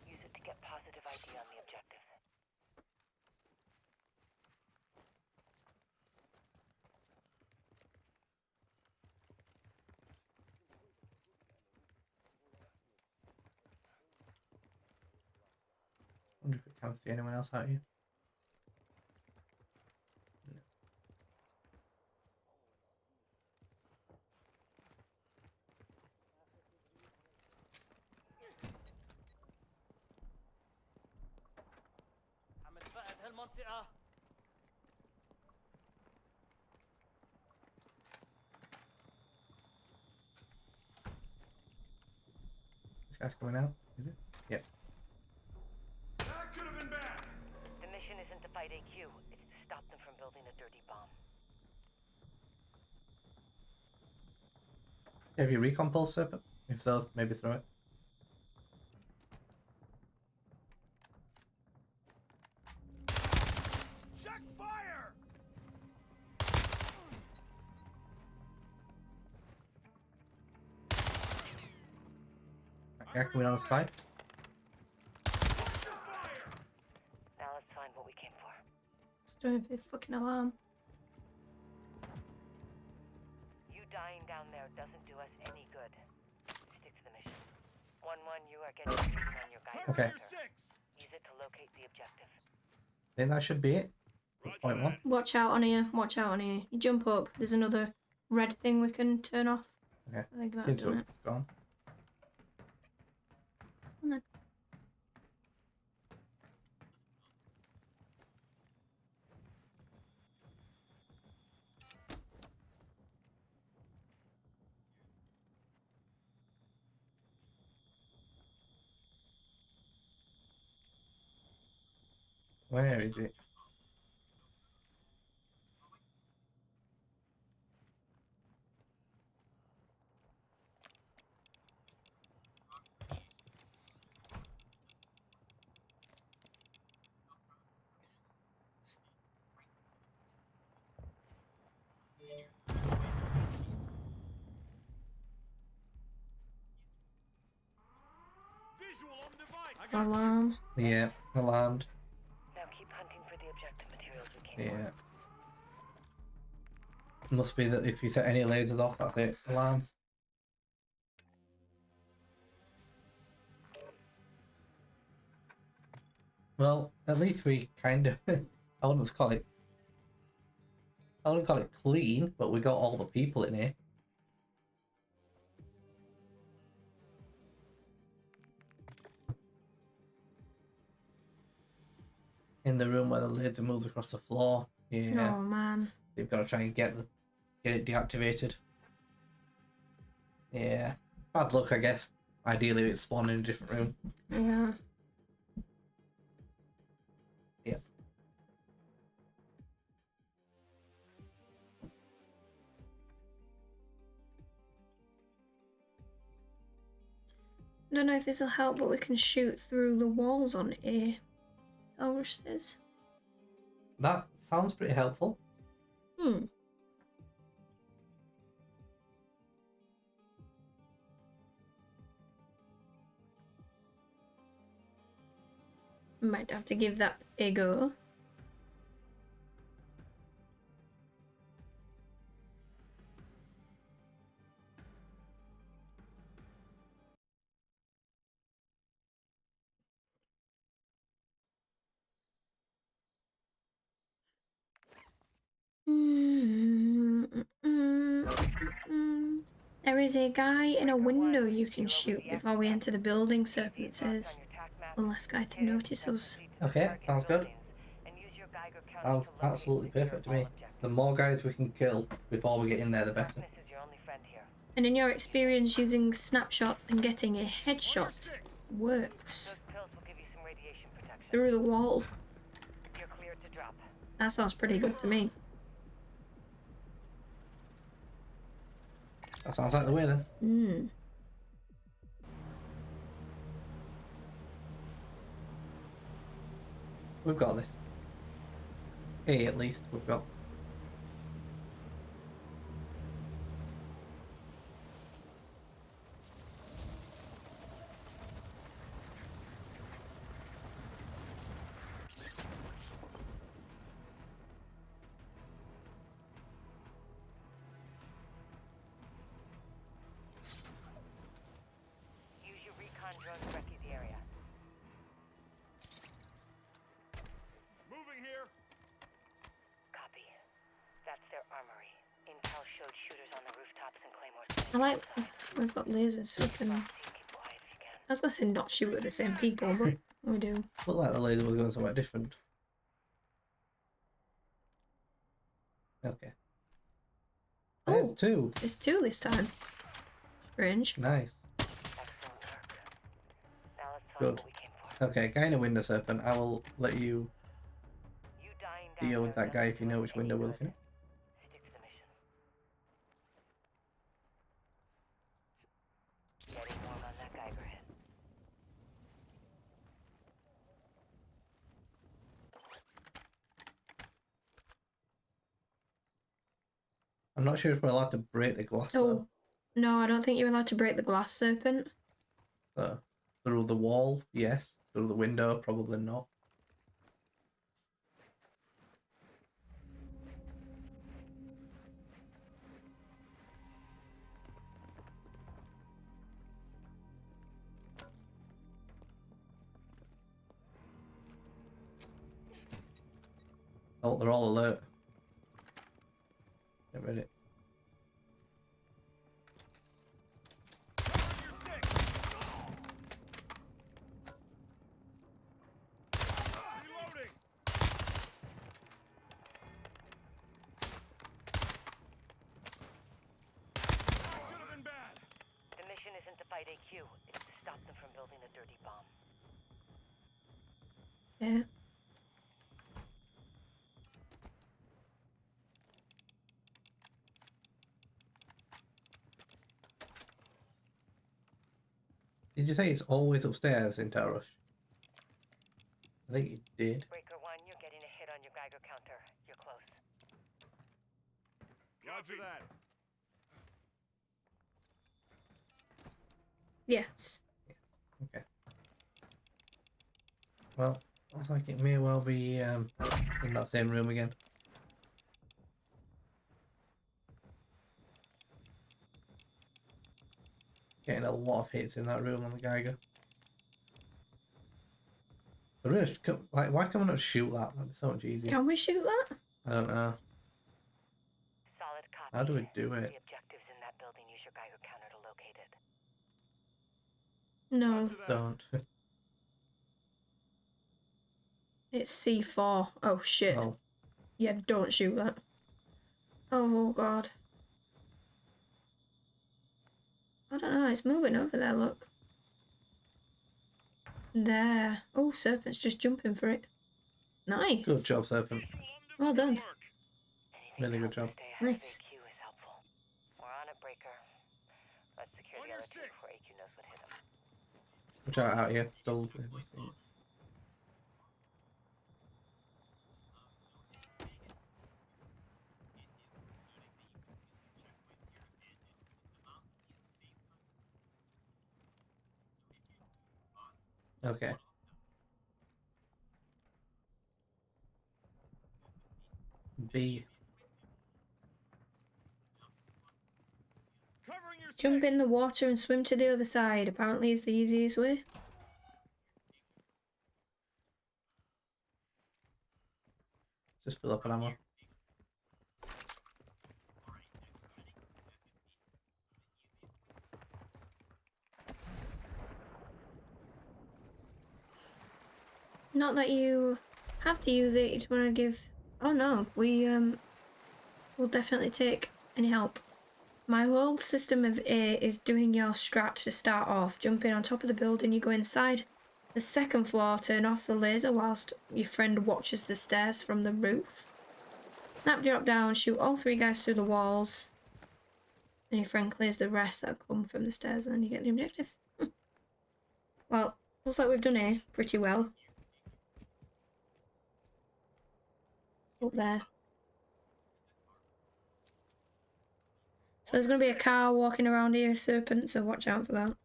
Speaker 4: Use it to get positive ID on the objective.
Speaker 1: Wonder if we can see anyone else out here.
Speaker 7: عم تفقد هالمنطقة.
Speaker 1: This guy's coming out, is it? Yep.
Speaker 5: That could have been bad.
Speaker 4: The mission isn't to fight AQ. It's to stop them from building a dirty bomb.
Speaker 1: Have you recon pulse, Serpent? If so, maybe throw it.
Speaker 5: Check fire.
Speaker 1: That guy coming on the side.
Speaker 4: Now let's find what we came for.
Speaker 2: It's doing the fucking alarm.
Speaker 4: You dying down there doesn't do us any good. Stick to the mission. 1-1, you are getting a reading on your Geiger
Speaker 1: Okay.
Speaker 4: counter. Use it to locate the objective.
Speaker 1: I think that should be it. Point 1.
Speaker 2: Watch out on here. Watch out on here. You jump up. There's another red thing we can turn off.
Speaker 1: Okay.
Speaker 2: I think
Speaker 1: Seems
Speaker 2: that's
Speaker 1: to
Speaker 2: it.
Speaker 1: have gone.
Speaker 2: And then
Speaker 1: Where is it?
Speaker 5: Visual on device. I got
Speaker 2: alarm.
Speaker 1: Yeah, alarmed.
Speaker 4: Now keep hunting for the objective materials we came
Speaker 1: Yeah. Must be that if you set any lasers off, that's it. Alarm. Well, at least we kind of I wouldn't call it clean, but we got all the people in here. In the room where the laser moves across the floor. Yeah.
Speaker 2: Oh man.
Speaker 1: They've got to try and get it deactivated. Yeah. Bad luck, I guess. Ideally, it's spawned in a different room.
Speaker 2: Yeah. I don't know if this will help, but we can shoot through the walls on A. Says.
Speaker 1: That sounds pretty helpful.
Speaker 2: Might have to give that a go. There is a guy in a window you can shoot before we enter the building, Serpent says. One less guy to notice us.
Speaker 1: Okay, sounds good. Sounds absolutely perfect to me. The more guys we can kill before we get in there, the better.
Speaker 2: And in your experience, using snapshots and getting a headshot works through the wall. That sounds pretty good to me.
Speaker 1: That sounds like the way then. We've got this. A at least we've got.
Speaker 4: Use your recon drone to recce the area.
Speaker 5: Moving here.
Speaker 4: Copy. That's their armory. Intel showed shooters on the rooftops and claymores.
Speaker 2: I like we've got lasers, so we can. I was gonna say not shoot at the same people, but we do.
Speaker 1: Looked like the laser was going somewhere different. Okay.
Speaker 2: Oh,
Speaker 1: There's two.
Speaker 2: there's two this time. Strange.
Speaker 1: Nice.
Speaker 4: Excellent work. Now let's find
Speaker 1: Good.
Speaker 4: what we came for.
Speaker 1: Okay, guy in a window, Serpent. I will let you
Speaker 4: You dying down
Speaker 1: deal with
Speaker 4: there
Speaker 1: that guy if you know which window we're looking at.
Speaker 4: Stick to the mission. Getting warm on that Geiger hit.
Speaker 1: I'm not sure if we're allowed to break the glass
Speaker 2: Oh, no, I don't think you're allowed to break the glass, Serpent.
Speaker 1: though. So, through the wall, yes. Through the window, probably not. Oh, they're all alert. Get ready.
Speaker 5: Reloading. Could have been bad.
Speaker 4: The mission isn't to fight AQ, it's to stop them from building a dirty bomb.
Speaker 2: Yeah.
Speaker 1: Did you say it's always upstairs in Tower Rush? I think you did.
Speaker 4: Breaker 1, you're getting a hit on your Geiger counter. You're close.
Speaker 5: Roger that.
Speaker 2: Yes.
Speaker 1: Okay. Well, looks like it may well be in that same room again. Getting a lot of hits in that room on the Geiger. The really like, why can we not shoot that? That'd be so much easier.
Speaker 2: Can we shoot that?
Speaker 1: I don't know.
Speaker 4: Solid copy.
Speaker 1: How do we do it?
Speaker 4: The objectives in that building use your Geiger counter to locate it.
Speaker 2: No.
Speaker 5: Roger that.
Speaker 1: Don't.
Speaker 2: It's C4. Oh shit.
Speaker 1: Well,
Speaker 2: Yeah, don't shoot that. Oh god. I don't know, it's moving over there, look. There. Oh, Serpent's just jumping for it. Nice.
Speaker 1: good job, Serpent.
Speaker 2: Well done.
Speaker 5: Work.
Speaker 1: Really good job.
Speaker 4: Stay ahead of
Speaker 2: Nice.
Speaker 4: AQ is helpful. We're on it, Breaker. Let's secure
Speaker 5: On
Speaker 4: the
Speaker 5: your
Speaker 4: other two
Speaker 5: six.
Speaker 4: before AQ knows what hit him.
Speaker 1: Watch out here. Still. Okay. B.
Speaker 5: Covering your
Speaker 2: Jump
Speaker 5: six.
Speaker 2: in the water and swim to the other side. Apparently is the easiest way.
Speaker 1: Just fill up an ammo.
Speaker 2: Not that you have to use it, you just want to give... Oh no, we will definitely take any help. My whole system of A is doing your strat to start off. Jump in on top of the building, you go inside the second floor, turn off the laser whilst your friend watches the stairs from the roof. Snap drop down, shoot all 3 guys through the walls. And your friend clears the rest that come from the stairs and then you get the objective. Well, looks like we've done A pretty well. Up there. So there's going to be a car walking around here, Serpent, so watch out for that.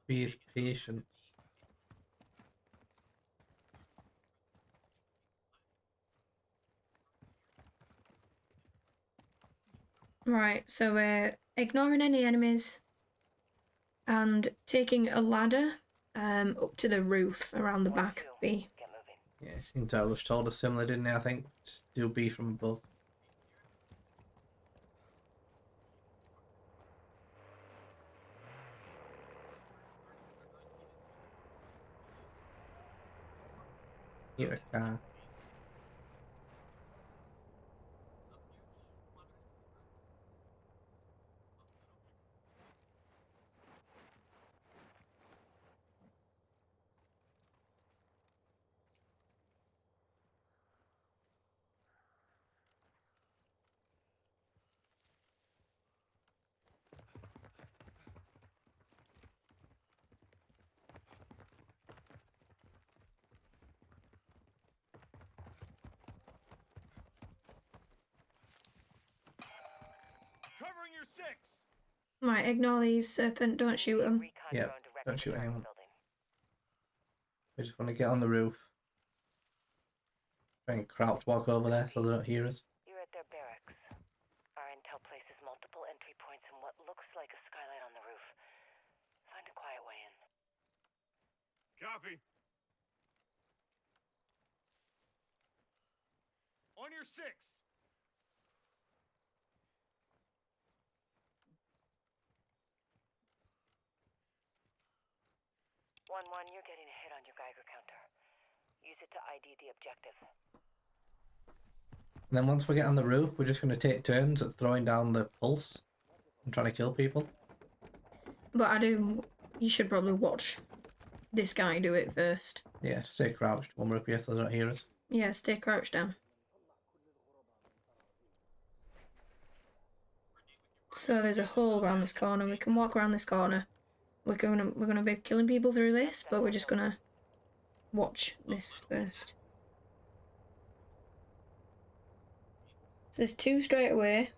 Speaker 1: B is patient.
Speaker 2: Right, so we're ignoring any enemies and taking a ladder up to the roof around the back of B.
Speaker 4: Get moving.
Speaker 1: Yeah, Intel was told us similar, didn't they? I think. Just do B from above. Here a car.
Speaker 5: Covering your six.
Speaker 2: Right, ignore these, Serpent, don't shoot them.
Speaker 4: Recon
Speaker 1: Yeah,
Speaker 4: drone directed
Speaker 1: don't shoot
Speaker 4: towards the
Speaker 1: anyone.
Speaker 4: building.
Speaker 1: We just want to get on the roof. Try and crouch walk over there so they don't hear us.
Speaker 4: You're at their barracks. Our intel places multiple entry points and what looks like a skylight on the roof. Find a quiet way in.
Speaker 5: Copy. On your six.
Speaker 4: 1-1, you're getting a hit on your Geiger counter. Use it to ID the objective.
Speaker 1: And then once we get on the roof, we're just going to take turns at throwing down the pulse and trying to kill people.
Speaker 2: But you should probably watch this guy do it first.
Speaker 1: Yeah, stay crouched when we're up here so they don't hear us.
Speaker 2: Yeah, stay crouched down. So there's a hole around this corner. We can walk around this corner. We're gonna be killing people through this, but we're just gonna watch this first. So there's 2 straight away.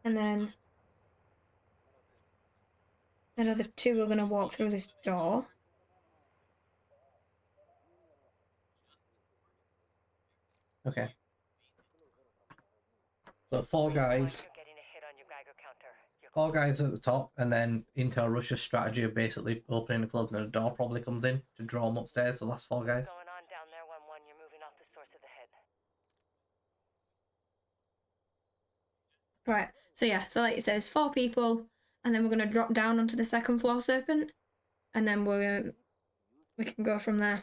Speaker 2: And then another 2 are gonna walk through this door.
Speaker 1: Okay. So 4 guys.
Speaker 4: You're getting a hit on your Geiger counter. You're
Speaker 1: 4 guys at the top, and then Intel Russia's strategy of basically opening and closing the door probably comes in to draw them upstairs, the last 4 guys.
Speaker 4: going on down there, 1-1. You're moving off the source of the hit.
Speaker 2: Right, so yeah, so like it says 4 people, and then we're gonna drop down onto the 2nd floor, Serpent, and then we can go from there.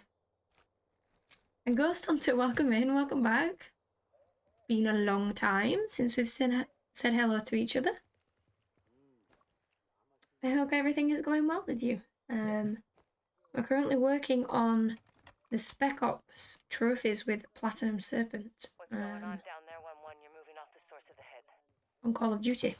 Speaker 2: And Ghost Hunter, welcome in, welcome back. Been a long time since we've said hello to each other. I hope everything is going well with you. We're currently working on the Spec Ops trophies with Platinum Serpent.
Speaker 4: What's going on down there, 1-1? You're moving off the source of the hit.
Speaker 2: on Call of Duty.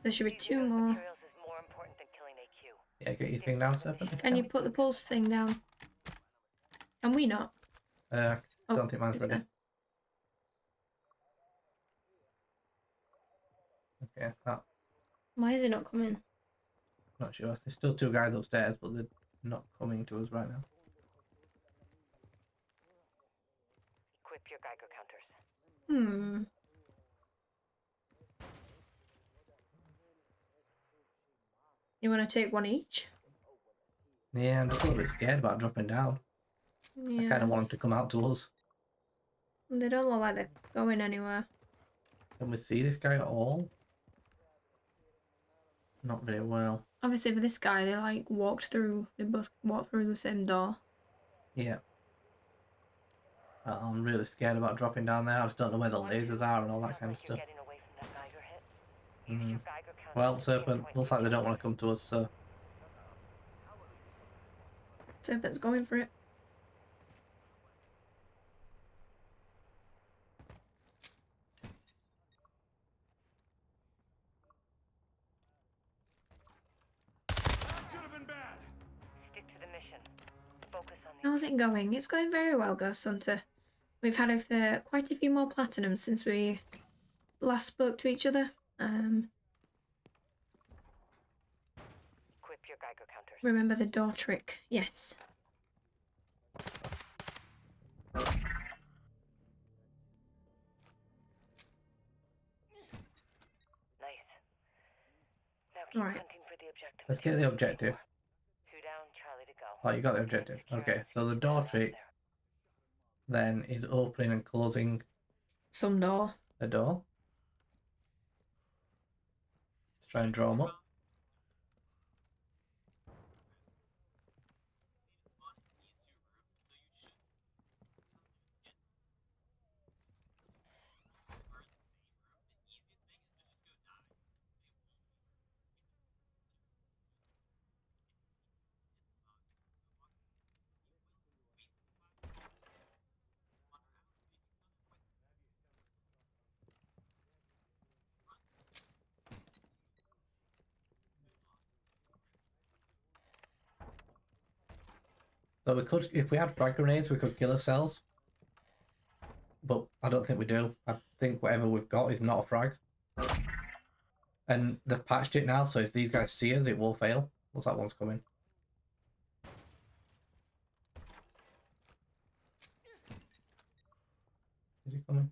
Speaker 2: There should be
Speaker 4: Using
Speaker 2: 2
Speaker 4: those
Speaker 2: more.
Speaker 4: materials is more important than killing AQ.
Speaker 1: Yeah, get your thing down, Serpent.
Speaker 2: Can you put the pulse thing down? Can we not?
Speaker 1: Don't think mine's
Speaker 2: it's
Speaker 1: ready.
Speaker 2: there.
Speaker 1: Okay, that.
Speaker 2: Why is it not coming?
Speaker 1: Not sure. There's still 2 guys upstairs, but they're not coming to us right now.
Speaker 4: Equip your Geiger counters.
Speaker 2: You want to take one each?
Speaker 1: Yeah, I'm just a little bit scared about dropping down.
Speaker 2: Yeah.
Speaker 1: I kind of want them to come out to us.
Speaker 2: They don't look like they're going anywhere.
Speaker 1: Can we see this guy at all? Not very well.
Speaker 2: Obviously, for this guy, they like walked through. They both walked through the same door.
Speaker 1: Yeah. I'm really scared about dropping down there. I just don't know where the lasers are and all that kind of stuff.
Speaker 4: Getting away from that Geiger hit. Use your Geiger counters
Speaker 1: Well,
Speaker 4: to
Speaker 1: Serpent,
Speaker 4: pinpoint
Speaker 1: looks like they don't want to come to us, so...
Speaker 2: Serpent's going for it.
Speaker 5: Could have been bad.
Speaker 4: Stick to the mission. Focus on the
Speaker 2: How's it going? It's going very well, Ghost Hunter. We've had quite a few more platinums since we last spoke to each other.
Speaker 4: Equip your Geiger counters.
Speaker 2: Remember the door trick? Yes.
Speaker 4: Nice. Now keep
Speaker 2: Alright.
Speaker 4: hunting for the objective.
Speaker 1: Let's get the objective.
Speaker 4: 2 down, Charlie to go.
Speaker 1: Oh, you got the objective. Okay, so the door trick then is opening and closing
Speaker 2: Some door.
Speaker 1: a door. Let's try and draw them up. So we could, if we had frag grenades, we could kill ourselves. But I don't think we do. I think whatever we've got is not a frag. And they've patched it now, so if these guys see us, it will fail. Looks like one's coming. Is he coming?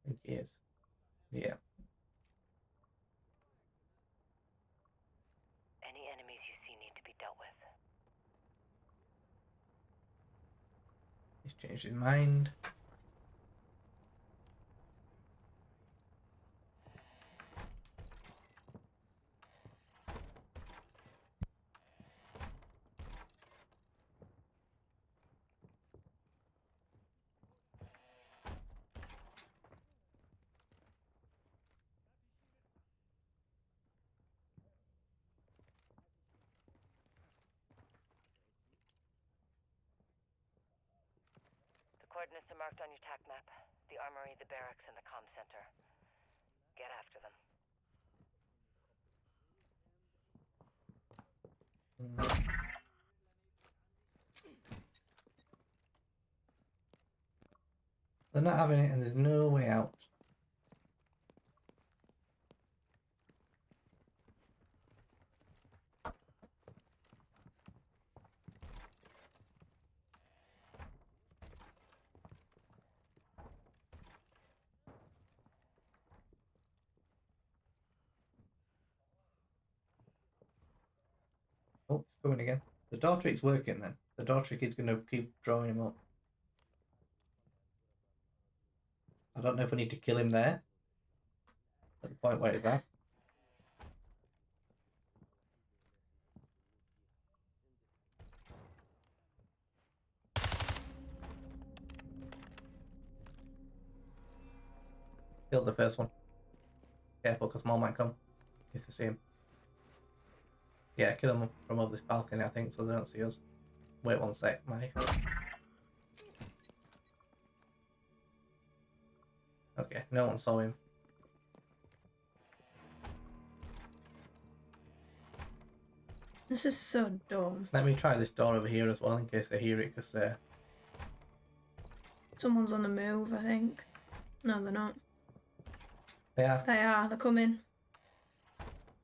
Speaker 1: I think he is. Yeah.
Speaker 4: Any enemies you see need to be dealt with.
Speaker 1: He's changed his mind.
Speaker 4: Coordinates are marked on your TAC map. The armory, the barracks, and the comm center. Get after them.
Speaker 1: They're not having it and there's no way out. Oh, it's coming again. The door trick's working then. The door trick is going to keep drawing him up. I don't know if we need to kill him there. At the point where he's at. Killed the first one. Careful, because more might come if they see him. Yeah, kill them from over this balcony, I think, so they don't see us. Wait one sec, Okay, no one saw him.
Speaker 2: This is so dumb.
Speaker 1: Let me try this door over here as well in case they hear it, because
Speaker 2: Someone's on the move, I think. No, they're not.
Speaker 1: they are.
Speaker 2: They are, they're coming.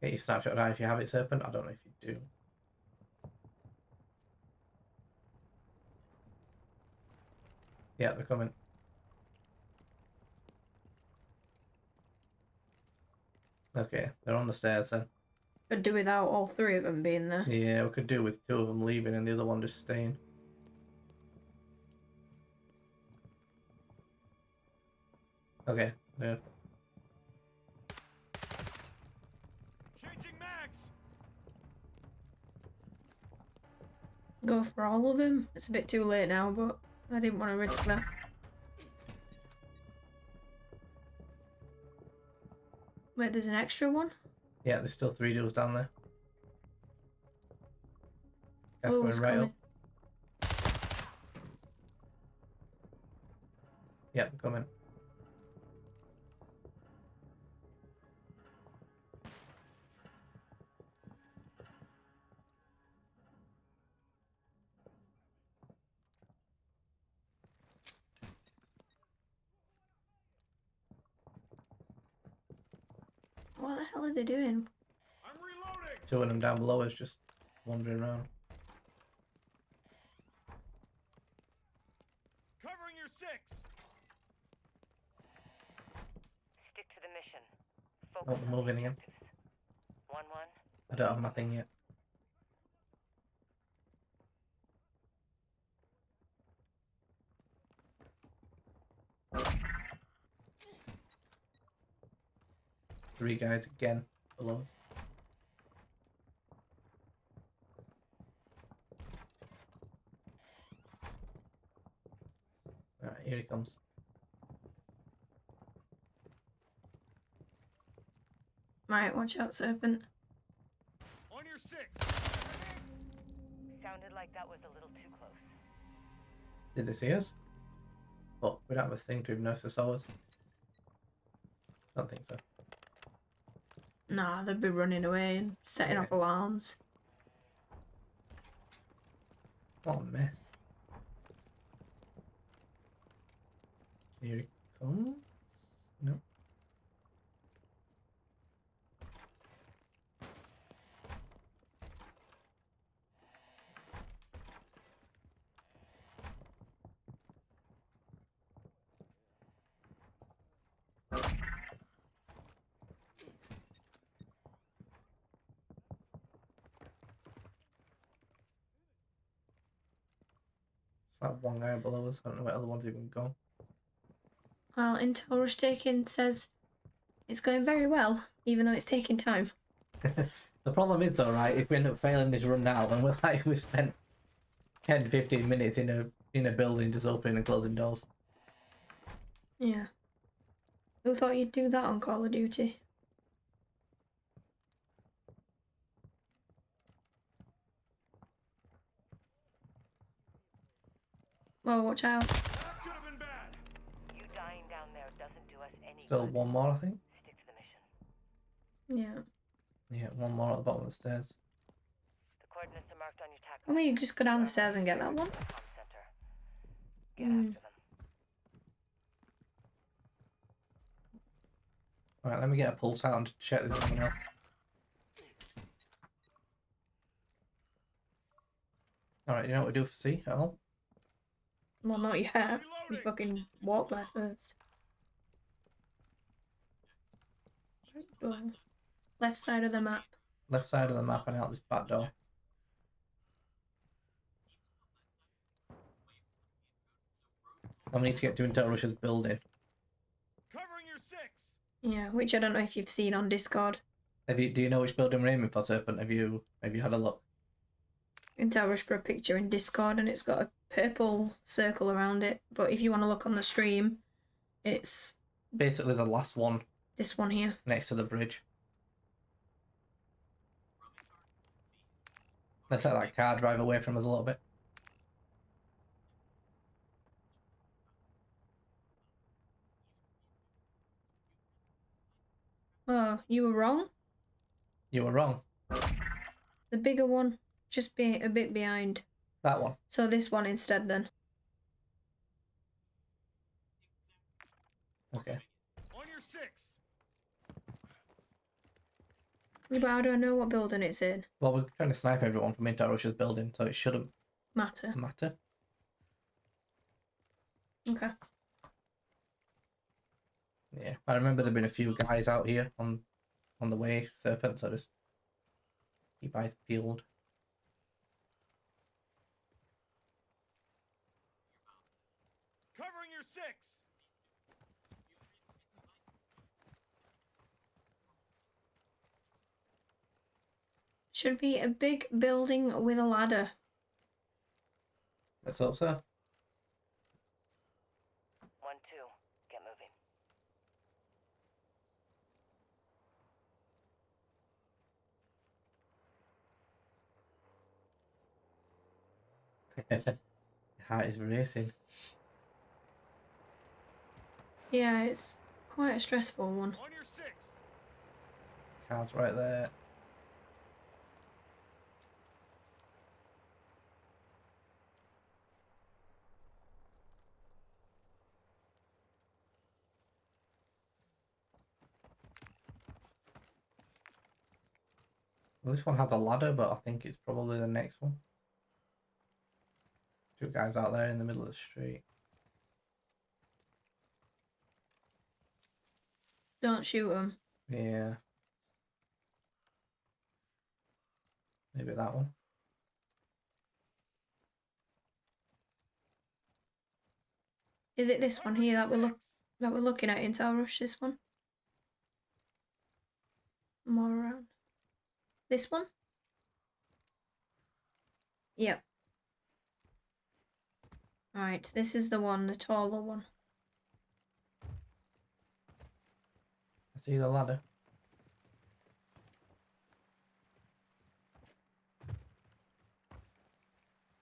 Speaker 1: Get your snapshot down if you have it, Serpent. I don't know if you do. Yeah, they're coming. Okay, they're on the stairs then.
Speaker 2: Could do without all three of them being there.
Speaker 1: Yeah, we could do with 2 of them leaving and the other one just staying. Okay, yeah.
Speaker 5: Changing mags.
Speaker 2: Go for all of them. It's a bit too late now, but I didn't want to risk that. Wait, there's an extra one?
Speaker 1: Yeah, there's still 3 dudes down there. That's
Speaker 2: Oh,
Speaker 1: going
Speaker 2: it's
Speaker 1: right
Speaker 2: coming.
Speaker 1: up. Yep, coming.
Speaker 2: What the hell are they doing?
Speaker 5: I'm reloading.
Speaker 1: 2 of them down below us just wandering around.
Speaker 5: Covering your 6.
Speaker 4: Stick to the mission.
Speaker 1: Oh,
Speaker 4: Focus
Speaker 1: they're
Speaker 4: on the
Speaker 1: moving again.
Speaker 4: objectives. 1-1.
Speaker 1: I don't have my thing yet. Three guys again below us. Alright, here he comes.
Speaker 2: Right, watch out, Serpent.
Speaker 5: On your 6.
Speaker 4: Sounded like that was a little too close.
Speaker 1: Did they see us? Oh, we don't have a thing to even know if they saw us. Don't think so.
Speaker 2: Nah, they'd be running away and setting
Speaker 1: Yeah.
Speaker 2: off alarms.
Speaker 1: What a mess. Here he comes. No. It's like one guy below us. I don't know where other one's even gone.
Speaker 2: Well, Intel Rush Taking says it's going very well, even though it's taking time.
Speaker 1: The problem is though, right, if we end up failing this run now and we're like we spent 10-15 minutes in a building just opening and closing doors.
Speaker 2: Yeah. Who thought you'd do that on Call of Duty? Well, watch out.
Speaker 5: That could have been bad.
Speaker 4: You dying down there doesn't do us any
Speaker 1: Still
Speaker 4: good.
Speaker 1: one more, I think.
Speaker 4: Stick to the mission.
Speaker 2: Yeah.
Speaker 1: Yeah, one more at the bottom of the stairs.
Speaker 4: The coordinates are marked on your tac.
Speaker 2: I mean, you just go down the stairs and get that one.
Speaker 4: Get after them.
Speaker 1: Alright, let me get a pulse out and check there's someone else. Alright, you know what we do for C at all?
Speaker 2: Well, not yet. You fucking walk there first. Left side of the map.
Speaker 1: Left side of the map and out this back door. And we need to get to Intel Rush's building.
Speaker 5: Covering your 6.
Speaker 2: Yeah, which I don't know if you've seen on Discord.
Speaker 1: Do you know which building we're aiming for, Serpent? Have you had a look?
Speaker 2: Intel Rush put a picture in Discord and it's got a purple circle around it. But if you want to look on the stream, it's
Speaker 1: Basically the last one
Speaker 2: this one here.
Speaker 1: next to the bridge. Let's let that car drive away from us a little bit.
Speaker 2: Oh, you were wrong.
Speaker 1: You were wrong.
Speaker 2: The bigger one, just be a bit behind.
Speaker 1: That one.
Speaker 2: So this one instead then.
Speaker 1: Okay.
Speaker 5: On your 6.
Speaker 2: Yeah, but how do I know what building it's in?
Speaker 1: Well, we're trying to snipe everyone from Intel Russia's building, so it shouldn't
Speaker 2: Matter.
Speaker 1: matter.
Speaker 2: Okay.
Speaker 1: Yeah, I remember there've been a few guys out here on the way, Serpent, so just keep eyes peeled.
Speaker 5: Covering your 6.
Speaker 2: Should be a big building with a ladder.
Speaker 1: Let's hope so.
Speaker 4: 1-2. Get moving.
Speaker 1: Heart is racing.
Speaker 2: Yeah, it's quite a stressful one.
Speaker 5: On your 6.
Speaker 1: Car's right there. Well, this one has a ladder, but I think it's probably the next one. Two guys out there in the middle of the street.
Speaker 2: Don't shoot them.
Speaker 1: Yeah. Maybe that one.
Speaker 2: Is it this one here that we're looking at, Intel Rush? This one? More around. This one? Yep. Alright, this is the one, the taller one.
Speaker 1: I see the ladder.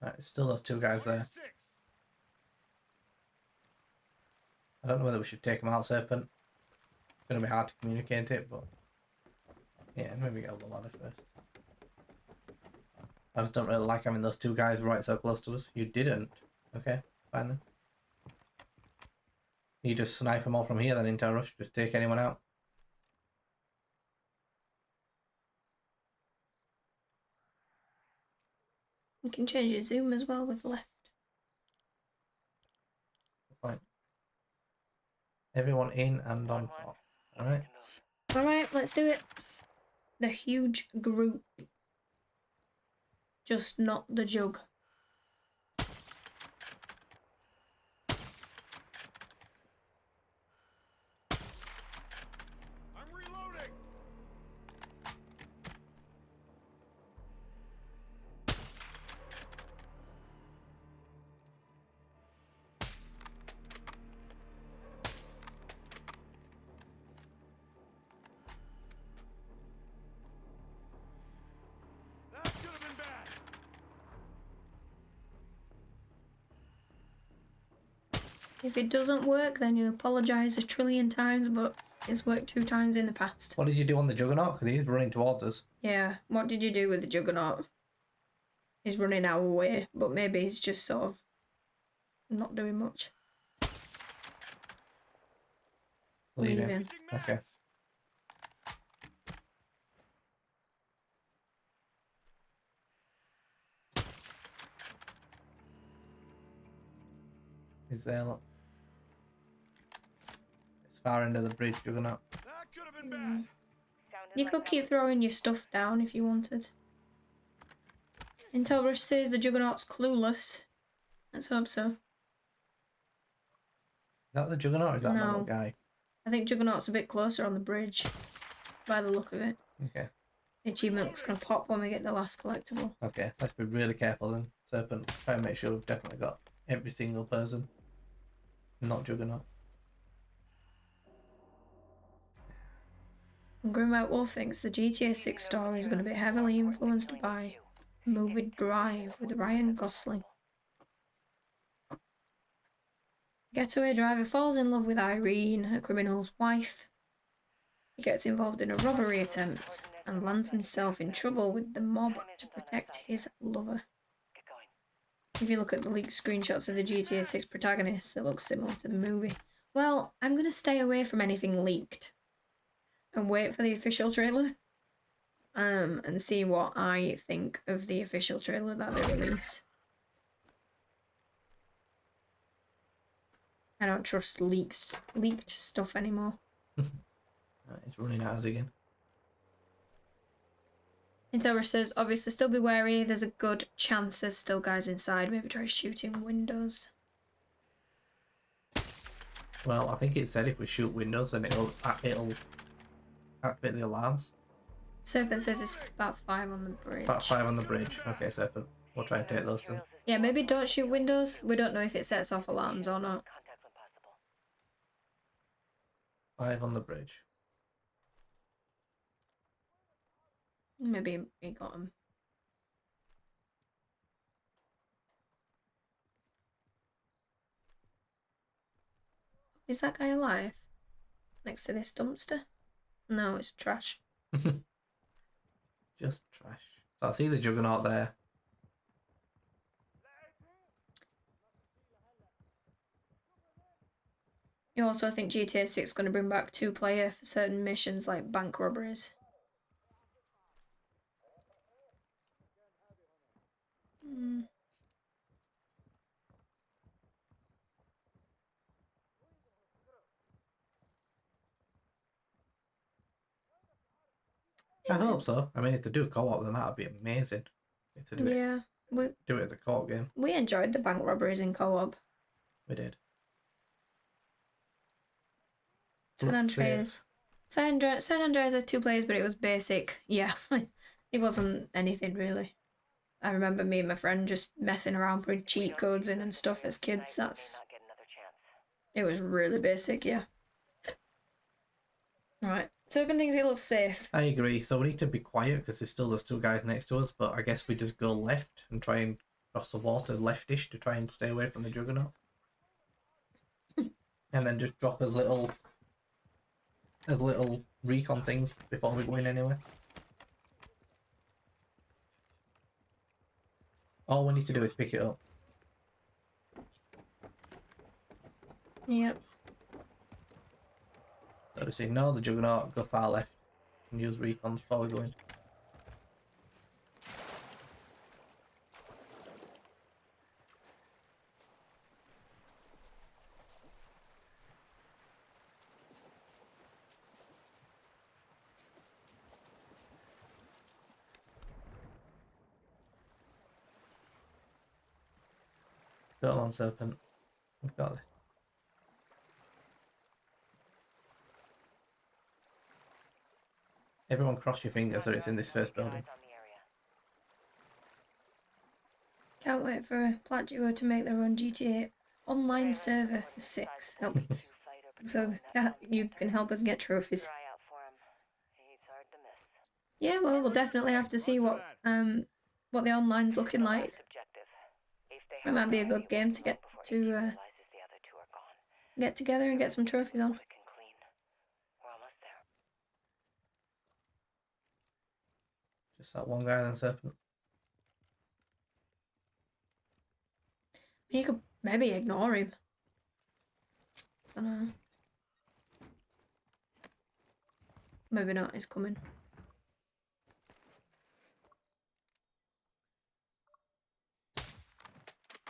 Speaker 1: Right, it's still those two guys
Speaker 5: On your
Speaker 1: there.
Speaker 5: 6.
Speaker 1: I don't know whether we should take them out, Serpent. It's going to be hard to communicate it, but yeah, maybe get up the ladder first. I just don't really like having those two guys right so close to us. You didn't. Okay, fine then. You just snipe them all from here then, Intel Rush. Just take anyone out.
Speaker 2: You can change your zoom as well with left.
Speaker 1: Fine. Everyone in and on top. Alright.
Speaker 2: Alright, let's do it. The huge group. Just not the jug.
Speaker 5: I'm reloading. That could have been bad.
Speaker 2: If it doesn't work, then you apologise a trillion times, but it's worked 2 times in the past.
Speaker 1: What did you do on the Juggernaut? Because he's running towards us.
Speaker 2: Yeah, what did you do with the Juggernaut? He's running our way, but maybe he's just sort of not doing much.
Speaker 1: Leaving.
Speaker 2: Leaving.
Speaker 1: Okay. He's there, look. It's far end of the bridge, Juggernaut.
Speaker 5: That could have been bad.
Speaker 2: You could keep throwing your stuff down if you wanted. Intel Rush says the Juggernaut's clueless. Let's hope so.
Speaker 1: Is that the Juggernaut or is that
Speaker 2: No.
Speaker 1: another guy?
Speaker 2: I think Juggernaut's a bit closer on the bridge, by the look of it.
Speaker 1: Okay.
Speaker 2: The achievement's gonna pop when we get the last collectible.
Speaker 1: Okay, let's be really careful then, Serpent. Try and make sure we've definitely got every single person. Not Juggernaut.
Speaker 2: And Grimwhite Wolf thinks the GTA 6 story is going to be heavily influenced by Movie Drive with Ryan Gosling. Getaway driver falls in love with Irene, a criminal's wife. He gets involved in a robbery attempt and lands himself in trouble with the mob to protect his lover.
Speaker 4: Get going.
Speaker 2: If you look at the leaked screenshots of the GTA 6 protagonists, they look similar to the movie. Well, I'm going to stay away from anything leaked and wait for the official trailer and see what I think of the official trailer that they release. I don't trust leaked stuff anymore.
Speaker 1: Right, it's running ours again.
Speaker 2: Intel says, obviously still be wary, there's a good chance there's still guys inside, maybe try shooting windows.
Speaker 1: Well, I think it said if we shoot windows, then it'll activate the alarms.
Speaker 2: Serpent says it's about 5 on the bridge.
Speaker 1: About 5 on the bridge. Okay, Serpent. We'll try and take those then.
Speaker 2: Yeah, maybe don't shoot windows. We don't know if it sets off alarms or not.
Speaker 4: Contact when possible.
Speaker 1: 5 on the bridge.
Speaker 2: Maybe he got him. Is that guy alive? Next to this dumpster? No, it's trash.
Speaker 1: Just trash. So I see the Juggernaut there.
Speaker 2: You also think GTA 6 is going to bring back 2-player for certain missions like bank robberies?
Speaker 1: I hope so. I mean, if they do co-op, then that would be amazing. If they do
Speaker 2: Yeah,
Speaker 1: do it as a co-op game.
Speaker 2: we enjoyed the bank robberies in co-op.
Speaker 1: We did.
Speaker 2: San
Speaker 1: Let's
Speaker 2: Andreas. San Andreas has 2 players, but it was basic. Yeah, it wasn't anything really. I remember me and my friend just messing around putting cheat codes in and stuff as kids. That's
Speaker 4: Not get another chance.
Speaker 2: it was really basic, yeah. Right. Serpent thinks it looks safe.
Speaker 1: I agree. So we need to be quiet because there's still those 2 guys next to us. But I guess we just go left and try and cross the water leftish to try and stay away from the Juggernaut. And then just drop as little recon things before we go in anyway. All we need to do is pick it up.
Speaker 2: Yep.
Speaker 1: So we ignore the Juggernaut, go far left, and use recons before we go in. Go on, Serpent. We've got this. Everyone cross your fingers that it's in this first building.
Speaker 4: Eyes on the area.
Speaker 2: Can't wait for Plat Duo to make their own GTA online server for 6. Help.
Speaker 4: 2 fighter
Speaker 2: So
Speaker 4: patrol.
Speaker 2: you can help us get trophies.
Speaker 4: Keep your eye out for him. He's hard to miss.
Speaker 2: Yeah, well, we'll definitely have to see what the online's looking like.
Speaker 4: Objective. If they
Speaker 2: It might
Speaker 4: have
Speaker 2: be a good game to get
Speaker 4: before
Speaker 2: to
Speaker 4: he realizes the other 2 are gone.
Speaker 2: get together and get some trophies on.
Speaker 4: Quick and clean. We're almost there.
Speaker 1: Just that one guy then, Serpent.
Speaker 2: You could maybe ignore him. I don't know. Maybe not, he's coming.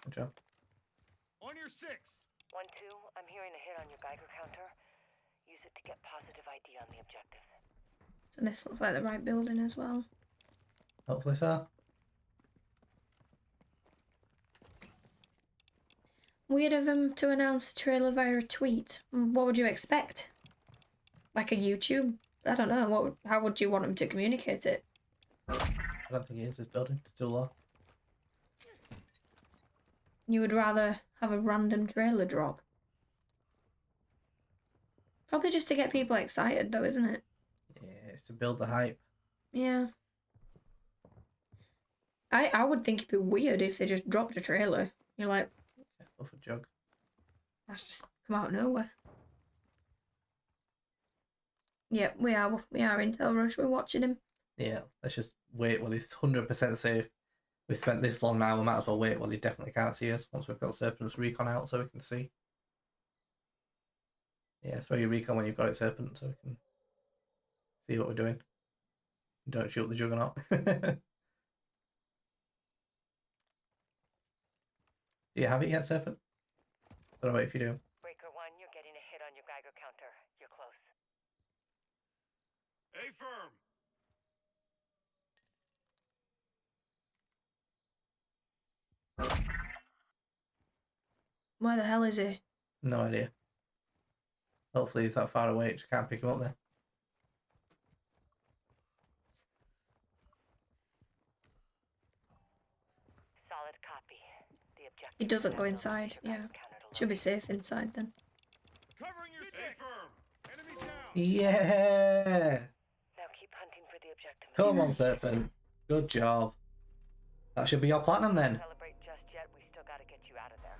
Speaker 1: Good job.
Speaker 5: On your 6.
Speaker 4: 1-2, I'm hearing a hit on your Geiger counter. Use it to get positive ID on the objective.
Speaker 2: So this looks like the right building as well.
Speaker 1: Hopefully so.
Speaker 2: Weird of them to announce a trailer via a tweet. What would you expect? Like a YouTube? I don't know. How would you want them to communicate it?
Speaker 1: I don't think it is this building. It's too low.
Speaker 2: You would rather have a random trailer drop? Probably just to get people excited though, isn't it?
Speaker 1: Yeah, it's to build the hype.
Speaker 2: Yeah. I would think it'd be weird if they just dropped a trailer. You're like,
Speaker 1: Off a jug.
Speaker 2: that's just come out of nowhere. Yep, we are Intel Rush. We're watching him.
Speaker 1: Yeah, let's just wait while he's 100% safe. We spent this long now, we might as well wait while he definitely can't see us once we've got Serpent's recon out so we can see. Yeah, throw your recon when you've got it, Serpent, so we can see what we're doing. Don't shoot the Juggernaut. Do you have it yet, Serpent? I don't know if you do.
Speaker 4: Breaker 1, you're getting a hit on your Geiger counter. You're close.
Speaker 5: A firm.
Speaker 2: Where the hell is he?
Speaker 1: No idea. Hopefully he's that far away, just can't pick him up there.
Speaker 4: Solid copy. The objective
Speaker 2: He doesn't
Speaker 4: is
Speaker 2: go
Speaker 4: to
Speaker 2: inside.
Speaker 4: your
Speaker 2: Yeah,
Speaker 4: Geiger counter to
Speaker 2: should be
Speaker 4: load.
Speaker 2: safe inside then.
Speaker 5: Covering your six. A firm. Enemy down.
Speaker 1: Yeah!
Speaker 4: Now keep hunting for the objective.
Speaker 1: Come on, Serpent. Good job. That should be your platinum then.
Speaker 4: Celebrate just yet. We still gotta get you out of there.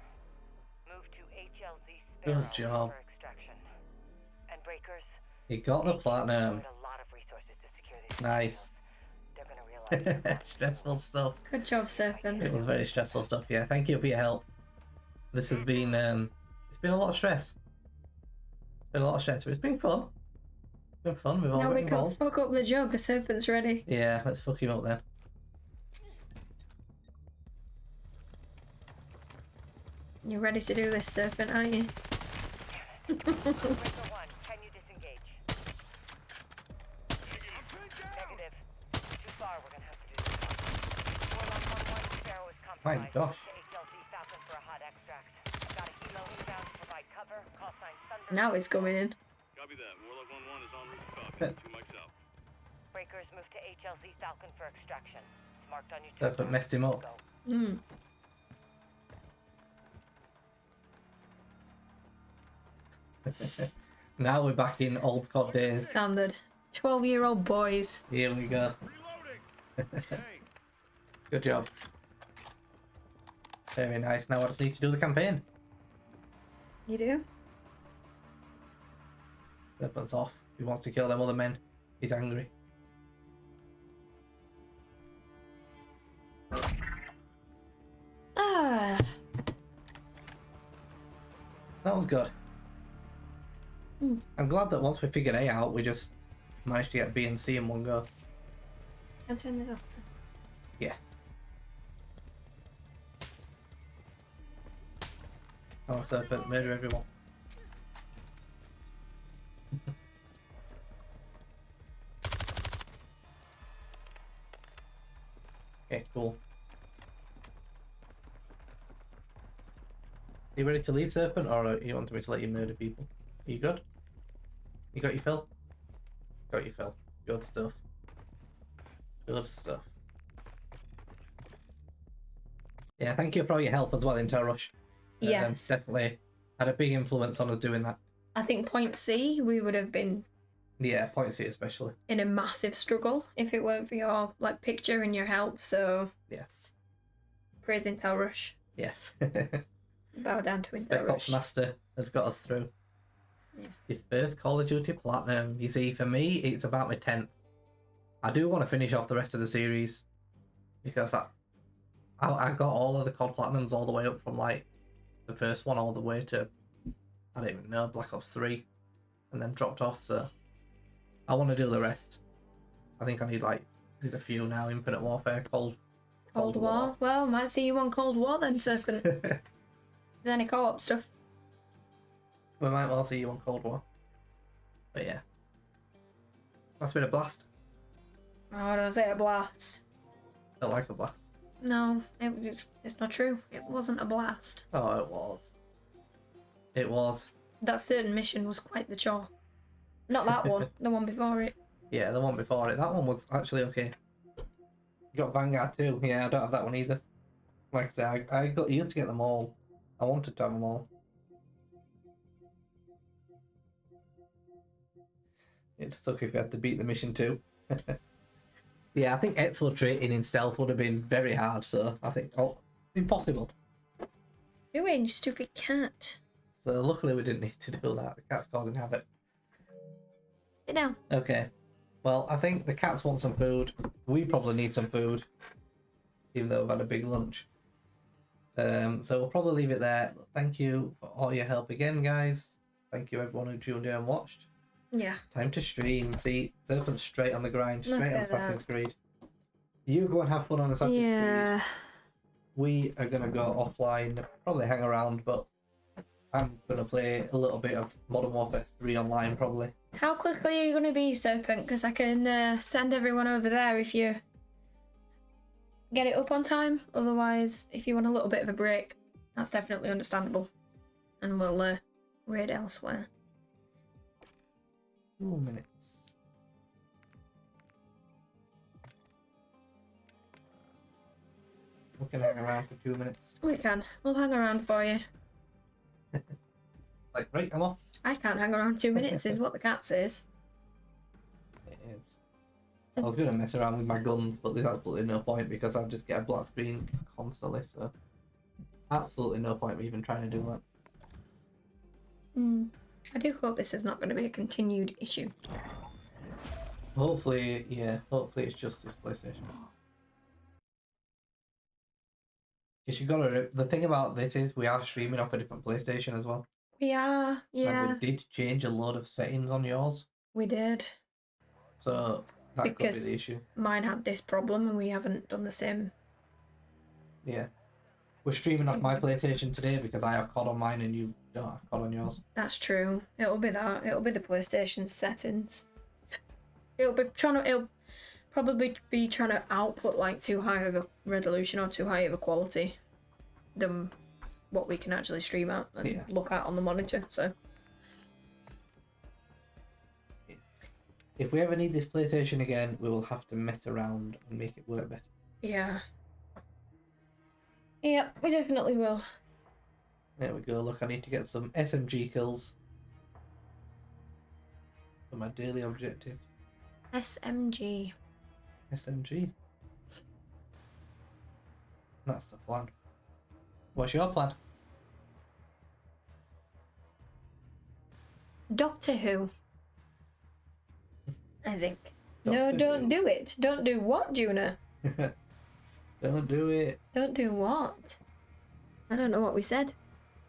Speaker 4: Move to HLZ
Speaker 1: Good
Speaker 4: Sparrow
Speaker 1: job.
Speaker 4: for extraction. And breakers.
Speaker 1: You got the platinum.
Speaker 4: A lot of resources to secure these
Speaker 1: Nice.
Speaker 4: They're gonna realize.
Speaker 1: Stressful stuff.
Speaker 2: Good job, Serpent.
Speaker 1: It was very stressful stuff, yeah. Thank you for your help. This has been, it's been a lot of stress. It's been a lot of stress, but it's been fun. It's been fun, we've all
Speaker 2: Now
Speaker 1: got
Speaker 2: we can
Speaker 1: involved.
Speaker 2: fuck up the jug. The Serpent's ready.
Speaker 1: Yeah, let's fuck him up then.
Speaker 2: You're ready to do this, Serpent, aren't you?
Speaker 4: Breaker 1, can you disengage? Negative. Too far, we're gonna have to do this. Warlock 1-1, Sparrow is
Speaker 1: My
Speaker 4: compromised.
Speaker 1: gosh.
Speaker 4: To HLZ Falcon for a hot extract. Got a helo inbound to provide cover. Call sign Thunder.
Speaker 2: Now he's coming in.
Speaker 5: Copy that. Warlock 1-1 is en route to Falcon. 2 mics out.
Speaker 4: Breakers move to HLZ Falcon for extraction. It's marked on your
Speaker 1: Serpent messed him up.
Speaker 4: Go.
Speaker 2: Hmm.
Speaker 1: Now we're back in old COD days.
Speaker 2: Standard. 12-year-old boys.
Speaker 1: Here we go.
Speaker 5: Reloading. Hey.
Speaker 1: Good job. Very nice. Now I just need to do the campaign.
Speaker 2: You do?
Speaker 1: Serpent's off. He wants to kill them other men. He's angry.
Speaker 2: Ah.
Speaker 1: That was good.
Speaker 2: Hmm.
Speaker 1: I'm glad that once we figured A out, we just managed to get B and C in one go.
Speaker 2: Can I turn this off?
Speaker 1: Yeah. Oh, Serpent, murder everyone. Okay, cool. You ready to leave, Serpent, or you want me to let you murder people? Are you good? You got your fill? Got your fill. Good stuff. Good stuff. Yeah, thank you for all your help as well, Intel Rush.
Speaker 2: Yes.
Speaker 1: Definitely had a big influence on us doing that.
Speaker 2: I think point C, we would have been
Speaker 1: Yeah, point C especially.
Speaker 2: in a massive struggle if it weren't for your picture and your help. So
Speaker 1: Yeah.
Speaker 2: praise Intel Rush.
Speaker 1: Yes.
Speaker 2: Bow down to Intel
Speaker 1: Spec Ops
Speaker 2: Rush.
Speaker 1: Master has got us through.
Speaker 2: Yeah.
Speaker 1: Your first Call of Duty Platinum. You see, for me, it's about my 10th. I do want to finish off the rest of the series because I got all of the COD Platinums all the way up from like the first one all the way to, I don't even know, Black Ops 3, and then dropped off. So I want to do the rest. I think I need a few now. Infinite Warfare, Cold
Speaker 2: War. Well, might see you on Cold War then, Serpent. Is any co-op stuff?
Speaker 1: We might well see you on Cold War. But yeah. That's been a blast.
Speaker 2: Oh, don't say a blast.
Speaker 1: Don't like a blast.
Speaker 2: No, it's not true. It wasn't a blast.
Speaker 1: Oh, it was. It was.
Speaker 2: That certain mission was quite the chore. Not that one, the one before it.
Speaker 1: Yeah, the one before it. That one was actually okay. You got Vanguard too. Yeah, I don't have that one either. Like I said, I got used to get them all. I wanted to have them all. It suck if you had to beat the mission too. Yeah, I think exfiltrating in stealth would have been very hard, so I think impossible.
Speaker 2: Doing, you stupid cat.
Speaker 1: So luckily we didn't need to do that. The cat's causing havoc.
Speaker 2: Sit down.
Speaker 1: Okay. Well, I think the cats want some food. We probably need some food, even though we've had a big lunch. So we'll probably leave it there. Thank you for all your help again, guys. Thank you everyone who tuned in and watched.
Speaker 2: Yeah.
Speaker 1: Time to stream. See, Serpent's straight on the grind,
Speaker 2: Look
Speaker 1: straight on
Speaker 2: at
Speaker 1: Assassin's Creed. You go and have fun on Assassin's Creed. We are gonna go offline, probably hang around, but I'm gonna play a little bit of Modern Warfare 3 online, probably.
Speaker 2: How quickly are you gonna be, Serpent? Because I can send everyone over there if you get it up on time. Otherwise, if you want a little bit of a break, that's definitely understandable. And we'll raid elsewhere.
Speaker 1: 2 minutes. We can hang around for 2 minutes.
Speaker 2: We can. We'll hang around for you.
Speaker 1: Like, right, I'm off.
Speaker 2: I can't hang around 2 minutes, is what the cat says.
Speaker 1: It is. I was going to mess around with my guns, but there's absolutely no point because I'll just get a black screen constantly, so absolutely no point even trying to do that.
Speaker 2: I do hope this is not going to be a continued issue.
Speaker 1: Hopefully, yeah, hopefully it's just this PlayStation. Because you gotta, the thing about this is we are streaming off a different PlayStation as well.
Speaker 2: We are, yeah.
Speaker 1: And we did change a load of settings on yours.
Speaker 2: We did.
Speaker 1: So that could be the issue.
Speaker 2: Mine had this problem and we haven't done the same.
Speaker 1: Yeah. We're streaming off my PlayStation today because I have COD on mine and you don't have COD on yours.
Speaker 2: That's true. It'll be that. It'll be the PlayStation settings. It'll probably be trying to output like too high of a resolution or too high of a quality than what we can actually stream at and look at on the monitor. So
Speaker 1: if we ever need this PlayStation again, we will have to mess around and make it work better.
Speaker 2: Yeah. Yeah, we definitely will.
Speaker 1: There we go. Look, I need to get some SMG kills for my daily objective.
Speaker 2: SMG.
Speaker 1: SMG. That's the plan. What's your plan?
Speaker 2: Doctor Who. I think.
Speaker 1: Doctor
Speaker 2: No, don't
Speaker 1: Who.
Speaker 2: do it. Don't do what, Juna?
Speaker 1: Don't do it.
Speaker 2: Don't do what? I don't know what we said.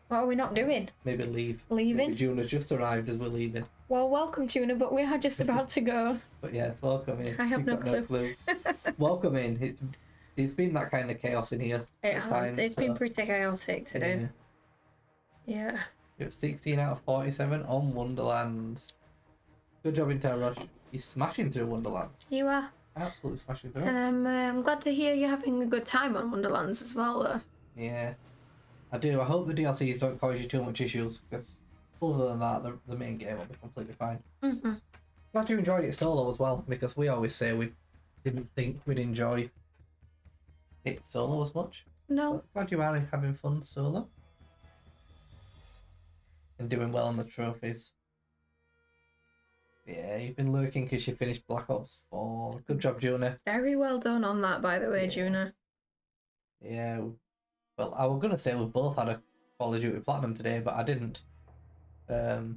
Speaker 2: What are we not doing?
Speaker 1: Maybe leave.
Speaker 2: Leaving?
Speaker 1: Maybe June has just arrived as we're leaving.
Speaker 2: Well, welcome, Tuna, but we are just about to go.
Speaker 1: But yes, welcome in.
Speaker 2: I have
Speaker 1: You've
Speaker 2: no
Speaker 1: got
Speaker 2: clue.
Speaker 1: Welcome in. It's been that kind of chaos in here.
Speaker 2: It
Speaker 1: at
Speaker 2: has.
Speaker 1: times,
Speaker 2: It's been pretty chaotic today. Yeah.
Speaker 1: It was 16 out of 47 on Wonderlands. Good job, Intel Rush. You're smashing through Wonderlands.
Speaker 2: You are.
Speaker 1: Absolutely smashing through.
Speaker 2: I'm glad to hear you're having a good time on Wonderlands as well, though.
Speaker 1: Yeah, I do. I hope the DLCs don't cause you too much issues, because other than that, the main game will be completely fine.
Speaker 2: Mm-hmm.
Speaker 1: Glad you enjoyed it solo as well, because we always say we didn't think we'd enjoy it solo as much.
Speaker 2: No.
Speaker 1: But glad you are having fun solo. And doing well on the trophies. Yeah, you've been lurking because you finished Black Ops 4. Good job, Juna.
Speaker 2: Very well done on that, by the way, Juna.
Speaker 1: Yeah, well, I was going to say we both had a Call of Duty Platinum today, but I didn't. So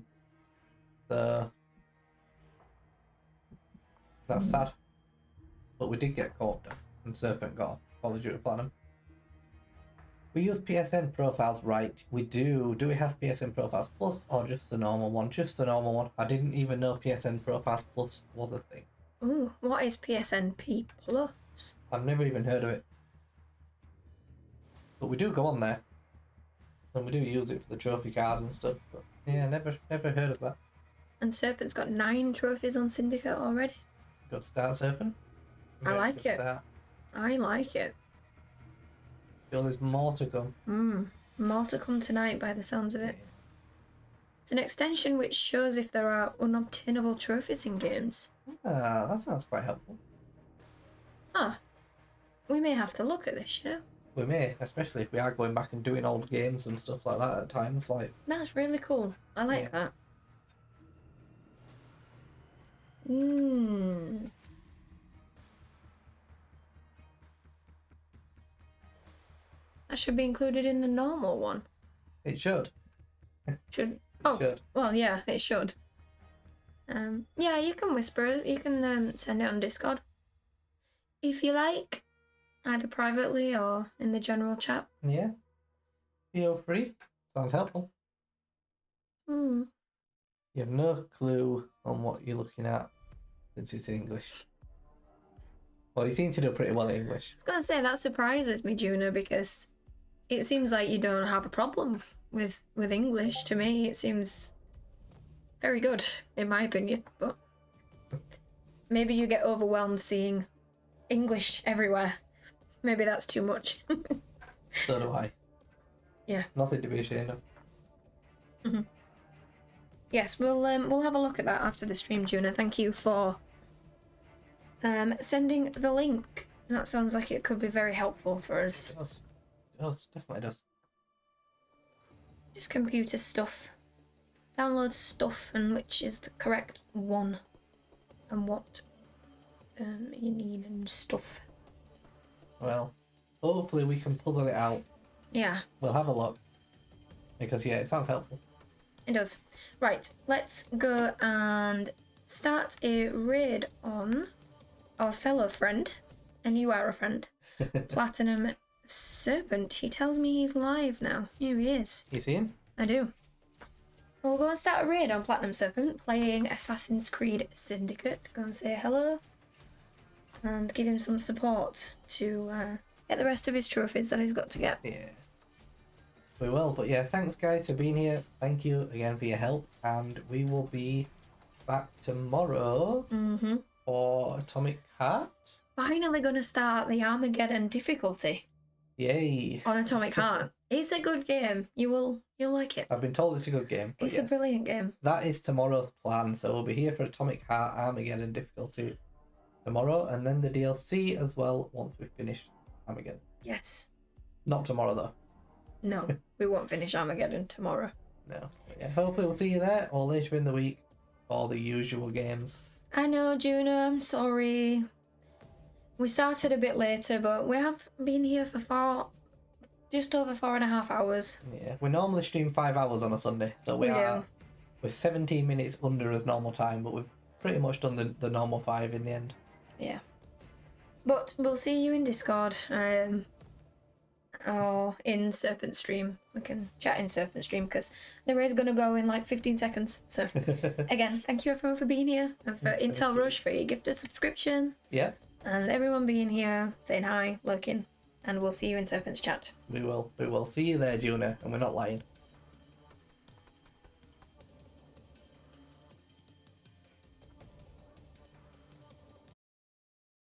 Speaker 1: that's sad. But we did get caught, and Serpent got Call of Duty Platinum. We use PSN profiles, right? We do. Do we have PSN profiles plus or just the normal one? Just the normal one. I didn't even know PSN profiles plus was a thing.
Speaker 2: Ooh, what is PSNP Plus?
Speaker 1: I've never even heard of it. But we do go on there. And we do use it for the trophy card and stuff. But yeah, never heard of that.
Speaker 2: And Serpent's got 9 trophies on Syndicate already.
Speaker 1: Good start, Serpent.
Speaker 2: I like it.
Speaker 1: Start.
Speaker 2: I like it.
Speaker 1: Feel there's more to come.
Speaker 2: More to come tonight by the sounds of it. It's an extension which shows if there are unobtainable trophies in games.
Speaker 1: Ah, that sounds quite helpful.
Speaker 2: Ah, we may have to look at this, you know?
Speaker 1: We may, especially if we are going back and doing old games and stuff like that at times. Like,
Speaker 2: That's really cool. I like that. That should be included in the normal one.
Speaker 1: It should.
Speaker 2: Should. Oh,
Speaker 1: should.
Speaker 2: well, yeah, it should. Yeah, you can whisper it. You can send it on Discord. If you like. Either privately or in the general chat.
Speaker 1: Yeah. Feel free. Sounds helpful.
Speaker 2: Hmm.
Speaker 1: You have no clue on what you're looking at since it's in English. Well, you seem to do pretty well in English.
Speaker 2: I was gonna say that surprises me, Juna, because it seems like you don't have a problem with English. To me, it seems very good, in my opinion. But maybe you get overwhelmed seeing English everywhere. Maybe that's too much.
Speaker 1: So do I.
Speaker 2: Yeah.
Speaker 1: Nothing to be ashamed of.
Speaker 2: Mm-hmm. Yes, we'll have a look at that after the stream, Juna. Thank you for sending the link. That sounds like it could be very helpful for us.
Speaker 1: It does. It does. Definitely does.
Speaker 2: Just computer stuff. Download stuff and which is the correct one. And what you need and stuff.
Speaker 1: Well, hopefully we can puzzle it out.
Speaker 2: Yeah.
Speaker 1: We'll have a look. Because, yeah, it sounds helpful.
Speaker 2: It does. Right, let's go and start a raid on our fellow friend. And you are a friend. Platinum Serpent. He tells me he's live now. Here he is.
Speaker 1: You see him?
Speaker 2: I do. We'll go and start a raid on Platinum Serpent, playing Assassin's Creed Syndicate. Go and say hello. And give him some support to get the rest of his trophies that he's got to get.
Speaker 1: Yeah. We will, but yeah, thanks guys for being here. Thank you again for your help, and we will be back tomorrow for Atomic Heart.
Speaker 2: Finally gonna start the Armageddon difficulty.
Speaker 1: Yay.
Speaker 2: On Atomic Heart. It's a good game. You'll like it.
Speaker 1: I've been told it's a good game.
Speaker 2: It's a brilliant game.
Speaker 1: That is tomorrow's plan, so we'll be here for Atomic Heart Armageddon difficulty tomorrow, and then the DLC as well once we've finished Armageddon.
Speaker 2: Yes.
Speaker 1: Not tomorrow though.
Speaker 2: No, we won't finish Armageddon tomorrow.
Speaker 1: No. But yeah, hopefully we'll see you there or later in the week for all the usual games.
Speaker 2: I know, Juno, I'm sorry. We started a bit later, but we have been here for just over 4.5 hours.
Speaker 1: Yeah, we normally stream 5 hours on a Sunday, so we're 17 minutes under as normal time, but we've pretty much done the normal 5 in the end.
Speaker 2: Yeah. But we'll see you in Discord, or in Serpent stream. We can chat in Serpent stream because the raid's gonna go in like 15 seconds. So again, thank you everyone for being here and for Intel Rush for your gifted subscription.
Speaker 1: Yeah.
Speaker 2: And everyone being here, saying hi, lurking, and we'll see you in Serpent's chat.
Speaker 1: We will see you there, Juna, and we're not lying.